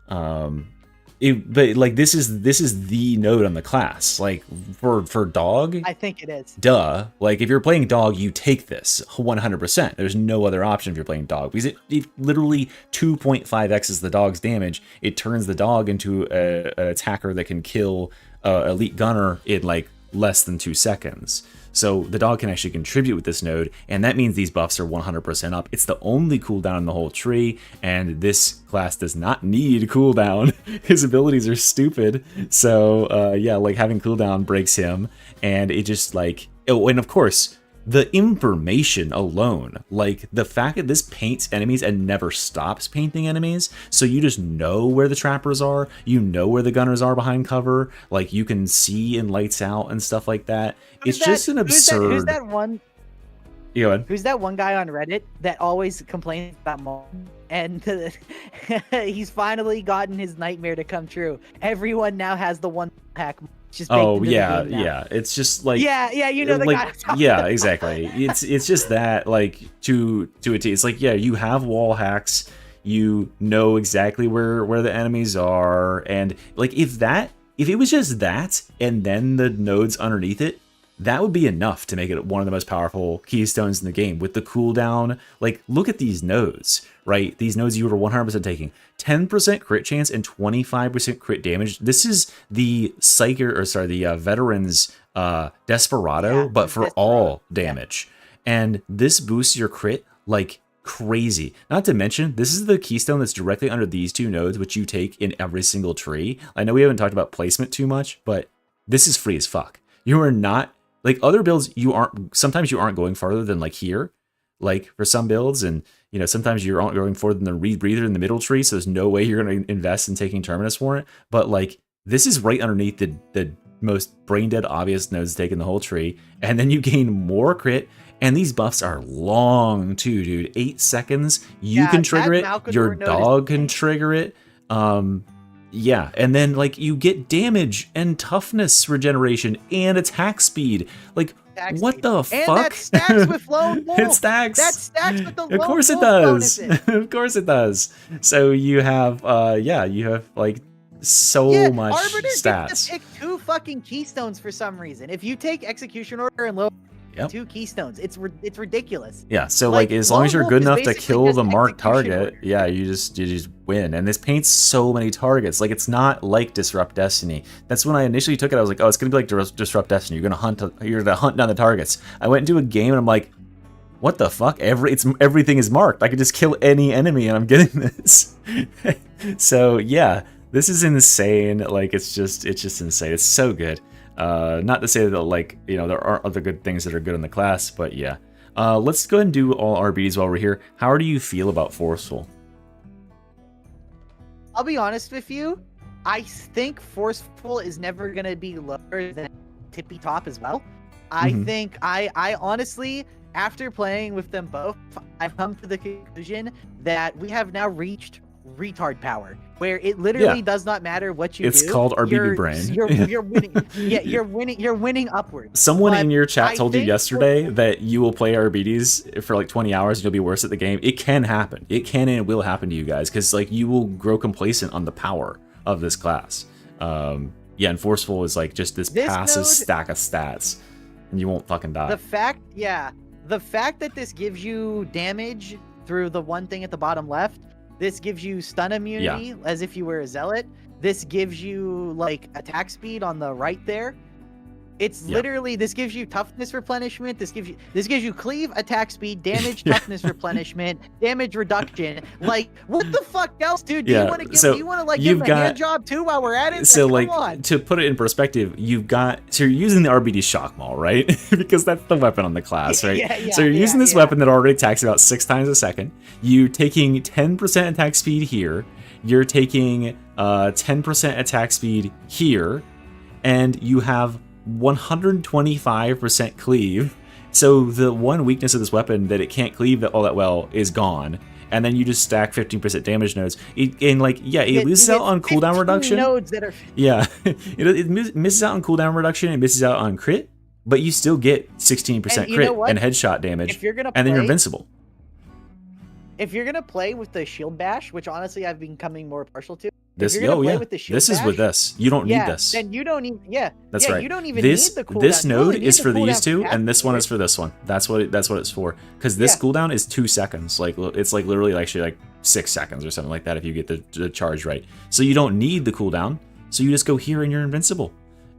But like this is the node on the class. Like for dog, I think it is. duh. Like if you're playing dog, you take this 100%. There's no other option if you're playing dog because it literally 2.5x's the dog's damage. It turns the dog into an attacker that can kill elite gunner in like less than 2 seconds. So the dog can actually contribute with this node, and that means these buffs are 100% up. It's the only cooldown in the whole tree, and this class does not need cooldown. His abilities are stupid, so yeah, like having cooldown breaks him, and it just like, oh, and of course, the information alone, like the fact that this paints enemies and never stops painting enemies, so you just know where the trappers are, you know where the gunners are behind cover, like you can see in lights out and stuff like that. It's just an absurd. Who's that one? You go ahead. Who's that one guy on Reddit that always complains about Maul? And he's finally gotten his nightmare to come true. Everyone now has the one hack. Just baked Oh into the yeah, game now. yeah. It's just like yeah, you know the guy. I'm like talking yeah, about. exactly. It's just that like to a T. It's like yeah, you have wall hacks. You know exactly where the enemies are, and like if it was just that, and then the nodes underneath it, that would be enough to make it one of the most powerful keystones in the game with the cooldown. Like, look at these nodes, right? These nodes you were 100% taking. 10% crit chance and 25% crit damage. This is the veteran's Desperado, Yeah, but for Desperado. all damage. And this boosts your crit like crazy. Not to mention, this is the keystone that's directly under these two nodes, which you take in every single tree. I know we haven't talked about placement too much, but this is free as fuck. You are not like other builds. Sometimes you aren't going farther than like here, like for some builds, and you know sometimes you aren't going farther than the reed breather in the middle tree. So there's no way you're going to invest in taking Terminus for it. But like this is right underneath the most brain dead obvious nodes to take in the whole tree, and then you gain more crit. And these buffs are long too, dude. 8 seconds. You Yeah, can trigger that it. Malcador Your node is dog can insane. trigger it. Yeah, and then like you get damage and toughness regeneration and attack speed. Like Attack what speed. the And fuck? that stacks with Lone Wolf. It stacks. That stacks with the Of Lone course it Wolf does. bonuses. Of course it does. So you have you have like so much Arbiter gets stats. to pick 2 fucking keystones for some reason. If you take Execution Order and low, Yep. 2 keystones, it's ridiculous. Yeah, so Like, like as long as you're Lone good Wolf enough is to basically kill just the marked execution target, order. yeah, you just win. And this paints so many targets. Like it's not like Disrupt Destiny. That's when I initially took it. I was like, oh, it's gonna be like Disrupt Destiny. You're gonna hunt down the targets. I went into a game and I'm like, what the fuck? Everything is marked. I could just kill any enemy and I'm getting this. So yeah, this is insane. Like it's just insane. It's so good. Not to say that like there aren't other good things that are good in the class, but yeah. Let's go ahead and do all RBs while we're here. How do you feel about Forceful? I'll be honest with you. I think Forceful is never going to be lower than Tippy Top as well. I Mhm. think I honestly, after playing with them both, I've come to the conclusion that we have now reached retard power, where it literally does not matter what you It's do. called RBB you're, brain. You're winning. Yeah, you're winning upwards. Someone But in your chat I told you think yesterday that you will play RBDs for like 20 hours and you'll be worse at the game. It can happen. It can and will happen to you guys because like you will grow complacent on the power of this class. Yeah, and Forceful is like just this passive node- stack of stats, and you won't fucking die. The fact that this gives you damage through the one thing at the bottom left, this gives you stun immunity as if you were a zealot. This gives you like attack speed on the right there. It's Yeah. literally, this gives you toughness replenishment. This gives you cleave, attack speed, damage, Yeah. toughness replenishment, damage reduction. Like, what the fuck else, dude? Do Yeah, you want to so do you want to like you've give him a hand got- job too while we're at it? So Like, like come on. to put it in perspective, you've got so you're using the RBD shock maul, right? Because that's the weapon on the class, right? Yeah, So you're using this yeah. weapon that already attacks about 6 times a second. You're taking 10% attack speed here. You're taking 10% attack speed here, and you have 125% cleave. So the one weakness of this weapon that it can't cleave all that well is gone. And then you just stack 15% damage nodes. It loses out on cooldown 15 reduction. Nodes that are Yeah, it misses out on cooldown reduction. It misses out on crit, but you still get 16% And you crit know what? and headshot damage, If you're gonna and then you're play- invincible. if you're gonna play with the shield bash, which honestly I've been becoming more partial to. This, if you're gonna oh play yeah, with the shield this is with bash, this. You don't yeah, need this. then you don't even. Yeah, That's yeah, right. You don't even this need the cooldown. this You node only need is the for these cooldown two, for and this one Casper. is for this one. That's what it's for. Because this Yeah. cooldown is 2 seconds. Like it's like literally actually like 6 seconds or something like that if you get the charge right. So you don't need the cooldown. So you just go here and you're invincible.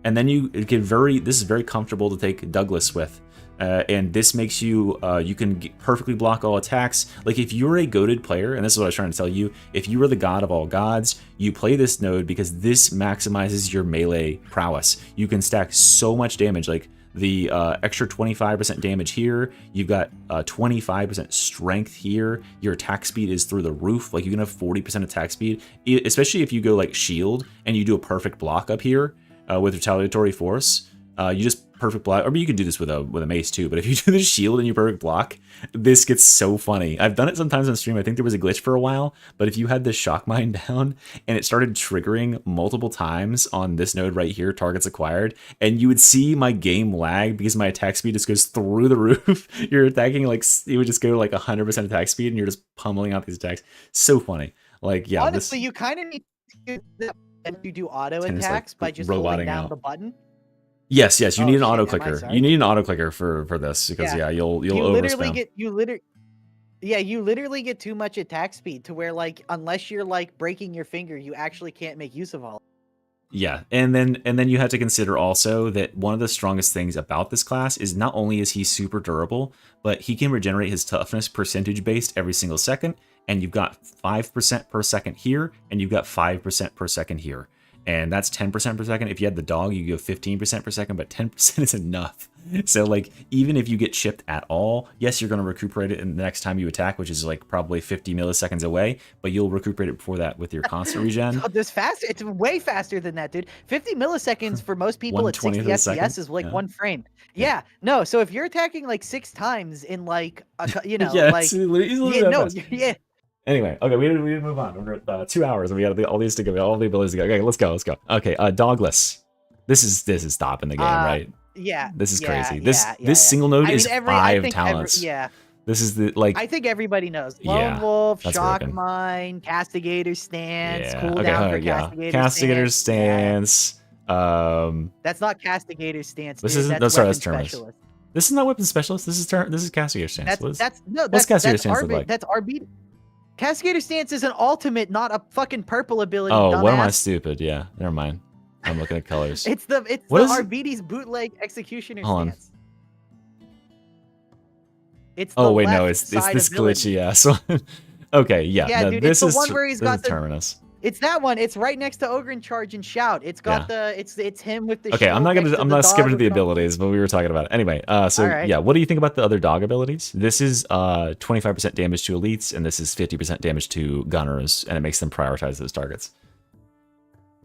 And then you get this is very comfortable to take Douglas with. And this makes you, you can perfectly block all attacks. Like if you're a goated player, and this is what I was trying to tell you, if you are the god of all gods, you play this node because this maximizes your melee prowess. You can stack so much damage, like the extra 25% damage here, you've got 25% strength here, your attack speed is through the roof, like you can have 40% attack speed, especially if you go like shield and you do a perfect block up here with retaliatory force. You just perfect block, or you could do this with a mace too, but if you do the shield and you perfect block, this gets so funny. I've done it sometimes on stream. I think there was a glitch for a while, but if you had the shock mine down and it started triggering multiple times on this node right here, targets acquired, and you would see my game lag because my attack speed just goes through the roof. You're attacking like, it would just go like 100% attack speed and you're just pummeling out these attacks. So funny. Like, yeah. Honestly, you kind of need to do that and you do auto It's like attacks by just roboting holding down out. the button. Yes, you Oh, need an shit, auto am I clicker. sorry? You need an auto clicker for this because Yeah. you'll You literally overspam. you literally get too much attack speed to where like unless you're like breaking your finger, you actually can't make use of all. Yeah, and then you have to consider also that one of the strongest things about this class is not only is he super durable, but he can regenerate his toughness percentage based every single second, and you've got 5% per second here, and you've got 5% per second here. And that's 10% per second. If you had the dog, you go 15% per second, but 10% is enough. So like, even if you get chipped at all, yes, you're going to recuperate it in the next time you attack, which is like probably 50 milliseconds away, but you'll recuperate it before that with your constant regen. Oh, this faster. It's way faster than that, dude. 50 milliseconds for most people at 1/20 60 of a second? FPS is like Yeah. 1 frame. Yeah. No, so if you're attacking like 6 times in like you know, Yeah, like it's literally yeah, that no, fast. yeah. Anyway, okay, we need to move on. We're at 2 hours, and we got all these to go, all the abilities to go. Okay, let's go. Okay, Dogless. This is stopping the game, right? Yeah. This is yeah, crazy. This yeah, this yeah. single node I mean, is I 5 think talents. yeah. This is the like. I think everybody knows. Lone Yeah, Wolf, that's Shock working. Mine, Castigator Stance, Yeah. cooldown Okay. for Yeah. Castigator, Castigator Stance. stance. That's not Castigator Stance. This dude. isn't- That's no, sorry, Weapon that's Terminus. Specialist. This is not weapon specialist. This is Castigator stance. What is- That's Castigator Stance look RB, like? That's RB. Castigator Stance is an ultimate, not a fucking purple ability. Oh, what am I dumbass. stupid? Yeah, never mind. I'm looking at colors. It's the What is- RBD's bootleg Executioner Hold on. Stance. It's the Oh wait, no, left it's side this ability. glitchy ass one. Okay, yeah, Yeah, no, dude, this it's the is one where he's this got is the- Terminus. It's that one. It's right next to Ogre and Charge and Shout. It's got it's him with the. Okay, I'm shield not next gonna to I'm the not dog skipping to with the no- abilities, but we were talking about it anyway. So Alright. yeah, what do you think about the other dog abilities? This is 25% damage to elites, and this is 50% damage to gunners, and it makes them prioritize those targets.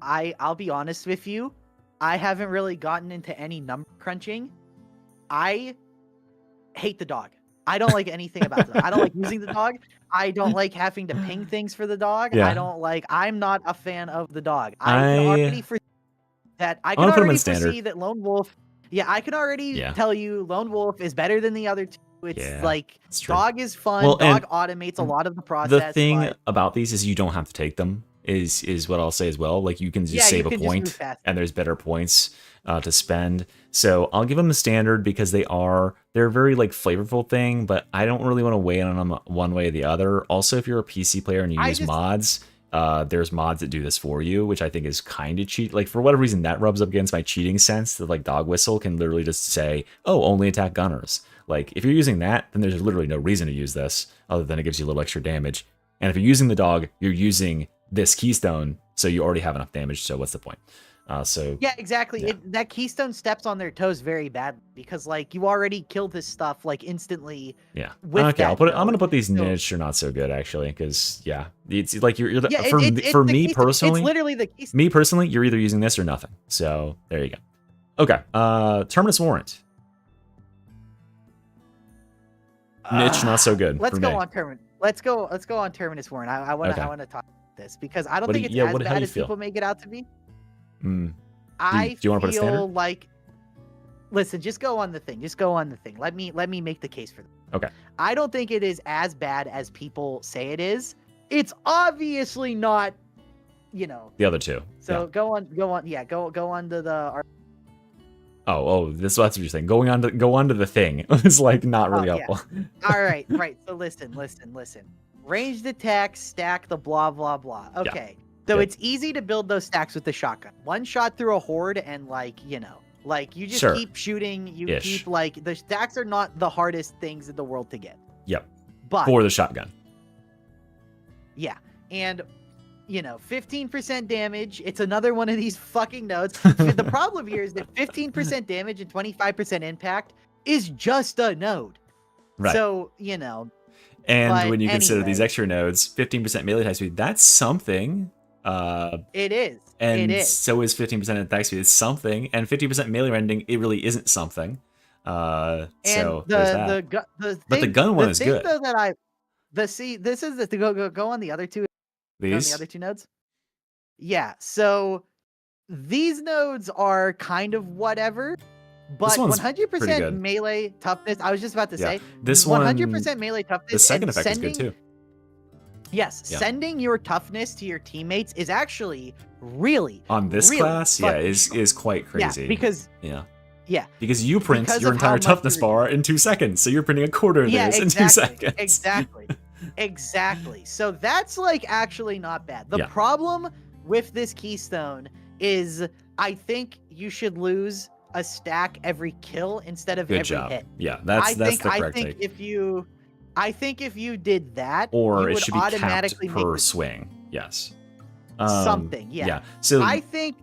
I'll be honest with you. I haven't really gotten into any number crunching. I hate the dog. I don't like anything about the dog. I don't like using the dog. I don't like having to ping things for the dog. Yeah. I don't like. I'm not a fan of the dog. I- I can already foresee that. I can wanna put him in already standard. foresee that Lone Wolf. Yeah, I can already Yeah. tell you Lone Wolf is better than the other two. It's Yeah, like it's true. dog is fun. Well, dog and automates a lot of the process. The thing but about these is you don't have to take them. Is what I'll say as well. Like you can just Yeah, save you a can just move point, faster. and there's better points to spend. So I'll give them the standard because they're a very like flavorful thing, but I don't really want to weigh in on them one way or the other. Also, if you're a PC player and you I use just- mods, there's mods that do this for you, which I think is kind of cheat. Like, for whatever reason, that rubs up against my cheating sense that, like, Dog Whistle can literally just say, oh, only attack gunners. Like, if you're using that, then there's literally no reason to use this, other than it gives you a little extra damage. And if you're using the dog, you're using this keystone, so you already have enough damage, so what's the point? Yeah, exactly. Yeah. That keystone steps on their toes very badly because, like, you already killed this stuff, like, instantly. Yeah. With Okay, that I'm gonna node. put these So- niche or not so good, actually, because, yeah, it's like you're Yeah, for the me keystone. personally, It's literally the keystone. me personally, you're either using this or nothing. So there you go. Okay, Terminus Warrant. Niche, not so good. Let's for go me. on Terminus. Let's go on Terminus Warrant. I want to talk about this because I don't What do think you- it's yeah, as how do bad you as feel? people make it out to be. Mm. I do you wanna put a feel standard? like, listen, just go on the thing. Just go on the thing. Let me make the case for them. Okay. I don't think it is as bad as people say it is. It's obviously not, you know. The other two. So Yeah. go on. Yeah, go on to the. That's what you're saying. Go on to the thing. It's like not really Oh, yeah. helpful. All right. So listen. Ranged attacks, stack the blah blah blah. Okay. So Good. it's easy to build those stacks with the shotgun. One shot through a horde, and like, you know, like you just Sure. keep shooting. You Ish. keep like the stacks are not the hardest things in the world to get. Yep. But For the shotgun. yeah, and you know, 15% damage. It's another one of these fucking nodes. The problem here is that 15% damage and 25% impact is just a node. Right. So, you know, And but when you consider these anyway. extra nodes, 15% melee attack speed, that's something. it is. And it is. so is 15% attack speed. It's something. And 50% melee rending, it really isn't something. And So there's that. But the gun one is good. Though, that this is the go on the other two. On the These? other two nodes. Yeah. So these nodes are kind of whatever. But one's pretty 100% good. melee toughness. I was just about to Yeah. say This one, 100% melee toughness. the second and effect is good sending- too. Yes, Yeah. sending your toughness to your teammates is actually really On this really class, yeah, fucking is quite crazy. Yeah, because yeah. Because you print because your of how entire much toughness you're- bar in 2 seconds. So you're printing a quarter of yeah, this in 2 exactly, seconds. exactly. So that's like actually not bad. The Yeah. problem with this keystone is I think you should lose a stack every kill instead of Good every job. hit. Yeah, that's the correct I think take. if you did that, Or you it would should be capped automatically make per this swing. Yes. something. Yeah. Yeah. So I think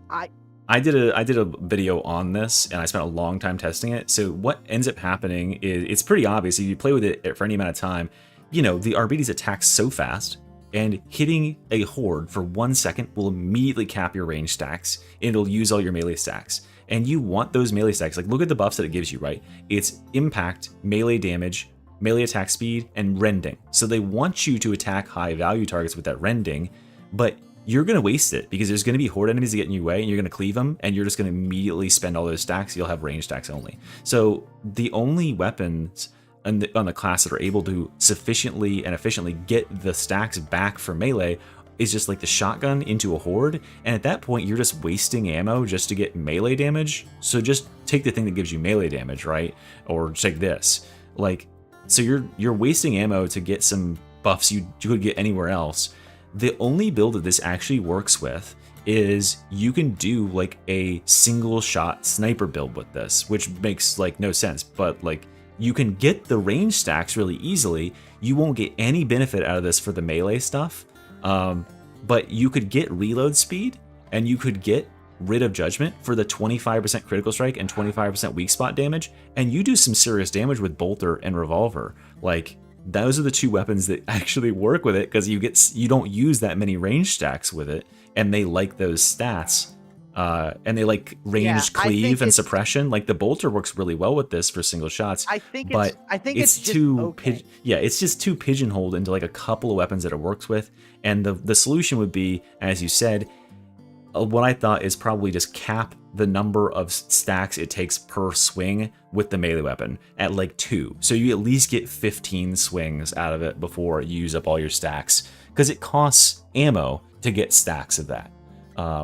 I did a video on this and I spent a long time testing it. So what ends up happening is it's pretty obvious if you play with it for any amount of time, you know, the RBDs attack so fast and hitting a horde for 1 second will immediately cap your range stacks and it'll use all your melee stacks. And you want those melee stacks. Like look at the buffs that it gives you, right? It's impact, melee damage, melee attack speed, and rending. So they want you to attack high value targets with that rending, but you're going to waste it because there's going to be horde enemies that get in your way and you're going to cleave them and you're just going to immediately spend all those stacks. You'll have range stacks only. So the only weapons on the class that are able to sufficiently and efficiently get the stacks back for melee is just like the shotgun into a horde. And at that point, you're just wasting ammo just to get melee damage. So just take the thing that gives you melee damage, right? Or take this. Like, so you're wasting ammo to get some buffs you could get anywhere else. The only build that this actually works with is you can do like a single shot sniper build with this, which makes like no sense, but like you can get the range stacks really easily. You won't get any benefit out of this for the melee stuff, but you could get reload speed and you could get rid of judgment for the 25% critical strike and 25% weak spot damage, and you do some serious damage with bolter and revolver. Like those are the two weapons that actually work with it because you don't use that many range stacks with it, and they like those stats. And they like ranged cleave and suppression. Like the bolter works really well with this for single shots. I think it's just too okay. it's just too pigeonholed into like a couple of weapons that it works with. And the solution would be, as you said, what I thought is probably just cap the number of stacks it takes per swing with the melee weapon at like 2. So you at least get 15 swings out of it before you use up all your stacks, because it costs ammo to get stacks of that,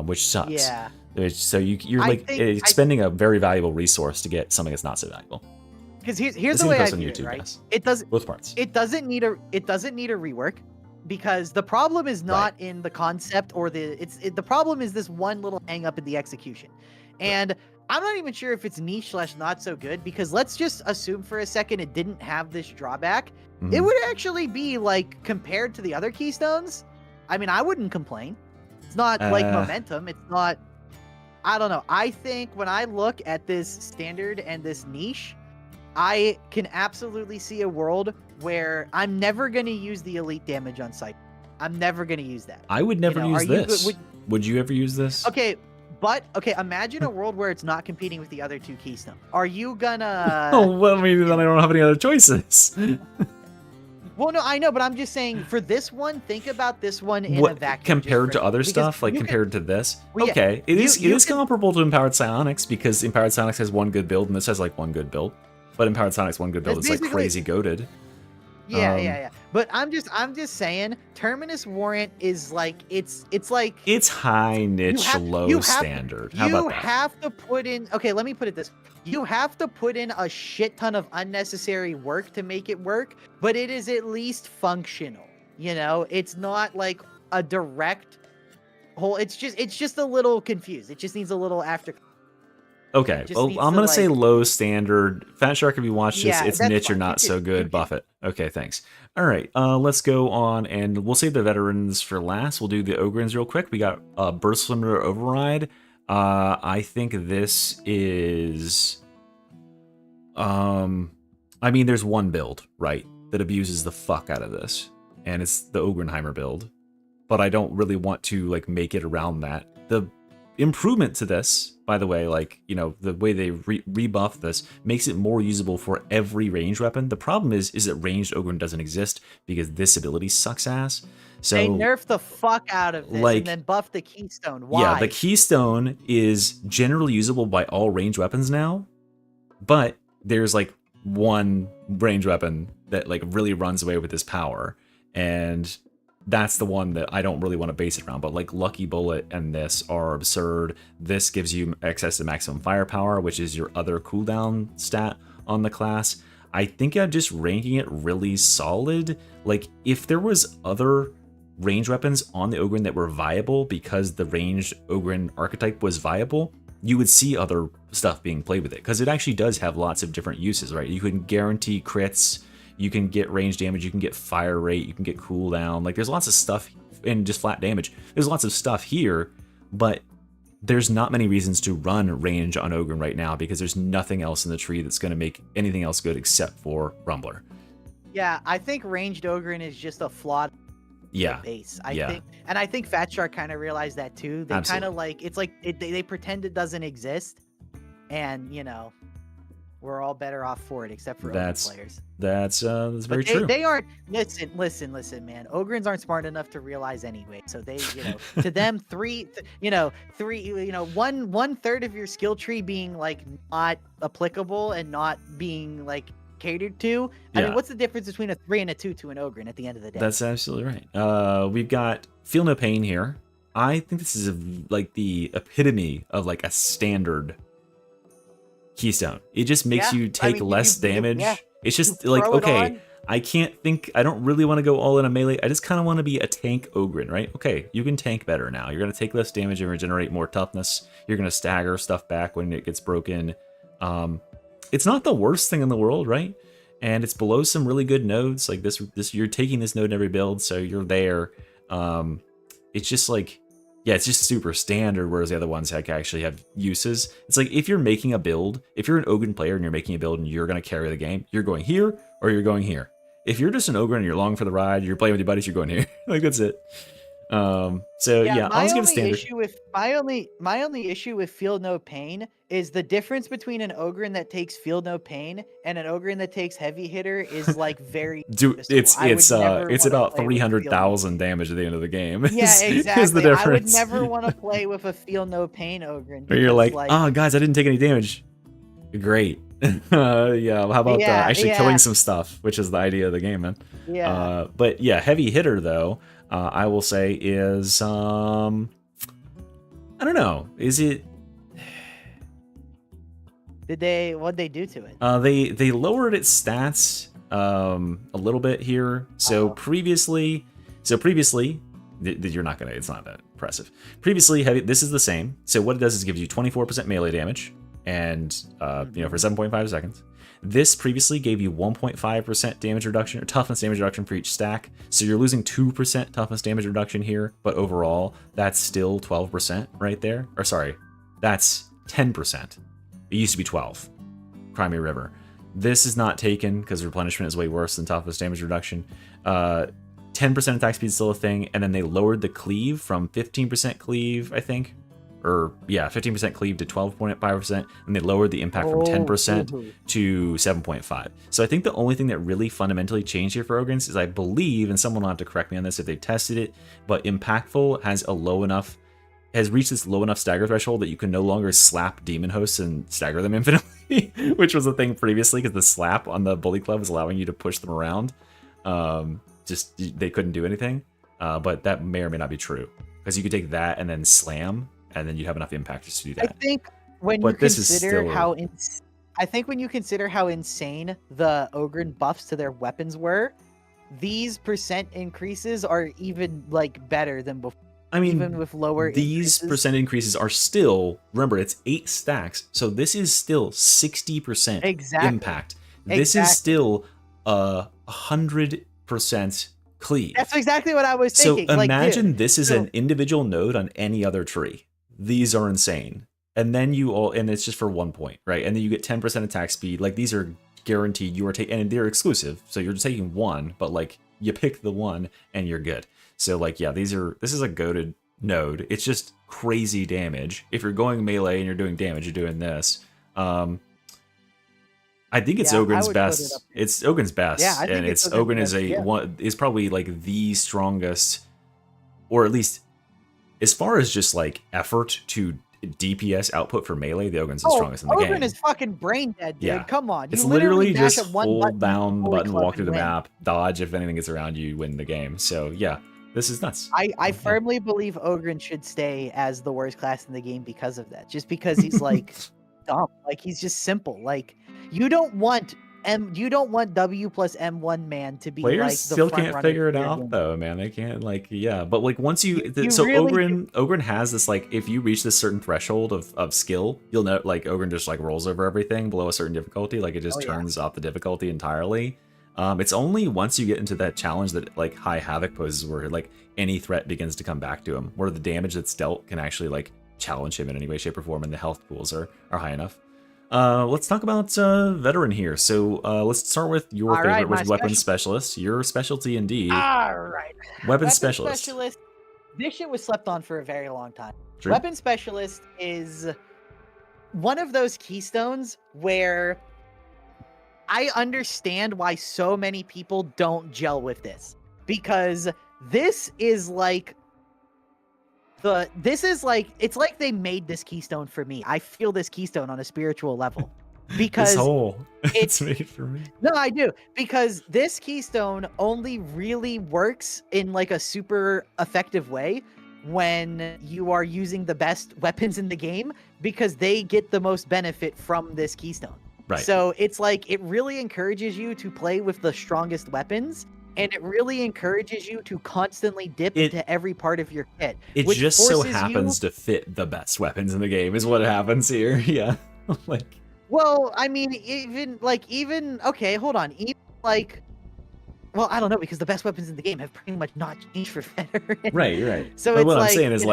which sucks. Yeah. So you're like expending a very valuable resource to get something that's not so valuable. Because here's the way I view it, right? Yes. It doesn't Both parts. it doesn't need a rework. because the problem is not in the concept or the problem is this one little hang up in the execution. And I'm not even sure if it's niche / not so good, because let's just assume for a second it didn't have this drawback. It would actually be like, compared to the other Keystones, I mean, I wouldn't complain. It's not like momentum. It's not, I don't know. I think when I look at this standard and this niche, I can absolutely see a world where I'm never going to use the elite damage on sight. I'm never going to use that. I would never use this. Would, would you ever use this? Okay, but imagine a world where it's not competing with the other two Keystones. Are you gonna? Oh, well, maybe then I don't have any other choices. Well, no, I know, but I'm just saying for this one, think about this one in a vacuum. Compared to other stuff, like compared to this? Well, okay, it is comparable to Empowered Psionics, because Empowered Psionics has one good build and this has like one good build. But Empowered Psionics one good build is like crazy goated. Yeah. But I'm just saying, Terminus Warrant is like it's high niche, low standard. How about that? You have to put in. Okay, let me put it this. You have to put in a shit ton of unnecessary work to make it work, but it is at least functional. You know, it's not like a direct whole. It's just a little confused. It just needs a little after. Okay, well, I'm going to say low standard. Fat Shark, if you watch this, it's niche or not so good. Buff it. Okay, thanks. All right, let's go on, and we'll save the veterans for last. We'll do the Ogrins real quick. We got Burst Limiter Override. I think this is... I mean, there's one build, right, that abuses the fuck out of this, and it's the Ogrenheimer build. But I don't really want to, like, make it around that. The improvement to this, by the way, like, you know, the way they rebuff this makes it more usable for every ranged weapon. The problem is that ranged Ogren doesn't exist because this ability sucks ass. So they nerf the fuck out of this, like, and then buff the Keystone. Why? Yeah, the Keystone is generally usable by all ranged weapons now, but there's like one ranged weapon that like really runs away with this power, and that's the one that I don't really want to base it around. But like Lucky Bullet and this are absurd. This gives you access to maximum firepower, which is your other cooldown stat on the class. I think I'm just ranking it really solid. Like, if there was other ranged weapons on the Ogren that were viable because the ranged Ogren archetype was viable, you would see other stuff being played with it, because it actually does have lots of different uses, right? You can guarantee crits, you can get range damage, you can get fire rate, you can get cooldown. Like, there's lots of stuff, and just flat damage. There's lots of stuff here, but there's not many reasons to run range on Ogren right now, because there's nothing else in the tree that's going to make anything else good except for Rumbler. Yeah, I think ranged Ogren is just a flawed base. I think Fat Shark kind of realized that too. They kind of like, it's like they pretend it doesn't exist, and you know, we're all better off for it, except for Ogren players. That's very true. They aren't. Listen, man. Ogrins aren't smart enough to realize anyway. So they, you know, to them, one third of your skill tree being like not applicable and not being like catered to. I mean, what's the difference between a 3 and a 2 to an Ogren at the end of the day? That's absolutely right. We've got Feel No Pain here. I think this is like the epitome of like a standard Keystone. It just makes you take less damage. It's just like, okay, I don't really want to go all in a melee. I just kind of want to be a tank Ogren, right? Okay, you can tank better now. You're going to take less damage and regenerate more toughness. You're going to stagger stuff back when it gets broken. It's not the worst thing in the world, right? And it's below some really good nodes. Like this you're taking this node in every build, so you're there. It's just like, yeah, it's just super standard, whereas the other ones actually have uses. It's like, if you're making a build, if you're an Ogren player and you're making a build and you're going to carry the game, you're going here or you're going here. If you're just an Ogren and you're along for the ride, you're playing with your buddies, you're going here. Like, that's it. So yeah, I'll just give a standard. My only issue with Feel No Pain is the difference between an Ogren that takes Feel No Pain and an Ogren that takes Heavy Hitter is like very Dude, it's about 300,000 damage at the end of the game. Yeah, exactly. Is the difference. I would never want to play with a Feel No Pain Ogren. Or you're like, oh guys, I didn't take any damage. Great. Yeah, how about actually killing some stuff, which is the idea of the game, man. Yeah. But yeah, Heavy Hitter though, I will say is I don't know. Is it? What'd they do to it? They lowered its stats a little bit here. So previously, So previously, you're not gonna. It's not that impressive. Previously, this is the same. So what it does is it gives you 24% melee damage, and for 7.5 seconds. This previously gave you 1.5% damage reduction or toughness damage reduction for each stack. So you're losing 2% toughness damage reduction here, but overall, that's still 12% right there. Or sorry, that's 10%. It used to be 12. Crimea River. This is not taken because replenishment is way worse than toughness damage reduction. 10% attack speed is still a thing, and then they lowered the cleave from 15% cleave, I think. 15% cleave to 12.5%, and they lowered the impact from 10% to 7.5. So I think the only thing that really fundamentally changed here for Ogryns is I believe, and someone will have to correct me on this if they've tested it, but Impactful has reached this low enough stagger threshold that you can no longer slap demon hosts and stagger them infinitely, which was a thing previously because the slap on the Bully Club was allowing you to push them around. They couldn't do anything, but that may or may not be true because you could take that and then slam, and then you'd have enough impact just to do that. I think when you consider how insane the Ogryn buffs to their weapons were, these percent increases are even better than before. I mean, even with lower these increases. Percent increases are still, remember, it's 8 stacks, so this is still 60% impact. This is still 100% cleave. That's exactly what I was thinking. So imagine this is an individual node on any other tree. These are insane. And then and it's just for 1 point, right? And then you get 10% attack speed. These are guaranteed. You are and they're exclusive, so you're just taking one, but you pick the one and you're good. So this is a goated node. It's just crazy damage. If you're going melee and you're doing damage, you're doing this. I think it's Ogryn's best. It's Ogryn's best, and Ogryn is probably the strongest, or at least as far as just effort to DPS output for melee, the Ogryn's the strongest in the game. Ogryn is fucking brain dead, dude. Yeah. Come on. It's literally just hold down button, walk through the map, dodge if anything gets around you, win the game. So yeah, this is nuts. I firmly believe Ogryn should stay as the worst class in the game because of that. Just because he's dumb. He's just simple. You don't want W plus M1 man to be players still can't figure it out though, man. They can't but once Ogryn has this if you reach this certain threshold of skill, you'll know Ogryn just rolls over everything below a certain difficulty. It just turns off the difficulty entirely. It's only once you get into that challenge that high havoc poses where any threat begins to come back to him, where the damage that's dealt can actually challenge him in any way, shape, or form, and the health pools are high enough. Let's talk about veteran here. So let's start with your favorite weapon specialist. Your specialty indeed. All right. Weapon specialist. This shit was slept on for a very long time. True. Weapon specialist is one of those keystones where I understand why so many people don't gel with this, because this is it's like they made this keystone for me. I feel this keystone on a spiritual level because it's made for me. No, I do, because this keystone only really works in a super effective way when you are using the best weapons in the game, because they get the most benefit from this keystone. Right. So it's it really encourages you to play with the strongest weapons, and it really encourages you to constantly dip into every part of your kit. It just so happens to fit the best weapons in the game is what happens here. Yeah. Well, I mean, okay, hold on. Well, I don't know, because the best weapons in the game have pretty much not changed for veteran. Right. So but what I'm saying is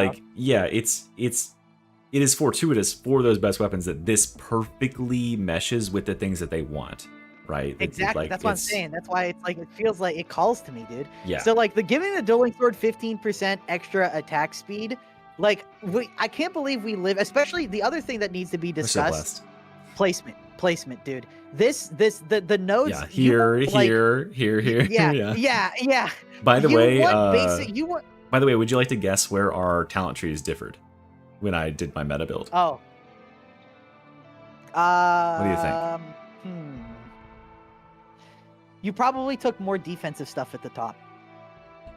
it is fortuitous for those best weapons that this perfectly meshes with the things that they want, right? Exactly. That's what I'm saying. That's why it feels like it calls to me, dude. Yeah. So giving the dueling sword 15% extra attack speed, I can't believe we live. Especially the other thing that needs to be discussed, placement, dude. The nodes. Yeah. Here. Yeah. By the way, by the way, would you like to guess where our talent trees differed when I did my meta build? Oh. What do you think? You probably took more defensive stuff at the top.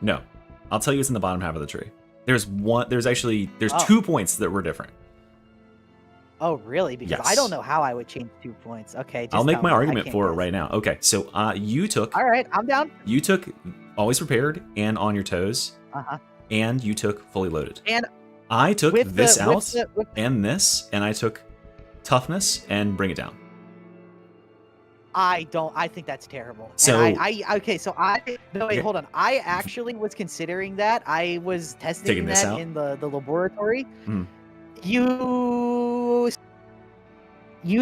No. I'll tell you it's in the bottom half of the tree. There's 2 points that were different. Oh, really? Because I Yes. don't know how I would change 2 points. Okay, I'll just make tell my me. I argument can't for it guess. right now. Okay, so you took All right, I'm down. always prepared and on your toes, Uh-huh. and you took fully loaded. And I took with this the, out with the, with and this, and I took toughness and bring it down. I think that's terrible. So- and no, wait, Okay. hold on. I actually was considering that. I was testing Taking this that out? in the laboratory. Mhm. You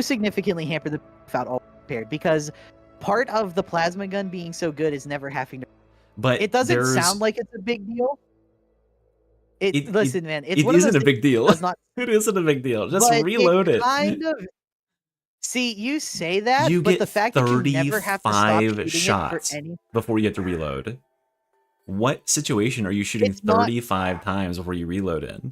significantly hamper the without all prepared because part of the plasma gun being so good is never having to. But It doesn't there's- sound like it's a big deal. Listen, man, it's it one of those isn't a things big deal. that does not. It isn't a big deal. Just but reload it. Kind of. See, you say that, You but get the fact that you never have to stop 35 shooting shots it for any. before you have to reload. What situation are you shooting It's not- 35 times before you reload in?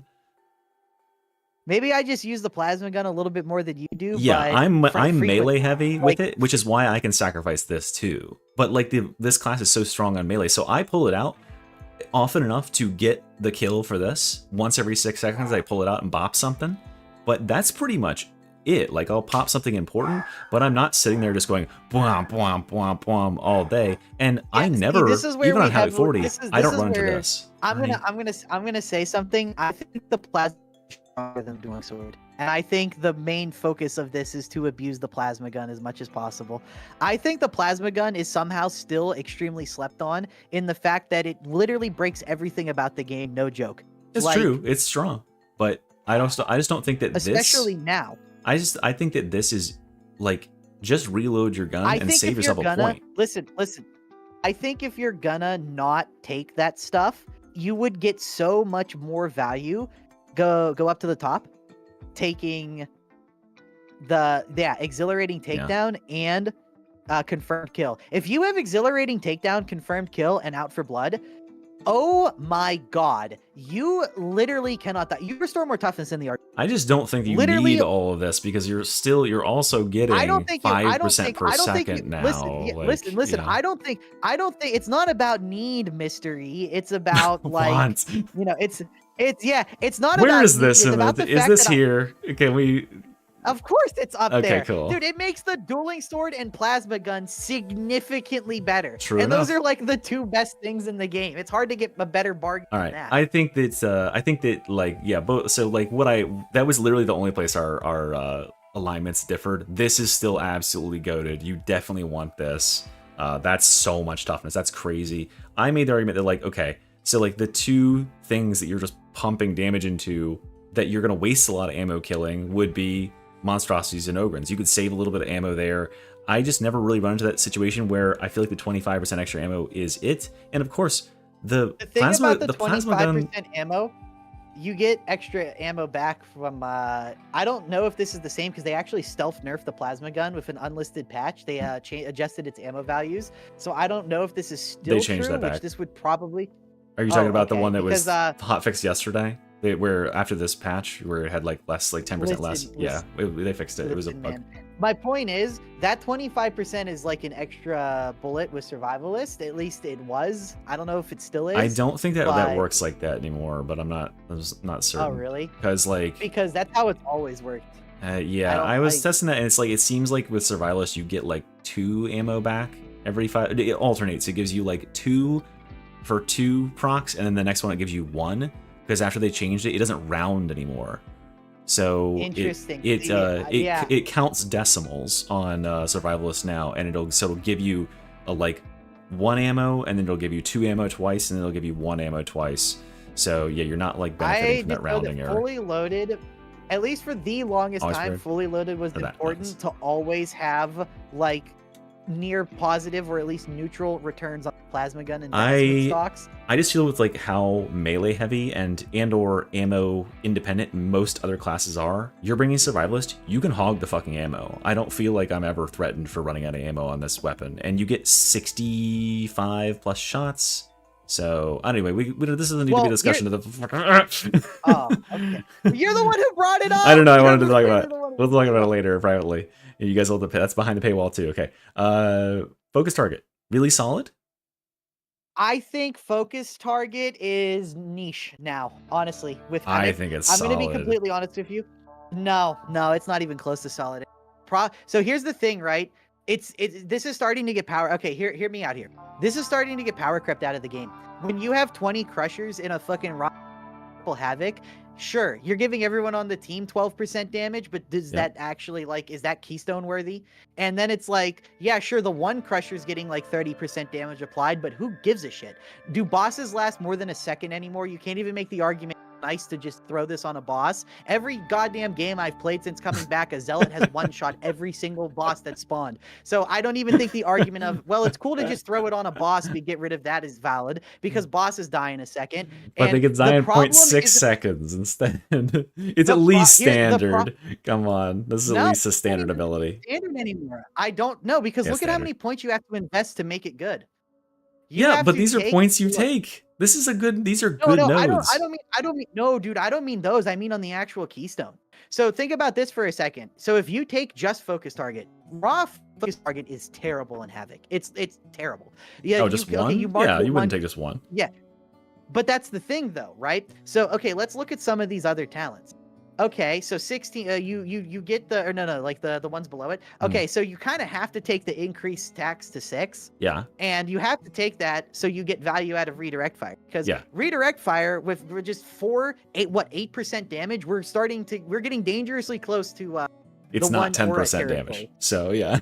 Maybe I just use the plasma gun a little bit more than you do. Yeah, but I'm frequent- melee heavy with like- it, which is why I can sacrifice this too. But like this class is so strong on melee, so I pull it out often enough to get the kill for this. Once every 6 seconds, I pull it out and bop something. But that's pretty much it. Like I'll pop something important, but I'm not sitting there just going bwam bwam bwam bwam all day. And I see, never, this is where even we on Habit have- 40, this is- I don't this is run into where this. I'm gonna say something. I think the plasma is stronger than dueling sword, and I think the main focus of this is to abuse the plasma gun as much as possible. I think the plasma gun is somehow still extremely slept on in the fact that it literally breaks everything about the game. No joke. It's Like, true, it's strong, but I just don't think that especially this. now. I think that this is like just reload your gun I and think save if yourself you're a gonna point. listen. I think if you're gonna not take that stuff, you would get so much more value. Go up to the top, taking the exhilarating takedown and confirmed kill. If you have exhilarating takedown, confirmed kill, and out for blood, oh my god, you literally cannot die. You restore more toughness than the art. I just don't think you Literally- need all of this because you're also getting I don't think you. 5% per second now. Listen, like, listen. yeah. I don't think it's not about need mystery. It's about like Want. it's not Where about is this? It's about the Is fact this that here? Can we? of course it's up Okay, there. cool. Dude, it makes the dueling sword and plasma gun significantly better. True and those enough. are like the two best things in the game. It's hard to get a better bargain All than right, that. I think that like yeah, both. So like that was literally the only place our alignments differed. This is still absolutely goated. You definitely want this. That's so much toughness. That's crazy. I made the argument that like okay, so like the two things that you're just pumping damage into that you're gonna waste a lot of ammo killing would be monstrosities and ogrins. You could save a little bit of ammo there. I just never really run into that situation where I feel like the 25% extra ammo is it. And of course, the thing plasma, about the plasma gun. 25% ammo, you get extra ammo back from I don't know if this is the same because they actually stealth nerfed the plasma gun with an unlisted patch. They adjusted its ammo values, so I don't know if this is still changed true, that back. which this would probably. Are you talking about the okay, one that was because, hotfixed yesterday? Where after this patch, where it had like less, like 10% less. Listen, Yeah, they fixed it. It was a Listen, bug. man, my point is that 25% is like an extra bullet with survivalist. At least it was. I don't know if it still is. I don't think that but- works like that anymore, but I'm not certain. Oh, really? Because like, Because that's how it's always worked. yeah, don't I was like- testing that, and it's like it seems like with survivalist you get like 2 ammo back every 5. It alternates. It gives you like 2 for 2 procs, and then the next one it gives you 1. Because after they changed it, it doesn't round anymore. So Interesting. it counts decimals on survivalist now, and it'll give you like 1 ammo, and then it'll give you 2 ammo twice, and then it'll give you 1 ammo twice. So yeah, you're not like benefiting from that just know rounding error. fully loaded, at least for the longest Always time, prepared. fully loaded was For that, important nice. to always have like near positive or at least neutral returns on plasma gun and investment stocks. I just feel with like how melee heavy and or ammo independent most other classes are, you're bringing survivalist, you can hog the fucking ammo. I don't feel like I'm ever threatened for running out of ammo on this weapon, and you get 65 plus shots. So anyway, this doesn't need to be a discussion of the. Oh, okay. You're the one who brought it up. I don't know. I You're wanted to the- talk you're about the it. one who We'll talk brought about it it up. later privately. You guys will that's behind the paywall too. Okay. Focus target. Really solid. I think focus target is niche now, honestly. With I Hemet. think it's I'm solid. going to be completely honest with you. No, it's not even close to solid. So here's the thing, right? This is starting to get power. Okay, hear me out here. This is starting to get power crept out of the game. When you have 20 crushers in a fucking Havoc, sure, you're giving everyone on the team 12% damage, but does that actually, like, is that Keystone worthy? And then it's like, yeah, sure, the one crusher's getting like 30% damage applied, but who gives a shit? Do bosses last more than a second anymore? You can't even make the argument nice to just throw this on a boss. Every goddamn game I've played since coming back, a Zealot has one-shot every single boss that spawned. So I don't even think the argument of, well, it's cool to just throw it on a boss and get rid of that is valid, because bosses die in a second. But And they can die in problem 0.6 is- seconds instead. It's The at least here's the standard. Come on. This is at No, least a it's not standard even ability. standard anymore. I don't know, because Yeah, look at how standard. many points you have to invest to make it good. You Yeah, have but to these are take points you what- take. This is a good, these are No, good no, nodes. I don't mean, no, dude, I don't mean those. I mean on the actual Keystone. So think about this for a second. So if you take just focus target, raw focus target is terrible in Havoc. It's terrible. Yeah, Oh, just one? Okay, you mark Yeah, the you one, wouldn't take just one. but that's the thing though, right? So okay, let's look at some of these other talents. Okay, so 16 you get the, or no, like the ones below it. Okay, so you kind of have to take the increased stacks to 6, Yeah. and you have to take that so you get value out of redirect fire, because Yeah. redirect fire with just 8% damage, we're getting dangerously close to It's the not one 10% aura damage. territory. So yeah.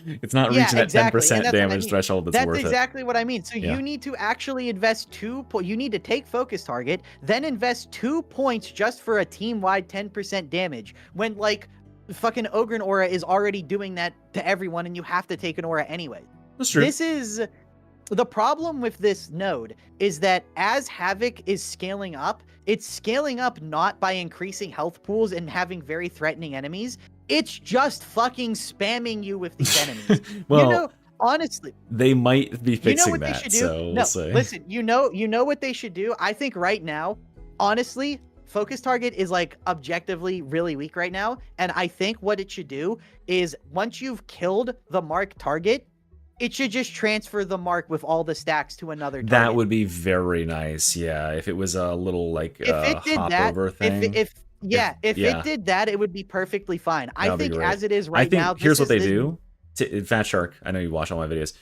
It's not Yeah, reaching that exactly, 10% and that's what I damage mean. threshold that's That's worth it. exactly what I mean. So Yeah. you need to actually invest you need to take focus target, then invest 2 points just for a team-wide 10% damage, when like fucking Ogren aura is already doing that to everyone, and you have to take an aura anyway. That's true. This is the problem with this node, is that as Havoc is scaling up, it's scaling up not by increasing health pools and having very threatening enemies. It's just fucking spamming you with these enemies. Well, you know, honestly, they might be you know fixing what they that, should do? so No, we'll see. listen, you know what they should do? I think right now, honestly, focus target is like objectively really weak right now. And I think what it should do is, once you've killed the mark target, it should just transfer the mark with all the stacks to another target. That would be very nice, yeah. If it was a little like If it did hop that, over thing. if yeah. it did that, it would be perfectly fine. I That'd be think great. as it is I right think now, here's this what they is the- do. Fat Shark, I know you watch all my videos.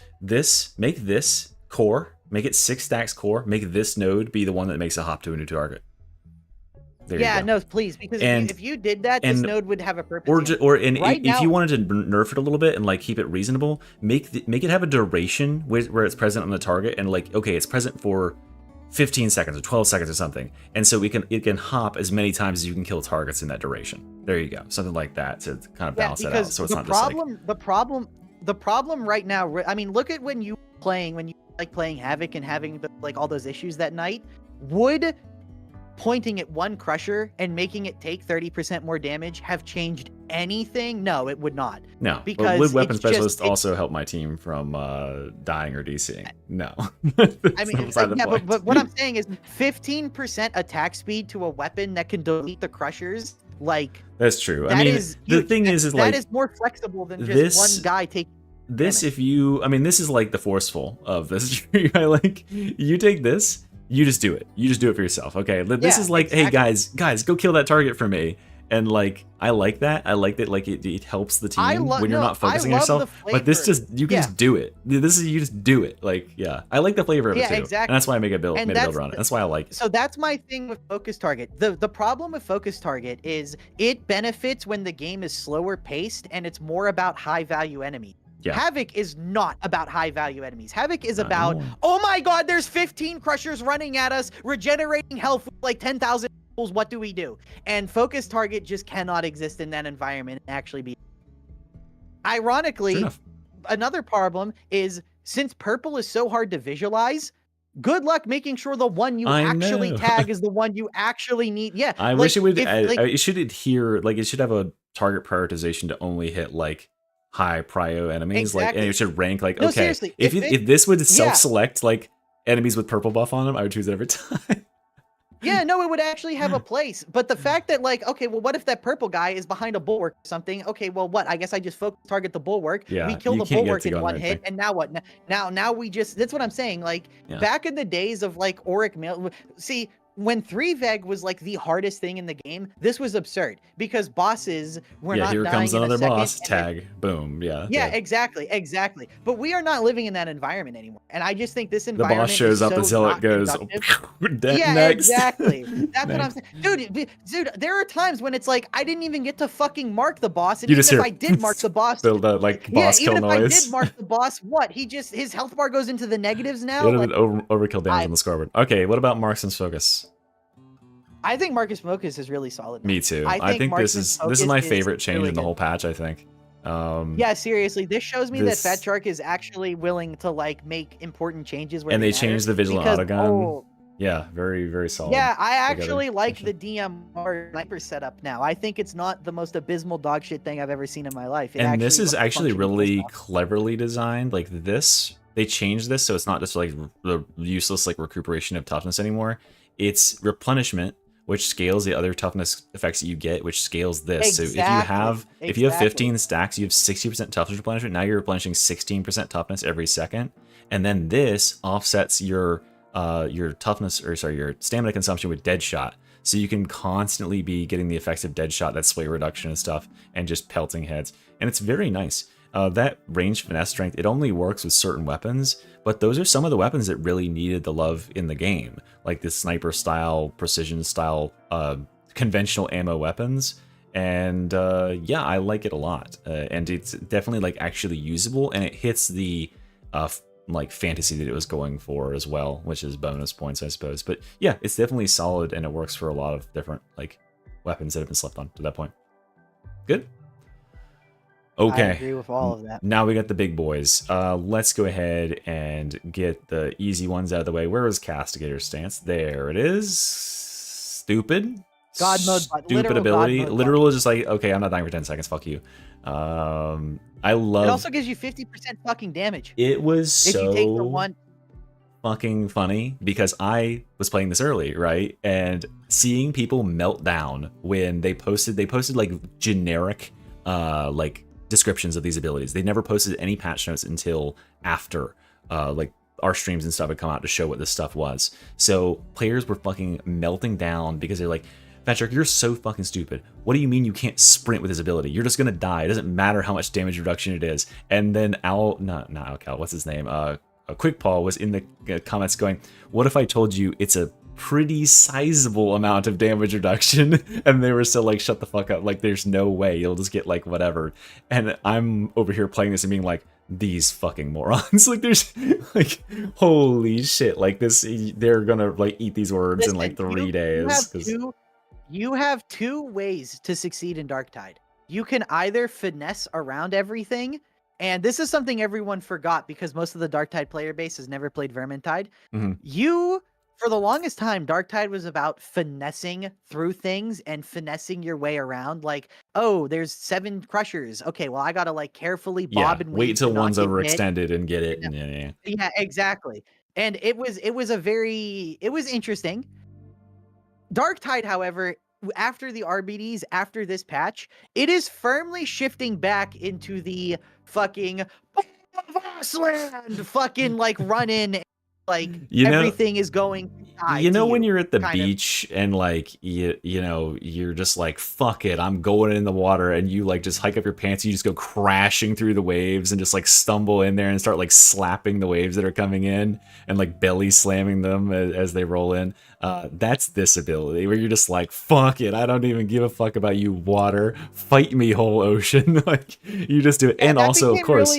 Make this core, make it 6 stacks core, make this node be the one that makes a hop to a new target. There Yeah, you go. no, please, because And- if you did that, this and- node would have a purpose. Or Right if now- you wanted to nerf it a little bit and like keep it reasonable, make it have a duration where it's present on the target, and like, okay, it's present for 15 seconds or 12 seconds or something, and so it can hop as many times as you can kill targets in that duration. There you go, something like that to kind of balance it out, so it's not just like the problem right now, I mean, look at when you like playing Havoc and having like all those issues that night. Would pointing at one crusher and making it take 30% more damage have changed anything? No, it would not. no. because But would weapon it's just- specialist it- also help my team from dying or DCing? No. I mean, but what I'm saying is 15% attack speed to a weapon that can delete the crushers, like that's true. I that mean, is the huge. thing is that like is more flexible than just this- one guy taking. this, damage. if you, I mean, this is like the forceful of this tree. I like, you take this, you just do it. You just do it for yourself. Okay. This Yeah, is like, hey exactly. guys, go kill that target for me. And like, I like that. I like that. Like it helps the I team lo- when you're no, not focusing I on love yourself. the But this flavor. just, you can Yeah. just do it. This is, you just do it. Like, yeah, I like the flavor of it Yeah, too. exactly. And that's why I made a build that's around it. That's why I like it. So that's my thing with focus target. The problem with focus target is it benefits when the game is slower paced and it's more about high value enemies. Yeah. Havoc is not about high value enemies. Havoc is Not about, anymore. oh my god, there's 15 crushers running at us, regenerating health with like 10,000 pools. What do we do? And focus target just cannot exist in that environment and actually be. Fair Ironically, enough. another problem is, since purple is so hard to visualize, good luck making sure the one you I actually know. tag is the one you actually need. Yeah. I like, wish it would. if, It should adhere. Like it should have a target prioritization to only hit like high prio enemies. Like, and Exactly. it should rank like, No, okay, seriously, if this would self-select like enemies with purple buff on them, I would choose it every time. Yeah, no, it would actually have a place. But the fact that, like, okay, well, what if that purple guy is behind a bulwark or something? Okay, well, what? I guess I just focus target the bulwark. Yeah, we kill you the can't get bulwark to go in on one the hit, thing. and now what? Now we just, that's what I'm saying. Like, Yeah. back in the days of, like, Auric Mail, see, when 3-veg was like the hardest thing in the game, this was absurd because bosses were Yeah, not here dying comes in a another second, boss. and then- Tag. Boom. Yeah. Yeah, dead. exactly. But we are not living in that environment anymore, and I just think this The environment boss shows is up, the so Zealot not goes, conducive. dead Yeah, next. exactly. That's what I'm Next. saying, dude. There are times when it's like I didn't even get to fucking mark the boss, and You even just if hear I did mark the boss, the like yeah, boss even kill if I noise. did mark the boss, what? His health bar goes into the negatives now. It'll Like, overkill damage on the scoreboard. Okay, what about Marksman's Focus? I think Marcus Focus is really solid. Me too. I I think this Marksman's is my Focus favorite change really in the good. whole patch. I think. Yeah, seriously, this shows me this- that Fat Shark is actually willing to like make important changes where and they matter, changed the vigilant because, autogun. oh, Yeah, very very solid. yeah, I together. actually like the DMR sniper setup now. I think it's not the most abysmal dog shit thing I've ever seen in my life. It And this is like, actually functions really well. cleverly designed. Like this, they changed this so it's not just like the useless like recuperation of toughness anymore. It's replenishment, which scales the other toughness effects that you get, which scales this. So if you have 15 stacks, you have 60% toughness replenishment. Now you're replenishing 16% toughness every second, and then this offsets your toughness, or sorry, your stamina consumption with Deadshot. So you can constantly be getting the effects of Deadshot, that sway reduction and stuff, and just pelting heads. And it's very nice. That range finesse strength, it only works with certain weapons, but those are some of the weapons that really needed the love in the game. Like the sniper style, precision style, conventional ammo weapons. And yeah, I like it a lot. And it's definitely like actually usable, and it hits the like fantasy that it was going for as well, which is bonus points, I suppose. But yeah, it's definitely solid, and it works for a lot of different like weapons that have been slept on to that point. Good. Okay. I agree with all of that. Now we got the big boys. Let's go ahead and get the easy ones out of the way. Where was Castigator's stance? There it is. Stupid. God mode, Stupid literal ability. God mode literal is just like, okay, I'm not dying for 10 seconds. Fuck you. I love. It also gives you 50% fucking damage. It was If so you take the one. fucking funny because I was playing this early, right? And seeing people melt down when they posted like generic like descriptions of these abilities. They never posted any patch notes until after like our streams and stuff had come out to show what this stuff was. So players were fucking melting down because they're like, Patrick, you're so fucking stupid. What do you mean you can't sprint with his ability? You're just gonna die. It doesn't matter how much damage reduction it is. And then not Alcal, what's his name? Quick Paul was in the comments going, what if I told you it's a pretty sizable amount of damage reduction? And they were still like, shut the fuck up. Like, there's no way you'll just get like whatever. And I'm over here playing this and being like, these fucking morons. Like, there's like, holy shit. Like this, they're gonna like eat these words in like 3 days. You have two ways to succeed in Darktide. You can either finesse around everything, and this is something everyone forgot because most of the Darktide player base has never played Vermintide. Mhm. For the longest time, Darktide was about finessing through things and finessing your way around. Like, oh, there's 7 crushers. Okay, well, I gotta like carefully bob and weave wait till to not one's get hit. overextended and get it. Yeah, exactly. And it was interesting. Darktide, however, after the RBDs, after this patch, it is firmly shifting back into the fucking fucking like run in, like everything is going. You know when you're at the beach and like you know you're just like, fuck it, I'm going in the water, and you like just hike up your pants, you just go crashing through the waves and just like stumble in there and start like slapping the waves that are coming in and like belly slamming them as they roll in. That's this ability where you're just like, fuck it, I don't even give a fuck about you, water, fight me, whole ocean. Like you just do it. And also, of course,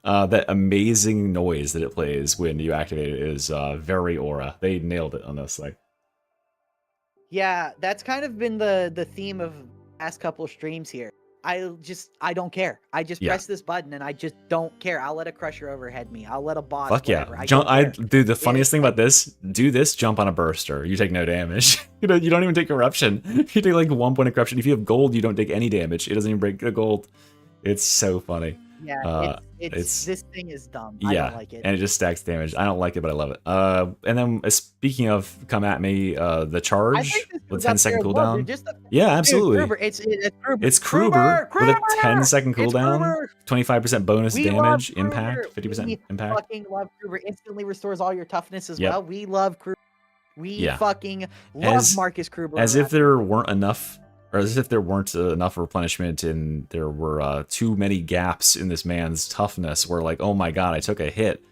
that amazing noise that it plays when you activate it is very aura. They nailed it on this thing. Yeah, that's kind of been the theme of past couple streams here. I don't care. I just press this button and I just don't care. I'll let a crusher overhead me. I'll let a boss. Fuck whatever. yeah! Dude, the funniest thing about this, do this, jump on a burster. You take no damage. You don't even take corruption. You take like 1 point of corruption. If you have gold, you don't take any damage. It doesn't even break the gold. It's so funny. Yeah, it's this thing is dumb. Yeah, I don't like it. And it just stacks damage. I don't like it, but I love it. And then speaking of come at me, the charge with 10-second cooldown. Yeah, absolutely. Dude, it's Kruber with a 10-second cooldown, 25% bonus damage, impact, 50% impact. Fucking love Kruber. Instantly restores all your toughness as well. We love Kruber. We fucking love As- Marcus Kruber. As if there weren't enough, or as if there weren't enough replenishment and there were too many gaps in this man's toughness where like, oh my god, I took a hit.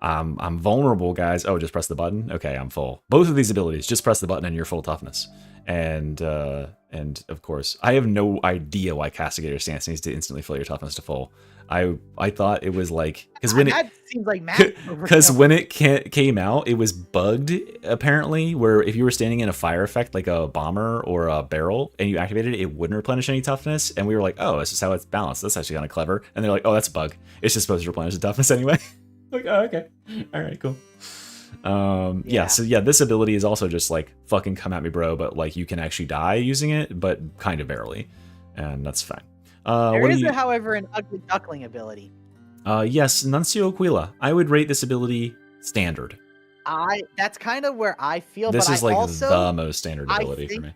I'm vulnerable, guys. Oh, just press the button? Okay, I'm full. Both of these abilities, just press the button and you're full toughness. And of course, I have no idea why Castigator Stance needs to instantly fill your toughness to full. I thought it was like because when that seems like math. because when it came out, it was bugged apparently. Where if you were standing in a fire effect like a bomber or a barrel and you activated it, it wouldn't replenish any toughness. And we were like, oh, this is how it's balanced. That's actually kind of clever. And they're like, oh, that's a bug. It's just supposed to replenish the toughness anyway. Like, oh, okay, all right, cool. Yeah, so yeah, this ability is also just like fucking come at me, bro. But like you can actually die using it, but kind of barely, and that's fine. There is, however, an ugly duckling ability. Yes, Nuncio Aquila. I would rate this ability standard. That's kind of where I feel. This but is like also, the most standard ability for me.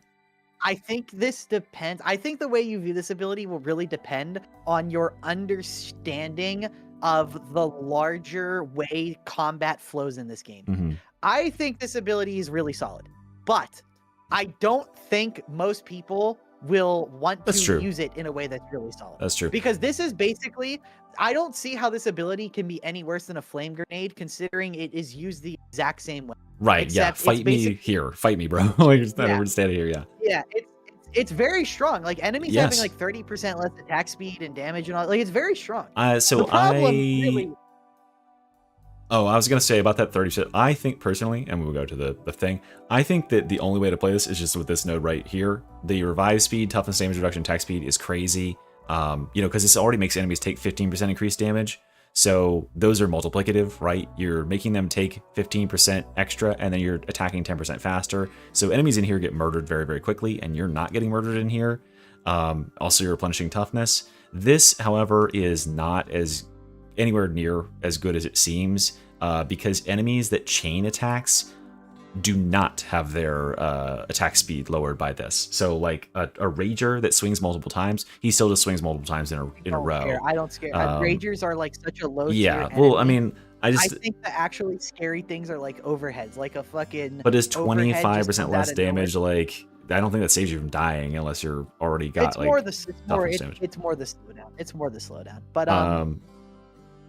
I think this depends. I think the way you view this ability will really depend on your understanding of the larger way combat flows in this game. Mm-hmm. I think this ability is really solid, but I don't think most people will want to use it in a way that's really solid. That's true. Because this is basically, I don't see how this ability can be any worse than a flame grenade, considering it is used the exact same way. Right, yeah. Fight me here. Fight me, bro. Like, just never stand here, yeah. Yeah, it's very strong. Like, enemies having like 30% less attack speed and damage and all. Like, it's very strong. So Oh, I was going to say about that 30%. I think personally, and we'll go to the thing, I think that the only way to play this is just with this node right here. The revive speed, toughness, damage reduction, attack speed is crazy. Because this already makes enemies take 15% increased damage. So those are multiplicative, right? You're making them take 15% extra, and then you're attacking 10% faster. So enemies in here get murdered very, very quickly, and you're not getting murdered in here. Also, you're replenishing toughness. This, however, is not as anywhere near as good as it seems, because enemies that chain attacks do not have their attack speed lowered by this. So like a rager that swings multiple times, he still just swings multiple times in a row. I don't scare. Ragers are like such a low tier enemy. Well, I mean, I think the actually scary things are like overheads, like a fucking. But is 25% less damage like? I don't think that saves you from dying unless you're already got it's like. It's more the slowdown. It's more the slowdown. But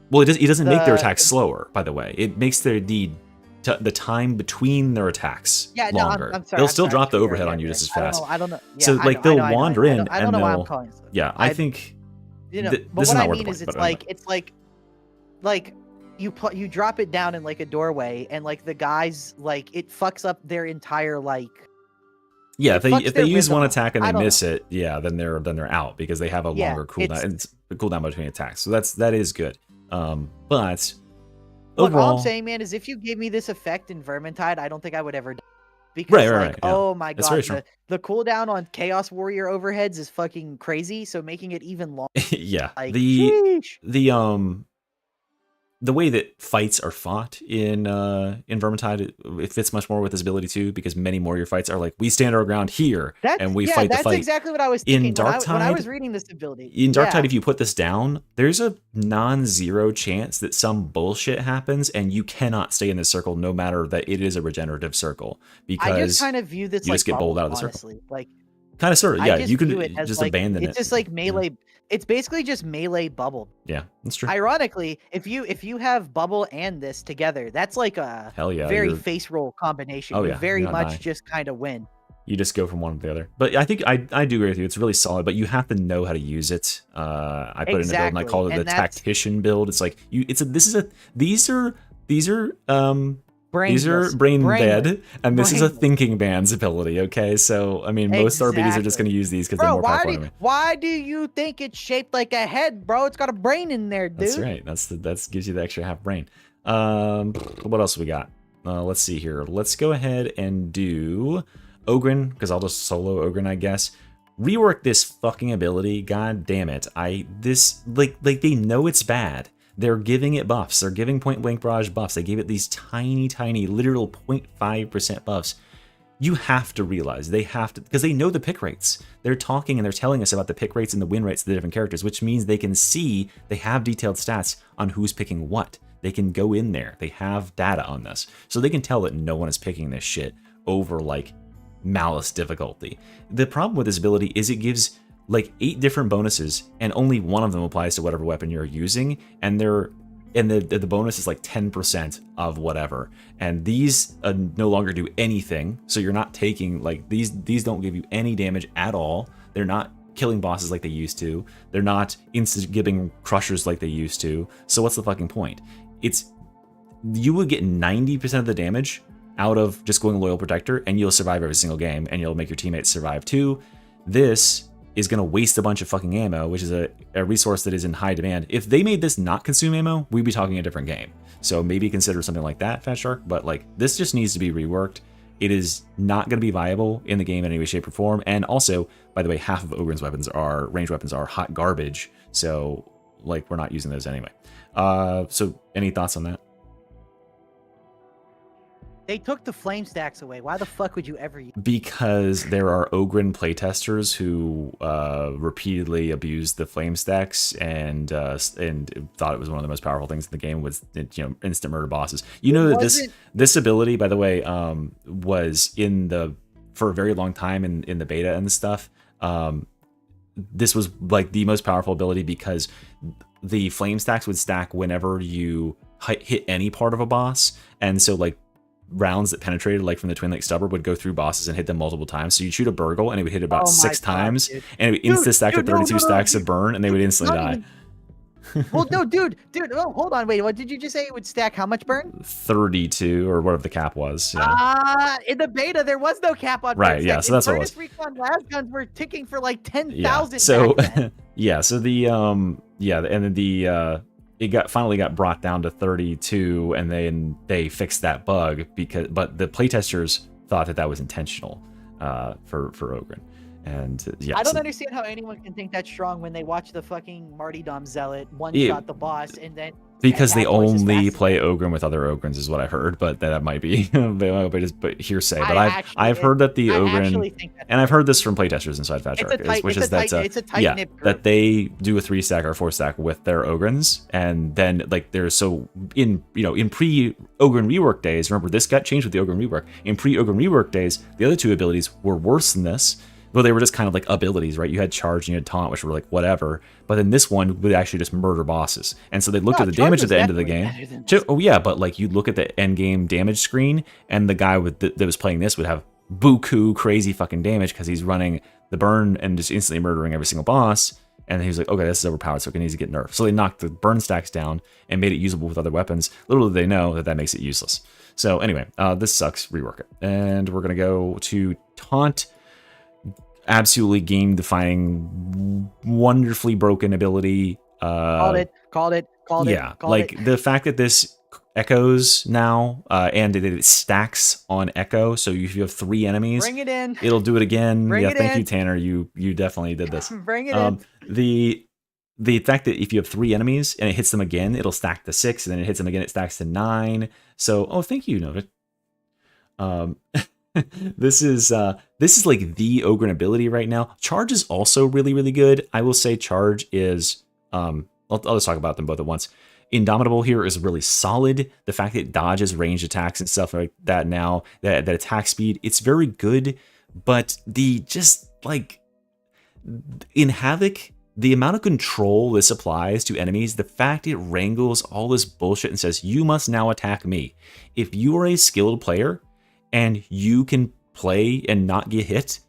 well, it doesn't make their attacks slower. By the way, it makes the time between their attacks longer. I'm sorry, they'll still drop the overhead on you just as fast. I don't know. Yeah, so like they'll wander in. I don't know why I'm calling it. Yeah, I think. But what I mean is, it's like you drop it down in like a doorway, and like the guys like it fucks up their entire like. Yeah, if they use one attack and they miss it, yeah, then they're out because they have a longer cooldown. And it's the cooldown between attacks, so that is good. But overall, all I'm saying, man, is if you gave me this effect in Vermintide, I don't think I would ever die. Because oh my god, the cooldown on Chaos Warrior overheads is fucking crazy. So making it even longer. Yeah, like, the way that fights are fought in Vermintide, it fits much more with this ability too, because many more of your fights are like, we stand our ground here and we fight the fight. That's exactly what I was thinking in Darktide, when I was reading this ability. In Darktide, if you put this down, there's a non-zero chance that some bullshit happens and you cannot stay in this circle no matter that it is a regenerative circle. Because I just kind of view this you like just get bowled out of the honestly. circle. Like, kind of sort of, yeah. You can just like, abandon it. It's just like melee. Yeah. It's basically just melee bubble. Yeah, that's true. Ironically, if you have bubble and this together, that's like a very face roll combination. You very much just kind of win. You just go from one to the other. But I think I do agree with you. It's really solid, but you have to know how to use it. I put it in a build and I call it the tactician build. It's like these are brain dead, and this is a thinking man's ability, okay? So, I mean, most RPGs are just going to use these because they're more powerful. Why do you think it's shaped like a head, bro? It's got a brain in there, dude. That's right. That gives you the extra half brain. What else we got? Let's see here. Let's go ahead and do Ogren, because I'll just solo Ogren, I guess. Rework this fucking ability. God damn it. They know it's bad. They're giving it buffs. They're giving point blank barrage buffs. They gave it these tiny, literal 0.5% buffs. You have to realize they have to, because they know the pick rates. They're talking and they're telling us about the pick rates and the win rates of the different characters, which means they can see they have detailed stats on who's picking what. They can go in there. They have data on this. So they can tell that no one is picking this shit over like Malice difficulty. The problem with this ability is it gives like 8 different bonuses and only one of them applies to whatever weapon you're using, and the bonus is like 10% of whatever. And these no longer do anything. So you're not taking like these don't give you any damage at all. They're not killing bosses like they used to. They're not giving crushers like they used to. So what's the fucking point? You would get 90% of the damage out of just going Loyal Protector, and you'll survive every single game, and you'll make your teammates survive too. This is going to waste a bunch of fucking ammo, which is a resource that is in high demand. If they made this not consume ammo, we'd be talking a different game. So maybe consider something like that, Fat Shark, but like this just needs to be reworked. It is not going to be viable in the game in any way, shape, or form. And also, by the way, half of Ogren's ranged weapons are hot garbage. So like we're not using those anyway. So any thoughts on that? They took the flame stacks away. Why the fuck would you ever use? Because there are Ogren playtesters who repeatedly abused the flame stacks and thought it was one of the most powerful things in the game was, you know, instant murder bosses. You know that this ability, by the way, was for a very long time in the beta and stuff. This was like the most powerful ability because the flame stacks would stack whenever you hit any part of a boss, and so like rounds that penetrated like from the Twin Lake Stubber would go through bosses and hit them multiple times. So you'd shoot a burgle and it would hit about 6 times, and it would insta stack to 32 stacks of burn, and they would instantly die. Well, no, dude, oh, hold on, wait, what did you just say? It would stack how much burn? 32 or whatever the cap was. Yeah. In the beta there was no cap on right. burn Yeah, so that's what it was. Recon las guns were ticking for like 10,000. Yeah. So yeah, so the and then the it finally got brought down to 32, and then they fixed that bug but the playtesters thought that was intentional for Ogren. And yeah, I don't understand how anyone can think that's strong when they watch the fucking Martyrdom Zealot one-shot the boss and then... Because they only play Ogren with other Ogrens is what I heard, but that might be but hearsay. But I've heard that the Ogren, and I've heard this from playtesters inside Fat Shark, that they do a 3-stack or 4-stack with their Ogrens, and then like there's in pre-Ogren rework days. Remember, this got changed with the Ogren rework. In pre-Ogren rework days, the other 2 abilities were worse than this. Well, they were just kind of like abilities, right? You had Charge and you had Taunt, which were like whatever. But then this one would actually just murder bosses. And so they looked at the damage at the end of the game. Oh yeah, but like you'd look at the end game damage screen, and the guy that was playing this would have buku crazy fucking damage because he's running the burn and just instantly murdering every single boss. And he was like, okay, this is overpowered, so it needs to get nerfed. So they knocked the burn stacks down and made it usable with other weapons. Little did they know that makes it useless. So anyway, this sucks. Rework it. And we're gonna go to Taunt. Absolutely game-defining, wonderfully broken ability. Called it. Yeah, the fact that this echoes now, and it stacks on echo. So if you have 3 enemies, bring it in. It'll do it again. Thank you, Tanner. You definitely did this. Bring it in. The fact that if you have 3 enemies and it hits them again, it'll stack to 6, and then it hits them again, it stacks to 9. So, thank you, Novid. This is like the Ogren ability right now. Charge is also really, really good. I will say Charge is I'll just talk about them both at once. Indomitable here is really solid. The fact that it dodges ranged attacks and stuff like that now, that attack speed, it's very good. But in Havoc, the amount of control this applies to enemies, the fact it wrangles all this bullshit and says, you must now attack me. If you are a skilled player and you can play and not get hit,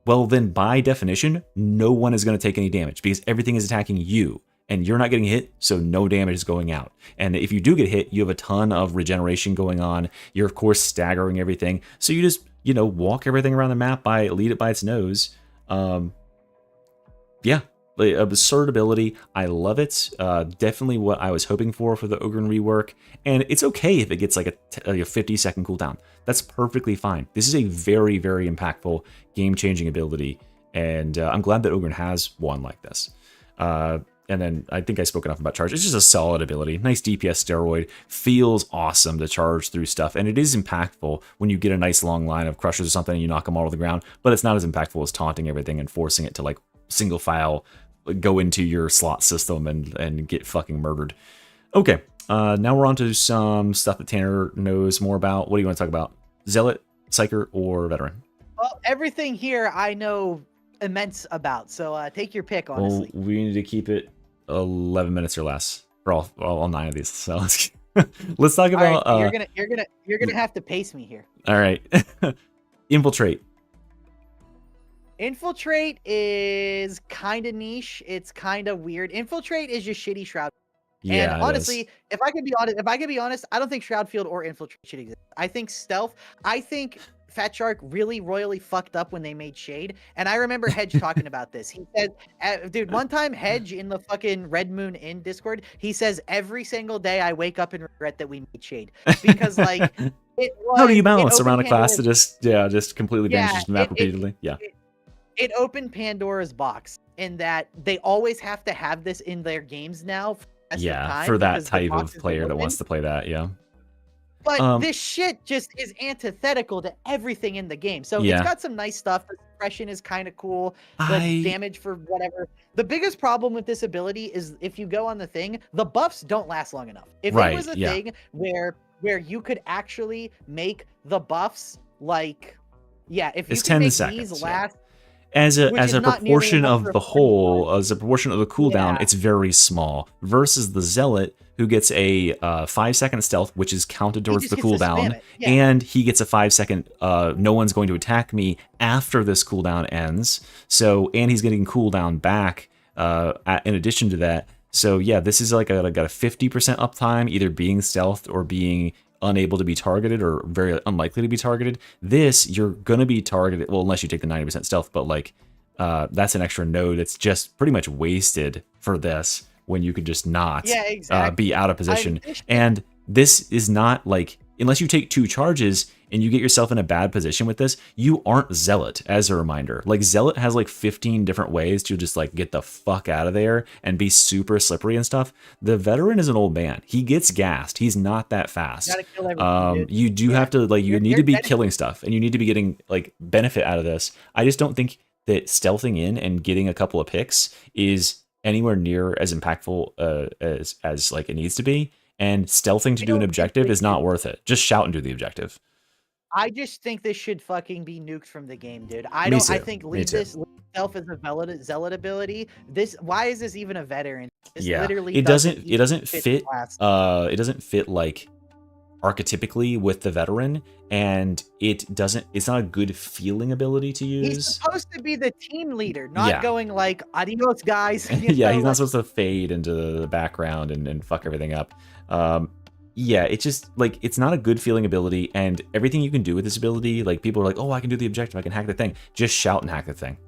well then by definition, no one is going to take any damage because everything is attacking you and you're not getting hit, so no damage is going out. And if you do get hit, you have a ton of regeneration going on. You're of course staggering everything. So you just, walk everything around the map lead it by its nose. Yeah. Absurd ability. I love it. Definitely what I was hoping for the Ogren rework. And it's okay if it gets like a 50-second cooldown. That's perfectly fine. This is a very, very impactful, game-changing ability. And I'm glad that Ogren has one like this. And then I think I spoke enough about Charge. It's just a solid ability. Nice DPS steroid. Feels awesome to charge through stuff. And it is impactful when you get a nice long line of crushers or something and you knock them all to the ground. But it's not as impactful as taunting everything and forcing it to like single file go into your slot system and get fucking murdered. Okay, Now we're on to some stuff that Tanner knows more about. What do you want to talk about? Zealot, Psyker, or Veteran? Well, everything here I know immense about, so take your pick, honestly. Well, we need to keep it 11 minutes or less for all 9 of these. So let's talk about. All right, you're gonna have to pace me here. All right, Infiltrate. Infiltrate is kind of niche. It's kind of weird. Infiltrate is just shitty Shroud. Yeah, and honestly, if I could be honest, I don't think Shroud Field or Infiltrate should exist. I think Stealth. I think Fat Shark really royally fucked up when they made Shade. And I remember Hedge talking about this. He said, dude, one time Hedge in the fucking Red Moon Inn Discord, he says, every single day I wake up and regret that we made Shade. Because, like, how do you balance around a class that just completely banishes the map repeatedly? It opened Pandora's box in that they always have to have this in their games now. For that type of player that wants to play that, But this shit just is antithetical to everything in the game. So it's got some nice stuff. The suppression is kind of cool. The damage for whatever. The biggest problem with this ability is if you go on the thing, the buffs don't last long enough. If it was a thing where you could actually make the buffs like, if you can make these last. As a proportion of the whole, as a proportion of the cooldown, it's very small. Versus the Zealot, who gets a 5-second stealth, which is counted towards the cooldown, and he gets a 5-second. No one's going to attack me after this cooldown ends. So, and he's getting cooldown back. In addition to that, so yeah, this is like got a 50% uptime, either being stealthed or being unable to be targeted or very unlikely to be targeted. This, you're gonna be targeted, well, unless you take the 90% stealth, but like that's an extra node that's just pretty much wasted for this when you could just not be out of position. And this is not like, unless you take 2 charges and you get yourself in a bad position with this, you aren't Zealot, as a reminder. Like, Zealot has like 15 different ways to just like get the fuck out of there and be super slippery and stuff. The Veteran is an old man. He gets gassed. He's not that fast. You do have to, like, you need to be killing stuff, and you need to be getting like benefit out of this. I just don't think that stealthing in and getting a couple of picks is anywhere near as impactful as like it needs to be. And stealthing to do an objective is not worth it. Just shout and do the objective. I just think this should fucking be nuked from the game, dude. I think leave this stealth as a Zealot ability. Why is this even a Veteran? This literally it doesn't fit it doesn't fit like archetypically with the Veteran, and it's not a good feeling ability to use. He's supposed to be the team leader, not going like adios guys. He's not supposed to fade into the background and fuck everything up. It's just like, it's not a good feeling ability, and everything you can do with this ability, like, people are like, oh, I can do the objective, I can hack the thing. Just shout and hack the thing.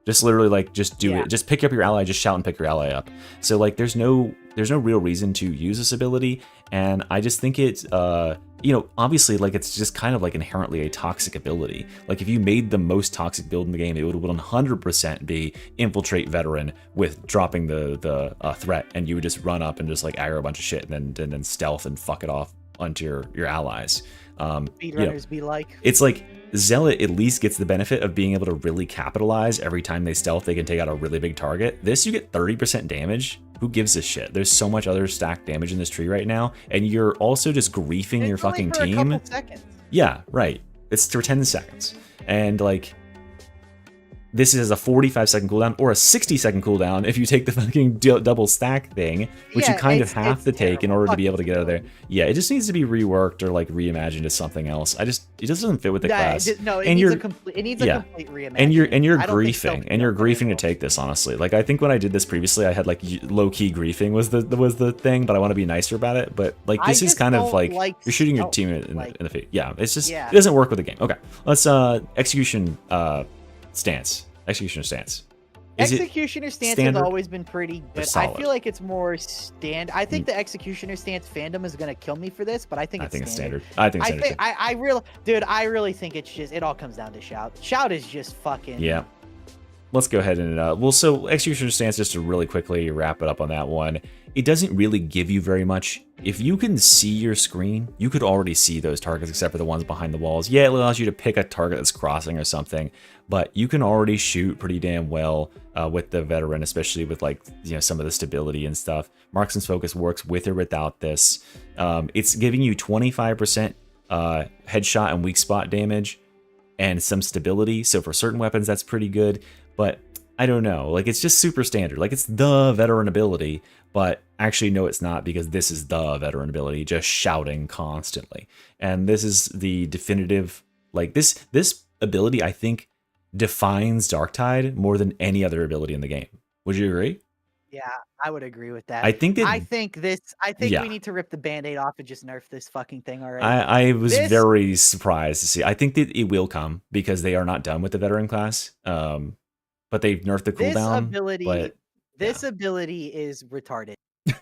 Just literally, like, just do it. Just pick up your ally, just shout and pick your ally up. So, like, there's no real reason to use this ability, and I just think it's, obviously, like, it's just kind of, like, inherently a toxic ability. Like, if you made the most toxic build in the game, it would 100% be Infiltrate Veteran with dropping the threat, and you would just run up and just, like, aggro a bunch of shit, and then stealth and fuck it off onto your allies. Speedrunners be like. It's like, Zealot at least gets the benefit of being able to really capitalize every time they stealth. They can take out a really big target. This, you get 30% damage. Who gives a shit? There's so much other stacked damage in this tree right now, and you're also just griefing your fucking team. A couple seconds. Yeah, right. It's for 10 seconds, and like, this is a 45-second cooldown or a 60-second cooldown if you take the fucking double stack thing, which you kind of have to take in order to be able to get out of there. Yeah, it just needs to be reworked or like reimagined as something else. It doesn't fit with the class. It needs a complete reimagining. And you're griefing to take this, honestly. Like, I think when I did this previously, I had like low-key griefing was the thing, but I want to be nicer about it. But like, this is kind of like you're shooting your team in the feet. Yeah, it's just it doesn't work with the game. Okay, let's execution stance. Executioner stance. Executioner stance has always been pretty good. I feel like it's more I think the Executioner stance fandom is gonna kill me for this, but I think it's standard. I think it's standard. I really think it's just, it all comes down to Shout. Shout is just fucking let's go ahead and well, so executioner stance, just to really quickly wrap it up on that one. It doesn't really give you very much. If you can see your screen, you could already see those targets except for the ones behind the walls. Yeah, it allows you to pick a target that's crossing or something, but you can already shoot pretty damn well with the veteran, especially with like, you know, some of the stability and stuff. Marksman's Focus works with or without this. It's giving you 25% headshot and weak spot damage and some stability. So for certain weapons, that's pretty good, but I don't know. Like, it's just super standard. Like, it's the veteran ability, but actually, no, it's not, because this is the veteran ability, just shouting constantly. And this is the definitive, like, this ability, I think, defines Darktide more than any other ability in the game. Would you agree? Yeah, I would agree with that. I think that, I think yeah. we need to rip the Band-Aid off and just nerf this fucking thing already. I was very surprised to see. I think that it will come because they are not done with the veteran class. But they've nerfed the cooldown. This ability is retarded.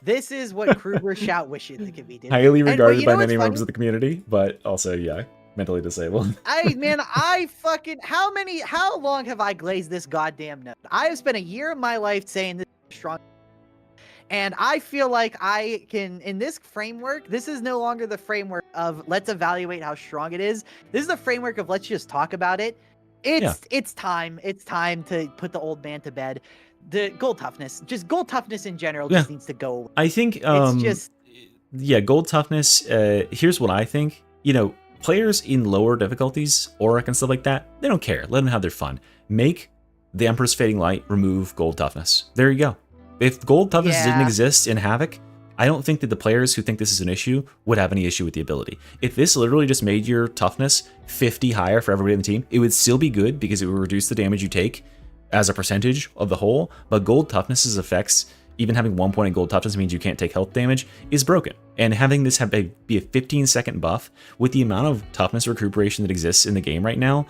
This is what Kruger Shout wishes it could be. Dude. Highly regarded you by know many what's members of the community, but also, yeah, mentally disabled. I fucking, how long have I glazed this goddamn note? I have spent a year of my life saying this is strong. And I feel like I can, in this framework, this is no longer the framework of let's evaluate how strong it is. This is the framework of let's just talk about it. It's time to put the old man to bed. The gold toughness in general just needs to go away. I think it's just, yeah, gold toughness. Here's what I think. You know, players in lower difficulties, Auric and stuff like that, they don't care. Let them have their fun. Make the Emperor's Fading Light remove gold toughness. There you go. If gold toughness didn't exist in Havoc, I don't think that the players who think this is an issue would have any issue with the ability. If this literally just made your toughness 50 higher for everybody on the team, it would still be good because it would reduce the damage you take as a percentage of the whole. But gold toughness's effects, even having 1 point in gold toughness means you can't take health damage, is broken. And having this be a 15-second buff with the amount of toughness recuperation that exists in the game right now,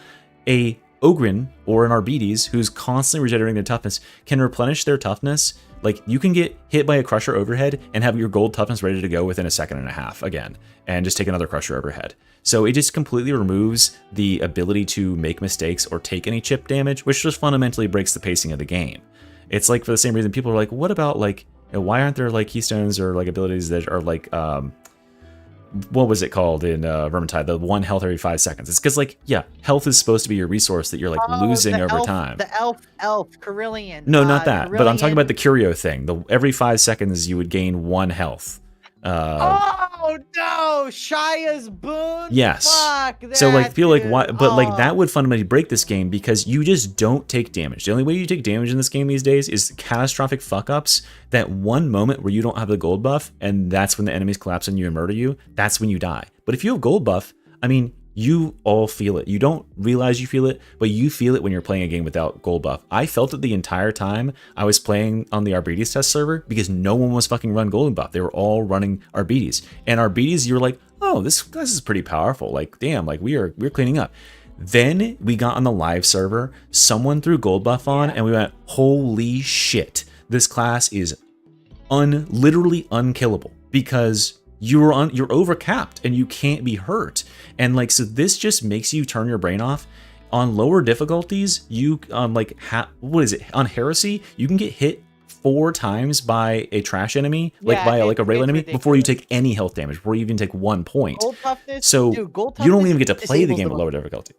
a Ogren or an Arbites who's constantly regenerating their toughness can replenish their toughness. Like, you can get hit by a Crusher overhead and have your gold toughness ready to go within a second and a half again, and just take another Crusher overhead. So it just completely removes the ability to make mistakes or take any chip damage, which just fundamentally breaks the pacing of the game. It's like, for the same reason people are like, what about, like, you know, why aren't there, like, keystones or, like, abilities that are, like, what was it called in Vermintide? The 1 health every 5 seconds. It's because, like, yeah, health is supposed to be your resource that you're, like, losing over time. The elf, Carillion. No, not that. But I'm talking about the Curio thing. Every 5 seconds you would gain 1 health. Oh no, Shia's boon. Yes. Fuck that, so like, feel like dude. why? But like that would fundamentally break this game because you just don't take damage. The only way you take damage in this game these days is catastrophic fuck ups. That one moment where you don't have the gold buff, and that's when the enemies collapse on you and murder you. That's when you die. But if you have gold buff, I mean, you all feel it. You don't realize you feel it, but you feel it when you're playing a game without gold buff. I felt it the entire time I was playing on the Arbites test server because no one was fucking run gold buff. They were all running Arbites. And Arbites, you were like, oh, this class is pretty powerful. Like, damn, like we're cleaning up. Then we got on the live server, someone threw gold buff on, and we went, holy shit, this class is literally unkillable because you're overcapped and you can't be hurt. And like, so this just makes you turn your brain off. On lower difficulties, you like on Heresy, you can get hit 4 times by a trash enemy, like by like a rail enemy, before you take any health damage, before you even take 1 point. Gold toughness, so dude, gold you don't even get to play the game disables at lower difficulty.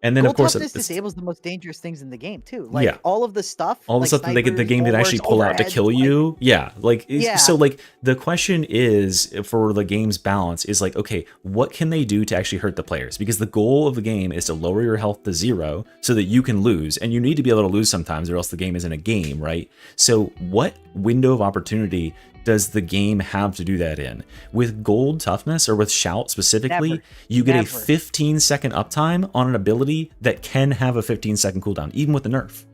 And then, gold of course, toughness disables the most dangerous things in the game too. Like all of the stuff, all the like stuff that the game can actually pull out to kill you. Yeah, like so. Like the question is for the game's balance is like, okay, what can they do to actually hurt the players? Because the goal of the game is to lower your health to 0 so that you can lose, and you need to be able to lose sometimes, or else the game isn't a game, right? So, what window of opportunity does the game have to do that in? With gold toughness, or with shout specifically, you get a 15-second uptime on an ability that can have a 15-second cooldown, even with the nerf.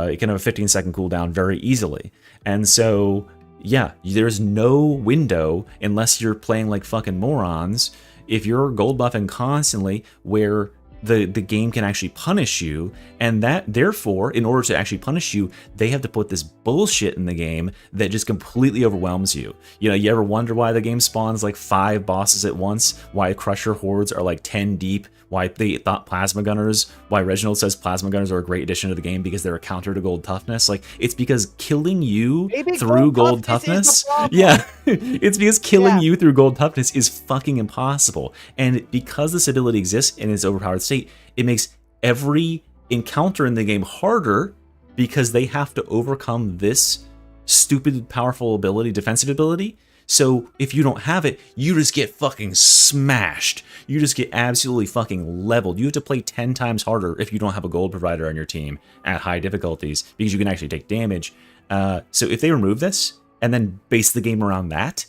It can have a 15-second cooldown very easily. And so, yeah, there's no window, unless you're playing like fucking morons, if you're gold buffing constantly, where the game can actually punish you, and that therefore, in order to actually punish you, they have to put this bullshit in the game that just completely overwhelms you. You know, you ever wonder why the game spawns like 5 bosses at once? Why Crusher hordes are like 10 deep why they thought plasma gunners, why Reginald says plasma gunners are a great addition to the game because they're a counter to gold toughness. Like, it's because killing you Maybe through gold toughness is toughness. the problem. Yeah, it's because killing Yeah. you through gold toughness is fucking impossible. And because this ability exists in its overpowered state, it makes every encounter in the game harder because they have to overcome this stupid powerful ability, defensive ability. So if you don't have it, you just get fucking smashed. You just get absolutely fucking leveled. You have to play 10 times harder if you don't have a gold provider on your team at high difficulties because you can actually take damage. So if they remove this and then base the game around that,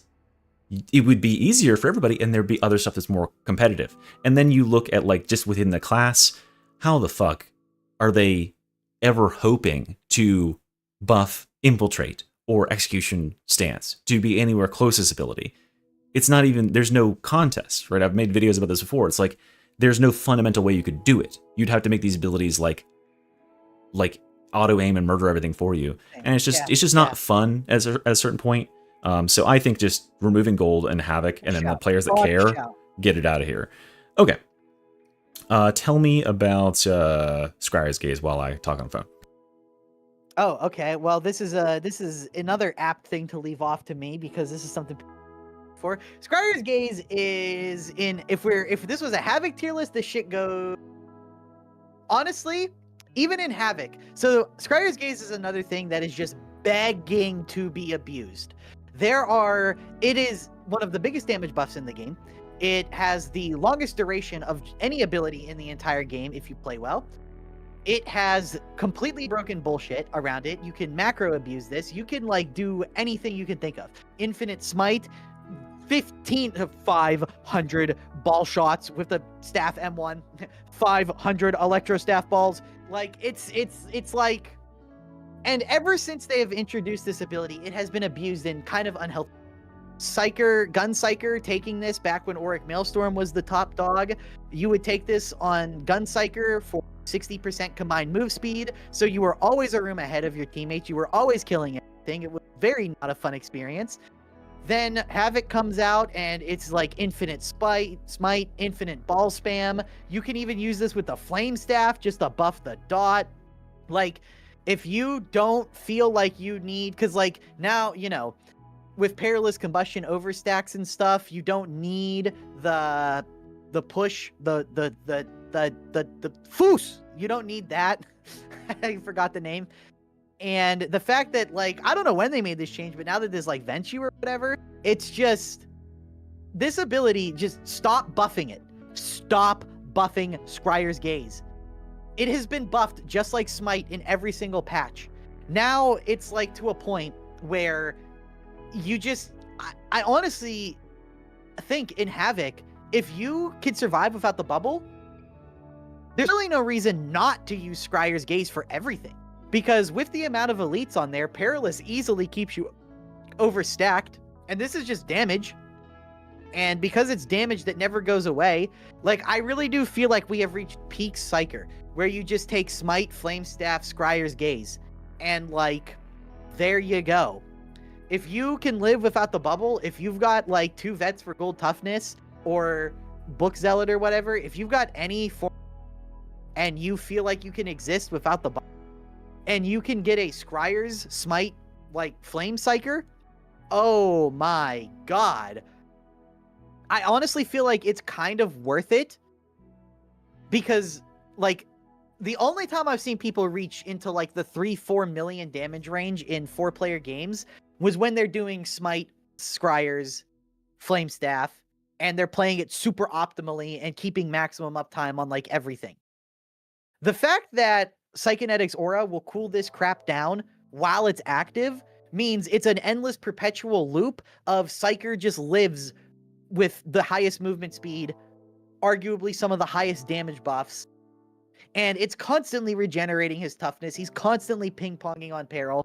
it would be easier for everybody and there'd be other stuff that's more competitive. And then you look at like just within the class, how the fuck are they ever hoping to buff Infiltrate or Execution Stance to be anywhere close to this ability? It's not even, there's no contest, right? I've made videos about this before. It's like, there's no fundamental way you could do it. You'd have to make these abilities like auto aim and murder everything for you. And it's just not fun at a certain point. So I think just removing gold and havoc and then the players that care, get it out of here. Okay. Tell me about Scryer's Gaze while I talk on the phone. Oh, okay. Well, this is another apt thing to leave off to me because this is something for Scryer's Gaze is in if this was a Havoc tier list, this shit goes honestly, even in Havoc. So Scryer's Gaze is another thing that is just begging to be abused. It is one of the biggest damage buffs in the game. It has the longest duration of any ability in the entire game if you play well. It has completely broken bullshit around it. You can macro abuse this. You can like do anything you can think of. Infinite smite, 15 to 500 ball shots with the staff M1, 500 electro staff balls. Like it's like, and ever since they have introduced this ability, it has been abused in kind of unhealthy. Gunpsyker taking this back when Auric Maelstrom was the top dog. You would take this on Gunpsyker for 60% combined move speed, so you were always a room ahead of your teammates. You were always killing everything. It was very not a fun experience. Then Havoc comes out and it's like infinite smite, infinite ball spam. You can even use this with the flame staff just to buff the dot. Like, if you don't feel like you need, because like now, you know, with perilous combustion overstacks and stuff, you don't need the push, the foos. You don't need that. I forgot the name. And the fact that, like, I don't know when they made this change, but now that there's like Venture or whatever, it's just this ability, just stop buffing it. Stop buffing Scryer's Gaze. It has been buffed just like Smite in every single patch. Now it's like to a point where you just, I honestly think in Havoc, if you can survive without the bubble, there's really no reason not to use Scryer's Gaze for everything. Because with the amount of elites on there, Perilous easily keeps you overstacked. And this is just damage. And because it's damage that never goes away, like, I really do feel like we have reached peak Psyker, where you just take Smite, Flame Staff, Scryer's Gaze, and, like, there you go. If you can live without the bubble, if you've got, like, 2 vets for gold toughness, or Book Zealot or whatever, if you've got any form and you feel like you can exist without the bubble, and you can get a Scryer's Smite, like, Flame Psyker, oh my god. I honestly feel like it's kind of worth it, because, like, the only time I've seen people reach into, like, the 3-4 million damage range in 4-player games was when they're doing Smite, Scryer's, Flame Staff, and they're playing it super optimally and keeping maximum uptime on, like, everything. The fact that Psychonetics Aura will cool this crap down while it's active means it's an endless perpetual loop of Psyker just lives with the highest movement speed, arguably some of the highest damage buffs, and it's constantly regenerating his toughness. He's constantly ping-ponging on Peril.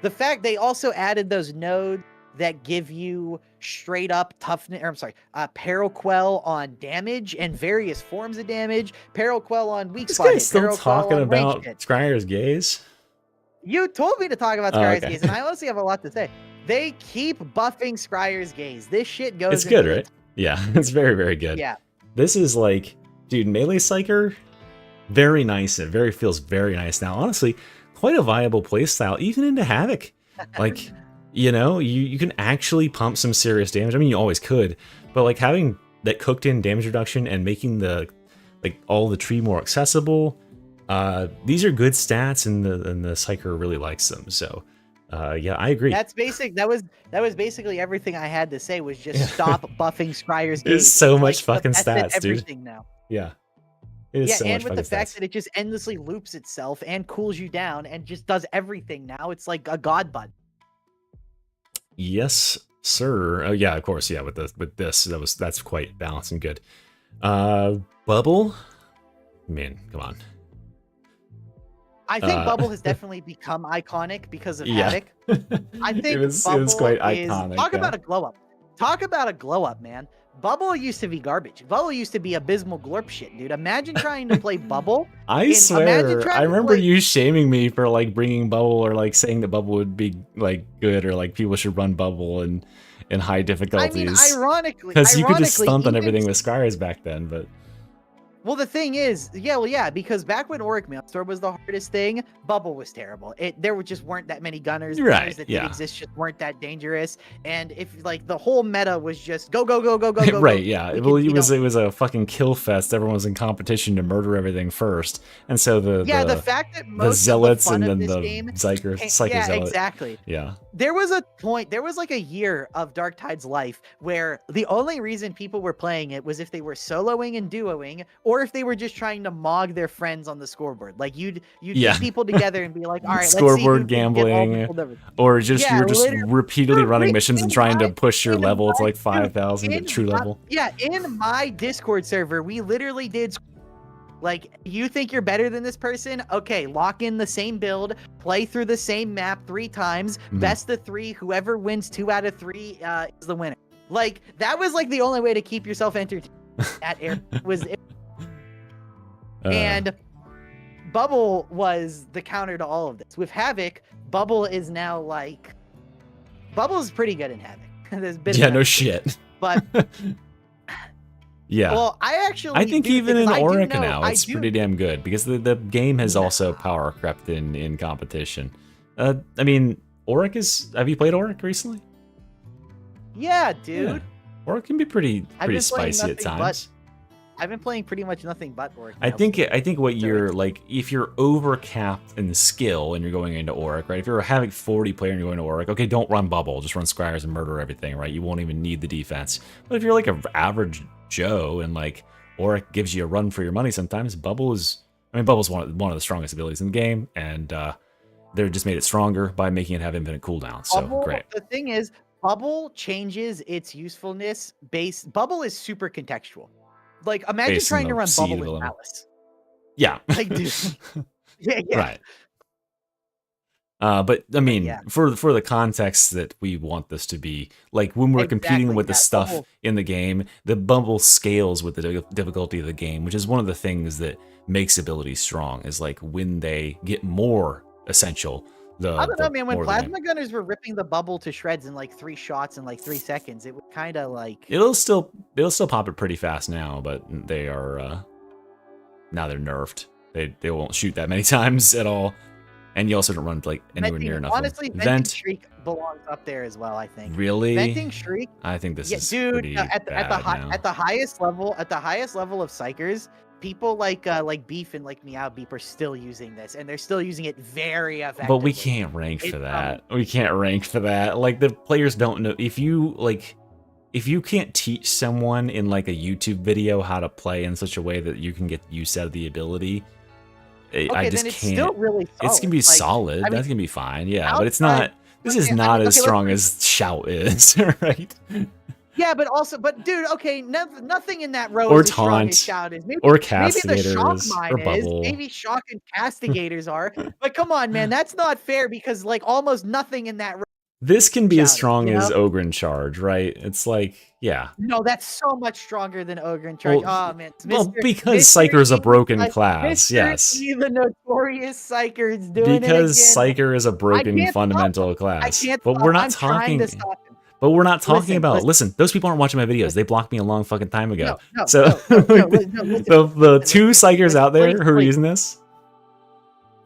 The fact they also added those nodes that give you straight up toughness, or I'm sorry, Peril Quell on damage and various forms of damage, Peril Quell on weak spot. This guy's still talking about Scryer's Gaze? You told me to talk about Scryer's Gaze, and I honestly have a lot to say. They keep buffing Scryer's Gaze. This shit goes. It's good, right? Yeah, it's very, very good. Yeah. This is like, Dude, melee psyker, very nice. It feels very nice now. Honestly, quite a viable playstyle, even into Havoc. Like, you know, you can actually pump some serious damage. I mean, you always could, but like having that cooked in damage reduction and making the all the tree more accessible, these are good stats, and the psyker really likes them. So yeah, I agree. That's basic. That was basically everything I had to say. Was just stop buffing Scryer's gauge. It's so It's much like fucking the best at stats, dude. everything now. Yeah. It is Yeah, so and much with fucking the fact stats. that it just endlessly loops itself and cools you down and just does everything now. It's like a god bud. Yes, sir. Oh yeah, of course. Yeah, with this, that's quite balanced and good. Bubble, man, come on. I think Bubble has definitely become iconic because of Yeah. Havoc. I think it was Bubble quite is, iconic. talk yeah. about a glow up. Talk about a glow up, man. Bubble used to be garbage. Bubble used to be abysmal glorp shit, dude. Imagine trying to play Bubble. I imagine swear, trying I to remember play- you shaming me for like bringing Bubble, or like saying that Bubble would be like good, or like people should run Bubble in high I difficulties. mean, ironically, because you could just stunt on even- everything with Scryers back then, but Well, the thing is, because back when Auric Maelstrom was the hardest thing, Bubble was terrible. There just weren't that many gunners. The Right, gunners that yeah. did exist just weren't that dangerous. And if like the whole meta was just go go go go go go, right, go, yeah. we Well, could, it was a fucking kill fest. Everyone was in competition to murder everything first, and so the fact that the most zealots of the fun and then of this the game, psyker yeah, zealot. exactly. Yeah. There was like a year of Darktide's life where the only reason people were playing it was if they were soloing and duoing, or if they were just trying to mog their friends on the scoreboard. Like you'd get people together and be like, all right, let's see who Scoreboard can get all the gambling, gold over-" or just Yeah, you're just literally. repeatedly running missions and trying to my- push your in level to my- like 5,000 in at true my- level. Yeah, in my Discord server, we literally did. Like, you think you're better than this person? Okay, lock in the same build, play through the same map 3 times, Mhm. best of 3. Whoever wins 2 out of 3 is the winner. Like, that was like the only way to keep yourself entertained. That era was it. And Bubble was the counter to all of this. With Havoc, Bubble is now like Bubble's pretty good in Havoc. There's been yeah, no shit. but Yeah. well, I think do even in because I do Auric know- now, I it's do- pretty damn good, because the game has also power crept in competition. I mean, Auric is. Have you played Auric recently? Yeah, dude. Yeah. Auric can be pretty I've been playing spicy at nothing times. I've been playing pretty much nothing but Auric. I now, think so- what you're like, if you're overcapped in skill and you're going into Auric, right? If you're a Havoc 40 player and you're going to Auric, okay, don't run Bubble, just run Scryers and murder everything, right? You won't even need the defense. But if you're like an average Joe and like Auric gives you a run for your money sometimes, Bubble's one of the strongest abilities in the game, and they're just made it stronger by making it have infinite cooldowns. So Bubble, great. The thing is, Bubble changes its usefulness Bubble is super contextual. Like, imagine Based on trying to the run seed Bubble in element. Alice. Yeah. Like, dude. yeah. Right. But I mean, yeah. for the context that we want this to be, like when we're competing Exactly, with the yeah, stuff Bubble- in the game, the Bubble scales with the difficulty of the game, which is one of the things that makes abilities strong. Is like when they get more essential. I don't know, man. When more the game- plasma gunners were ripping the Bubble to shreds in like 3 shots in like 3 seconds, it was kind of like. It'll still pop it pretty fast now, but they are now they're nerfed. They won't shoot that many times at all, and you also don't run like anywhere Venting- near enough. Honestly, Venting Vent, Shriek belongs up there as well. I think. really? Venting Shriek. I think this Yeah, is dude. pretty At the bad now. at the highest level of psychers, people like Beef and like Meow Beep are still using this, and they're still using it very effectively. But we can't rank for It's, that. We can't rank for that. Like the players don't know if you can't teach someone in like a YouTube video how to play in such a way that you can get use out of the ability. Okay, I just then it's can't. still really solid. It's gonna be Like, solid. I mean, That's gonna be fine. Yeah, but it's outside- not. This is okay, I not mean, as okay, strong let's- as Shout is, right? Yeah, but dude, okay, nothing in that row Or is as strong Taunt, as Shout is. Maybe, or maybe the Shock Castigators, Mine or is. Bubble. Maybe Shock and Castigators are. But come on, man, that's not fair because like almost nothing in that row. This can be as Shout, strong you as know? Ogre and Charge, right? It's like, yeah. No, that's so much stronger than Ogre and Charge. Well, Oh man, Well, Mr. because Mr. Psyker is a E, broken like, class, Mr. yes. E, the notorious Psyker is doing Because it again. Psyker is a broken can't stop fundamental I class. can't. But stop. we're not I'm trying talking. to stop him. But we're not talking Listen, about. Listen, those people aren't watching my videos. They blocked me a long fucking time ago. No, so listen, the two psychers out there please, who are please. using this.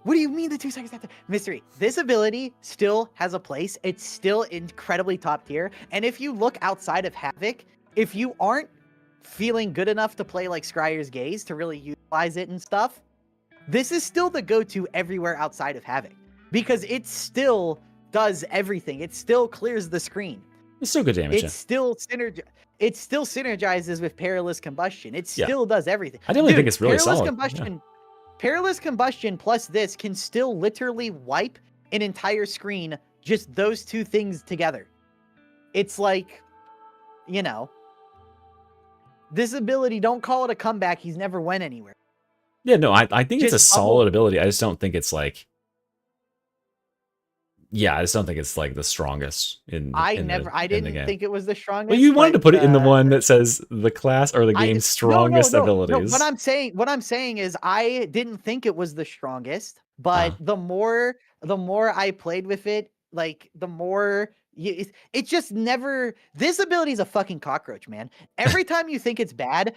What do you mean the 2 seconds after? Mystery. This ability still has a place. It's still incredibly top tier. And if you look outside of Havoc, if you aren't feeling good enough to play like Scryer's Gaze to really utilize it and stuff, this is still the go-to everywhere outside of Havoc. Because it still does everything. It still clears the screen. It's still good damage. It still synergizes with Perilous Combustion. It Yeah. still does everything. I definitely think it's really Perilous solid. Combustion, Perilous Combustion plus this can still literally wipe an entire screen, just those two things together. It's like, you know, this ability, don't call it a comeback. He's never went anywhere. Yeah, no, I think it's a Just bubble- solid ability. I just don't think it's like. Yeah, I just don't think it's like the strongest in. I in never, the, I in the didn't game. think it was the strongest. Well, you wanted to but, put it in the one that says the class or the I- game's strongest no, abilities. what I'm saying is I didn't think it was the strongest, but the more I played with it, like the more it just never. This ability is a fucking cockroach, man. Every time you think it's bad,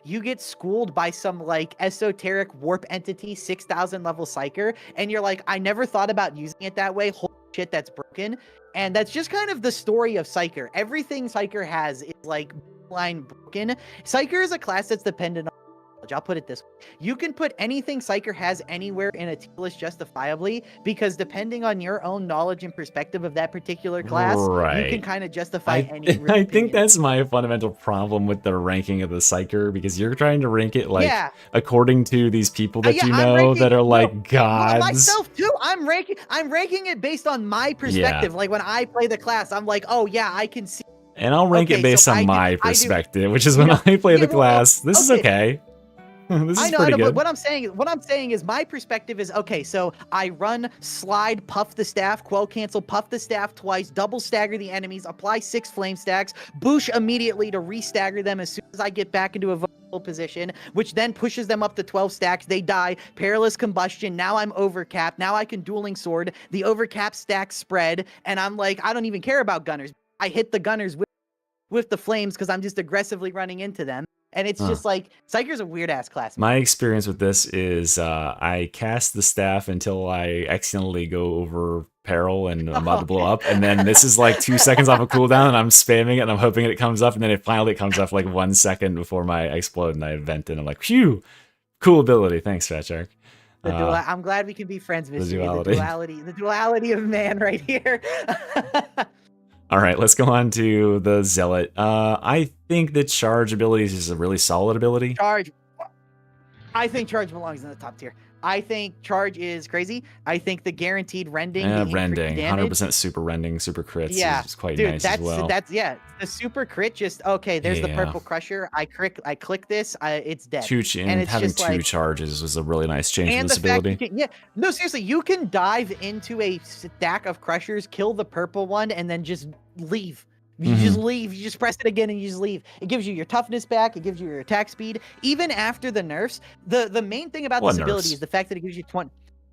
you get schooled by some like esoteric warp entity, 6,000 level psyker, and you're like, I never thought about using it that way. Holy shit, that's broken. And that's just kind of the story of Psyker. Everything Psyker has is like line broken. Psyker is a class that's dependent on knowledge. I'll put it this way. You can put anything Psyker has anywhere in a tier list justifiably, because depending on your own knowledge and perspective of that particular class, you can kind of justify any real I think opinion. that's my fundamental problem with the ranking of the Psyker, because you're trying to rank it like Yeah. according to these people that Yeah, you I'm know ranking- that are no, like Well, gods. myself too. I'm ranking it based on my perspective. Like when I play the class, I'm like, oh yeah, I can see. And I'll rank Okay, it based so on I do- my I do- perspective, which is when I play the well, class. This is okay. This is I know, pretty but good. what I'm saying is my perspective is okay. So I run, slide, puff the staff, quell cancel, puff the staff twice, double stagger the enemies, apply 6 flame stacks, boosh immediately to re-stagger them as soon as I get back into a vulnerable position, which then pushes them up to 12 stacks. They die. Perilous combustion. Now I'm overcapped. Now I can dueling sword. The overcap stack spread, and I'm like, I don't even care about gunners. I hit the gunners with the flames because I'm just aggressively running into them. And it's just like, Psyker's a weird ass class. My experience with this is I cast the staff until I accidentally go over peril and I'm about to blow up. And then this is like 2 seconds off a cooldown and I'm spamming it and I'm hoping it comes up. And then it finally comes up like 1 second before my explode and I vent and I'm like, phew, cool ability. Thanks, Fat Shark. I'm glad we can be friends, Mr. duality. The duality of man right here. All right, let's go on to the Zealot. I think the charge abilities is a really solid ability. Charge. I think Charge belongs in the top tier. I think Charge is crazy. I think the guaranteed rending. the Rending, damage, 100% super rending, super crits Yeah, is quite dude, nice that's as well. the super crit. Just okay. There's the Yeah. purple crusher. I click this. It's dead. And it's having just 2 like- charges was a really nice change for And this the fact ability. you can, no, seriously, you can dive into a stack of crushers, kill the purple one, and then just leave. You Mm-hmm. just leave. You just press it again and you just leave. It gives you your toughness back. It gives you your attack speed. Even after the nerfs, the main thing about What this ability nerfs? is the fact that it gives you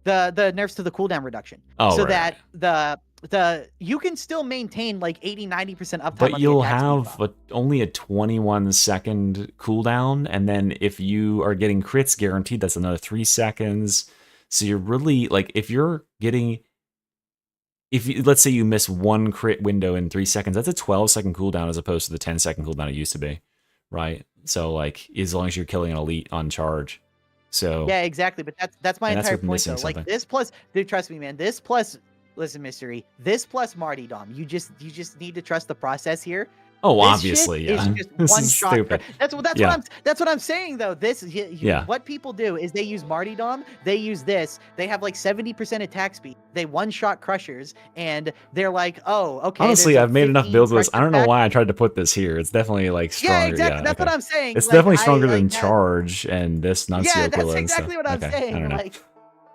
the nerfs to the cooldown reduction. Oh, so right. that the you can still maintain like 80-90% uptime. But on you'll the attack speed have buff. only a 21-second cooldown, and then if you are getting crits guaranteed, that's another 3 seconds. So you're really like, if you let's say you miss 1 crit window in 3 seconds, that's a 12-second cooldown as opposed to the 10-second cooldown it used to be, right? So like, as long as you're killing an elite on charge. So Yeah, exactly. But that's my And that's entire with point missing though. Like something. this plus, dude, trust me, man. This plus, listen, Mystery. This plus martyrdom. You just need to trust the process here. oh, This obviously, shit yeah. is just This one is shot. stupid. That's Yeah. what I'm saying though. Yeah. What people do is they use martyrdom. They use this. They have like 70% attack speed. They one-shot crushers, and they're like, oh, okay. Honestly, there's a I've made enough 15 builds of this. I crusher don't know pack. why I tried to put this here. It's definitely like stronger. Yeah, exactly. That's what okay. I'm saying. It's Like, definitely I stronger like than that- charge and this nuncio Yeah, that's equivalent. exactly what I'm saying. I don't know. Like,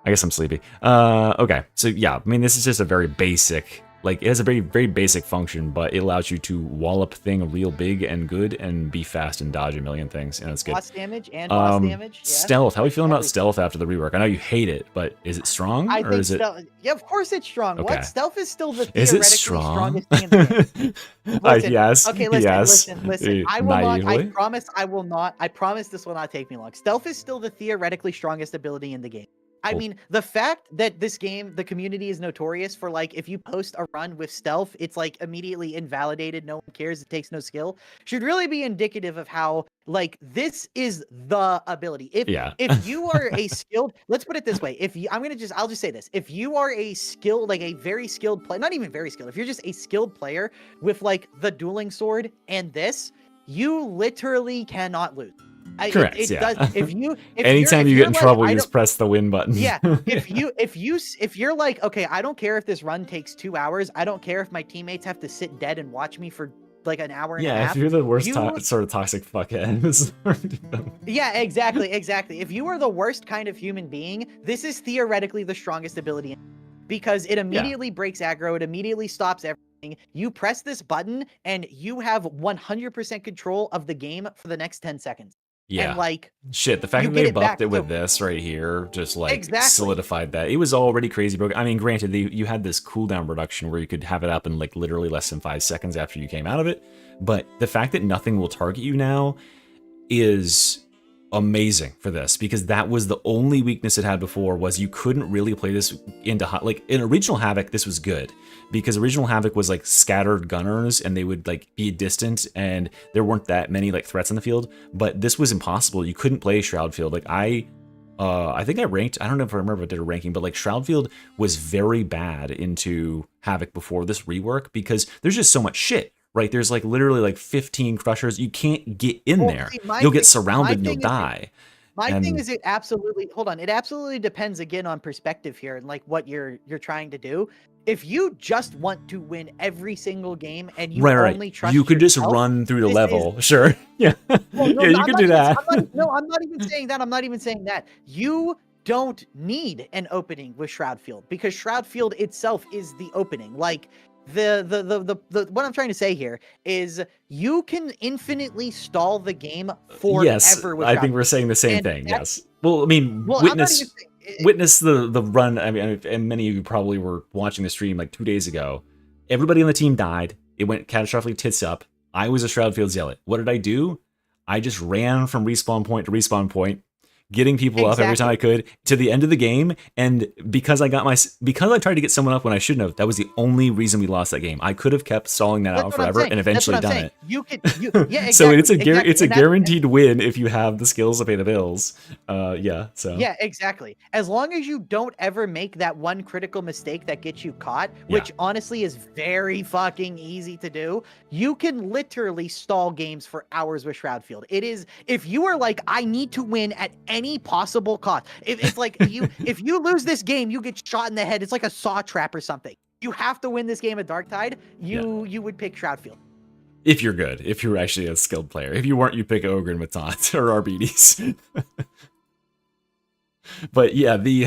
I guess I'm sleepy. Okay. So yeah, I mean, this is just a very basic Like, it has a very, very basic function, but it allows you to wallop thing real big and good and be fast and dodge a million things, and it's good. Boss damage and boss damage. Yeah. Stealth. How are you feeling about Everything. stealth after the rework? I know you hate it, but is it strong? I or think is it... stealth. Yeah, of course it's strong. Okay. What stealth is still the Is theoretically it strong? strongest thing in the game. Listen, yes. Okay, listen, yes. listen. I will not. I Naively. promise I will not. I promise this will not take me long. Stealth is still the theoretically strongest ability in the game. I Cool. mean, the fact that this game, the community is notorious for, like, if you post a run with stealth, it's like immediately invalidated. No one cares. It takes no skill. Should really be indicative of how, like, this is the ability. If you are a skilled, let's put it this way. If you, I'll just say this. If you are a skilled, like a very skilled player, not even very skilled, if you're just a skilled player with like the dueling sword and this, you literally cannot lose. Correct. It yeah. does. If Anytime you you're get in like, trouble, I you don't- just press the win button. yeah, if you're like, okay, I don't care if this run takes 2 hours. I don't care if my teammates have to sit dead and watch me for like an hour and a Yeah, half. if you're the worst You- sort of toxic fuckhead, this is hard to do. Yeah, exactly. If you are the worst kind of human being, this is theoretically the strongest ability because it immediately breaks aggro. It immediately stops everything. You press this button and you have 100% control of the game for the next 10 seconds. Yeah. And like, Shit, the fact you that get they it back, buffed it with so- this right here just like Exactly. solidified that. It was already crazy broken. I mean, granted, you had this cooldown reduction where you could have it up in like literally less than 5 seconds after you came out of it. But the fact that nothing will target you now is amazing for this, because that was the only weakness it had before, was you couldn't really play this into like in original Havoc. This was good because original Havoc was like scattered gunners and they would like be distant and there weren't that many like threats in the field, but this was impossible. You couldn't play Shroud Field. Like I think I ranked, I don't know if I remember if I did a ranking, but like Shroud Field was very bad into Havoc before this rework because there's just so much shit. Right, there's like literally like 15 crushers. You can't get in there. see, You'll get surrounded and you'll die. My thing is, it absolutely depends again on perspective here and like what you're trying to do. If you just want to win every single game and you only trust you could just yourself, run through the this level. Sure. Yeah. Well, no, yeah, you I'm could not do even- that. I'm not even saying that. I'm not even saying that. You don't need an opening with Shroud Field because Shroud Field itself is the opening. Like the what I'm trying to say here is you can infinitely stall the game forever. Yes, with I Shroud think we're Field. saying the same And thing. that's- Yes. Well, I mean, Well, I'm not witness even saying- witness the run. I mean, and many of you probably were watching the stream like 2 days ago. Everybody on the team died. It went catastrophically tits up. I was a Shroud Field Zealot. What did I do? I just ran from respawn point to respawn point, getting people up every time I could to the end of the game. And because I tried to get someone up when I shouldn't have, that was the only reason we lost that game. I could have kept stalling that That's out what I'm forever saying. and That's eventually what I'm done saying. it. Yeah, exactly. So it's a exactly. And guaranteed win if you have the skills to pay the bills. Yeah. So Yeah, exactly. As long as you don't ever make that one critical mistake that gets you caught, which honestly is very fucking easy to do, you can literally stall games for hours with Shroud Field. It is, if you are like, I need to win at any possible cost. It's like if you lose this game, you get shot in the head. It's like a saw trap or something. You have to win this game at Darktide. You would pick Shroud Field. if you're good, if you're actually a skilled player. If you weren't, you pick Ogre with taunts or RBDs. But yeah, the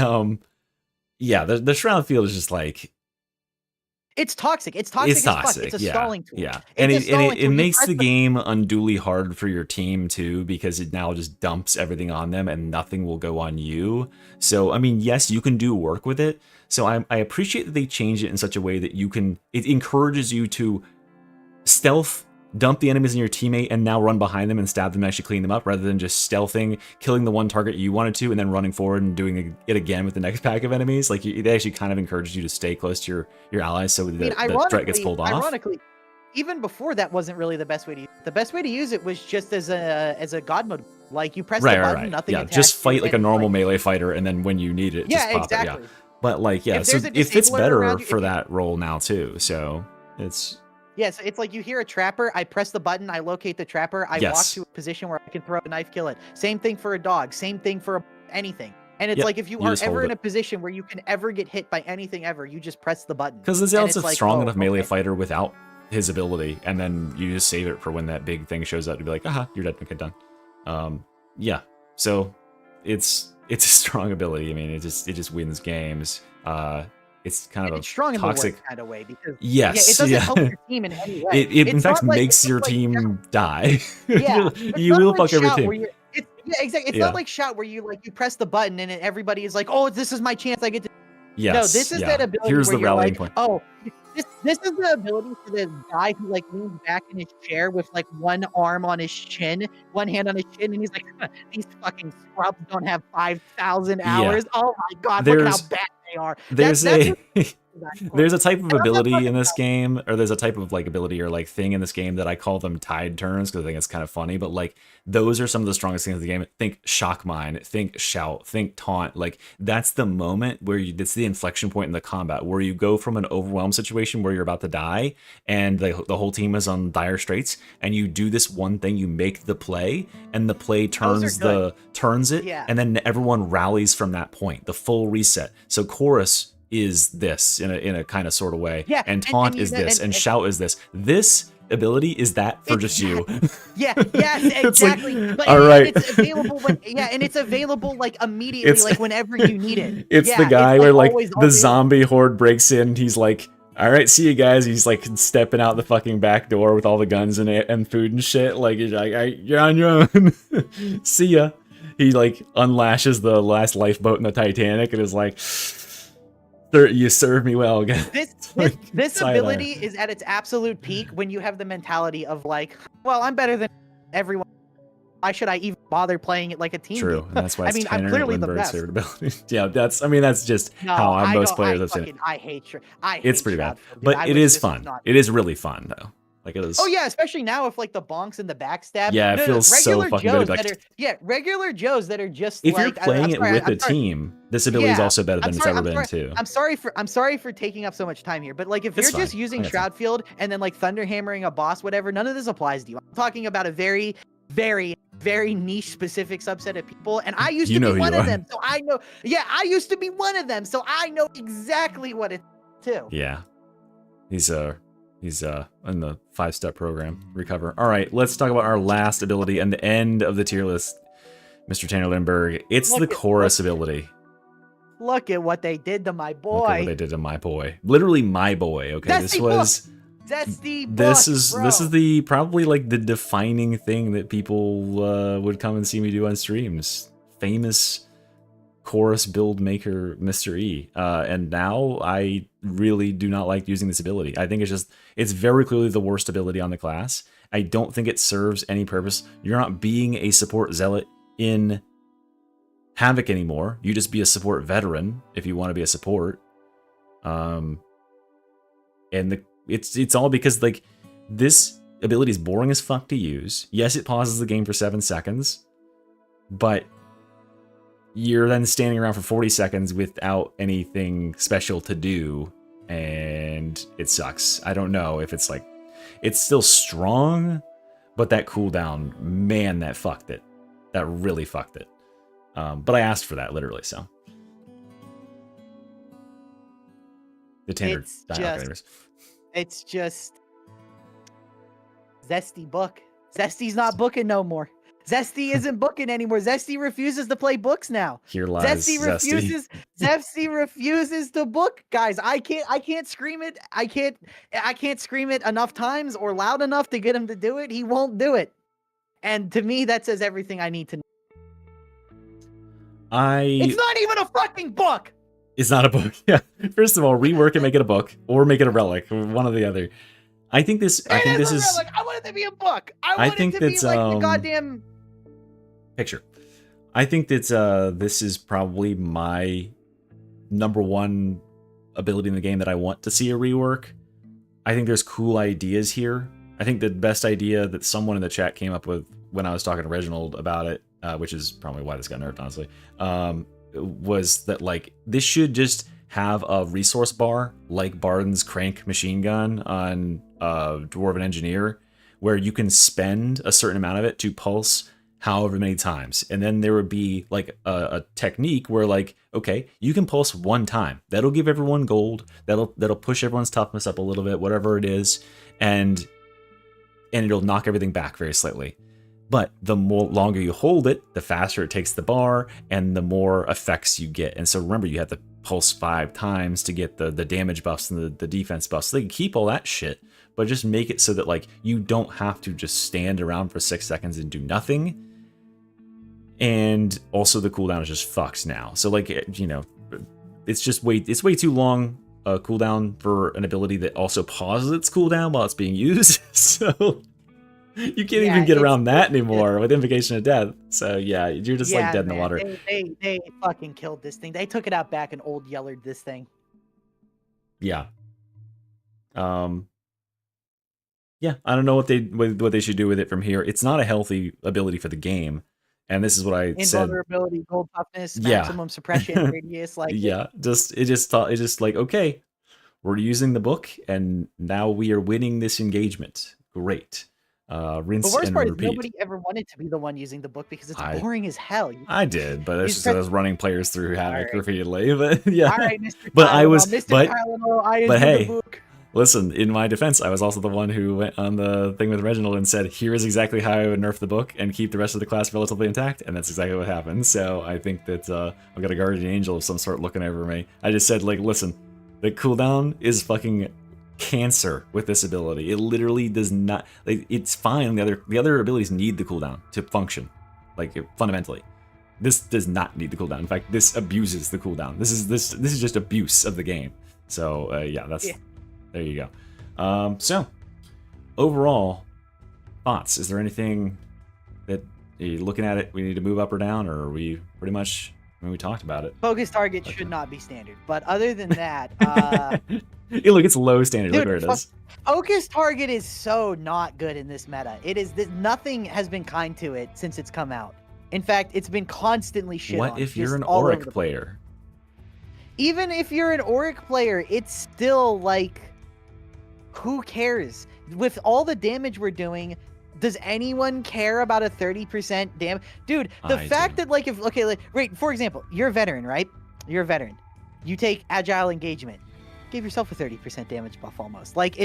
Shroud Field is just like, It's toxic. It's toxic. it's as fuck. toxic. It's a Yeah, stalling tool. yeah, It's and a it stalling tool. You makes press the game unduly hard for your team too, because it now just dumps everything on them and nothing will go on you. So I mean, yes, you can do work with it. So I appreciate that they changed it in such a way that it encourages you to stealth, dump the enemies in your teammate, and now run behind them and stab them and actually clean them up, rather than just stealthing, killing the one target you wanted to, and then running forward and doing it again with the next pack of enemies. Like, it actually kind of encourages you to stay close to your allies so the threat gets pulled off. Ironically, even before that wasn't really the best way to use it. The best way to use it was just as a god mode. Like, you press the button, nothing Yeah, attached just to fight it, like a and, normal melee fighter, and then when you need it, just pop exactly. it. Yeah. But like, yeah, If so there's a it fits disabler better around you- for if you- that role now too. So it's Yeah, so it's like you hear a trapper, I press the button, I locate the trapper, I walk Yes. to a position where I can throw a knife, kill it. Same thing for a dog, same thing for anything. And it's Yep, like if you you are just ever hold in it. a position where you can ever get hit by anything ever, you just press the button. because the And Zealot's it's a like, strong oh, enough melee okay. fighter without his ability, and then you just save it for when that big thing shows up to be like, aha, you're dead. Okay, done. Yeah. So it's a strong ability. I mean, it just wins games. it's kind of It's a strong in the toxic. worst kind of way because Yes, it doesn't yeah. help your team in any way. It in It's fact not like- makes it's your not like team die. Yeah, you not will like fuck every Shout team. where yeah, exactly. It's Yeah. not like Shout where you press the button and everybody is like, "Oh, this is my chance. I get to." Yes. No, this is yeah. that ability Here's where the you're rallying like, point. "Oh, this is the ability for the guy who leans back in his chair with one arm on his chin, one hand on his chin, and he's like, huh, these fucking scrubs don't have 5,000 Yeah. hours. Oh my god, look at how There's- bad they are." There's That's a what- there's a type of And I'm not ability talking in this game, or there's a type of ability or thing in this game that I call them tide turns because I think it's kind of funny. But those are some of the strongest things in the game. Think shock mine, think shout, think taunt. That's the moment where it's the inflection point in the combat where you go from an overwhelmed situation where you're about to die and the whole team is on dire straits, and you do this one thing, you make the play, and the play turns it, Yeah. and then everyone rallies from that point. The full reset. So chorus is this in a kind of sort of way, Yeah, and taunt is this, and shout is this. This ability is that for just you. Yeah, yes, It's like, exactly. But all right. it's available and it's available immediately, It's- whenever you need it. It's Yeah, the guy it's, where always the available. zombie horde breaks in. He's like, "All right, see you guys." He's stepping out the fucking back door with all the guns and food and shit. He's like, "All right, you're on your own. See ya." He unlashes the last lifeboat in the Titanic and is like, "Sir, you serve me well, guys." This Side ability is at its absolute peak when you have the mentality of well, I'm better than everyone. Why should I even bother playing it like a team? True, game? and that's why I it's mean, I'm Tanner clearly the Lindbergh's best. favorite ability. Yeah, that's just No, how I most don't- players I have seen it. fucking- I hate It's hate pretty bad, Shroud, dude. but I it was is just fun. not- It is really fun though. It is. Oh yeah, especially now with the bonks and the backstab. Yeah, it No, feels so regular fucking Joes good. that are regular Joes that are just If you're I'm playing it sorry, with I'm a sorry. team, this ability is Yeah, also better than I'm it's sorry, ever I'm been sorry, too. I'm sorry for taking up so much time here, but if It's you're just fine. using I got time. Shroudfield and then thunder hammering a boss, whatever, none of this applies to you. I'm talking about a very, very, very niche specific subset of people, and I used You to know be who one you of are. them, so I know. Yeah, I used to be one of them, so I know exactly what it's too. Yeah, he's in the 5-step program. Recover. All right, let's talk about our last ability and the end of the tier list, Mr. Tanner Lindbergh. It's the chorus ability. Look at what they did to my Look at boy. what they did to my boy. Literally my boy. Okay, That's this the is the probably the defining thing that people would come and see me do on streams. Famous chorus build maker Mr. E. And now I really do not like using this ability. I think it's very clearly the worst ability on the class. I don't think it serves any purpose. You're not being a support zealot in Havoc anymore. You just be a support veteran if you want to be a support. It's all because this ability is boring as fuck to use. Yes, it pauses the game for 7 seconds, but you're then standing around for 40 seconds without anything special to do, and it sucks. I don't know if it's it's still strong, but that cooldown, man, that fucked it. That really fucked it. But I asked for that, literally, so. The Tanner It's just Zesty book. Zesty's not booking no more. Zesty isn't booking anymore. Zesty refuses to play books now. Here lies Zesty refuses to book. Guys, I can't scream it. I can't scream it enough times or loud enough to get him to do it. He won't do it. And to me, that says everything I need to know. It's not even a fucking book. It's not a book. Yeah. First of all, rework and make it a book, or make it a relic, one or the other. I think this is. I want it to be a book. I want it to be the goddamn picture. I think that this is probably my #1 ability in the game that I want to see a rework. I think there's cool ideas here. I think the best idea that someone in the chat came up with when I was talking to Reginald about it, which is probably why this got nerfed, honestly, was that this should just have a resource bar like Barden's crank machine gun on Dwarven Engineer, where you can spend a certain amount of it to pulse however many times, and then there would be a technique where okay, you can pulse 1 time. That'll give everyone gold. That'll push everyone's toughness up a little bit, whatever it is, and it'll knock everything back very slightly. But the more longer you hold it, the faster it takes the bar, and the more effects you get. And so remember, you have to pulse 5 times to get the damage buffs and the defense buffs. So they can keep all that shit, but just make it so that like you don't have to just stand around for 6 seconds and do nothing. And also the cooldown is just fucked now. So like, you know, it's way too long cooldown for an ability that also pauses its cooldown while it's being used. So you can't even get around that anymore with Invocation of Death. So yeah, you're just like dead in the water. They fucking killed this thing. They took it out back and old yellered this thing. Yeah. Yeah, I don't know what they should do with it from here. It's not a healthy ability for the game. And this is what I said. Invulnerability, gold toughness, maximum suppression radius, like yeah, it just like, okay, we're using the book and now we are winning this engagement. Great. Rinse the worst and part repeat. is nobody ever wanted to be the one using the book because it's boring as hell. I did, but that's just I was running players through Havoc right. repeatedly. But yeah, all right, Mr. but Tylenol, I was, Mr. but Tylenol, I but hey, the book. Listen, in my defense, I was also the one who went on the thing with Reginald and said, here is exactly how I would nerf the book and keep the rest of the class relatively intact, and that's exactly what happened. So I think that I've got a guardian angel of some sort looking over me. I just said, like, listen, the cooldown is fucking cancer with this ability. It literally does not, like, it's fine. The other abilities need the cooldown to function, like, fundamentally. This does not need the cooldown. In fact, this abuses the cooldown. This is just abuse of the game. So yeah, that's... Yeah. There you go. So, overall, thoughts? Is there anything that you're looking at it we need to move up or down, or are we pretty much, I mean, we talked about it. Focus target should not be standard, but other than that, hey, look, it's low standard. Dude, look where it is. Focus target is so not good in this meta. It is nothing has been kind to it since it's come out. In fact, it's been constantly shit on. What if you're an Auric player? Even if you're an Auric player, it's still like, who cares? With all the damage we're doing, does anyone care about a 30% damage? Dude, the fact that, like, right, for example, you're a veteran, right? You're a veteran. You take agile engagement. Give yourself a 30% damage buff almost. Like,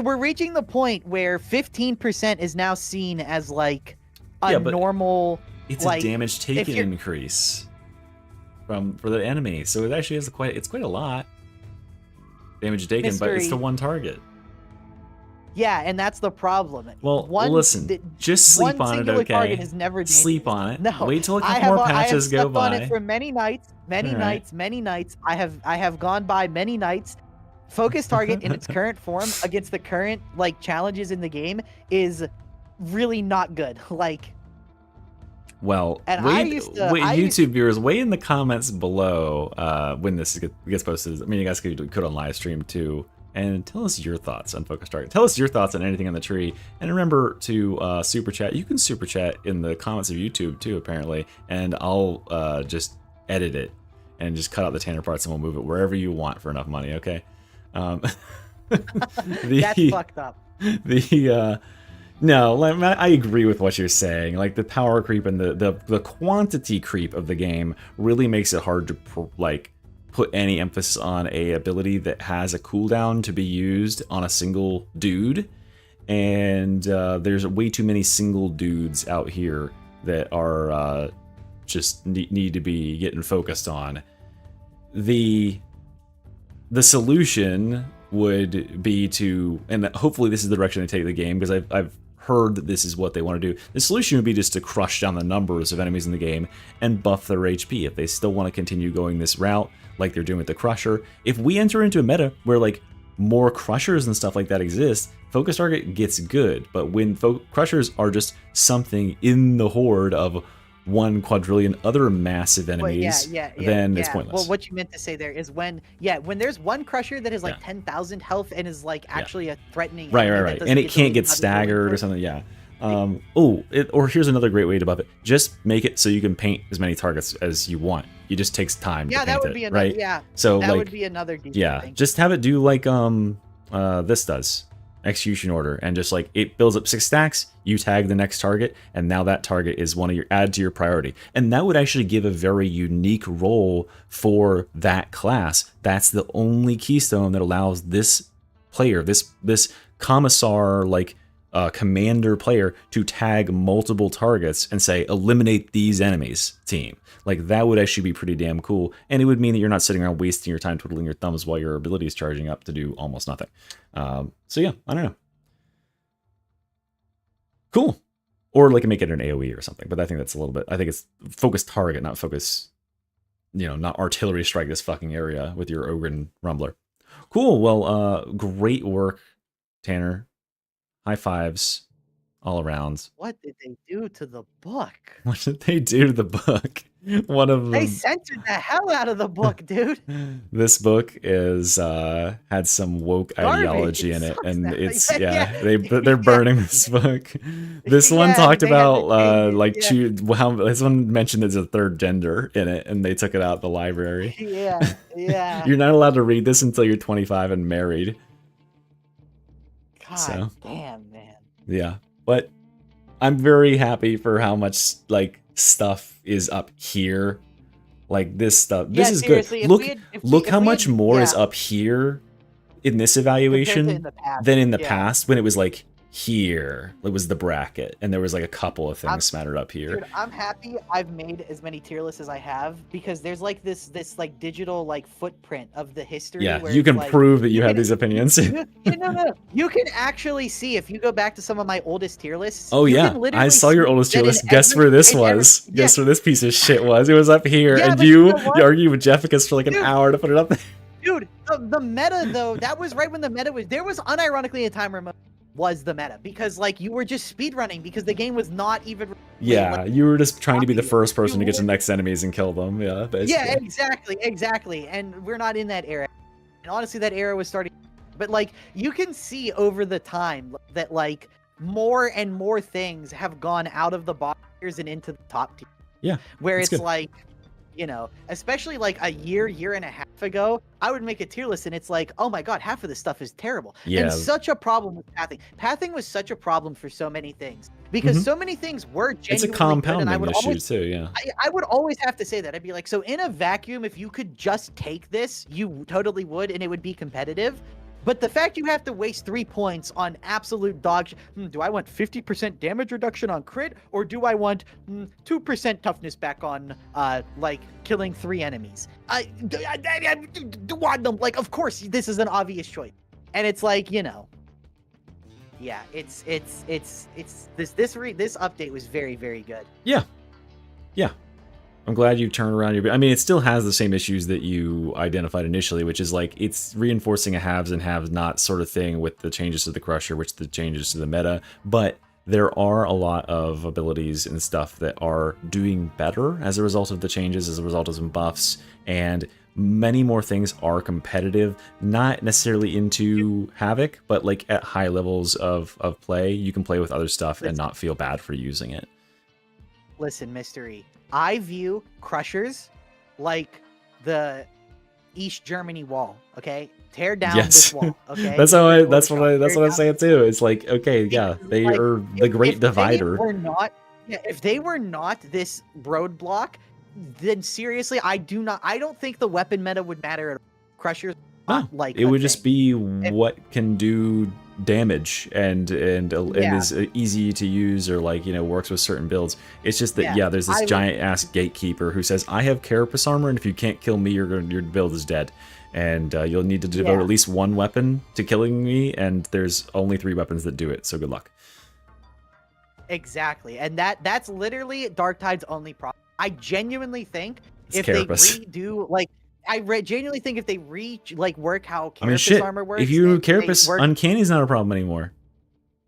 we're reaching the point where 15% is now seen as, like, a normal... It's like, a damage taken increase for the enemy. So it actually is it's quite a lot. Damage taken, but it's to one target. Yeah, and that's the problem. Well, listen, just sleep on it, okay? Target is never sleep on it. No, wait till a couple more patches go by. I have slept on it for many nights. I have gone by many nights. Focus target in its current form against the current like challenges in the game is really not good. Like. Well, and YouTube viewers, weigh in the comments below when this gets posted. I mean, you guys could on live stream too, and tell us your thoughts on Focus Target. Tell us your thoughts on anything on the tree, and remember to super chat. You can super chat in the comments of YouTube too, apparently, and I'll just edit it and just cut out the Tanner parts, and we'll move it wherever you want for enough money. Okay? That's fucked up. No, like, I agree with what you're saying. Like, the power creep and the quantity creep of the game really makes it hard to put any emphasis on a ability that has a cooldown to be used on a single dude. And there's way too many single dudes out here that are just need to be getting focused on. The solution would be to, and hopefully this is the direction they take the game, because I've heard that this is what they want to do. The solution would be just to crush down the numbers of enemies in the game and buff their HP if they still want to continue going this route like they're doing with the Crusher. If we enter into a meta where like more Crushers and stuff like that exist, Focus Target gets good, but when Crushers are just something in the horde of 1 quadrillion other massive enemies, then it's pointless. Well, what you meant to say there is when there's one Crusher that has like 10,000 health and is like actually a threatening right, and it can't get staggered or something. Or here's another great way to buff it: just make it so you can paint as many targets as you want. It just takes time to paint that would be another, right? Yeah, so that like, would be another decent thing. Just have it do like this does. Execution order, and just like it builds up 6 stacks, you tag the next target, and now that target is one of your add to your priority, and that would actually give a very unique role for that class. That's the only keystone that allows this player, this commissar like a commander player to tag multiple targets and say, eliminate these enemies, team. Like, that would actually be pretty damn cool. And it would mean that you're not sitting around wasting your time twiddling your thumbs while your ability is charging up to do almost nothing. So yeah, I don't know. Cool. Or like make it an AoE or something. But I think that's a little bit, I think it's focus target, not focus, you know, not artillery strike this fucking area with your Ogren Rumbler. Cool. Well, great work, Tanner. High fives all around. What did they do to the book? What did they do to the book? One of them. They censored the hell out of the book, dude. This book is had some woke Garbage. ideology in it, Sucks and now. it's Yeah. they're burning this book. This one Yeah, talked they had to about change it, like yeah. how this one mentioned there's a third gender in it, and they took it out of the library. Yeah, yeah. You're not allowed to read this until you're 25 and married. God So. damn, man. Yeah, but I'm very happy for how much like stuff is up here. Like this stuff, this Yeah, is seriously, good. if Look, we had- if look we- how if we much had- more is yeah. up here in this Compared to evaluation in the past, than in the yeah. past when it was like here. It was the bracket, and there was like a couple of things smattered up here. Dude, I'm happy I've made as many tier lists as I have because there's like this like digital like footprint of the history. Yeah, where you it's, can like, prove that you have can- these opinions. no. You can actually see if you go back to some of my oldest tier lists. Oh you yeah, can literally I saw your see oldest tier that in list. Guess every- where this in every- was? yeah. Guess where this piece of shit was? It was up here, Yeah, and but you you know what? argued with Jefficus for like an Dude. hour to put it up there. Dude, the meta though, that was right when the meta was. There was unironically a time where was the meta because like you were just speedrunning because the game was not even. Yeah, like, you were just trying to be the copy. first person to You get to the were- next enemies and kill them. Yeah, basically. Yeah, exactly. And we're not in that era. And honestly, that era was starting. But like, you can see over the time that like more and more things have gone out of the bottom tiers and into the top tier. Yeah, where that's it's good. like, you know, especially like a year and a half ago, I would make a tier list and it's like, oh my god, half of this stuff is terrible. Yeah. And such a problem with pathing. Pathing was such a problem for so many things because Mhm. so many things were genuinely It's a good, and compounding I would issue always too. Yeah. I would always have to say that. I'd be like, so in a vacuum, if you could just take this, you totally would, and it would be competitive. But the fact you have to waste 3 points on absolute dog do I want 50% damage reduction on crit, or do I want 2% toughness back on, like, killing 3 enemies? Like, of course, this is an obvious choice. And it's like, you know, yeah, this update was very, very good. Yeah. I'm glad you turned around your. I mean, it still has the same issues that you identified initially, which is like it's reinforcing a haves and have not sort of thing with the changes to the Crusher, which the changes to the meta. But there are a lot of abilities and stuff that are doing better as a result of the changes, as a result of some buffs, and many more things are competitive, not necessarily into Havoc, but like at high levels of play, you can play with other stuff and not feel bad for using it. Listen, Mystery, I view Crushers like the East Germany wall, okay? Tear down Yes. this wall, okay? That's how I. That's Tear what I'm down- saying too. It's like, okay, yeah, they like, are the great divider. If they were not this roadblock, then seriously, I don't think the weapon meta would matter at all. Crushers, No, not like it a would just thing. be what can do damage and Yeah. is easy to use or like, you know, works with certain builds. It's just that Yeah, there's this giant ass gatekeeper who says, I have carapace armor, and if you can't kill me, your build is dead, and you'll need to devote at least one weapon to killing me, and there's only 3 weapons that do it, so good luck. Exactly, and that's literally Darktide's only problem. I genuinely think It's if carapace. they redo, like, genuinely think if they work how carapace I mean, shit. armor works. If you and they carapace, work- Uncanny's not a problem anymore,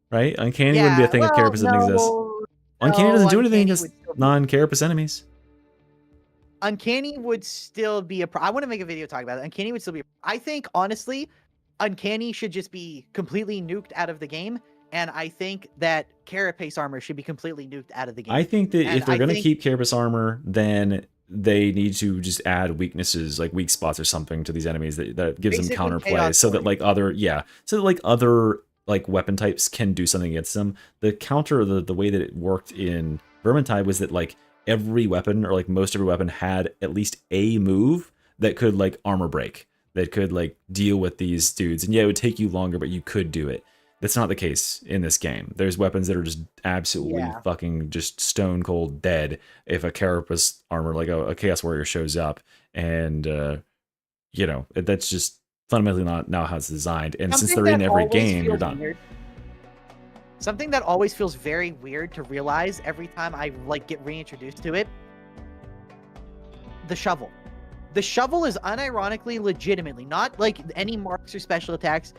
right? Uncanny wouldn't be a thing if well, carapace didn't exist. Uncanny doesn't do anything against non-carapace enemies. Uncanny would still be a I want to make a video talking about it. Uncanny would still be I think, honestly, Uncanny should just be completely nuked out of the game, and I think that carapace armor should be completely nuked out of the game. I think that And if they're I going to think- keep carapace armor, then they need to just add weaknesses, like weak spots or something, to these enemies that gives them Basically counterplay, chaos so that warrior. like other like weapon types can do something against them. The counter, the way that it worked in Vermintide was that like every weapon, or like most every weapon, had at least a move that could like armor break, that could like deal with these dudes, and yeah, it would take you longer, but you could do it. That's not the case in this game. There's weapons that are just absolutely Yeah. fucking just stone cold dead if a carapace armor, like a Chaos Warrior, shows up. And, you know, that's just fundamentally not how it's designed. And since Something they're in that every always game, you're feels not. weird- Something that always feels very weird to realize every time I like get reintroduced to it. The shovel. The shovel is unironically, legitimately, not like any marks or special attacks.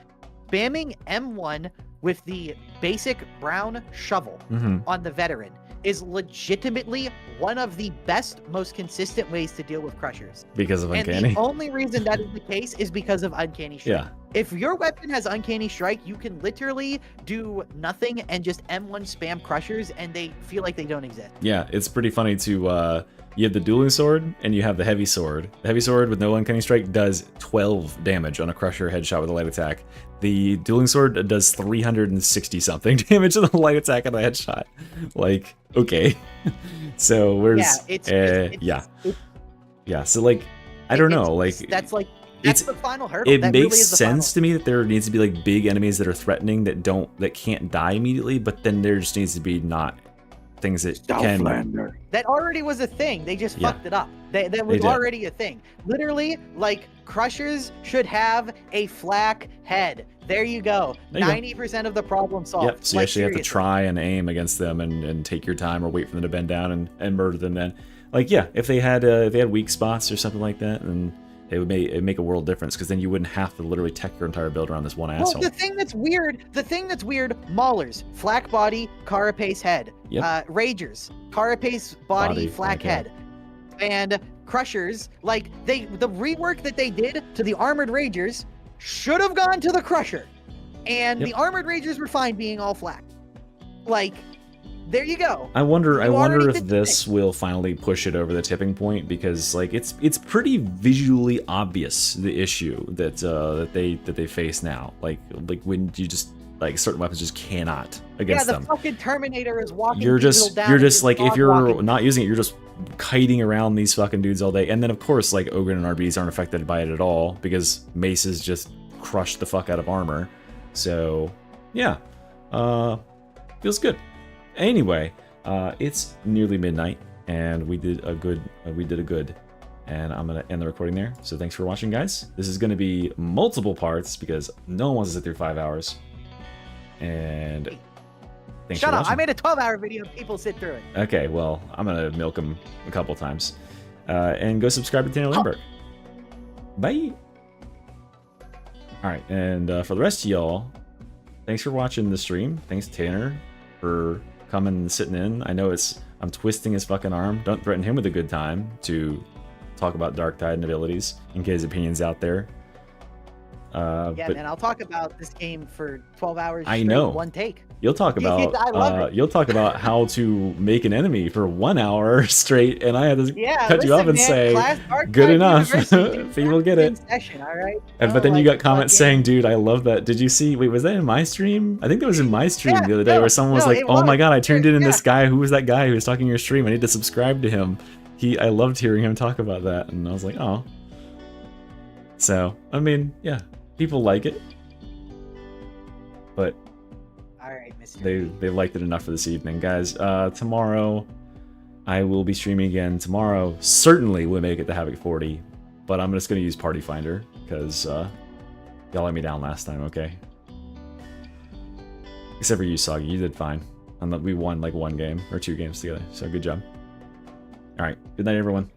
Spamming M1 with the basic brown shovel Mhm. on the veteran is legitimately one of the best, most consistent ways to deal with crushers. Because of And Uncanny. the only reason that is the case is because of Uncanny Strike. Yeah. If your weapon has Uncanny Strike, you can literally do nothing and just M1 spam crushers, and they feel like they don't exist. Yeah, it's pretty funny to, you have the dueling sword and you have the heavy sword. The heavy sword with no Uncanny Strike does 12 damage on a crusher headshot with a light attack. The dueling sword does 360 something damage on the light attack and a headshot. Like, okay. So where's yeah. So like, I don't know. Like, That's it's the final hurdle. it That makes really is the sense to me that there needs to be like big enemies that are threatening that can't die immediately, but then there just needs to be not things that can. That already was a thing. They just Yeah. fucked it up. That was did. already a thing. Literally, like, crushers should have a flak head. There you go. There you go. 90% of the problem solved. Yep. So you Like, actually have to seriously. try and aim against them and take your time or wait for them to bend down and murder them. Then, like, yeah, if they had weak spots or something like that, then it'd make a world difference, because then you wouldn't have to literally tech your entire build around this one Well, asshole. the thing that's weird, Maulers, flak body, carapace head. Yep. Ragers, carapace body, flak flak head. head. And crushers, like, the rework that they did to the armored ragers should have gone to the crusher. And Yep. the armored ragers were fine being all flak. Like, there you go. I wonder You already if did the this will finally push it over the tipping point, because like it's pretty visually obvious the issue that they face now. Like when you just like certain weapons just cannot against Yeah, the them. fucking Terminator is walking You're people just down you're and just like, if dog you're walking. not using it, you're just kiting around these fucking dudes all day. And then of course like Ogre and RBs aren't affected by it at all, because maces just crush the fuck out of armor. So yeah, feels good. Anyway, it's nearly midnight, and we did a good, and I'm gonna end the recording there. So thanks for watching, guys. This is gonna be multiple parts because no one wants to sit through 5 hours. And thanks Shut for up! watching. I made a 12-hour video. People sit through it. Okay, well, I'm gonna milk them a couple times, and go subscribe to Tanner Lindbergh. Bye. All right, and for the rest of y'all, thanks for watching the stream. Thanks, Tanner, for coming and sitting in. I know I'm twisting his fucking arm. Don't threaten him with a good time to talk about Darktide and abilities and get his opinions out there. Yeah, But man, I'll talk about this game for 12 hours I straight, know. one take. you'll talk about I love it. you'll talk about how to make an enemy for 1 hour straight, and I had to Yeah, cut you off and man, say, class Darktide good enough. University, dude, People get it. Session, all right? And, but then you got comments saying, dude, I love that. Did you see? Wait, was that in my stream? I think that was in my stream the other day, where someone was like, oh my god, I tuned in this guy. Who was that guy who was talking in your stream? I need to subscribe to him. I loved hearing him talk about that. And I was like, oh. So, I mean, yeah, people like it. But all right, Mr. they liked it enough for this evening. Guys, tomorrow I will be streaming again. Tomorrow, certainly we'll make it to Havoc 40. But I'm just going to use Party Finder, because y'all let me down last time, okay? Except for you, Soggy. You did fine. We won like 1 game or 2 games together, so good job. Alright, good night, everyone.